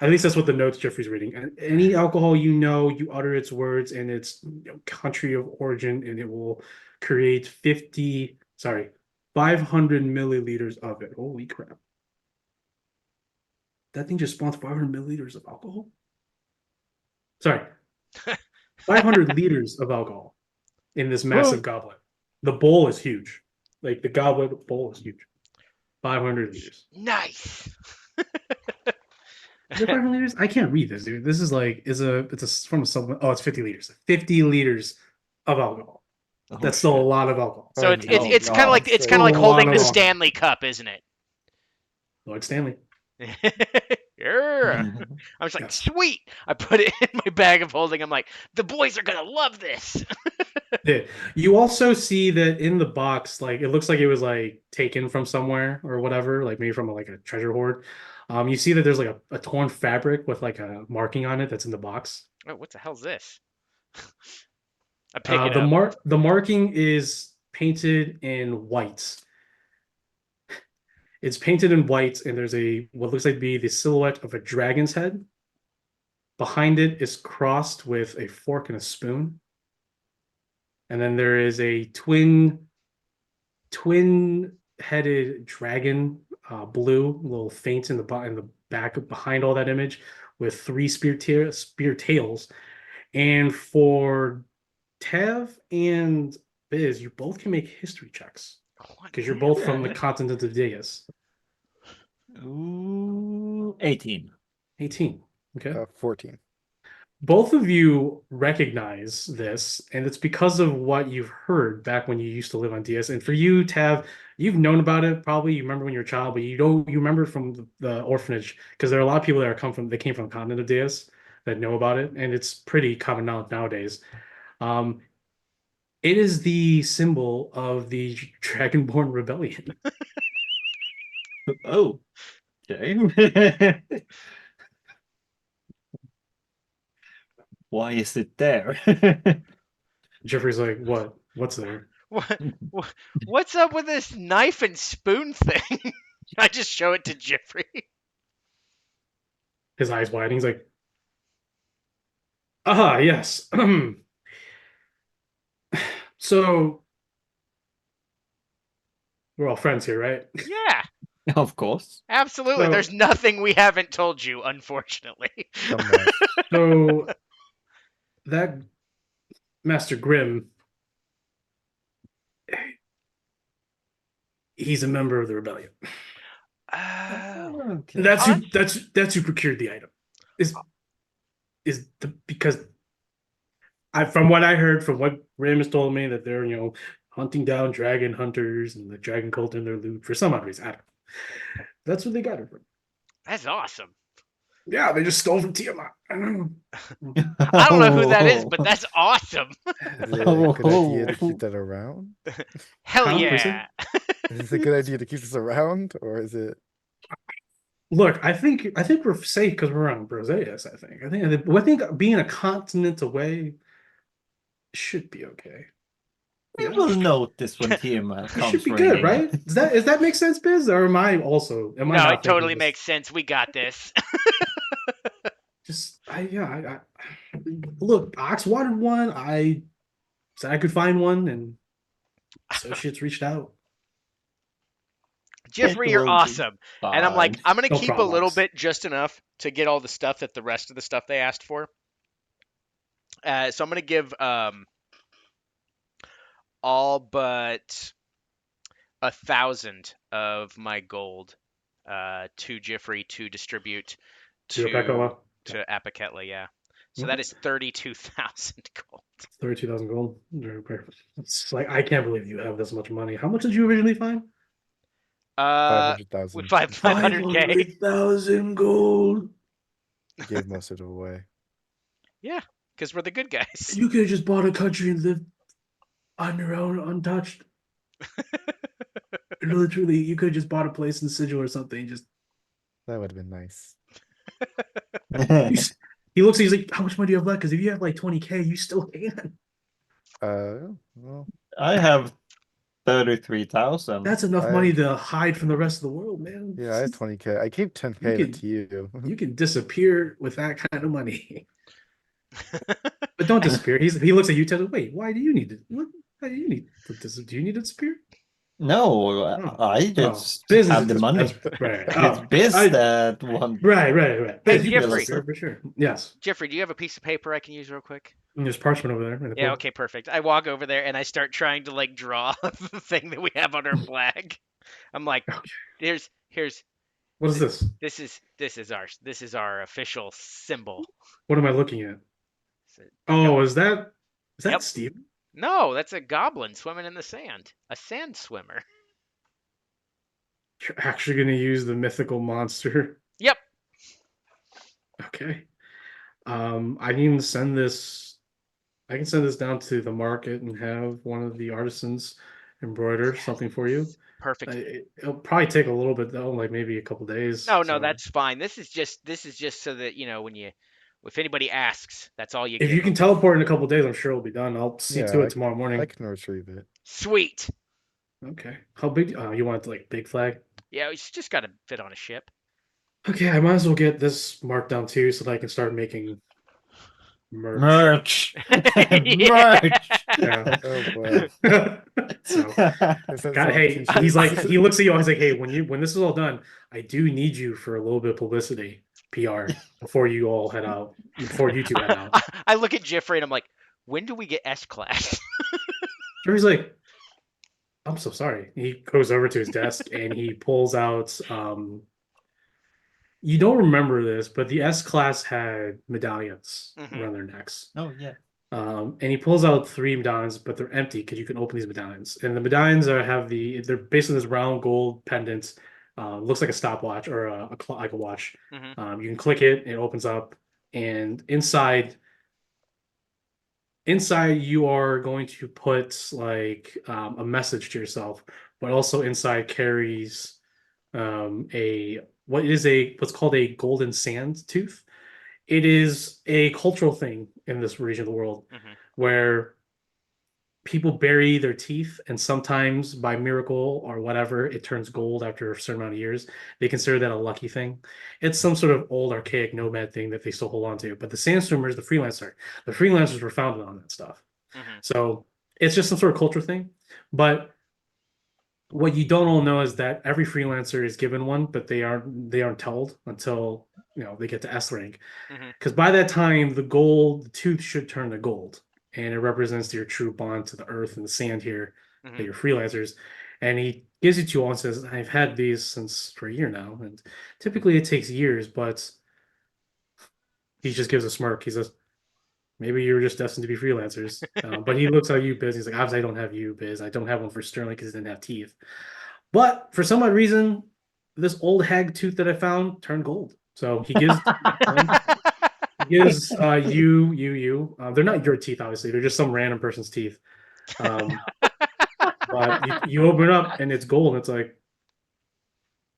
Speaker 2: At least that's what the notes Jeffrey's reading. Any alcohol you utter its words and its country of origin, and it will create 500 milliliters of it. Holy crap. That thing just spawns 500 milliliters of alcohol? Sorry. 500 liters of alcohol in this massive goblet. The bowl is huge. Like the goblet bowl is huge. 500 liters.
Speaker 1: Nice.
Speaker 2: Is it 500 liters? I can't read this, dude. This is like it's from a supplement. Oh, it's 50 liters. 50 liters of alcohol.
Speaker 3: Oh,
Speaker 2: That's still a
Speaker 3: shit.
Speaker 2: lot of alcohol.
Speaker 1: So it's
Speaker 3: Oh,
Speaker 1: it's kind of like
Speaker 4: God.
Speaker 1: kind of like
Speaker 2: A
Speaker 1: holding
Speaker 2: lot
Speaker 1: the
Speaker 2: of
Speaker 1: Stanley Cup, isn't it?
Speaker 2: Lord Stanley.
Speaker 1: Yeah. I was like,
Speaker 2: Yes.
Speaker 1: sweet. I put it in my bag of holding. I'm like, the boys are gonna love this.
Speaker 2: Yeah. You also see that in the box, like it looks like it was like taken from somewhere or whatever, like maybe from like a treasure hoard. You see that there's like a torn fabric with like a marking on it that's in the box.
Speaker 1: Oh, what the hell's this? I pick it
Speaker 2: The
Speaker 1: up.
Speaker 2: the marking is painted in white. It's painted in white, and there's what looks like to be the silhouette of a dragon's head. Behind it is crossed with a fork and a spoon. And then there is a twin-headed dragon, blue, a little faint in the back behind all that image, with 3 spear tails. And for Tev and Biz, you both can make history checks because you're both from the continent of Deus.
Speaker 3: Ooh, 18.
Speaker 2: 18. Okay.
Speaker 4: 14.
Speaker 2: Both of you recognize this, and it's because of what you've heard back when you used to live on DS. And for you, Tav, you've known about it probably. You remember when you were a child, but you remember from the orphanage because there are a lot of people that came from the continent of DS that know about it, and it's pretty common knowledge nowadays. It is the symbol of the Dragonborn Rebellion.
Speaker 3: Oh, okay. Why is it there?
Speaker 2: Jeffrey's like, what? What's there?
Speaker 1: What's up with this knife and spoon thing? I just show it to Jeffrey.
Speaker 2: His eyes widen. He's like, yes. So we're all friends here, right?
Speaker 1: Yeah,
Speaker 3: Of course.
Speaker 1: absolutely.
Speaker 2: So-
Speaker 1: There's nothing we haven't told you, unfortunately.
Speaker 4: Dumb much.
Speaker 2: So that Master Grimm, he's a member of the rebellion.
Speaker 1: Oh,
Speaker 3: Okay.
Speaker 2: That's who procured the item. Because from what I heard, from what Ram has told me, that they're hunting down dragon hunters and the dragon cult in their loot for some odd reason. I don't know. That's what they got it from.
Speaker 1: that's awesome.
Speaker 2: Yeah, they just stole from Tiamat. I don't know.
Speaker 1: I don't know who that is, but that's awesome.
Speaker 4: Is it a good idea to keep that around?
Speaker 1: Hell
Speaker 2: Huh?
Speaker 1: yeah.
Speaker 4: Is it a good idea to keep this around, or is it?
Speaker 2: Look, I think we're safe because we're on Broseus. I think being a continent away should be okay.
Speaker 3: We
Speaker 2: Yeah.
Speaker 3: will note this when Tiamat
Speaker 2: It
Speaker 3: comes
Speaker 2: should be good,
Speaker 3: ringing.
Speaker 2: right? Does that make sense, Biz? Or am I also? Am I
Speaker 1: No,
Speaker 2: not
Speaker 1: it totally
Speaker 2: thinking this?
Speaker 1: makes sense. We got this.
Speaker 2: Just I look. Ox wanted one. I said I could find one, and associates reached out.
Speaker 1: Jeffrey,
Speaker 3: It
Speaker 1: you're
Speaker 3: will be
Speaker 1: awesome. And I'm like,
Speaker 3: fine.
Speaker 1: I'm gonna
Speaker 2: No
Speaker 1: keep
Speaker 2: problem,
Speaker 1: a little
Speaker 2: Ox.
Speaker 1: bit, just enough to get all the stuff that the rest of the stuff they asked for. So I'm gonna give all but 1,000 of my gold to Jeffrey to distribute
Speaker 2: To Apekala?
Speaker 1: to Apaketla, yeah. So
Speaker 2: Okay.
Speaker 1: that is 32,000 gold.
Speaker 2: 32,000 gold. It's like I can't believe you have this much money. How much did you originally find?
Speaker 4: 500,000.
Speaker 1: With 500k.
Speaker 2: 500,000 gold.
Speaker 4: Gave most of it away.
Speaker 1: Yeah, because we're the good guys.
Speaker 2: You could have just bought a country and lived on your own, untouched. Literally, you could have just bought a place in Sigil or something. Just
Speaker 4: That would have been nice.
Speaker 2: he looks. He's like, "How much money do you have left? Because if you have like 20k, you still can.
Speaker 4: Well,
Speaker 3: I have 33,000.
Speaker 2: That's enough
Speaker 4: I-
Speaker 2: money to hide from the rest of the world, man.
Speaker 4: yeah, I have 20k. I keep 10k
Speaker 2: You
Speaker 4: of it
Speaker 2: could-
Speaker 4: to you.
Speaker 2: You can disappear with that kind of money, but don't disappear. He looks at you, tells, "Wait, why do you need it? Why do you need to disappear? Do you need to disappear?"
Speaker 3: No,
Speaker 2: Oh.
Speaker 3: I just
Speaker 2: business
Speaker 3: have the
Speaker 2: is-
Speaker 3: money.
Speaker 2: that's- right.
Speaker 3: It's
Speaker 2: Oh,
Speaker 3: Biz
Speaker 2: I-
Speaker 3: that won.
Speaker 2: Right.
Speaker 1: Hey,
Speaker 2: You can
Speaker 1: Jeffrey.
Speaker 2: disappear for sure. Yes.
Speaker 1: Jeffrey, do you have a piece of paper I can use real quick?
Speaker 2: And there's parchment over there. in the
Speaker 1: Yeah,
Speaker 2: corner.
Speaker 1: okay, perfect. I walk over there and I start trying to like draw the thing that we have on our flag. I'm like,
Speaker 2: Okay.
Speaker 1: here's
Speaker 2: What is this?
Speaker 1: this is our official symbol.
Speaker 2: What am I looking at?
Speaker 1: Is it-
Speaker 2: Oh, is that
Speaker 1: Yep.
Speaker 2: Steve?
Speaker 1: No, that's a goblin swimming in the sand. A sand swimmer.
Speaker 2: You're actually going to use the mythical monster?
Speaker 1: Yep.
Speaker 2: Okay. I can send this. I can send this down to the market and have one of the artisans embroider something for you.
Speaker 1: Perfect.
Speaker 2: It'll probably take a little bit though, like maybe a couple days.
Speaker 1: No,
Speaker 2: so-
Speaker 1: that's fine. This is just so that if anybody asks, that's all you
Speaker 2: If
Speaker 1: get.
Speaker 2: you can teleport in a couple days, I'm sure it'll be done. I'll see to
Speaker 4: Yeah,
Speaker 2: it tomorrow morning.
Speaker 4: I can retrieve it.
Speaker 1: Sweet.
Speaker 2: Okay. How big? You want it like big flag?
Speaker 1: Yeah, it's just got to fit on a ship.
Speaker 2: Okay, I might as well get this marked down too, so that I can start making merch.
Speaker 3: Merch.
Speaker 1: Yeah.
Speaker 3: Merch.
Speaker 2: Yeah.
Speaker 4: Oh boy.
Speaker 2: So,
Speaker 4: Is that
Speaker 2: God,
Speaker 4: some
Speaker 2: hey,
Speaker 4: t-shirts?
Speaker 2: he's like, he looks at you. He's like, hey, when this is all done, I do need you for a little bit of publicity, PR, before you all head out. Before you two head out.
Speaker 1: I look at Jeffrey and I'm like, when do we get S class?
Speaker 2: He's like, I'm so sorry. He goes over to his desk and he pulls out. You don't remember this, but the S class had medallions
Speaker 1: Mhm.
Speaker 2: around their necks.
Speaker 3: Oh yeah.
Speaker 2: And he pulls out 3 medallions, but they're empty because you can open these medallions. And the medallions they're basically this round gold pendant. Looks like a stopwatch or like a watch.
Speaker 1: Mhm.
Speaker 2: You can click it, it opens up, and inside you are going to put like a message to yourself, but also inside carries what's called a golden sand tooth. It is a cultural thing in this region of the world
Speaker 1: Mhm.
Speaker 2: where people bury their teeth, and sometimes by miracle or whatever, it turns gold after a certain amount of years. They consider that a lucky thing. It's some sort of old archaic nomad thing that they still hold on to. But the sandstormers, the freelancers were founded on that stuff.
Speaker 1: Hmm.
Speaker 2: So it's just some sort of culture thing. But what you don't all know is that every freelancer is given one, but they aren't told until they get to S rank.
Speaker 1: Hmm.
Speaker 2: Because by that time, the tooth should turn to gold, and it represents your true bond to the earth and the sand here that
Speaker 1: Hmm.
Speaker 2: you're freelancers. And he gives it to you all and says, "I've had these since for a year now, and typically it takes years, but." He just gives a smirk. He says, maybe you're just destined to be freelancers. But he looks at you, Biz. He's like, obviously, I don't have you, Biz. I don't have one for Sterling because he didn't have teeth. But for some odd reason, this old hag tooth that I found turned gold. So he gives you. They're not your teeth, obviously. They're just some random person's teeth. Um, but you open it up and it's gold. And it's like,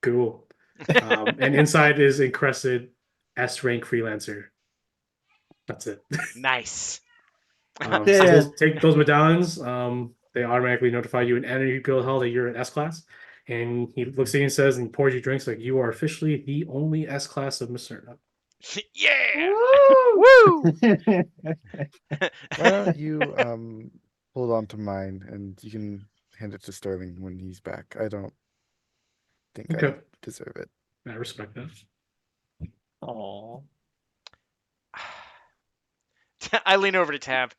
Speaker 2: cool. And inside is encrusted S rank freelancer. That's it.
Speaker 1: Nice.
Speaker 2: So
Speaker 3: Yeah.
Speaker 2: take those medallions. They automatically notify you in Energy Guild Hall that you're an S class. And he looks at you and says, and pours you drinks like you are officially the only S class of Macerna.
Speaker 1: Yeah. Woo!
Speaker 4: Why don't you hold on to mine and you can hand it to Sterling when he's back. I don't think I
Speaker 2: Okay.
Speaker 4: deserve it.
Speaker 2: I respect that.
Speaker 3: Oh.
Speaker 1: I lean over to Tab.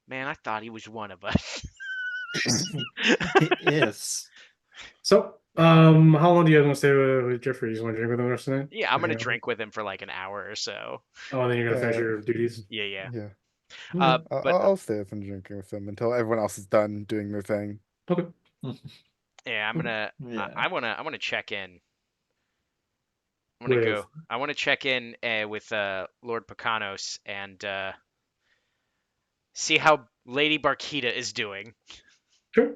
Speaker 1: Man, I thought he was one of us.
Speaker 3: It is.
Speaker 2: So, how long do you guys want to stay with Jeffrey? You want to drink with him the rest of the night?
Speaker 1: Yeah, I'm gonna
Speaker 2: Okay.
Speaker 1: drink with him for like an hour or so.
Speaker 2: Oh, and then you're gonna finish
Speaker 4: Yeah.
Speaker 2: your duties.
Speaker 1: Yeah, yeah.
Speaker 4: Yeah.
Speaker 2: Okay.
Speaker 1: But
Speaker 4: I'll stay with him drinking with them until everyone else is done doing their thing.
Speaker 2: Okay.
Speaker 1: yeah, I'm gonna.
Speaker 3: Yeah.
Speaker 1: I wanna check in. I'm gonna go. I want to check in with Lord Pekanos and see how Lady Barkita is doing.
Speaker 2: Sure.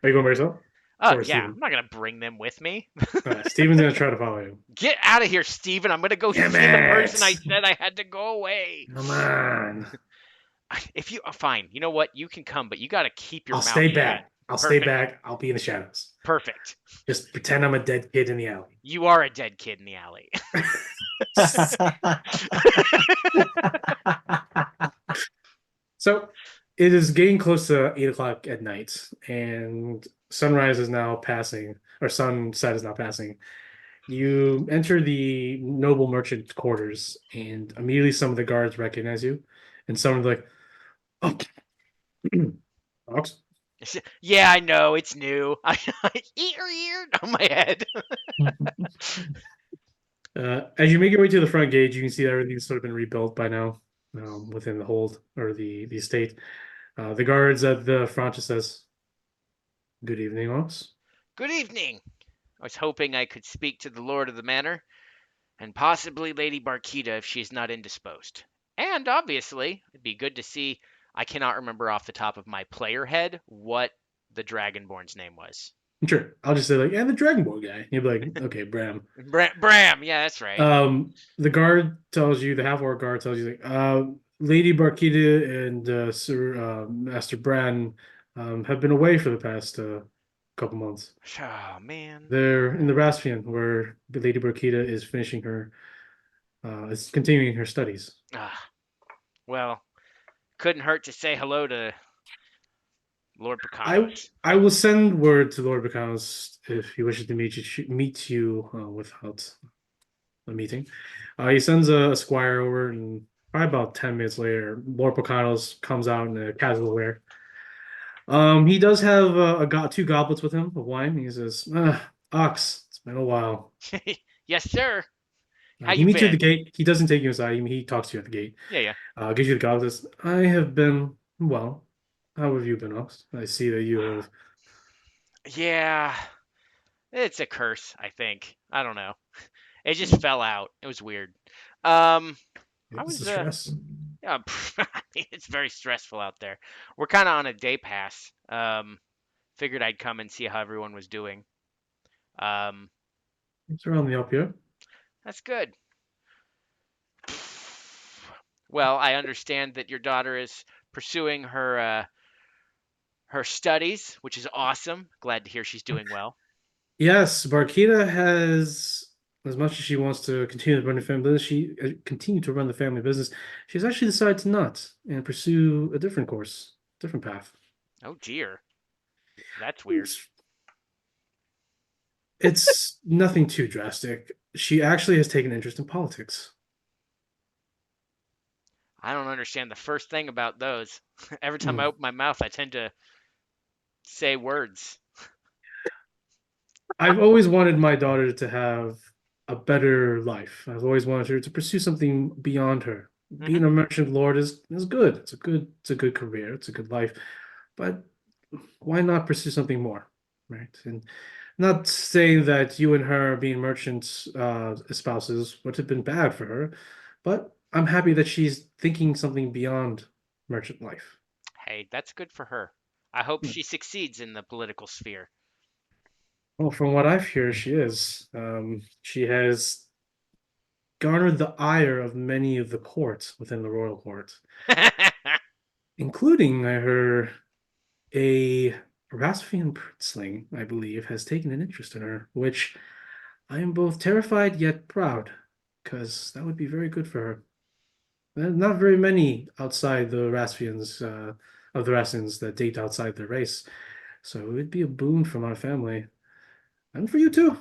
Speaker 2: Are you going by yourself?
Speaker 1: Oh
Speaker 2: Or
Speaker 1: yeah,
Speaker 2: Steven?
Speaker 1: I'm not gonna bring them with me.
Speaker 2: Steven's gonna try to follow you.
Speaker 1: Get out of here, Steven. I'm gonna go
Speaker 2: Damn
Speaker 1: see the person I
Speaker 2: it.
Speaker 1: said I had to go away.
Speaker 2: Come on.
Speaker 1: If you fine, you know what? You can come, but you gotta keep your
Speaker 2: I'll
Speaker 1: mouth
Speaker 2: stay
Speaker 1: shut.
Speaker 2: back. I'll stay
Speaker 1: Perfect.
Speaker 2: back. I'll be in the shadows.
Speaker 1: Perfect.
Speaker 2: Just pretend I'm a dead kid in the alley.
Speaker 1: You are a dead kid in the alley.
Speaker 2: So it is getting close to 8 o'clock at night, and sunrise is now passing, or sunset is now passing. You enter the noble merchant quarters, and immediately some of the guards recognize you, and some are like, "Oh, Ox."
Speaker 1: Yeah, I know it's new. Ear on my head.
Speaker 2: As you make your way to the front gate, you can see that everything's sort of been rebuilt by now, within the hold or the estate. The guards at the front just says, "Good evening, Ox."
Speaker 1: Good evening. I was hoping I could speak to the Lord of the Manor, and possibly Lady Barkita if she's not indisposed. And obviously, it'd be good to see. I cannot remember off the top of my player head what the Dragonborn's name was.
Speaker 2: Sure, I'll just say like, "Yeah, the Dragon Ball guy." You'll be like, "Okay, Bram."
Speaker 1: Bram, yeah, that's right.
Speaker 2: The guard tells you, the half-orc guard tells you, like, Lady Barkita and Sir Master Bran have been away for the past couple months.
Speaker 1: Oh man.
Speaker 2: They're in the Raspian, where Lady Barkita is finishing is continuing her studies.
Speaker 1: Well, couldn't hurt to say hello to Lord
Speaker 2: I
Speaker 1: Pekanos.
Speaker 2: I will send word to Lord Bacanos if he wishes to meet you without a meeting. He sends a squire over, and probably about 10 minutes later, Lord Bacanos comes out in a casual wear. He does have two goblets with him of wine. He says, "Ox, it's been a while."
Speaker 1: Yes, sir. How
Speaker 2: He
Speaker 1: you
Speaker 2: meets you at
Speaker 1: been?
Speaker 2: the gate. He doesn't take you inside. He talks to you at the gate.
Speaker 1: Yeah.
Speaker 2: Gives you the goblets. I have been well. How have you been, Ox? I see that you have.
Speaker 1: Yeah. It's a curse, I think. I don't know. It just fell out. It was weird. I
Speaker 2: It's
Speaker 1: was
Speaker 2: the stress.
Speaker 1: yeah, it's very stressful out there. We're kind of on a day pass. Figured I'd come and see how everyone was doing.
Speaker 2: It's around the up here.
Speaker 1: That's good. Well, I understand that your daughter is pursuing her her studies, which is awesome. Glad to hear she's doing well.
Speaker 2: Yes, Barkita has, as much as she wants to continue to run the family business, she's actually decided to not and pursue a different course, different path.
Speaker 1: Oh dear, that's weird.
Speaker 2: It's nothing too drastic. She actually has taken interest in politics.
Speaker 1: I don't understand the first thing about those. Every time I open my mouth, I tend to say words.
Speaker 2: I've always wanted my daughter to have a better life. I've always wanted her to pursue something beyond her. Being a merchant lord is good. It's a good career. It's a good life. But why not pursue something more, right? And not saying that you and her being merchant spouses would have been bad for her, but I'm happy that she's thinking something beyond merchant life.
Speaker 1: Hey, that's good for her. I hope she succeeds in the political sphere.
Speaker 2: Well, from what I've heard, she is. She has garnered the ire of many of the courts within the royal court, including, I heard, a Rasfian princeling, I believe, has taken an interest in her, which I am both terrified yet proud, because that would be very good for her. There's not very many outside the Rasfians, of the Rasfians that date outside their race, so it would be a boon for my family. And for you too.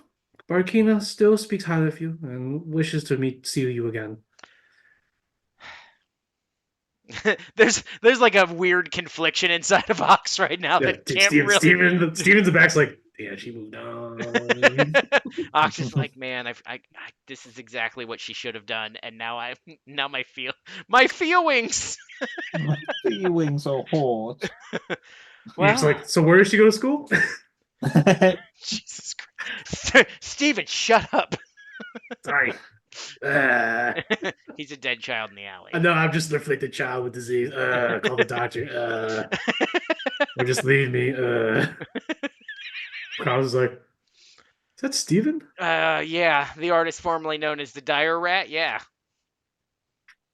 Speaker 2: Barkina still speaks highly of you and wishes to see you again.
Speaker 1: there's like a weird confliction inside of Ox right now that can't really.
Speaker 2: Steven's the back's like, yeah, she moved on.
Speaker 1: Ox is like, man, this is exactly what she should have done, and now my feelings.
Speaker 3: Feelings are hot.
Speaker 2: He's like, so where does she go to school?
Speaker 1: Jesus Christ, Steven, shut up.
Speaker 2: Sorry.
Speaker 1: He's a dead child in the alley.
Speaker 2: No, I'm just an afflicted child with disease. Call the doctor. Or just leave me. I was like, is that Steven?
Speaker 1: Yeah, the artist formerly known as the Dire Rat. Yeah.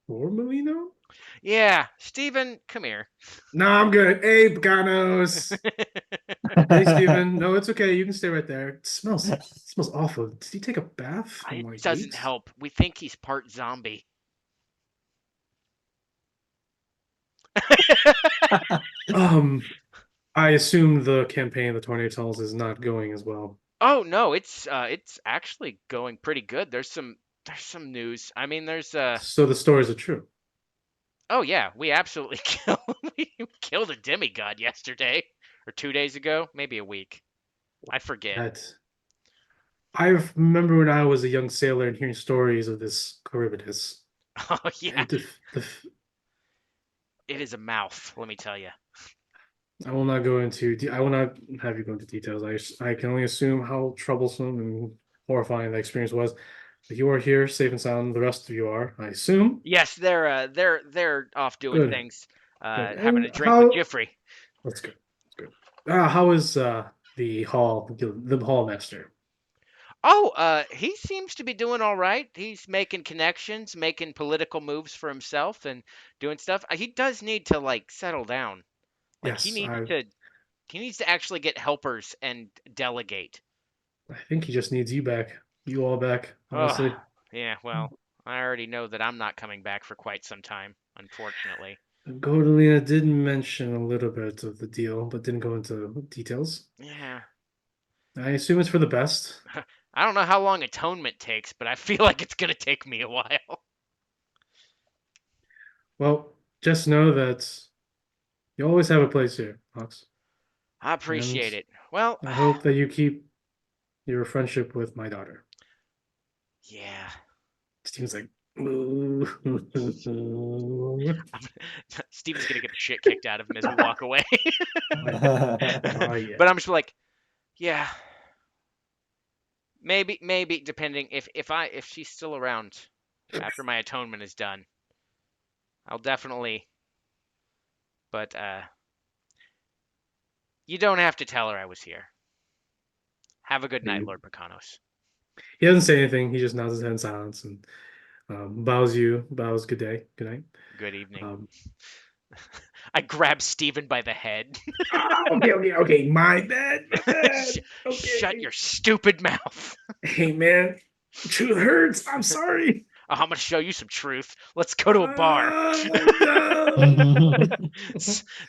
Speaker 2: Formerly known?
Speaker 1: Yeah, Steven, come here.
Speaker 2: No, I'm good. Hey, Bacanos. Hey, Steven. No, it's okay. You can stay right there. It smells awful. Did he take a bath?
Speaker 1: It doesn't help. We think he's part zombie.
Speaker 2: I assume the campaign of the Tornado Tunnels is not going as well.
Speaker 1: Oh no, it's actually going pretty good. There's some news. I mean, there's
Speaker 2: So the stories are true.
Speaker 1: Oh yeah, we absolutely killed a demigod yesterday or 2 days ago, maybe a week. I forget.
Speaker 2: I remember when I was a young sailor and hearing stories of this Charybdis.
Speaker 1: Oh yeah.
Speaker 2: And
Speaker 1: It is a mouth, let me tell you.
Speaker 2: I will not go into. I will not have you go into details. I can only assume how troublesome and horrifying that experience was. But you are here, safe and sound. The rest of you are, I assume.
Speaker 1: Yes, they're off doing
Speaker 2: Good.
Speaker 1: things,
Speaker 2: Good.
Speaker 1: having
Speaker 2: And
Speaker 1: a drink with Jeffrey.
Speaker 2: That's good. That's good. How is the hall master?
Speaker 1: Oh, he seems to be doing all right. He's making connections, making political moves for himself, and doing stuff. He does need to like settle down. Like
Speaker 2: Yes,
Speaker 1: he needs to actually get helpers and delegate.
Speaker 2: I think he just needs you back. You all back, honestly.
Speaker 1: Yeah, well, I already know that I'm not coming back for quite some time, unfortunately.
Speaker 2: Gordolina did mention a little bit of the deal, but didn't go into details.
Speaker 1: Yeah.
Speaker 2: I assume it's for the best.
Speaker 1: I don't know how long atonement takes, but I feel like it's going to take me a while.
Speaker 2: Well, just know that you always have a place here, Ox.
Speaker 1: I appreciate it. Well,
Speaker 2: I hope that you keep your friendship with my daughter.
Speaker 1: Yeah.
Speaker 2: Steven's like,
Speaker 1: Steven's gonna get the shit kicked out of him as we walk away.
Speaker 2: Oh, yeah.
Speaker 1: But I'm just like, yeah. Maybe depending if she's still around after my atonement is done, I'll definitely. But you don't have to tell her I was here. Have a good night, Lord Bacanos.
Speaker 2: He doesn't say anything. He just nods his head in silence and bows good day, good night.
Speaker 1: Good evening. I grab Steven by the head.
Speaker 2: Okay. My bad.
Speaker 1: Shut your stupid mouth.
Speaker 2: Hey, man. Truth hurts. I'm sorry.
Speaker 1: I'm gonna show you some truth. Let's go to a bar.
Speaker 2: No.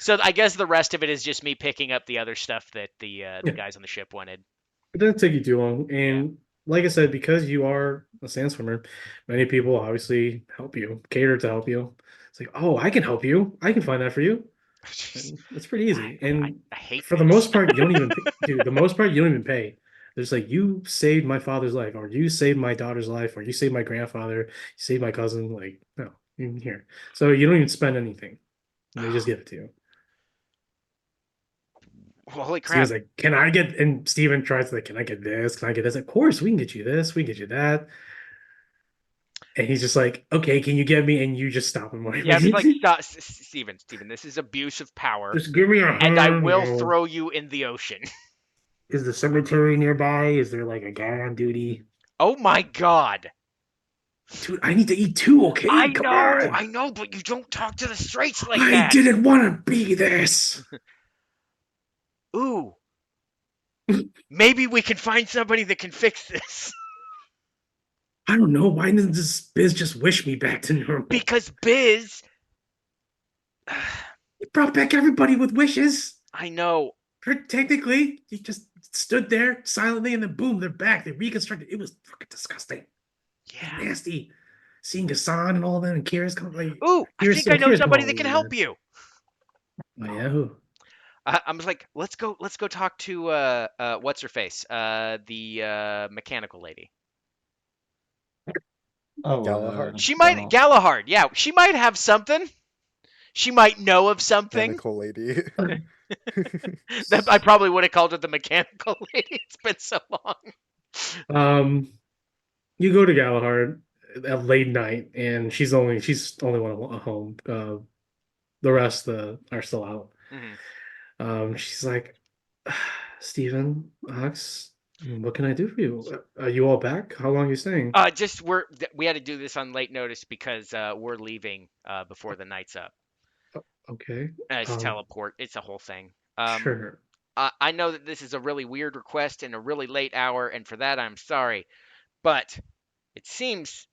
Speaker 1: So I guess the rest of it is just me picking up the other stuff that the
Speaker 2: Yeah.
Speaker 1: guys on the ship wanted.
Speaker 2: It doesn't take you too long. And like I said, because you are a sand swimmer, many people obviously help you, cater to help you. It's like, oh, I can help you. I can find that for you. And it's pretty easy. And
Speaker 1: I hate
Speaker 2: for the
Speaker 1: this.
Speaker 2: most part, you don't even dude, the most part, you don't even pay. There's like, you saved my father's life, or you saved my daughter's life, or you saved my grandfather, you saved my cousin. Like, no, you're here. So you don't even spend anything. They just give it to you.
Speaker 1: Holy crap.
Speaker 2: Steven's like, can I get, and Steven tries to like, can I get this? Can I get this? Of course, we can get you this, we can get you that. And he's just like, okay, can you get me? And you just stop him.
Speaker 1: Yeah, I'm just like, stop, Steven, this is abuse of power,
Speaker 2: just give me a
Speaker 1: and I
Speaker 2: hand,
Speaker 1: will
Speaker 2: you know.
Speaker 1: throw you in the ocean.
Speaker 2: Is the cemetery nearby? Is there like a guy on duty?
Speaker 1: Oh my god.
Speaker 2: Dude, I need to eat too, okay? Come on.
Speaker 1: I know, but you don't talk to the straights like
Speaker 2: I
Speaker 1: that.
Speaker 2: didn't want to be this.
Speaker 1: Ooh. Maybe we can find somebody that can fix this.
Speaker 2: I don't know. Why didn't this Biz just wish me back to normal?
Speaker 1: Because Biz.
Speaker 2: It brought back everybody with wishes.
Speaker 1: I know.
Speaker 2: Technically, you just stood there silently and then boom, they're back. They reconstructed. It was fucking disgusting.
Speaker 1: Yeah.
Speaker 2: Nasty. Seeing Gassan and all that and Kira's coming like,
Speaker 1: Ooh, I
Speaker 2: Kira's-
Speaker 1: think I know
Speaker 2: Kira's
Speaker 1: somebody
Speaker 2: coming
Speaker 1: that can
Speaker 2: over
Speaker 1: help
Speaker 2: there.
Speaker 1: you.
Speaker 2: Oh, yeah, who?
Speaker 1: I'm just like, let's go talk to what's her face? The mechanical lady.
Speaker 3: Oh,
Speaker 4: Galahad?
Speaker 1: She might Galahad, yeah. She might have something. She might know of something.
Speaker 4: Mechanical lady.
Speaker 1: That I probably would have called her the mechanical lady. It's been so long.
Speaker 2: You go to Galahad at late night, and she's only one at home. The rest are still out.
Speaker 1: Mhm.
Speaker 2: She's like, Steven, Ox, what can I do for you? Are you all back? How long are you staying?
Speaker 1: Just we had to do this on late notice because we're leaving before the night's up.
Speaker 2: Okay.
Speaker 1: It's teleport. It's a whole thing.
Speaker 2: Sure.
Speaker 1: I know that this is a really weird request and a really late hour, and for that I'm sorry. But it seems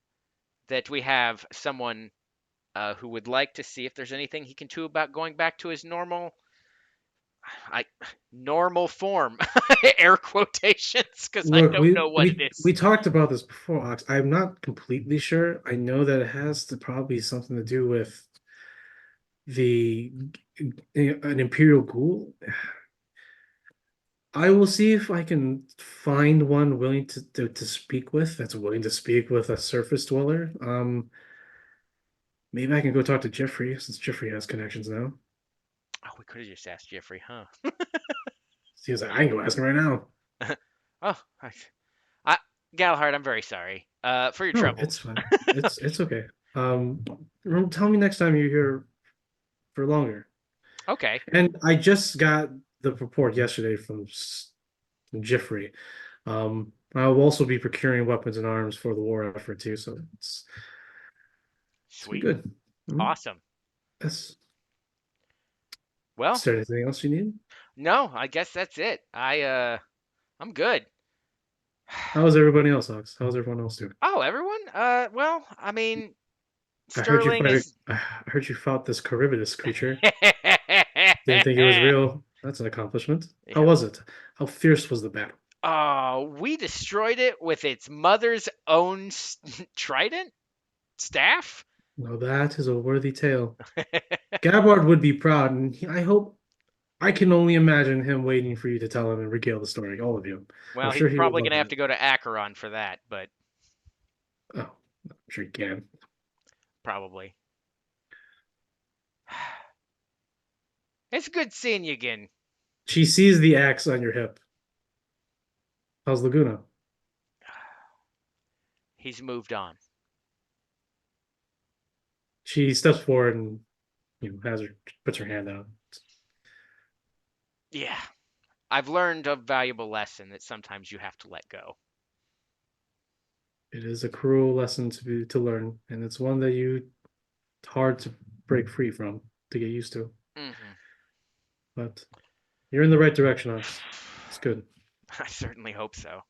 Speaker 1: that we have someone who would like to see if there's anything he can do about going back to his normal form, air quotations, because I
Speaker 2: Look,
Speaker 1: don't know what it is.
Speaker 2: we talked about this before, Ox. I'm not completely sure. I know that it has to probably something to do with an Imperial Ghoul. I will see if I can find one willing to speak with, that's willing to speak with a surface dweller. Maybe I can go talk to Jeffrey, since Jeffrey has connections now.
Speaker 1: Oh, we could have just asked Jeffrey, huh?
Speaker 2: He was like, I can go ask him right now.
Speaker 1: Oh, Galahad, I'm very sorry for your
Speaker 2: No,
Speaker 1: trouble.
Speaker 2: it's fine. It's okay. Tell me next time you're here for longer.
Speaker 1: Okay.
Speaker 2: And I just got the report yesterday from Jeffrey. I will also be procuring weapons and arms for the war effort too, so it's
Speaker 1: Sweet.
Speaker 2: good.
Speaker 1: Awesome.
Speaker 2: Yes.
Speaker 1: Well,
Speaker 2: Is there anything else you need?
Speaker 1: no, I guess that's it. I'm good.
Speaker 2: How's everybody else, Ox? How's everyone else doing?
Speaker 1: Oh, everyone? Well, I mean,
Speaker 2: I heard you
Speaker 1: Sterling is.
Speaker 2: I heard you fought this Charybdis creature. Didn't think it was real. That's an accomplishment. How
Speaker 1: Yeah.
Speaker 2: was it? How fierce was the battle?
Speaker 1: Oh, we destroyed it with its mother's own trident staff.
Speaker 2: Well, that is a worthy tale. Gabbard would be proud, and I can only imagine him waiting for you to tell him and regale the story, all of you.
Speaker 1: Well,
Speaker 2: sure
Speaker 1: he's
Speaker 2: he would
Speaker 1: probably
Speaker 2: love
Speaker 1: gonna have
Speaker 2: that.
Speaker 1: to go to Acheron for that, but
Speaker 2: Oh, I'm sure you can.
Speaker 1: probably. It's good seeing you again.
Speaker 2: She sees the axe on your hip. How's Laguna?
Speaker 1: He's moved on.
Speaker 2: She steps forward and puts her hand out.
Speaker 1: Yeah. I've learned a valuable lesson that sometimes you have to let go.
Speaker 2: It is a cruel lesson to learn, and it's one that it's hard to break free from. to get used to.
Speaker 1: Hmm.
Speaker 2: But you're in the right direction, Ox. It's good.
Speaker 1: I certainly hope so.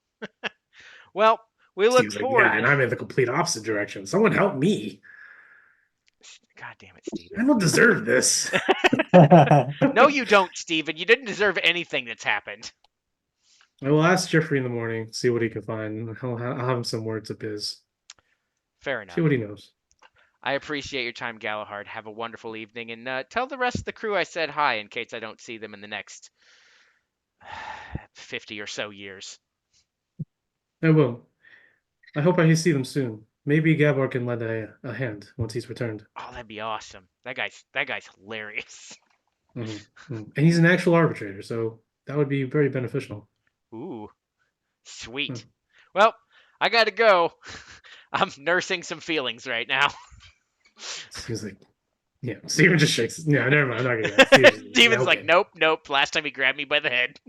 Speaker 1: Well, we look
Speaker 2: Steve's like,
Speaker 1: forward.
Speaker 2: yeah, and I'm in the complete opposite direction. Someone help me.
Speaker 1: God damn it, Steven.
Speaker 2: I don't deserve this.
Speaker 1: No, you don't, Steven. You didn't deserve anything that's happened.
Speaker 2: I will ask Jeffrey in the morning, see what he can find. I'll have him some words of biz.
Speaker 1: Fair enough.
Speaker 2: See what he knows.
Speaker 1: I appreciate your time, Galahad. Have a wonderful evening, and tell the rest of the crew I said hi in case I don't see them in the next 50 or so years.
Speaker 2: I will. I hope I see them soon. Maybe Gabor can lend a hand once he's returned.
Speaker 1: Oh, that'd be awesome. That guy's hilarious.
Speaker 2: And he's an actual arbitrator, so that would be very beneficial.
Speaker 1: Ooh, sweet. Well, I gotta go. I'm nursing some feelings right now.
Speaker 2: He's like, yeah. Steven just shakes. Yeah, never mind. I'm not gonna. Steven's
Speaker 1: Steven's
Speaker 2: yeah,
Speaker 1: like,
Speaker 2: okay.
Speaker 1: nope. Last time he grabbed me by the head.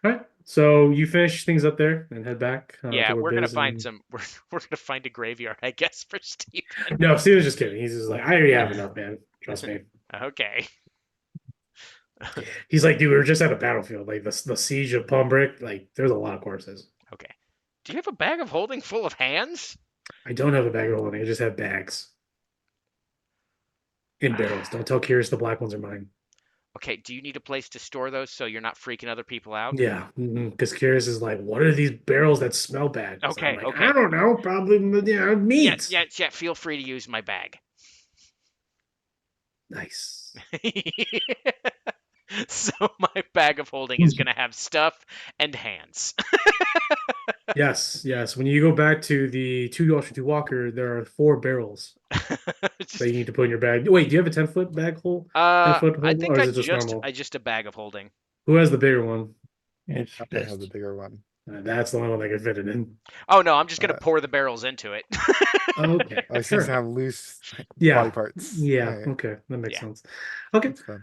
Speaker 2: All right. So you finish things up there and head back.
Speaker 1: Yeah,
Speaker 2: to where
Speaker 1: we're gonna
Speaker 2: Biz
Speaker 1: find
Speaker 2: and-
Speaker 1: some. We're gonna find a graveyard, I guess, for Steven.
Speaker 2: No, Steven's just kidding. He's just like, I already have enough, man. Trust me.
Speaker 1: Okay.
Speaker 2: He's like, dude, we were just at a battlefield, like the siege of Palmbrick. Like, there's a lot of corpses.
Speaker 1: Okay. Do you have a bag of holding full of hands?
Speaker 2: I don't have a bag of holding. I just have bags in barrels. Don't tell Curious the black ones are mine.
Speaker 1: Okay. Do you need a place to store those so you're not freaking other people out?
Speaker 2: Yeah, because Curious is like, what are these barrels that smell bad? So I'm
Speaker 1: Okay,
Speaker 2: like,
Speaker 1: okay.
Speaker 2: I don't know. Probably meat.
Speaker 1: Yeah. Feel free to use my bag.
Speaker 2: Nice.
Speaker 1: So my bag of holding is gonna have stuff and hands.
Speaker 2: Yes. When you go back to the 2 Walker, there are 4 barrels that you need to put in your bag. Wait, do you have a 10-foot bag hole? 10-foot
Speaker 1: I
Speaker 2: hold,
Speaker 1: think
Speaker 2: or is it just normal?
Speaker 1: I just a bag of holding.
Speaker 2: Who has the bigger one?
Speaker 3: It's
Speaker 4: I have the
Speaker 3: just
Speaker 4: bigger one.
Speaker 2: That's the only one that can fit it in.
Speaker 1: Oh no, I'm just gonna
Speaker 4: Uh,
Speaker 1: pour the barrels into it.
Speaker 2: Okay.
Speaker 4: I
Speaker 2: sure.
Speaker 4: seem to have loose
Speaker 2: Yeah.
Speaker 4: body parts.
Speaker 2: Yeah.
Speaker 4: Alright,
Speaker 2: Okay. That makes
Speaker 1: Yeah.
Speaker 2: sense. Okay.
Speaker 4: that's fine.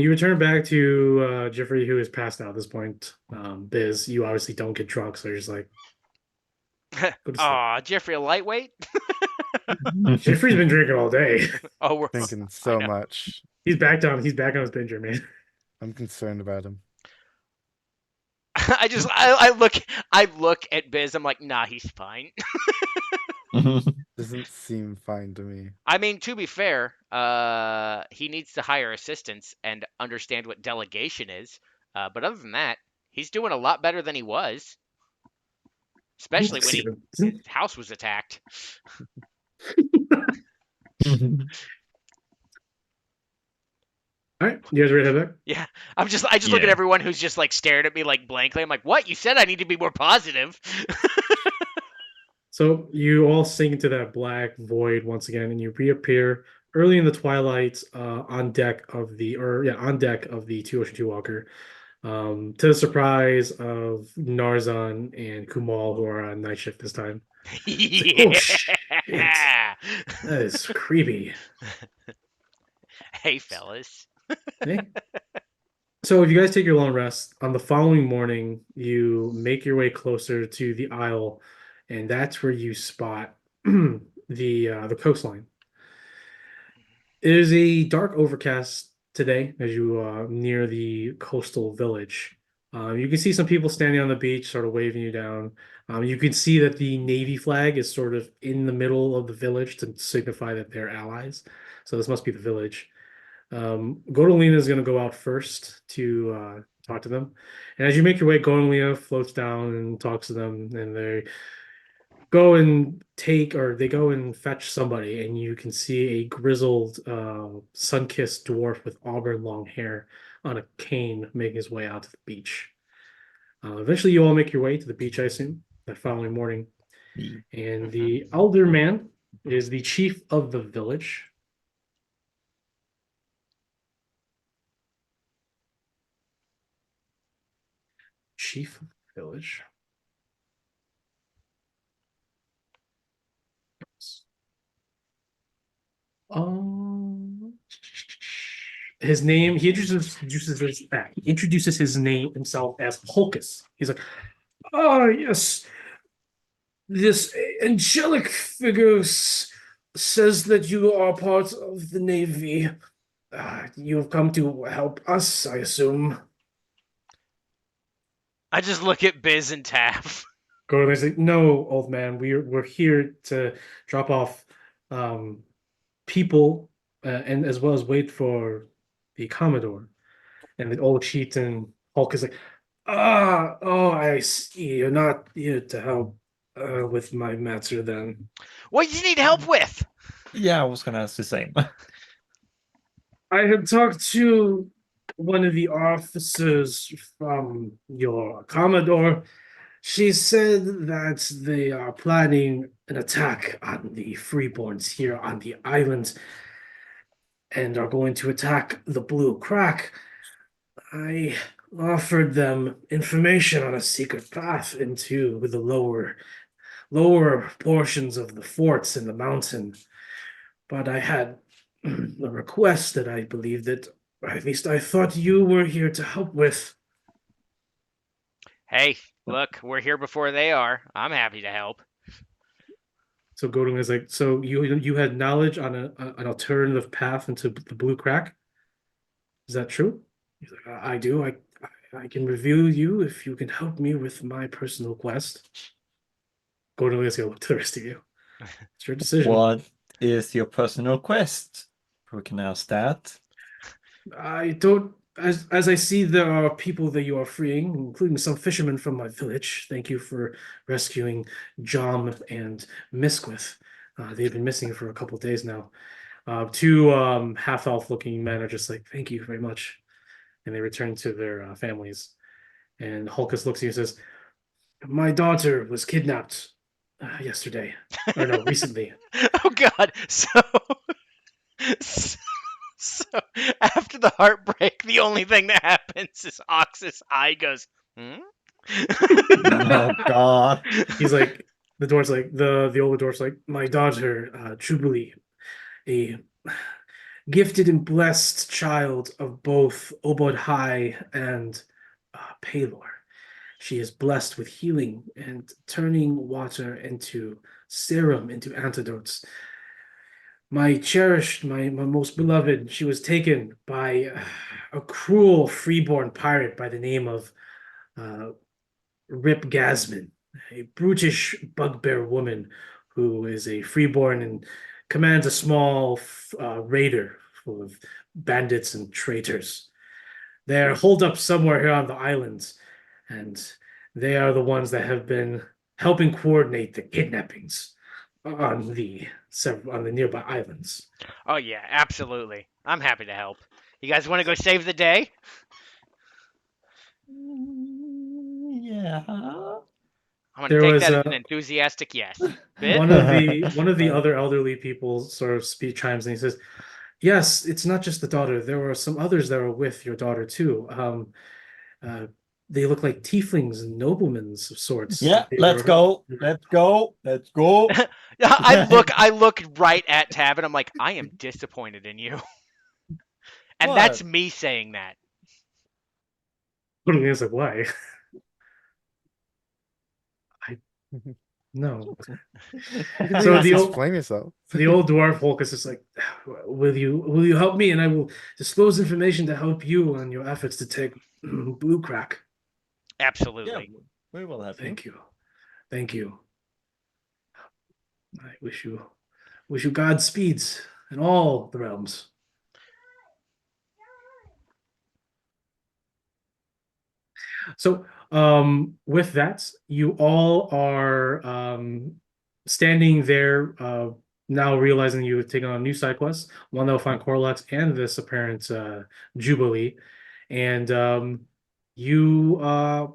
Speaker 2: You return back to Jeffrey, who is passed out at this point. Biz, you obviously don't get drunk, so you're just like, go to sleep.
Speaker 1: Aw, Jeffrey, a lightweight?
Speaker 2: Jeffrey's been drinking all day.
Speaker 1: Oh, we're
Speaker 4: Thinking so
Speaker 1: know.
Speaker 4: much.
Speaker 2: He's back down. He's back on his binger, man.
Speaker 4: I'm concerned about him.
Speaker 1: I look at Biz. I'm like, nah, he's fine.
Speaker 4: Doesn't seem fine to me.
Speaker 1: I mean, to be fair, he needs to hire assistants and understand what delegation is. But other than that, he's doing a lot better than he was. Especially when his house was attacked.
Speaker 2: All right, you guys ready to head back?
Speaker 1: Yeah, I just look at
Speaker 3: Yeah.
Speaker 1: everyone who's just like stared at me like blankly. I'm like, what? You said I need to be more positive.
Speaker 2: So you all sink into that black void once again, and you reappear early in the twilight on deck of the 2 Walker. To the surprise of Narzan and Kumal, who are on night shift this time.
Speaker 1: Yeah.
Speaker 2: That is creepy.
Speaker 1: Hey, fellas.
Speaker 2: Hey. So if you guys take your long rest, on the following morning, you make your way closer to the Isle, and that's where you spot the coastline. It is a dark overcast today as you near the coastal village. You can see some people standing on the beach, sort of waving you down. You can see that the Navy flag is sort of in the middle of the village to signify that they're allies. So this must be the village. Godolina is going to go out first to talk to them. And as you make your way, Godolina floats down and talks to them, and they go and fetch somebody, and you can see a grizzled, sun-kissed dwarf with auburn long hair on a cane making his way out to the beach. Eventually, you all make your way to the beach, I assume, that following morning. And the elder man is the chief of the village. Chief of the village. His name, he introduces his name himself as Hulkus. He's like, yes, this angelic figure says that you are part of the Navy. You've come to help us, I assume.
Speaker 1: I just look at Biz and Taff.
Speaker 2: Gordon's like, no, old man, we're here to drop off people and as well as wait for the Commodore. And the old cheat and Hulk is like, oh, I see. You're not here to help with my matter then.
Speaker 1: What do you need help with?
Speaker 3: Yeah, I was gonna ask the same.
Speaker 2: I have talked to one of the officers from your Commodore. She said that they are planning an attack on the Freeborns here on the island and are going to attack the Blue Crack. I offered them information on a secret path into the lower portions of the forts in the mountain, but I had a request that I believe that, or at least I thought you were here to help with.
Speaker 1: Hey, look, we're here before they are. I'm happy to help.
Speaker 2: So Godung is like, so you had knowledge on an alternative path into the Blue Crack? Is that true? He's like, I do. I can reveal you if you can help me with my personal quest. Godung is gonna look to the rest of you. It's your decision.
Speaker 3: What is your personal quest? We can ask that.
Speaker 2: I don't. As I see, there are people that you are freeing, including some fishermen from my village. Thank you for rescuing John and Misquith. They've been missing for a couple of days now. Two half-elf looking men are just like, thank you very much. And they return to their families. And Hulkus looks at you and says, my daughter was kidnapped yesterday. Or no, recently.
Speaker 1: Oh God. So after the heartbreak, the only thing that happens is Ox's eye goes, hmm?
Speaker 3: Oh God.
Speaker 2: He's like, the dwarf's like, the older dwarf's like, my daughter, Trubuli, a gifted and blessed child of both Obod High and Palor. She is blessed with healing and turning water into serum, into antidotes. My cherished, my most beloved, she was taken by a cruel freeborn pirate by the name of uh, Rip Gasman, a brutish bugbear woman who is a freeborn and commands a small raider full of bandits and traitors. They're holed up somewhere here on the islands, and they are the ones that have been helping coordinate the kidnappings on the nearby islands.
Speaker 1: Oh yeah, absolutely. I'm happy to help. You guys want to go save the day?
Speaker 3: Yeah.
Speaker 1: I'm gonna
Speaker 2: There
Speaker 1: take
Speaker 2: was
Speaker 1: that as an enthusiastic yes. Bit?
Speaker 2: one of the other elderly people sort of chimes in. He says, "Yes, it's not just the daughter. There were some others that were with your daughter too. Uh, they look like tieflings and noblemen of sorts.
Speaker 3: Yeah,
Speaker 2: They
Speaker 3: let's
Speaker 2: were-
Speaker 3: go. Let's go. Let's go.
Speaker 1: I look right at Tab and I'm like, I am disappointed in you. And that's
Speaker 3: What?
Speaker 1: me saying that.
Speaker 2: He's like, why? No.
Speaker 4: You
Speaker 2: So
Speaker 4: can
Speaker 2: the old-
Speaker 4: explain yourself.
Speaker 2: The old dwarf Holkus is like, will you help me, and I will disclose information to help you on your efforts to take Blue Crack.
Speaker 3: Yeah,
Speaker 1: Absolutely.
Speaker 3: we will have
Speaker 2: Thank you. Thank you. I wish you Godspeeds in all the realms. So, with that, you all are standing there, now realizing you have taken on a new side quest, one that will find Corlax and this apparent Jubilee, and you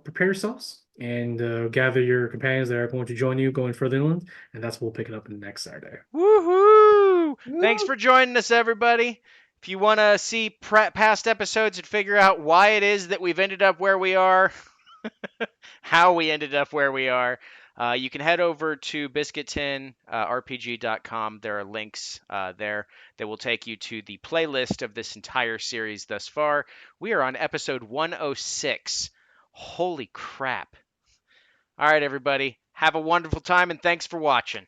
Speaker 2: prepare yourselves and gather your companions that are going to join you going further inland, and that's what we'll pick it up in the next Saturday.
Speaker 1: Woohoo! Thanks for joining us, everybody. If you want to see past episodes and figure out why it is that we've ended up where we are, how we ended up where we are, you can head over to biscuit10rpg.com. There are links there that will take you to the playlist of this entire series thus far. We are on episode 106. Holy crap. All right, everybody. Have a wonderful time, and thanks for watching.